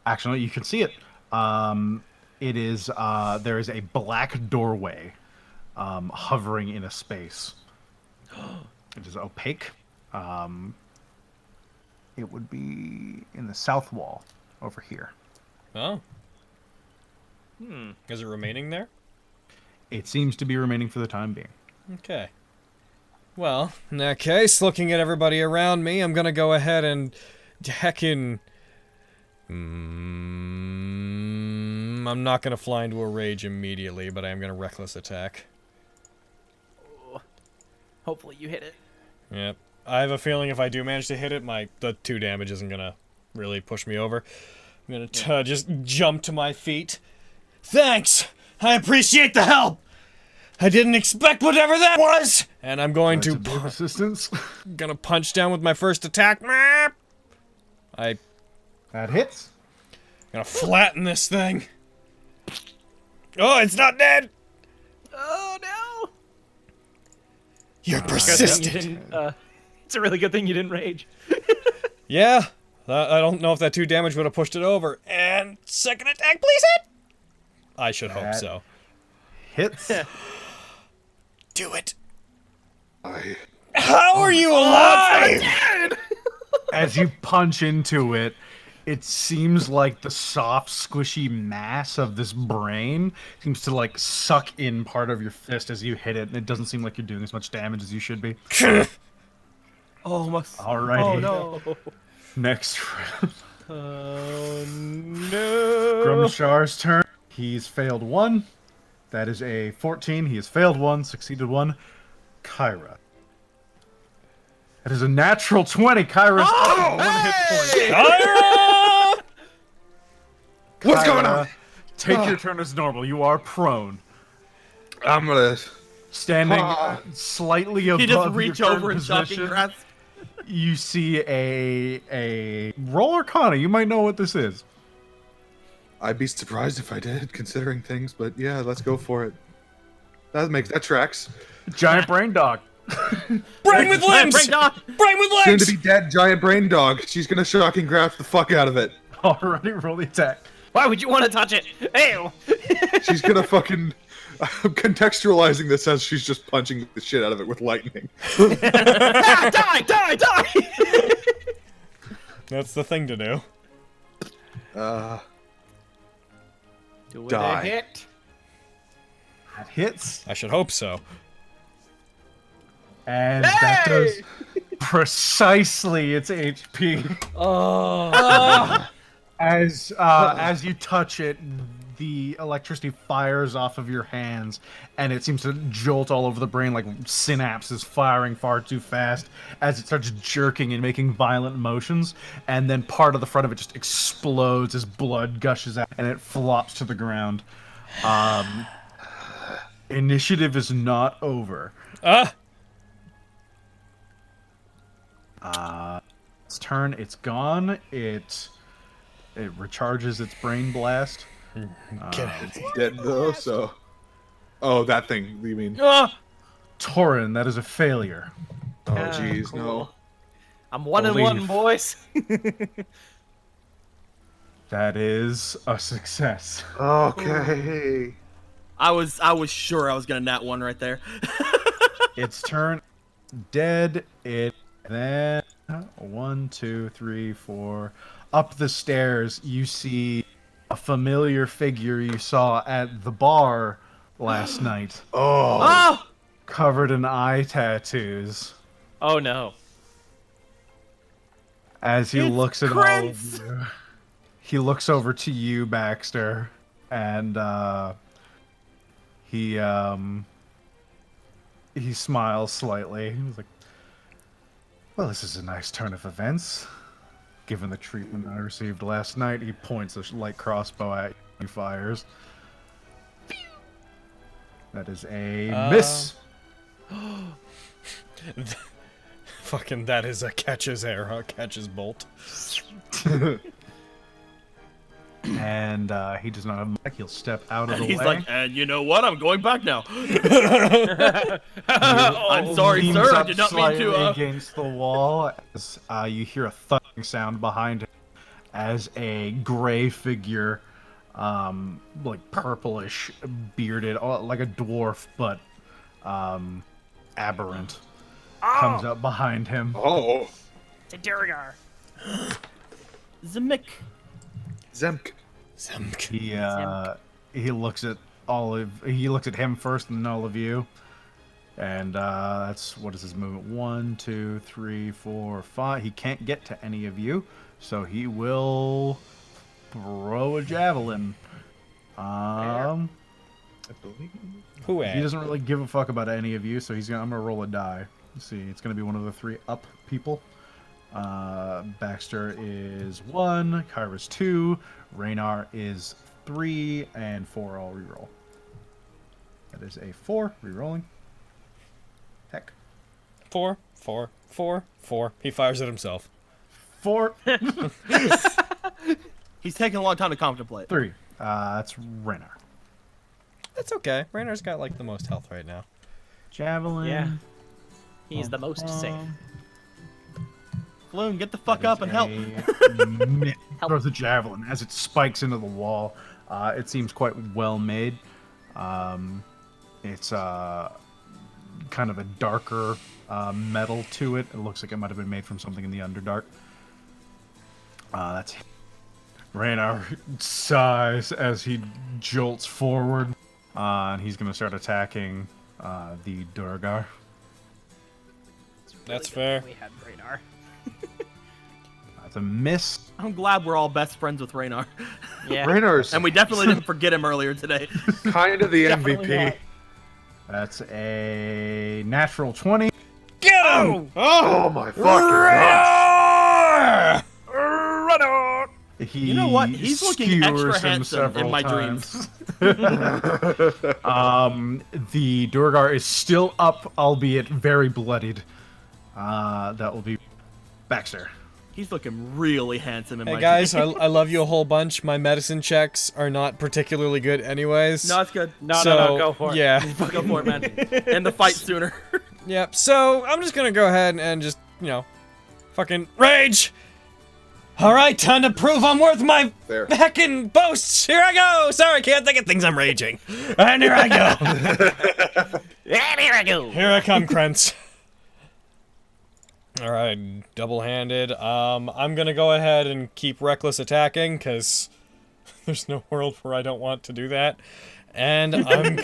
Speaker 10: Actually, you can see it. It is. There is a black doorway, hovering in a space. It is opaque. It would be in the south wall, over here.
Speaker 3: Oh. Is it remaining there?
Speaker 10: It seems to be remaining for the time being.
Speaker 3: Okay. Well, in that case, looking at everybody around me, I'm gonna go ahead and heckin'... I'm not gonna fly into a rage immediately, but I am gonna reckless attack.
Speaker 11: Oh, hopefully you hit it.
Speaker 3: Yep. I have a feeling if I do manage to hit it, the 2 damage isn't gonna really push me over. I'm gonna just jump to my feet. Thanks! I appreciate the help! I didn't expect whatever that was! And I'm going to...
Speaker 10: assistance.
Speaker 3: Gonna punch down with my first attack. That
Speaker 10: hits.
Speaker 3: Gonna flatten this thing. Oh, it's not dead!
Speaker 11: Oh, no!
Speaker 3: You're persistent.
Speaker 11: It's a really good thing you didn't rage.
Speaker 3: Yeah. I don't know if that 2 damage would have pushed it over. And second attack, please hit! I should hope so.
Speaker 10: Hits.
Speaker 3: Do it. How are you alive?
Speaker 10: As you punch into it, it seems like the soft, squishy mass of this brain seems to like suck in part of your fist as you hit it, and it doesn't seem like you're doing as much damage as you should be.
Speaker 2: Oh my.
Speaker 10: Alrighty.
Speaker 2: Oh no.
Speaker 10: Next round.
Speaker 11: Oh no.
Speaker 10: Grumshar's turn. He's failed 1. That is a 14. He has failed 1, succeeded 1. Kyra. That is a natural 20. Kyra's up 1 hit point.
Speaker 3: Kyra!
Speaker 4: What's going on?
Speaker 10: Take your turn as normal. You are prone.
Speaker 4: I'm gonna...
Speaker 10: Standing slightly above
Speaker 2: He just reach
Speaker 10: your
Speaker 2: over and shocking
Speaker 10: position,
Speaker 2: grasp.
Speaker 10: you see a roll Arcana. You might know what this is.
Speaker 4: I'd be surprised if I did, considering things, but yeah, let's go for it. That tracks.
Speaker 10: Giant brain dog.
Speaker 3: Brain with limbs!
Speaker 11: Brain dog!
Speaker 3: Brain with
Speaker 4: Soon
Speaker 3: legs!
Speaker 4: to be dead giant brain dog. She's gonna shocking grasp the fuck out of it.
Speaker 10: Already roll the attack.
Speaker 11: Why would you want to touch it? Ew!
Speaker 4: She's gonna fucking... I'm contextualizing this as she's just punching the shit out of it with lightning.
Speaker 11: Die! Die! Die!
Speaker 3: That's the thing to do.
Speaker 11: Do it
Speaker 4: Die.
Speaker 11: a hit.
Speaker 10: That hits.
Speaker 3: I should hope so.
Speaker 10: And that does precisely its HP.
Speaker 11: Oh.
Speaker 10: As you touch it, the electricity fires off of your hands, and it seems to jolt all over the brain like synapses firing far too fast as it starts jerking and making violent motions, and then part of the front of it just explodes as blood gushes out, and it flops to the ground. Initiative is not over. Its turn, it's gone. It recharges its brain blast.
Speaker 4: It's dead though, so... Oh, that thing, you mean?
Speaker 10: Torin, that is a failure.
Speaker 4: Oh, jeez, no.
Speaker 11: I'm 1-1, boys.
Speaker 10: That is a success.
Speaker 4: Okay.
Speaker 2: I was sure I was gonna nat 1 right there.
Speaker 10: Its turn, dead. It then 1, 2, 3, 4. Up the stairs, you see a familiar figure you saw at the bar last night.
Speaker 11: Oh!
Speaker 10: Covered in eye tattoos.
Speaker 11: Oh no.
Speaker 10: As he looks at all of you, he looks over to you, Baxter, and he smiles slightly. He's like, "Well, this is a nice turn of events. Given the treatment I received last night," he points a light crossbow at you and fires. That is a miss.
Speaker 3: Fucking, that is a catcher's arrow, catcher's bolt.
Speaker 10: And he does not have back. He'll step out of
Speaker 2: And
Speaker 10: the
Speaker 2: he's
Speaker 10: way.
Speaker 2: like, and you know what? I'm going back now. I'm sorry,
Speaker 10: Leans
Speaker 2: sir. I
Speaker 10: up
Speaker 2: did not mean to.
Speaker 10: slightly against the wall as you hear a thudding sound behind him as a gray figure, like purplish, bearded, like a dwarf, but aberrant, comes up behind him.
Speaker 4: Oh,
Speaker 11: It's a Durgar.
Speaker 2: Zemek.
Speaker 4: Zemk.
Speaker 10: He looks at he looks at him first and then all of you. And that's, what is his movement? 1, 2, 3, 4, 5. He can't get to any of you, so he will throw a javelin.
Speaker 4: I believe.
Speaker 3: Who
Speaker 10: He doesn't really give a fuck about any of you, so I'm gonna roll a die. Let's see, it's gonna be one of the 3 up people. Baxter is 1, Kyra's 2, Raynar is 3, and 4 I'll reroll. That is a 4, rerolling. Heck.
Speaker 3: 4, 4, 4, 4. He fires at himself.
Speaker 10: 4.
Speaker 2: He's taking a long time to contemplate.
Speaker 10: 3. That's Raynar.
Speaker 3: That's okay. Raynar's got like the most health right now.
Speaker 10: Javelin.
Speaker 11: Yeah. He's the most safe.
Speaker 2: Floon, get the fuck up and help.
Speaker 10: Throws a javelin as it spikes into the wall. It seems quite well made. It's kind of a darker metal to it. It looks like it might have been made from something in the Underdark. That's Raynar sighs as he jolts forward, and he's going to start attacking the Durgar.
Speaker 3: That's fair.
Speaker 11: We had Raynar.
Speaker 10: That's a miss.
Speaker 2: I'm glad we're all best friends with Raynar.
Speaker 11: Yeah.
Speaker 4: Raynar's
Speaker 2: And we definitely didn't forget him earlier today.
Speaker 4: kind of the
Speaker 11: Definitely
Speaker 4: MVP.
Speaker 11: not.
Speaker 10: That's a natural 20.
Speaker 3: Get him!
Speaker 4: Oh my fucking god!
Speaker 10: He
Speaker 2: You know what? He's looking extra
Speaker 10: skewers him
Speaker 2: handsome in
Speaker 10: several
Speaker 2: my
Speaker 10: times.
Speaker 2: dreams.
Speaker 10: The Durgar is still up, albeit very bloodied. That will be Baxter.
Speaker 2: He's looking really handsome in
Speaker 3: Hey
Speaker 2: my
Speaker 3: guys,
Speaker 2: dreams.
Speaker 3: I love you a whole bunch. My medicine checks are not particularly good anyways.
Speaker 2: No, it's good.
Speaker 11: No, go for it.
Speaker 3: Yeah.
Speaker 2: Go for it, man. End the fight sooner.
Speaker 3: Yep, so I'm just gonna go ahead and just, fucking rage! Alright, time to prove I'm worth my
Speaker 4: There.
Speaker 3: heckin' boasts! Here I go! Sorry, can't think of things, I'm raging. And here I go!
Speaker 11: And here I go.
Speaker 3: Here I come, Krentz. Alright, double-handed. I'm gonna go ahead and keep reckless attacking, because there's no world where I don't want to do that. And I'm...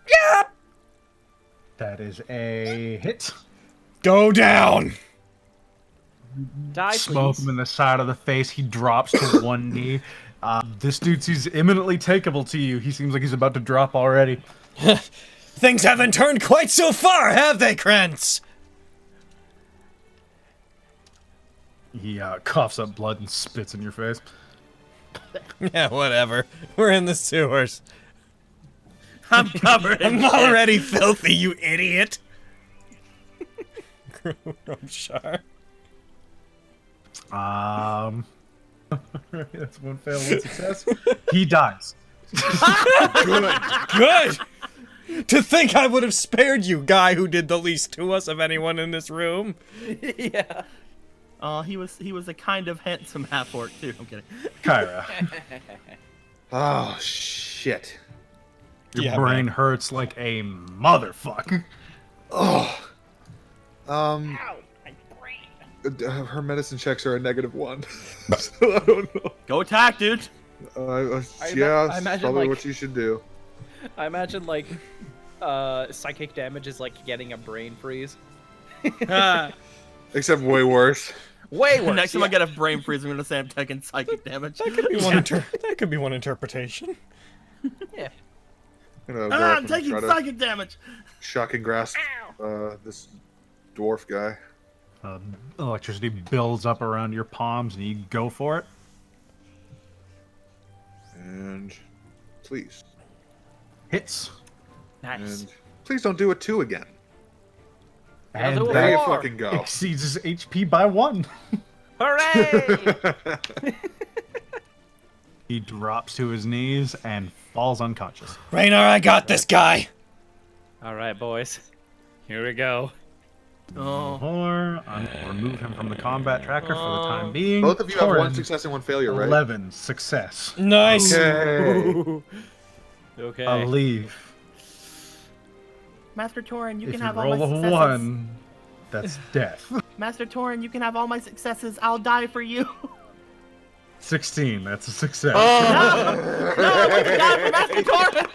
Speaker 3: Yeah!
Speaker 10: That is a hit.
Speaker 3: Go down!
Speaker 11: Die,
Speaker 10: Smoke
Speaker 11: please.
Speaker 10: him in the side of the face. He drops to one knee. This dude seems imminently takeable to you. He seems like he's about to drop already.
Speaker 3: Things haven't turned quite so far, have they, Krentz?
Speaker 10: He coughs up blood and spits in your face.
Speaker 3: Yeah, whatever. We're in the sewers.
Speaker 2: I'm covered in
Speaker 3: I'm
Speaker 2: shit.
Speaker 3: already filthy, you idiot! Shar.
Speaker 10: That's one fail, one success. He dies.
Speaker 3: Good! To think I would have spared you, guy who did the least to us of anyone in this room.
Speaker 11: Yeah.
Speaker 2: He was a kind of handsome half-orc, too. I'm kidding.
Speaker 10: Kyra,
Speaker 4: Oh shit.
Speaker 10: your
Speaker 3: Yeah,
Speaker 10: brain
Speaker 3: man.
Speaker 10: hurts like a motherfucker.
Speaker 4: Oh.
Speaker 11: Ow, my brain.
Speaker 4: Her medicine checks are a -1. So I don't know.
Speaker 2: Go attack, dude.
Speaker 4: Yeah,
Speaker 11: I imagine,
Speaker 4: probably
Speaker 11: like-
Speaker 4: what you should do.
Speaker 11: I imagine like psychic damage is like getting a brain freeze.
Speaker 4: Except way worse.
Speaker 11: Way worse.
Speaker 2: Next time I get a brain freeze, I'm gonna say I'm taking psychic damage.
Speaker 3: That could be one interpretation.
Speaker 11: Yeah.
Speaker 4: You know,
Speaker 2: I'm taking psychic damage.
Speaker 4: shocking grasp this dwarf guy.
Speaker 10: Electricity builds up around your palms, and you go for it.
Speaker 4: And please.
Speaker 10: Hits.
Speaker 11: Nice.
Speaker 4: And please don't do it 2 again.
Speaker 10: And
Speaker 11: do it
Speaker 4: There you
Speaker 11: Four.
Speaker 4: fucking go.
Speaker 10: exceeds his HP by 1.
Speaker 11: Hooray!
Speaker 10: He drops to his knees and falls unconscious.
Speaker 3: Raynar, I got this guy.
Speaker 11: All right, boys. Here we go.
Speaker 2: Oh.
Speaker 10: I'm going to remove him from the combat tracker for the time being.
Speaker 4: Both of you have one
Speaker 10: Torrin,
Speaker 4: success and one failure, right?
Speaker 10: 11 success.
Speaker 3: Nice.
Speaker 4: Okay.
Speaker 11: Okay.
Speaker 10: I'll leave.
Speaker 8: Master Torrin, you
Speaker 10: If
Speaker 8: can
Speaker 10: you
Speaker 8: have all my
Speaker 10: roll a
Speaker 8: successes.
Speaker 10: 1, that's death.
Speaker 8: Master Torrin, you can have all my successes. I'll die for you.
Speaker 10: 16, that's a success.
Speaker 8: No, I want to die for Master Torrin.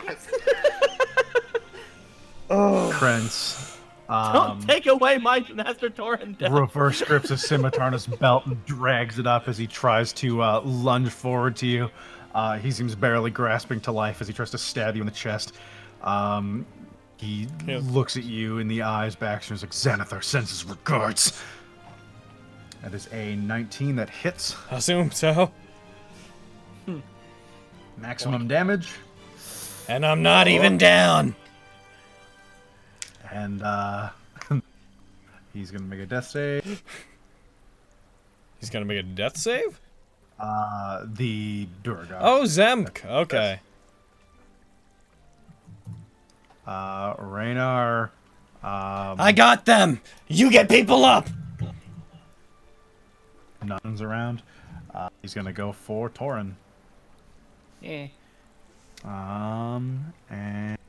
Speaker 10: Krentz
Speaker 2: Don't take away my Master Torrin death.
Speaker 10: reverse grips his scimitar on his belt and drags it up as he tries to lunge forward to you. He seems barely grasping to life as he tries to stab you in the chest. He looks at you in the eyes, Baxter, and is like, Xanathar sends his regards. That is a 19 that hits.
Speaker 3: Assume so.
Speaker 10: Maximum damage.
Speaker 3: And I'm not even down.
Speaker 10: And he's going to make a death save.
Speaker 3: He's gonna make a death save?
Speaker 10: The Durga.
Speaker 3: Oh, Zemk. Okay.
Speaker 10: Raynar.
Speaker 3: I got them! You get people up!
Speaker 10: Nothing's around. He's going to go for Torrin.
Speaker 11: Yeah.
Speaker 10: And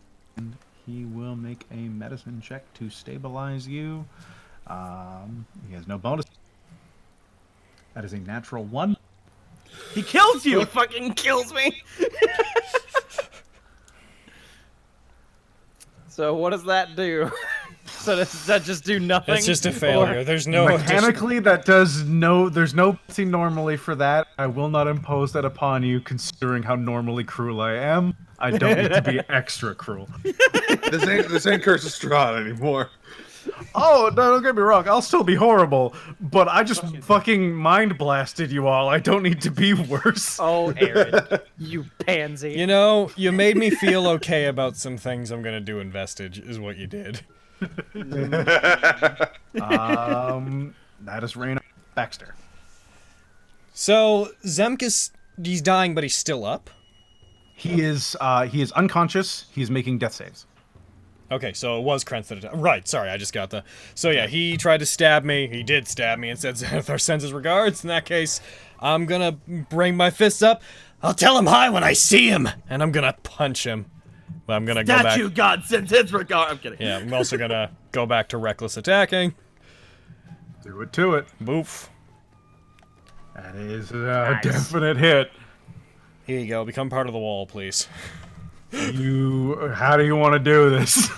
Speaker 10: he will make a medicine check to stabilize you. He has no bonus. That is a natural 1.
Speaker 2: He kills you. He fucking kills me.
Speaker 11: So what does that do? So does that just do nothing?
Speaker 3: It's just a failure. There's no
Speaker 10: Mechanically, that does no. There's no penalty normally for that. I will not impose that upon you, considering how normally cruel I am. I don't need to be extra cruel.
Speaker 4: This ain't Curse of Strahd anymore.
Speaker 10: Oh, no, don't get me wrong. I'll still be horrible, but I just fucking mind blasted you all. I don't need to be worse.
Speaker 11: Oh, Aaron, you pansy.
Speaker 3: You know, you made me feel okay about some things I'm gonna do in Vestige, is what you did.
Speaker 10: That is Raynar. Baxter.
Speaker 3: So, Zemk he's dying, but he's still up?
Speaker 10: He is unconscious. He's making death saves.
Speaker 3: Okay, so it was Krentz that attacked. Right, sorry, I just got the... So yeah, he tried to stab me. He did stab me and said Xanathar sends his regards. In that case, I'm gonna bring my fists up. I'll tell him hi when I see him, and I'm gonna punch him. But I'm gonna go back...
Speaker 2: Statue God sends his regard. I'm kidding.
Speaker 3: Yeah, I'm also gonna go back to reckless attacking.
Speaker 10: Do it to it.
Speaker 3: Boof.
Speaker 10: That is a definite hit.
Speaker 3: Here you go, become part of the wall, please.
Speaker 10: How do you want to do this?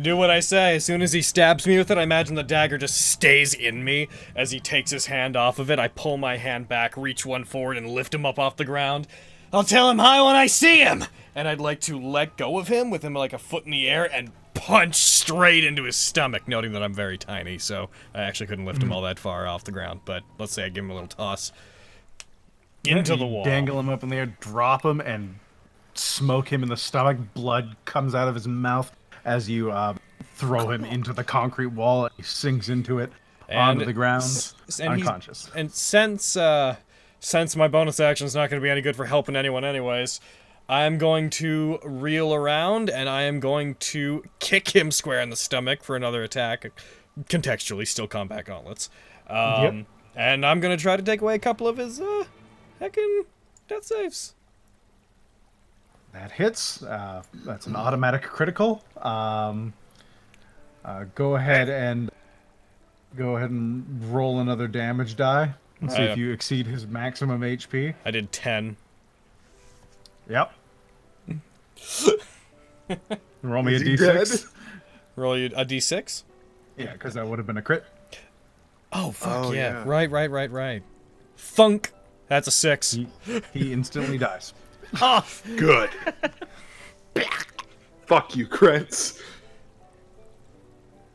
Speaker 3: Do what I say. As soon as he stabs me with it, I imagine the dagger just stays in me. As he takes his hand off of it, I pull my hand back, reach one forward, and lift him up off the ground. I'll tell him hi when I see him! And I'd like to let go of him with him like a foot in the air and punch straight into his stomach, noting that I'm very tiny, so I actually couldn't lift him all that far off the ground. But let's say I give him a little toss. Into the wall.
Speaker 10: Dangle him up in the air, drop him, and smoke him in the stomach. Blood comes out of his mouth as you throw him into the concrete wall. He sinks into it, onto the ground, unconscious.
Speaker 3: And since my bonus action's not going to be any good for helping anyone anyways, I'm going to reel around and I am going to kick him square in the stomach for another attack. Contextually, still combat gauntlets. And I'm going to try to take away a couple of his heckin' death saves.
Speaker 10: That hits. That's an automatic critical. Go ahead and roll another damage die and see if you exceed his maximum HP.
Speaker 3: I did 10.
Speaker 10: Yep. Roll me a d6.
Speaker 3: Roll you a d6?
Speaker 10: Yeah, because that would have been a crit.
Speaker 3: Oh, fuck yeah. Right. Thunk. That's a 6.
Speaker 10: He instantly dies.
Speaker 2: Oh,
Speaker 4: good. Fuck you, Krentz.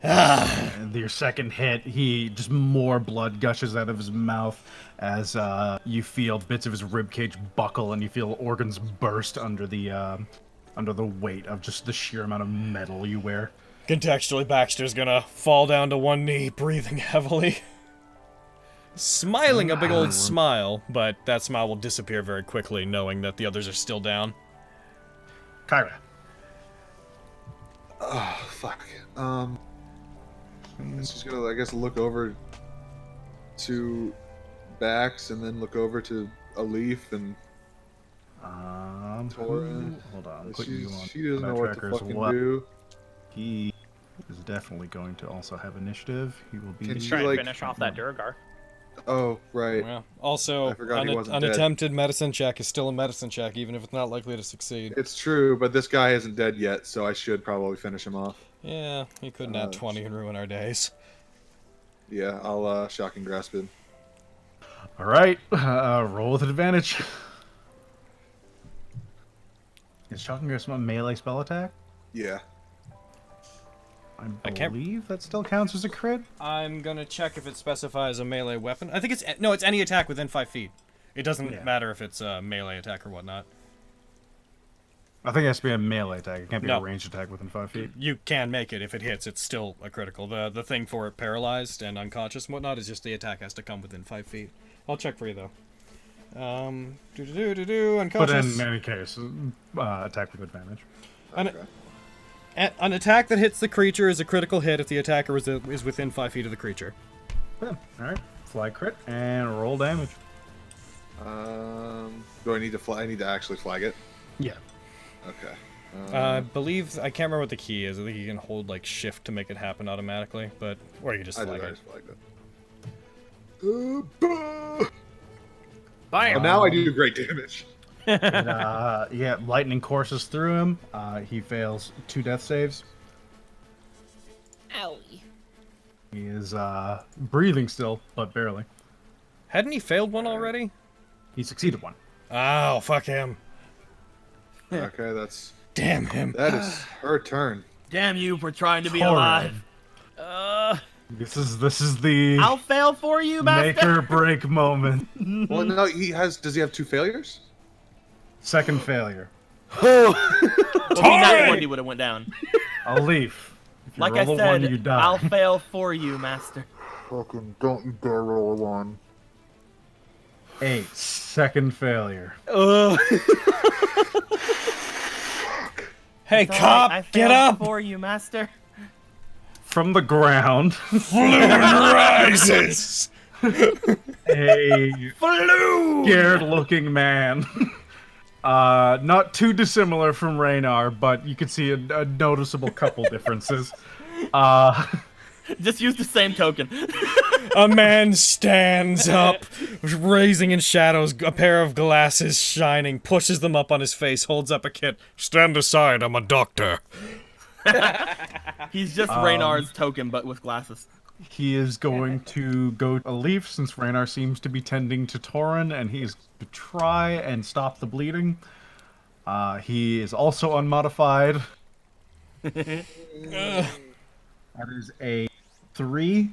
Speaker 10: And your second hit, he just more blood gushes out of his mouth as you feel bits of his ribcage buckle and you feel organs burst under the weight of just the sheer amount of metal you wear.
Speaker 3: Contextually, Baxter's gonna fall down to one knee, breathing heavily. smiling a big old smile, but that smile will disappear very quickly, knowing that the others are still down.
Speaker 10: Kyra.
Speaker 4: Oh, fuck. It's just gonna, I guess, look over to Bax and then look over to a leaf and Torin.
Speaker 10: Hold on.
Speaker 4: She
Speaker 10: She
Speaker 4: doesn't know what to fucking do.
Speaker 10: He is definitely going to also have initiative. He will be.
Speaker 4: Can she,
Speaker 11: Try and
Speaker 4: like-
Speaker 11: finish off that Durgar.
Speaker 4: Oh, right.
Speaker 3: Yeah. Also,
Speaker 4: I forgot he wasn't dead.
Speaker 3: unattempted medicine check is still a medicine check, even if it's not likely to succeed.
Speaker 4: It's true, but this guy isn't dead yet, so I should probably finish him off.
Speaker 3: Yeah, he could nat 20 and ruin our days.
Speaker 4: Yeah, I'll shocking grasp him.
Speaker 10: All right. Roll with advantage. Is Shocking Grasp a melee spell attack?
Speaker 4: Yeah.
Speaker 10: I believe that still counts as a crit.
Speaker 3: I'm gonna check if it specifies a melee weapon. I think it's it's any attack within 5 feet. It doesn't matter if it's a melee attack or whatnot.
Speaker 10: I think it has to be a melee attack. It can't be
Speaker 3: No.
Speaker 10: a ranged attack within 5 feet.
Speaker 3: You can make it if it hits. It's still a critical. The thing for it paralyzed and unconscious and whatnot is just the attack has to come within 5 feet. I'll check for you though. Unconscious.
Speaker 10: But in any case, attack with advantage.
Speaker 3: An attack that hits the creature is a critical hit if the attacker is within 5 feet of the creature.
Speaker 10: Yeah. All right. Flag crit and roll damage.
Speaker 4: Do I need to I need to actually flag it?
Speaker 10: Yeah.
Speaker 4: Okay.
Speaker 3: I believe I can't remember what the key is. I think you can hold like shift to make it happen automatically, but or you just flag
Speaker 4: I
Speaker 3: it.
Speaker 4: just flagged it.
Speaker 11: Bam!
Speaker 4: Oh, now I do great damage.
Speaker 10: Yeah, lightning courses through him. He fails 2 death saves.
Speaker 8: Owie.
Speaker 10: He is breathing still, but barely.
Speaker 3: Hadn't he failed one already?
Speaker 10: He succeeded 1.
Speaker 3: Oh, fuck him.
Speaker 4: Okay, that's...
Speaker 3: Damn him.
Speaker 4: That is her turn.
Speaker 2: Damn you for trying to be
Speaker 10: Torin.
Speaker 2: alive.
Speaker 10: This is the
Speaker 2: I'll fail for you, Master.
Speaker 10: make or break moment.
Speaker 4: Well, no, he has... Does he have 2 failures?
Speaker 10: Second failure.
Speaker 2: Well, if he nat 20 would have went down.
Speaker 10: A leaf. If you
Speaker 2: Like I
Speaker 10: roll a
Speaker 2: said,
Speaker 10: 1, you die.
Speaker 2: I'll fail for you, Master.
Speaker 4: Fucking don't you dare roll a 1.
Speaker 10: 8. Second failure.
Speaker 3: Hey,
Speaker 8: It's all
Speaker 3: cop,
Speaker 8: right, I
Speaker 3: get
Speaker 8: failed
Speaker 3: up!
Speaker 8: for you, Master.
Speaker 10: From the ground,
Speaker 3: rises.
Speaker 10: a scared-looking man. Not too dissimilar from Raynar, but you can see a noticeable couple differences.
Speaker 2: Just use the same token.
Speaker 3: A man stands up, raising in shadows, a pair of glasses shining, pushes them up on his face, holds up a kit. Stand aside, I'm a doctor.
Speaker 2: He's just Raynar's token, but with glasses.
Speaker 10: He is going to go a leaf since Raynar seems to be tending to Torin, and he's to try and stop the bleeding. He is also unmodified. That is a 3.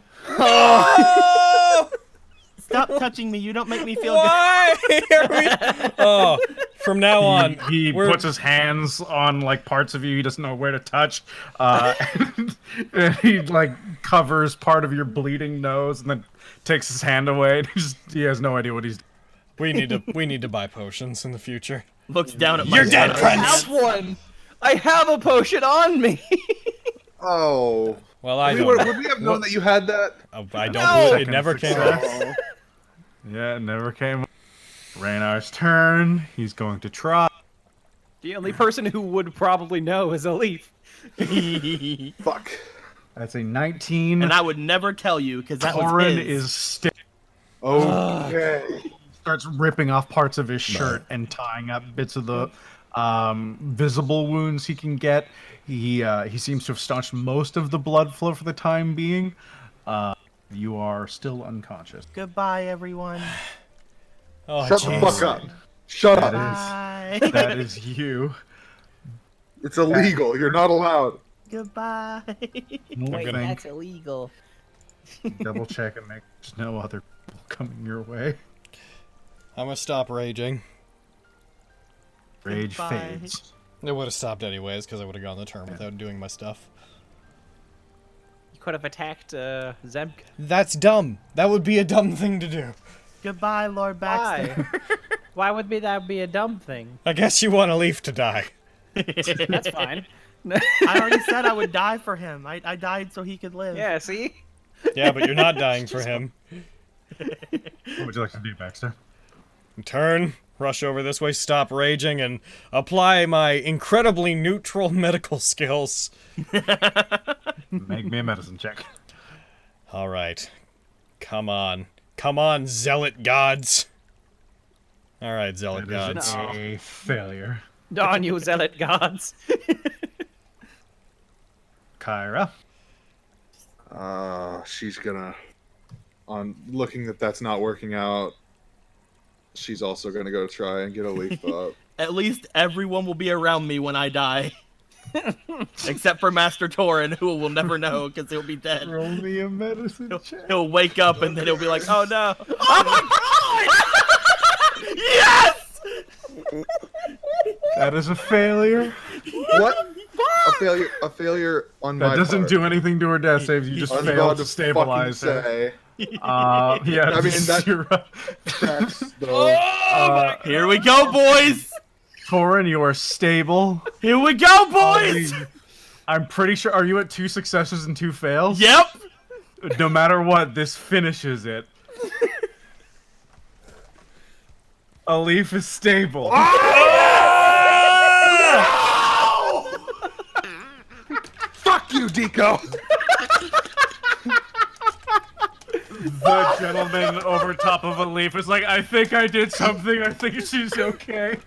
Speaker 8: Stop touching me. You don't make me feel
Speaker 3: Why are we... Oh, from now on,
Speaker 10: He
Speaker 3: we're-
Speaker 10: puts his hands on like parts of you he doesn't know where to touch. And he like covers part of your bleeding nose and then takes his hand away. And he has no idea what he's doing.
Speaker 3: we need to buy potions in the future.
Speaker 2: Looks down at my
Speaker 3: You're dead,
Speaker 2: shadow.
Speaker 11: I have one. I have a potion on me.
Speaker 4: Oh.
Speaker 3: Well, I
Speaker 4: Would
Speaker 3: don't.
Speaker 4: we have known that you had that?
Speaker 3: I don't.
Speaker 11: No!
Speaker 3: It never came up.
Speaker 10: Yeah, it never came up. Raynar's turn. He's going to try.
Speaker 11: The only person who would probably know is a leaf.
Speaker 4: Fuck.
Speaker 10: That's a 19.
Speaker 2: And I would never tell you, because that was
Speaker 10: Torin
Speaker 2: his.
Speaker 10: is still
Speaker 4: Okay.
Speaker 10: starts ripping off parts of his shirt and tying up bits of the visible wounds he can get. He seems to have staunched most of the blood flow for the time being. You are still unconscious.
Speaker 8: Goodbye, everyone.
Speaker 3: Oh,
Speaker 4: Shut the
Speaker 3: jeez.
Speaker 4: fuck up. Shut up.
Speaker 8: Bye.
Speaker 10: That is you.
Speaker 4: It's illegal. You're not allowed.
Speaker 8: Goodbye.
Speaker 10: Wait,
Speaker 8: That's illegal.
Speaker 10: double check and make there's no other people coming your way.
Speaker 3: I'm gonna stop raging.
Speaker 10: Rage
Speaker 8: Goodbye.
Speaker 10: fades.
Speaker 3: It would have stopped anyways because I would have gone the turn without doing my stuff.
Speaker 11: could have attacked Zemk.
Speaker 3: That's dumb. That would be a dumb thing to do.
Speaker 8: Goodbye, Lord Baxter.
Speaker 11: Why would that be a dumb thing?
Speaker 3: I guess you want a leaf to die.
Speaker 11: That's fine.
Speaker 8: I already said I would die for him. I died so he could live.
Speaker 11: Yeah, see?
Speaker 3: Yeah, but you're not dying for him.
Speaker 10: What would you like to do, Baxter?
Speaker 3: Turn, rush over this way, stop raging, and apply my incredibly neutral medical skills.
Speaker 10: Make me a medicine check.
Speaker 3: Alright. Come on. Come on, zealot gods. Alright, zealot
Speaker 10: That is
Speaker 3: gods.
Speaker 10: a failure.
Speaker 11: Darn you, zealot gods.
Speaker 10: Kyra.
Speaker 4: She's gonna, on looking that that's not working out, she's also gonna go try and get a leaf up.
Speaker 2: At least everyone will be around me when I die. Except for Master Torin, who will never know because he'll be dead.
Speaker 10: Roll me a medicine check.
Speaker 2: He'll wake up and then he'll be like, oh no. Oh my god! Yes!
Speaker 10: That is a failure.
Speaker 4: What? A failure on my
Speaker 10: That doesn't
Speaker 4: part.
Speaker 10: do anything to her death saves. You just
Speaker 4: I was
Speaker 10: failed
Speaker 4: about
Speaker 10: to
Speaker 4: to
Speaker 10: stabilize
Speaker 4: fucking
Speaker 10: her.
Speaker 4: say.
Speaker 10: Yeah,
Speaker 4: I mean,
Speaker 10: that's
Speaker 2: Here we go, boys!
Speaker 10: Torin, you are stable.
Speaker 2: Here we go, boys!
Speaker 10: I'm pretty sure. Are you at 2 successes and 2 fails?
Speaker 2: Yep!
Speaker 10: No matter what, this finishes it. A leaf is stable.
Speaker 4: Fuck you, Deco!
Speaker 10: The gentleman over top of a leaf is like, I think I did something. I think she's okay.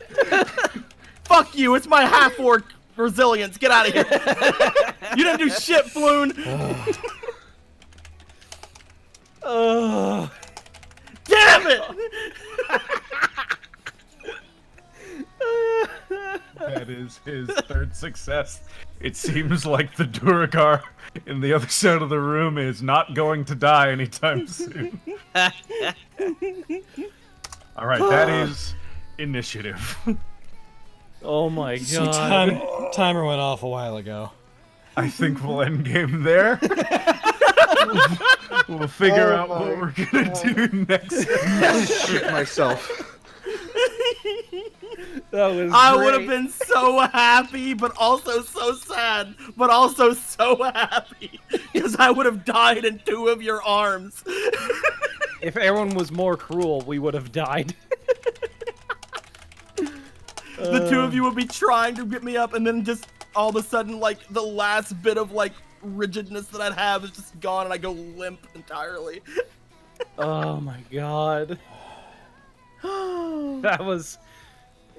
Speaker 2: Fuck you, it's my half-orc resilience. Get out of here. You didn't do shit, Floon. Damn it!
Speaker 10: That is his 3rd success. It seems like the Duragar in the other side of the room is not going to die anytime soon. Alright, that is initiative.
Speaker 11: Oh my
Speaker 3: So
Speaker 11: god.
Speaker 3: timer went off a while ago.
Speaker 10: I think we'll end game there. We'll figure out what we're gonna do next.
Speaker 4: Shit myself.
Speaker 11: That was
Speaker 2: I
Speaker 11: great.
Speaker 2: would have been so happy, but also so sad, but also so happy. Because I would have died in 2 of your arms.
Speaker 11: If everyone was more cruel, we would have died.
Speaker 2: The 2 of you would be trying to get me up, and then just all of a sudden, like, the last bit of, like, rigidness that I'd have is just gone, and I go limp entirely.
Speaker 11: Oh my god. That was...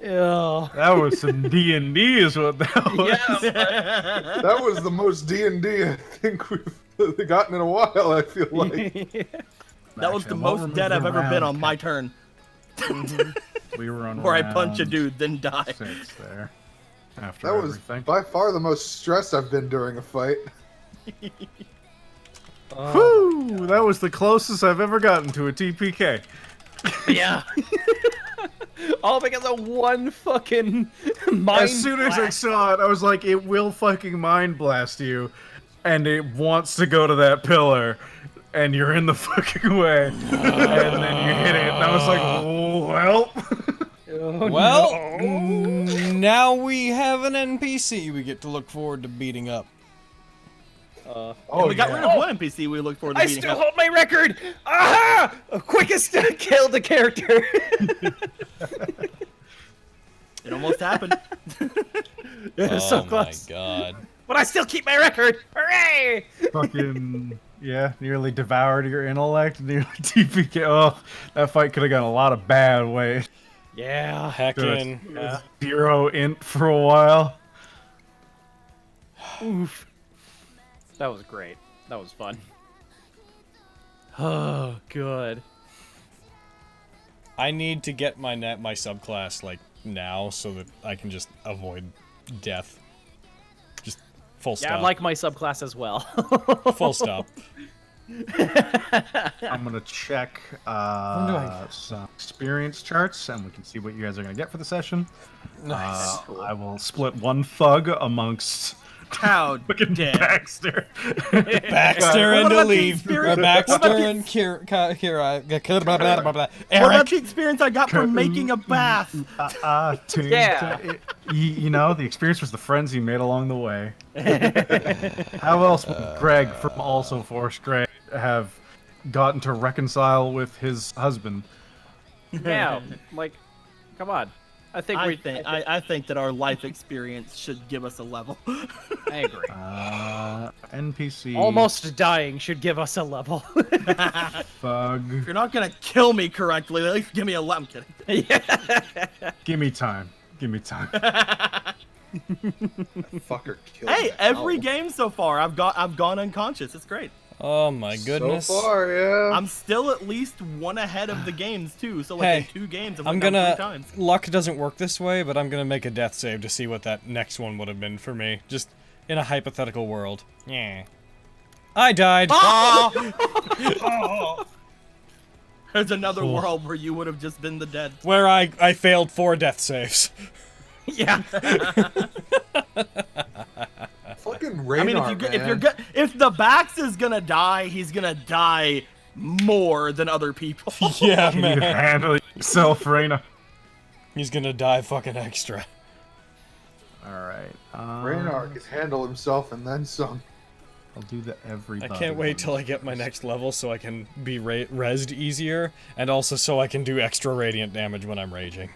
Speaker 11: Yeah.
Speaker 10: That was some D&D is what that was.
Speaker 11: Yeah.
Speaker 4: That was the most D&D I think we've gotten in a while, I feel like.
Speaker 2: That was the most dead I've ever been on my turn.
Speaker 10: We were on
Speaker 2: Where I punch a
Speaker 10: round
Speaker 2: dude, then die.
Speaker 10: 6 there. After
Speaker 4: That was
Speaker 10: everything.
Speaker 4: by far the most stressed I've been during a fight.
Speaker 10: Whew, that was the closest I've ever gotten to a TPK.
Speaker 11: Yeah. All because of one fucking mind
Speaker 10: As soon as I
Speaker 11: blast.
Speaker 10: saw it, I was like, it will fucking mind blast you, and it wants to go to that pillar, and you're in the fucking way, and then you hit it, and I was like, oh, well.
Speaker 3: Well, now we have an NPC we get to look forward to beating up.
Speaker 2: And we got rid of one NPC we look forward to
Speaker 11: I
Speaker 2: beating
Speaker 11: still
Speaker 2: up.
Speaker 11: hold my record! Aha! Quickest kill the character!
Speaker 2: It almost happened.
Speaker 11: So close.
Speaker 3: My god.
Speaker 11: But I still keep my record! Hooray!
Speaker 10: Fucking, yeah, nearly devoured your intellect, nearly TPK. Oh, that fight could have gone a lot of bad ways.
Speaker 11: Yeah.
Speaker 3: Heckin'.
Speaker 10: 0 int for a while.
Speaker 11: Oof. That was great. That was fun. Oh, good.
Speaker 3: I need to get my subclass like now so that I can just avoid death. Just full stop.
Speaker 11: Yeah, I like my subclass as well.
Speaker 3: Full stop.
Speaker 10: I'm gonna check some experience charts, and we can see what you guys are gonna get for the session.
Speaker 3: Nice.
Speaker 10: I will split 1 thug amongst
Speaker 2: How
Speaker 10: Fucking
Speaker 2: dare.
Speaker 10: Baxter.
Speaker 3: Baxter and
Speaker 2: What about the
Speaker 3: Elif.
Speaker 2: experience-
Speaker 3: Or Baxter and Kyra.
Speaker 2: What about the experience I got from making a bath?
Speaker 10: Yeah. You know, the experience was the friends you made along the way. How else would Greg from Also Force Greg have gotten to reconcile with his husband?
Speaker 11: Yeah, like, come on. I think
Speaker 2: I think that our life experience should give us a level.
Speaker 11: I agree.
Speaker 10: NPC.
Speaker 11: Almost dying should give us a level.
Speaker 10: Bug.
Speaker 2: If you're not gonna kill me correctly, at least give me a level. I'm kidding.
Speaker 10: Give me time. Give me time.
Speaker 4: Fucker killed
Speaker 2: Hey,
Speaker 4: me.
Speaker 2: every game so far, I've gone unconscious. It's great.
Speaker 3: Oh my goodness.
Speaker 4: So far, yeah.
Speaker 2: I'm still at least one ahead of the games too. So like
Speaker 3: Hey,
Speaker 2: in 2 games,
Speaker 3: I'm
Speaker 2: I've
Speaker 3: gonna.
Speaker 2: 3 times.
Speaker 3: Luck doesn't work this way, but I'm gonna make a death save to see what that next one would have been for me. Just in a hypothetical world. Yeah. I died.
Speaker 2: There's another world where you would have just been the dead.
Speaker 3: Where I failed 4 death saves.
Speaker 11: Yeah.
Speaker 4: Fucking
Speaker 2: I
Speaker 4: Raynar,
Speaker 2: mean, if the Bax is gonna die, he's gonna die more than other people.
Speaker 3: Yeah,
Speaker 10: Can
Speaker 3: man.
Speaker 10: you handle yourself, Reyna?
Speaker 3: He's gonna die fucking extra.
Speaker 10: Alright.
Speaker 4: Raynar can handle himself and then some.
Speaker 10: I'll do the every.
Speaker 3: I can't wait till I get my next level so I can be rezzed easier, and also so I can do extra radiant damage when I'm raging.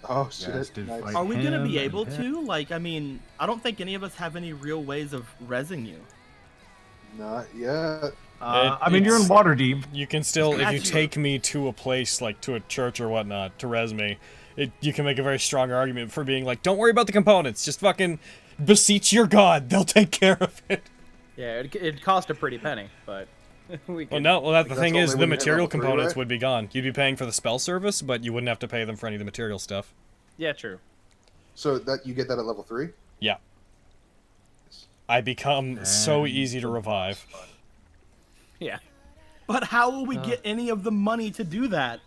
Speaker 4: Oh shit!
Speaker 10: Yes, dude,
Speaker 4: Nice.
Speaker 10: fight
Speaker 2: Are we gonna be
Speaker 10: him
Speaker 2: able
Speaker 10: and
Speaker 2: to? Like, I mean, I don't think any of us have any real ways of rezzing you.
Speaker 4: Not yet.
Speaker 10: I mean, you're in Waterdeep.
Speaker 3: You can still, if you
Speaker 2: Gotcha.
Speaker 3: take me to a place, like to a church or whatnot, to res me, you can make a very strong argument for being like, don't worry about the components, just fucking beseech your god, they'll take care of it.
Speaker 11: Yeah, it'd cost a pretty penny, but we
Speaker 3: Well,
Speaker 11: could...
Speaker 3: no, well, the
Speaker 4: That's
Speaker 3: thing
Speaker 4: only
Speaker 3: is,
Speaker 4: when
Speaker 3: the
Speaker 4: you hit
Speaker 3: material
Speaker 4: level 3,
Speaker 3: components
Speaker 4: right?
Speaker 3: would be gone. You'd be paying for the spell service, but you wouldn't have to pay them for any of the material stuff.
Speaker 11: Yeah, true.
Speaker 4: So that you get that at level 3?
Speaker 3: Yeah. I become so easy to revive.
Speaker 11: Yeah.
Speaker 2: But how will we get any of the money to do that?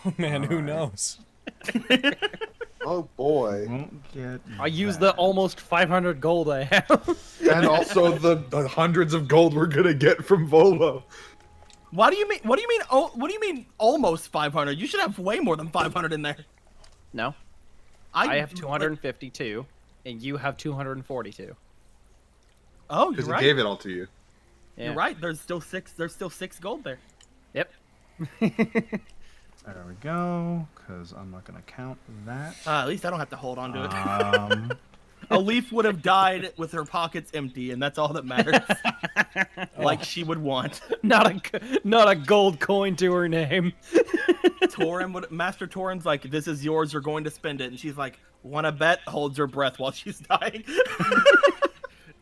Speaker 3: Oh man, who knows?
Speaker 4: Oh boy!
Speaker 10: Won't get.
Speaker 11: I use the almost 500 gold I have.
Speaker 4: And also the hundreds of gold we're gonna get from Volo.
Speaker 2: What do you mean? What do you mean? Oh, what do you mean? Almost 500? You should have way more than 500 in there.
Speaker 11: No. I have 252, and you have 242.
Speaker 2: Oh, you're
Speaker 4: Because he
Speaker 2: right.
Speaker 4: gave it all to you.
Speaker 11: Yeah.
Speaker 2: You're right. There's still 6 gold there.
Speaker 11: Yep.
Speaker 10: There we go. Because I'm not gonna count that.
Speaker 2: At least I don't have to hold on to it. A leaf would have died with her pockets empty, and that's all that matters. Like she would want.
Speaker 11: Not a gold coin to her name.
Speaker 2: Master Torin's like, this is yours, you're going to spend it. And she's like, wanna bet? Holds her breath while she's dying.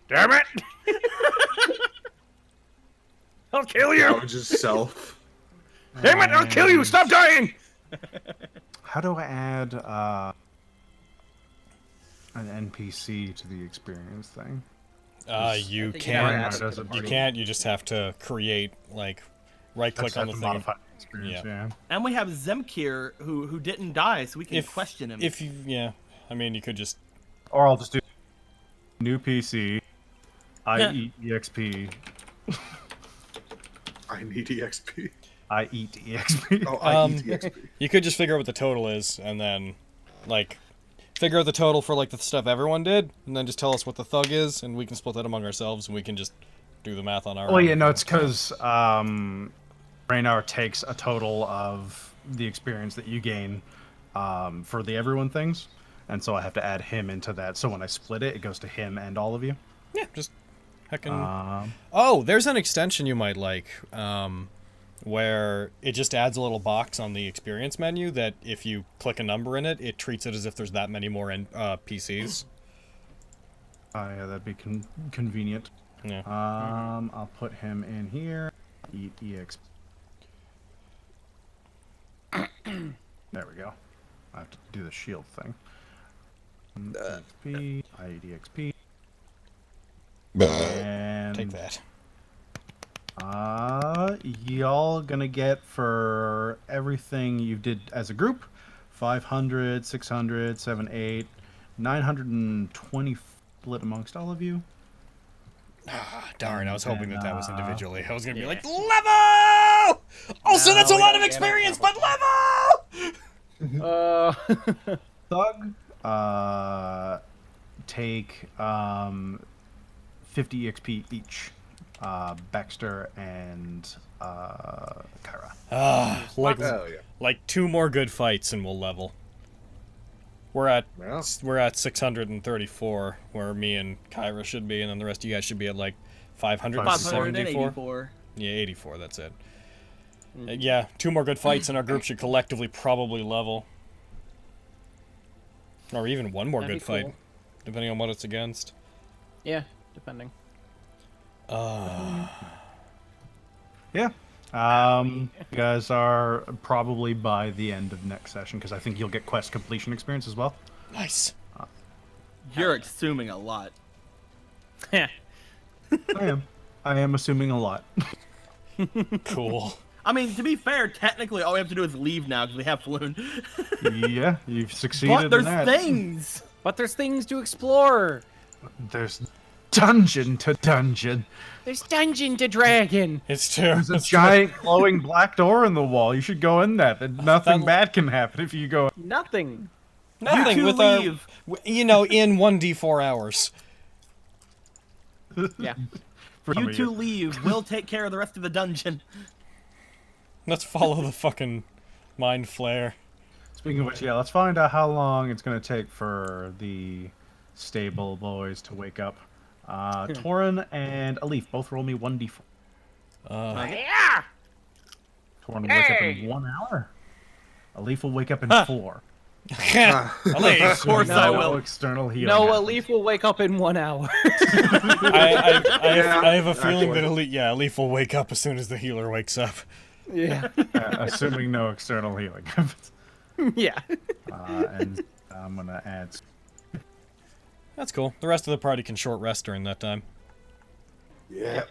Speaker 5: Damn it! I'll kill you!
Speaker 4: That was just self.
Speaker 5: Damn it! I'll kill you! Stop dying!
Speaker 10: How do I add an NPC to the experience thing?
Speaker 3: You
Speaker 11: think
Speaker 3: can't. You just have to create, like, right-click on the thing.
Speaker 10: Modify the experience, yeah.
Speaker 2: And we have Zemkir, who didn't die, so we can question him.
Speaker 3: If you, yeah, I mean, you could just.
Speaker 10: Or I'll just do new PC. I eat EXP.
Speaker 4: I need EXP.
Speaker 10: I eat EXP.
Speaker 4: Oh, I eat EXP.
Speaker 3: You could just figure out what the total is, and then, like, figure out the total for, like, the stuff everyone did, and then just tell us what the thug is, and we can split that among ourselves, and we can just do the math on our own.
Speaker 10: Well, yeah, no, it's because Raynar takes a total of the experience that you gain for the everyone things, and so I have to add him into that. So when I split it, it goes to him and all of you.
Speaker 3: Yeah, just heckin'... oh, there's an extension you might like, where it just adds a little box on the experience menu that if you click a number in it, it treats it as if there's that many more PCs.
Speaker 10: Yeah, that'd be convenient.
Speaker 3: Yeah.
Speaker 10: I'll put him in here. Eat EXP. There we go. I have to do the shield thing. EXP. I eat EXP. And
Speaker 3: Take that.
Speaker 10: Y'all gonna get for everything you did as a group 500, 600, 7, 8, 920. split amongst all of you.
Speaker 3: Ah, darn, I was hoping that was individually. I was gonna be like, level!
Speaker 11: No,
Speaker 3: Also, that's a
Speaker 11: we
Speaker 3: don't
Speaker 11: don't
Speaker 3: of
Speaker 11: get
Speaker 3: experience,
Speaker 11: it.
Speaker 3: but level!
Speaker 10: Thug, take 50 EXP each. Baxter and Kyra.
Speaker 4: Hell yeah.
Speaker 3: Like 2 more good fights and we'll level. We're at 634, where me and Kyra should be, and then the rest of you guys should be at like 574.
Speaker 2: 584.
Speaker 3: Yeah, 84. That's it. Yeah, 2 more good fights, and our group should collectively probably level, or even 1 more
Speaker 11: That'd
Speaker 3: good
Speaker 11: be
Speaker 3: fight,
Speaker 11: cool.
Speaker 3: depending on what it's against.
Speaker 11: Yeah, depending.
Speaker 10: Yeah. You guys are probably by the end of next session, because I think you'll get quest completion experience as well.
Speaker 3: Nice.
Speaker 2: You're assuming a lot.
Speaker 10: I am assuming a lot.
Speaker 3: Cool.
Speaker 2: I mean, to be fair, technically all we have to do is leave now because we have Floon.
Speaker 10: Yeah, you've succeeded
Speaker 2: But there's
Speaker 10: in that.
Speaker 2: things!
Speaker 11: But there's things to explore.
Speaker 10: There's dungeon to dungeon.
Speaker 11: There's dungeon to dragon.
Speaker 3: It's true.
Speaker 10: There's a giant glowing black door in the wall. You should go in that. And nothing bad can happen if you go.
Speaker 11: Nothing.
Speaker 3: Nothing
Speaker 2: two
Speaker 3: with
Speaker 2: leave.
Speaker 3: in 1d4 hours.
Speaker 11: Yeah.
Speaker 2: You two leave. We'll take care of the rest of the dungeon.
Speaker 3: Let's follow the fucking mind flare.
Speaker 10: Speaking of which, yeah, let's find out how long it's going to take for the stable boys to wake up. Torin and Alif, both roll me 1d4.
Speaker 11: Yeah.
Speaker 10: Torin will wake up in 1 hour. Alif will wake up in 4.
Speaker 3: Of
Speaker 2: course I will.
Speaker 10: No external healing.
Speaker 11: No,
Speaker 10: happens.
Speaker 11: Alif will wake up in 1 hour.
Speaker 3: I have a feeling that Alif will wake up as soon as the healer wakes up.
Speaker 11: Yeah.
Speaker 10: Assuming no external healing happens.
Speaker 11: Yeah.
Speaker 10: And I'm going to add...
Speaker 3: That's cool. The rest of the party can short rest during that time.
Speaker 4: Yeah.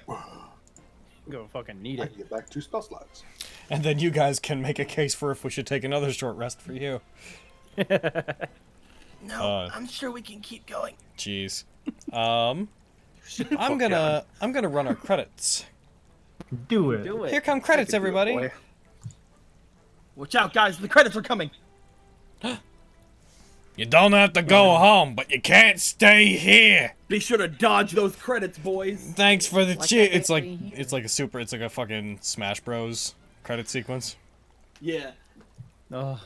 Speaker 11: Go fucking need
Speaker 4: I
Speaker 11: it.
Speaker 4: can get back 2 spell slots.
Speaker 3: And then you guys can make a case for if we should take another short rest for you.
Speaker 2: No, I'm sure we can keep going.
Speaker 3: Jeez. I'm gonna run our credits.
Speaker 10: Do it.
Speaker 11: Do it.
Speaker 3: Here come credits, everybody.
Speaker 2: Watch out, guys. The credits are coming.
Speaker 3: You don't have to go home, but you can't stay here.
Speaker 2: Be sure to dodge those credits, boys.
Speaker 3: Thanks for the
Speaker 11: Like
Speaker 3: cheat.
Speaker 11: I
Speaker 3: It's like
Speaker 11: say here.
Speaker 3: it's like a fucking Smash Bros. Credit sequence.
Speaker 2: Yeah.
Speaker 11: Oh.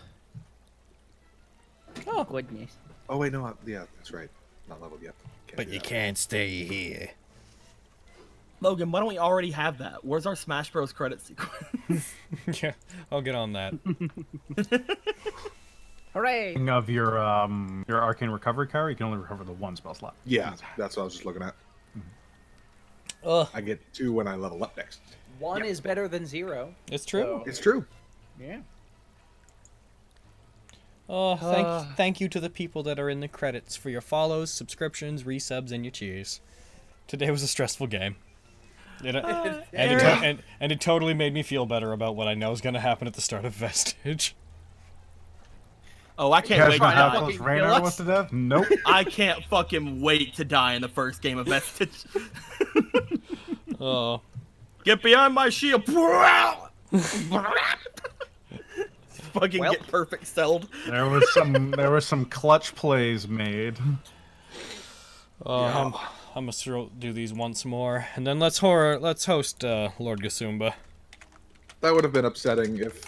Speaker 11: Oh goodness.
Speaker 4: Oh, wait, no. Yeah, that's right. Not leveled yet.
Speaker 3: But you can't stay here.
Speaker 2: Logan, why don't we already have that? Where's our Smash Bros. Credit sequence?
Speaker 3: Yeah, I'll get on that.
Speaker 11: Hooray!
Speaker 10: Speaking of your arcane recovery, Kyra, you can only recover the 1 spell slot.
Speaker 4: Yeah, that's what I was just looking at.
Speaker 3: Ugh.
Speaker 4: I get 2 when I level up next.
Speaker 11: 1 is better than 0.
Speaker 3: It's true.
Speaker 11: So,
Speaker 4: It's true.
Speaker 11: yeah.
Speaker 3: Oh, thank you to the people that are in the credits for your follows, subscriptions, resubs, and your cheers. Today was a stressful game. And it totally made me feel better about what I know is going to happen at the start of Vestige.
Speaker 2: Oh, I
Speaker 10: You
Speaker 2: can't
Speaker 10: guys
Speaker 2: wait to
Speaker 10: know how
Speaker 2: die.
Speaker 10: close Raynor was to death? Nope.
Speaker 2: I can't fucking wait to die in the first game of Vestige.
Speaker 3: Oh.
Speaker 2: Get behind my shield. Fucking get perfect celled.
Speaker 10: There was some clutch plays made.
Speaker 3: I'm gonna do these once more, and then let's host Lord Gasumba.
Speaker 4: That would have been upsetting if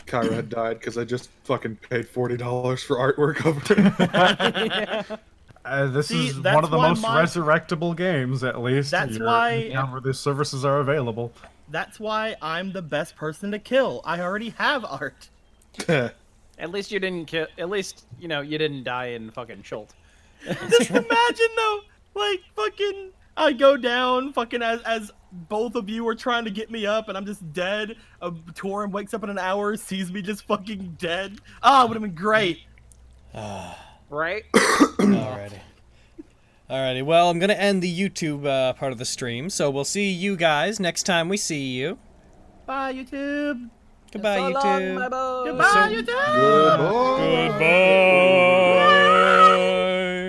Speaker 4: Kyra had died, because I just fucking paid $40 for artwork of her.
Speaker 10: This
Speaker 2: See,
Speaker 10: is
Speaker 2: that's
Speaker 10: one of the
Speaker 2: why
Speaker 10: most
Speaker 2: my-
Speaker 10: resurrectable games, at least.
Speaker 2: That's
Speaker 10: You're
Speaker 2: why-
Speaker 10: in town where the services are available.
Speaker 2: That's why I'm the best person to kill. I already have art.
Speaker 11: At least you didn't kill. At least you didn't die in fucking Schult.
Speaker 2: Just imagine though, like fucking, I go down, fucking as both of you are trying to get me up, and I'm just dead. Torin wakes up in an hour, sees me just fucking dead. Ah, it would have been great.
Speaker 11: Right?
Speaker 3: Alrighty, well, I'm gonna end the YouTube part of the stream, so we'll see you guys next time we see you.
Speaker 2: Bye, YouTube.
Speaker 3: Goodbye,
Speaker 11: So long,
Speaker 3: YouTube.
Speaker 11: my boy.
Speaker 2: Goodbye, YouTube.
Speaker 4: Good boy.
Speaker 3: Goodbye.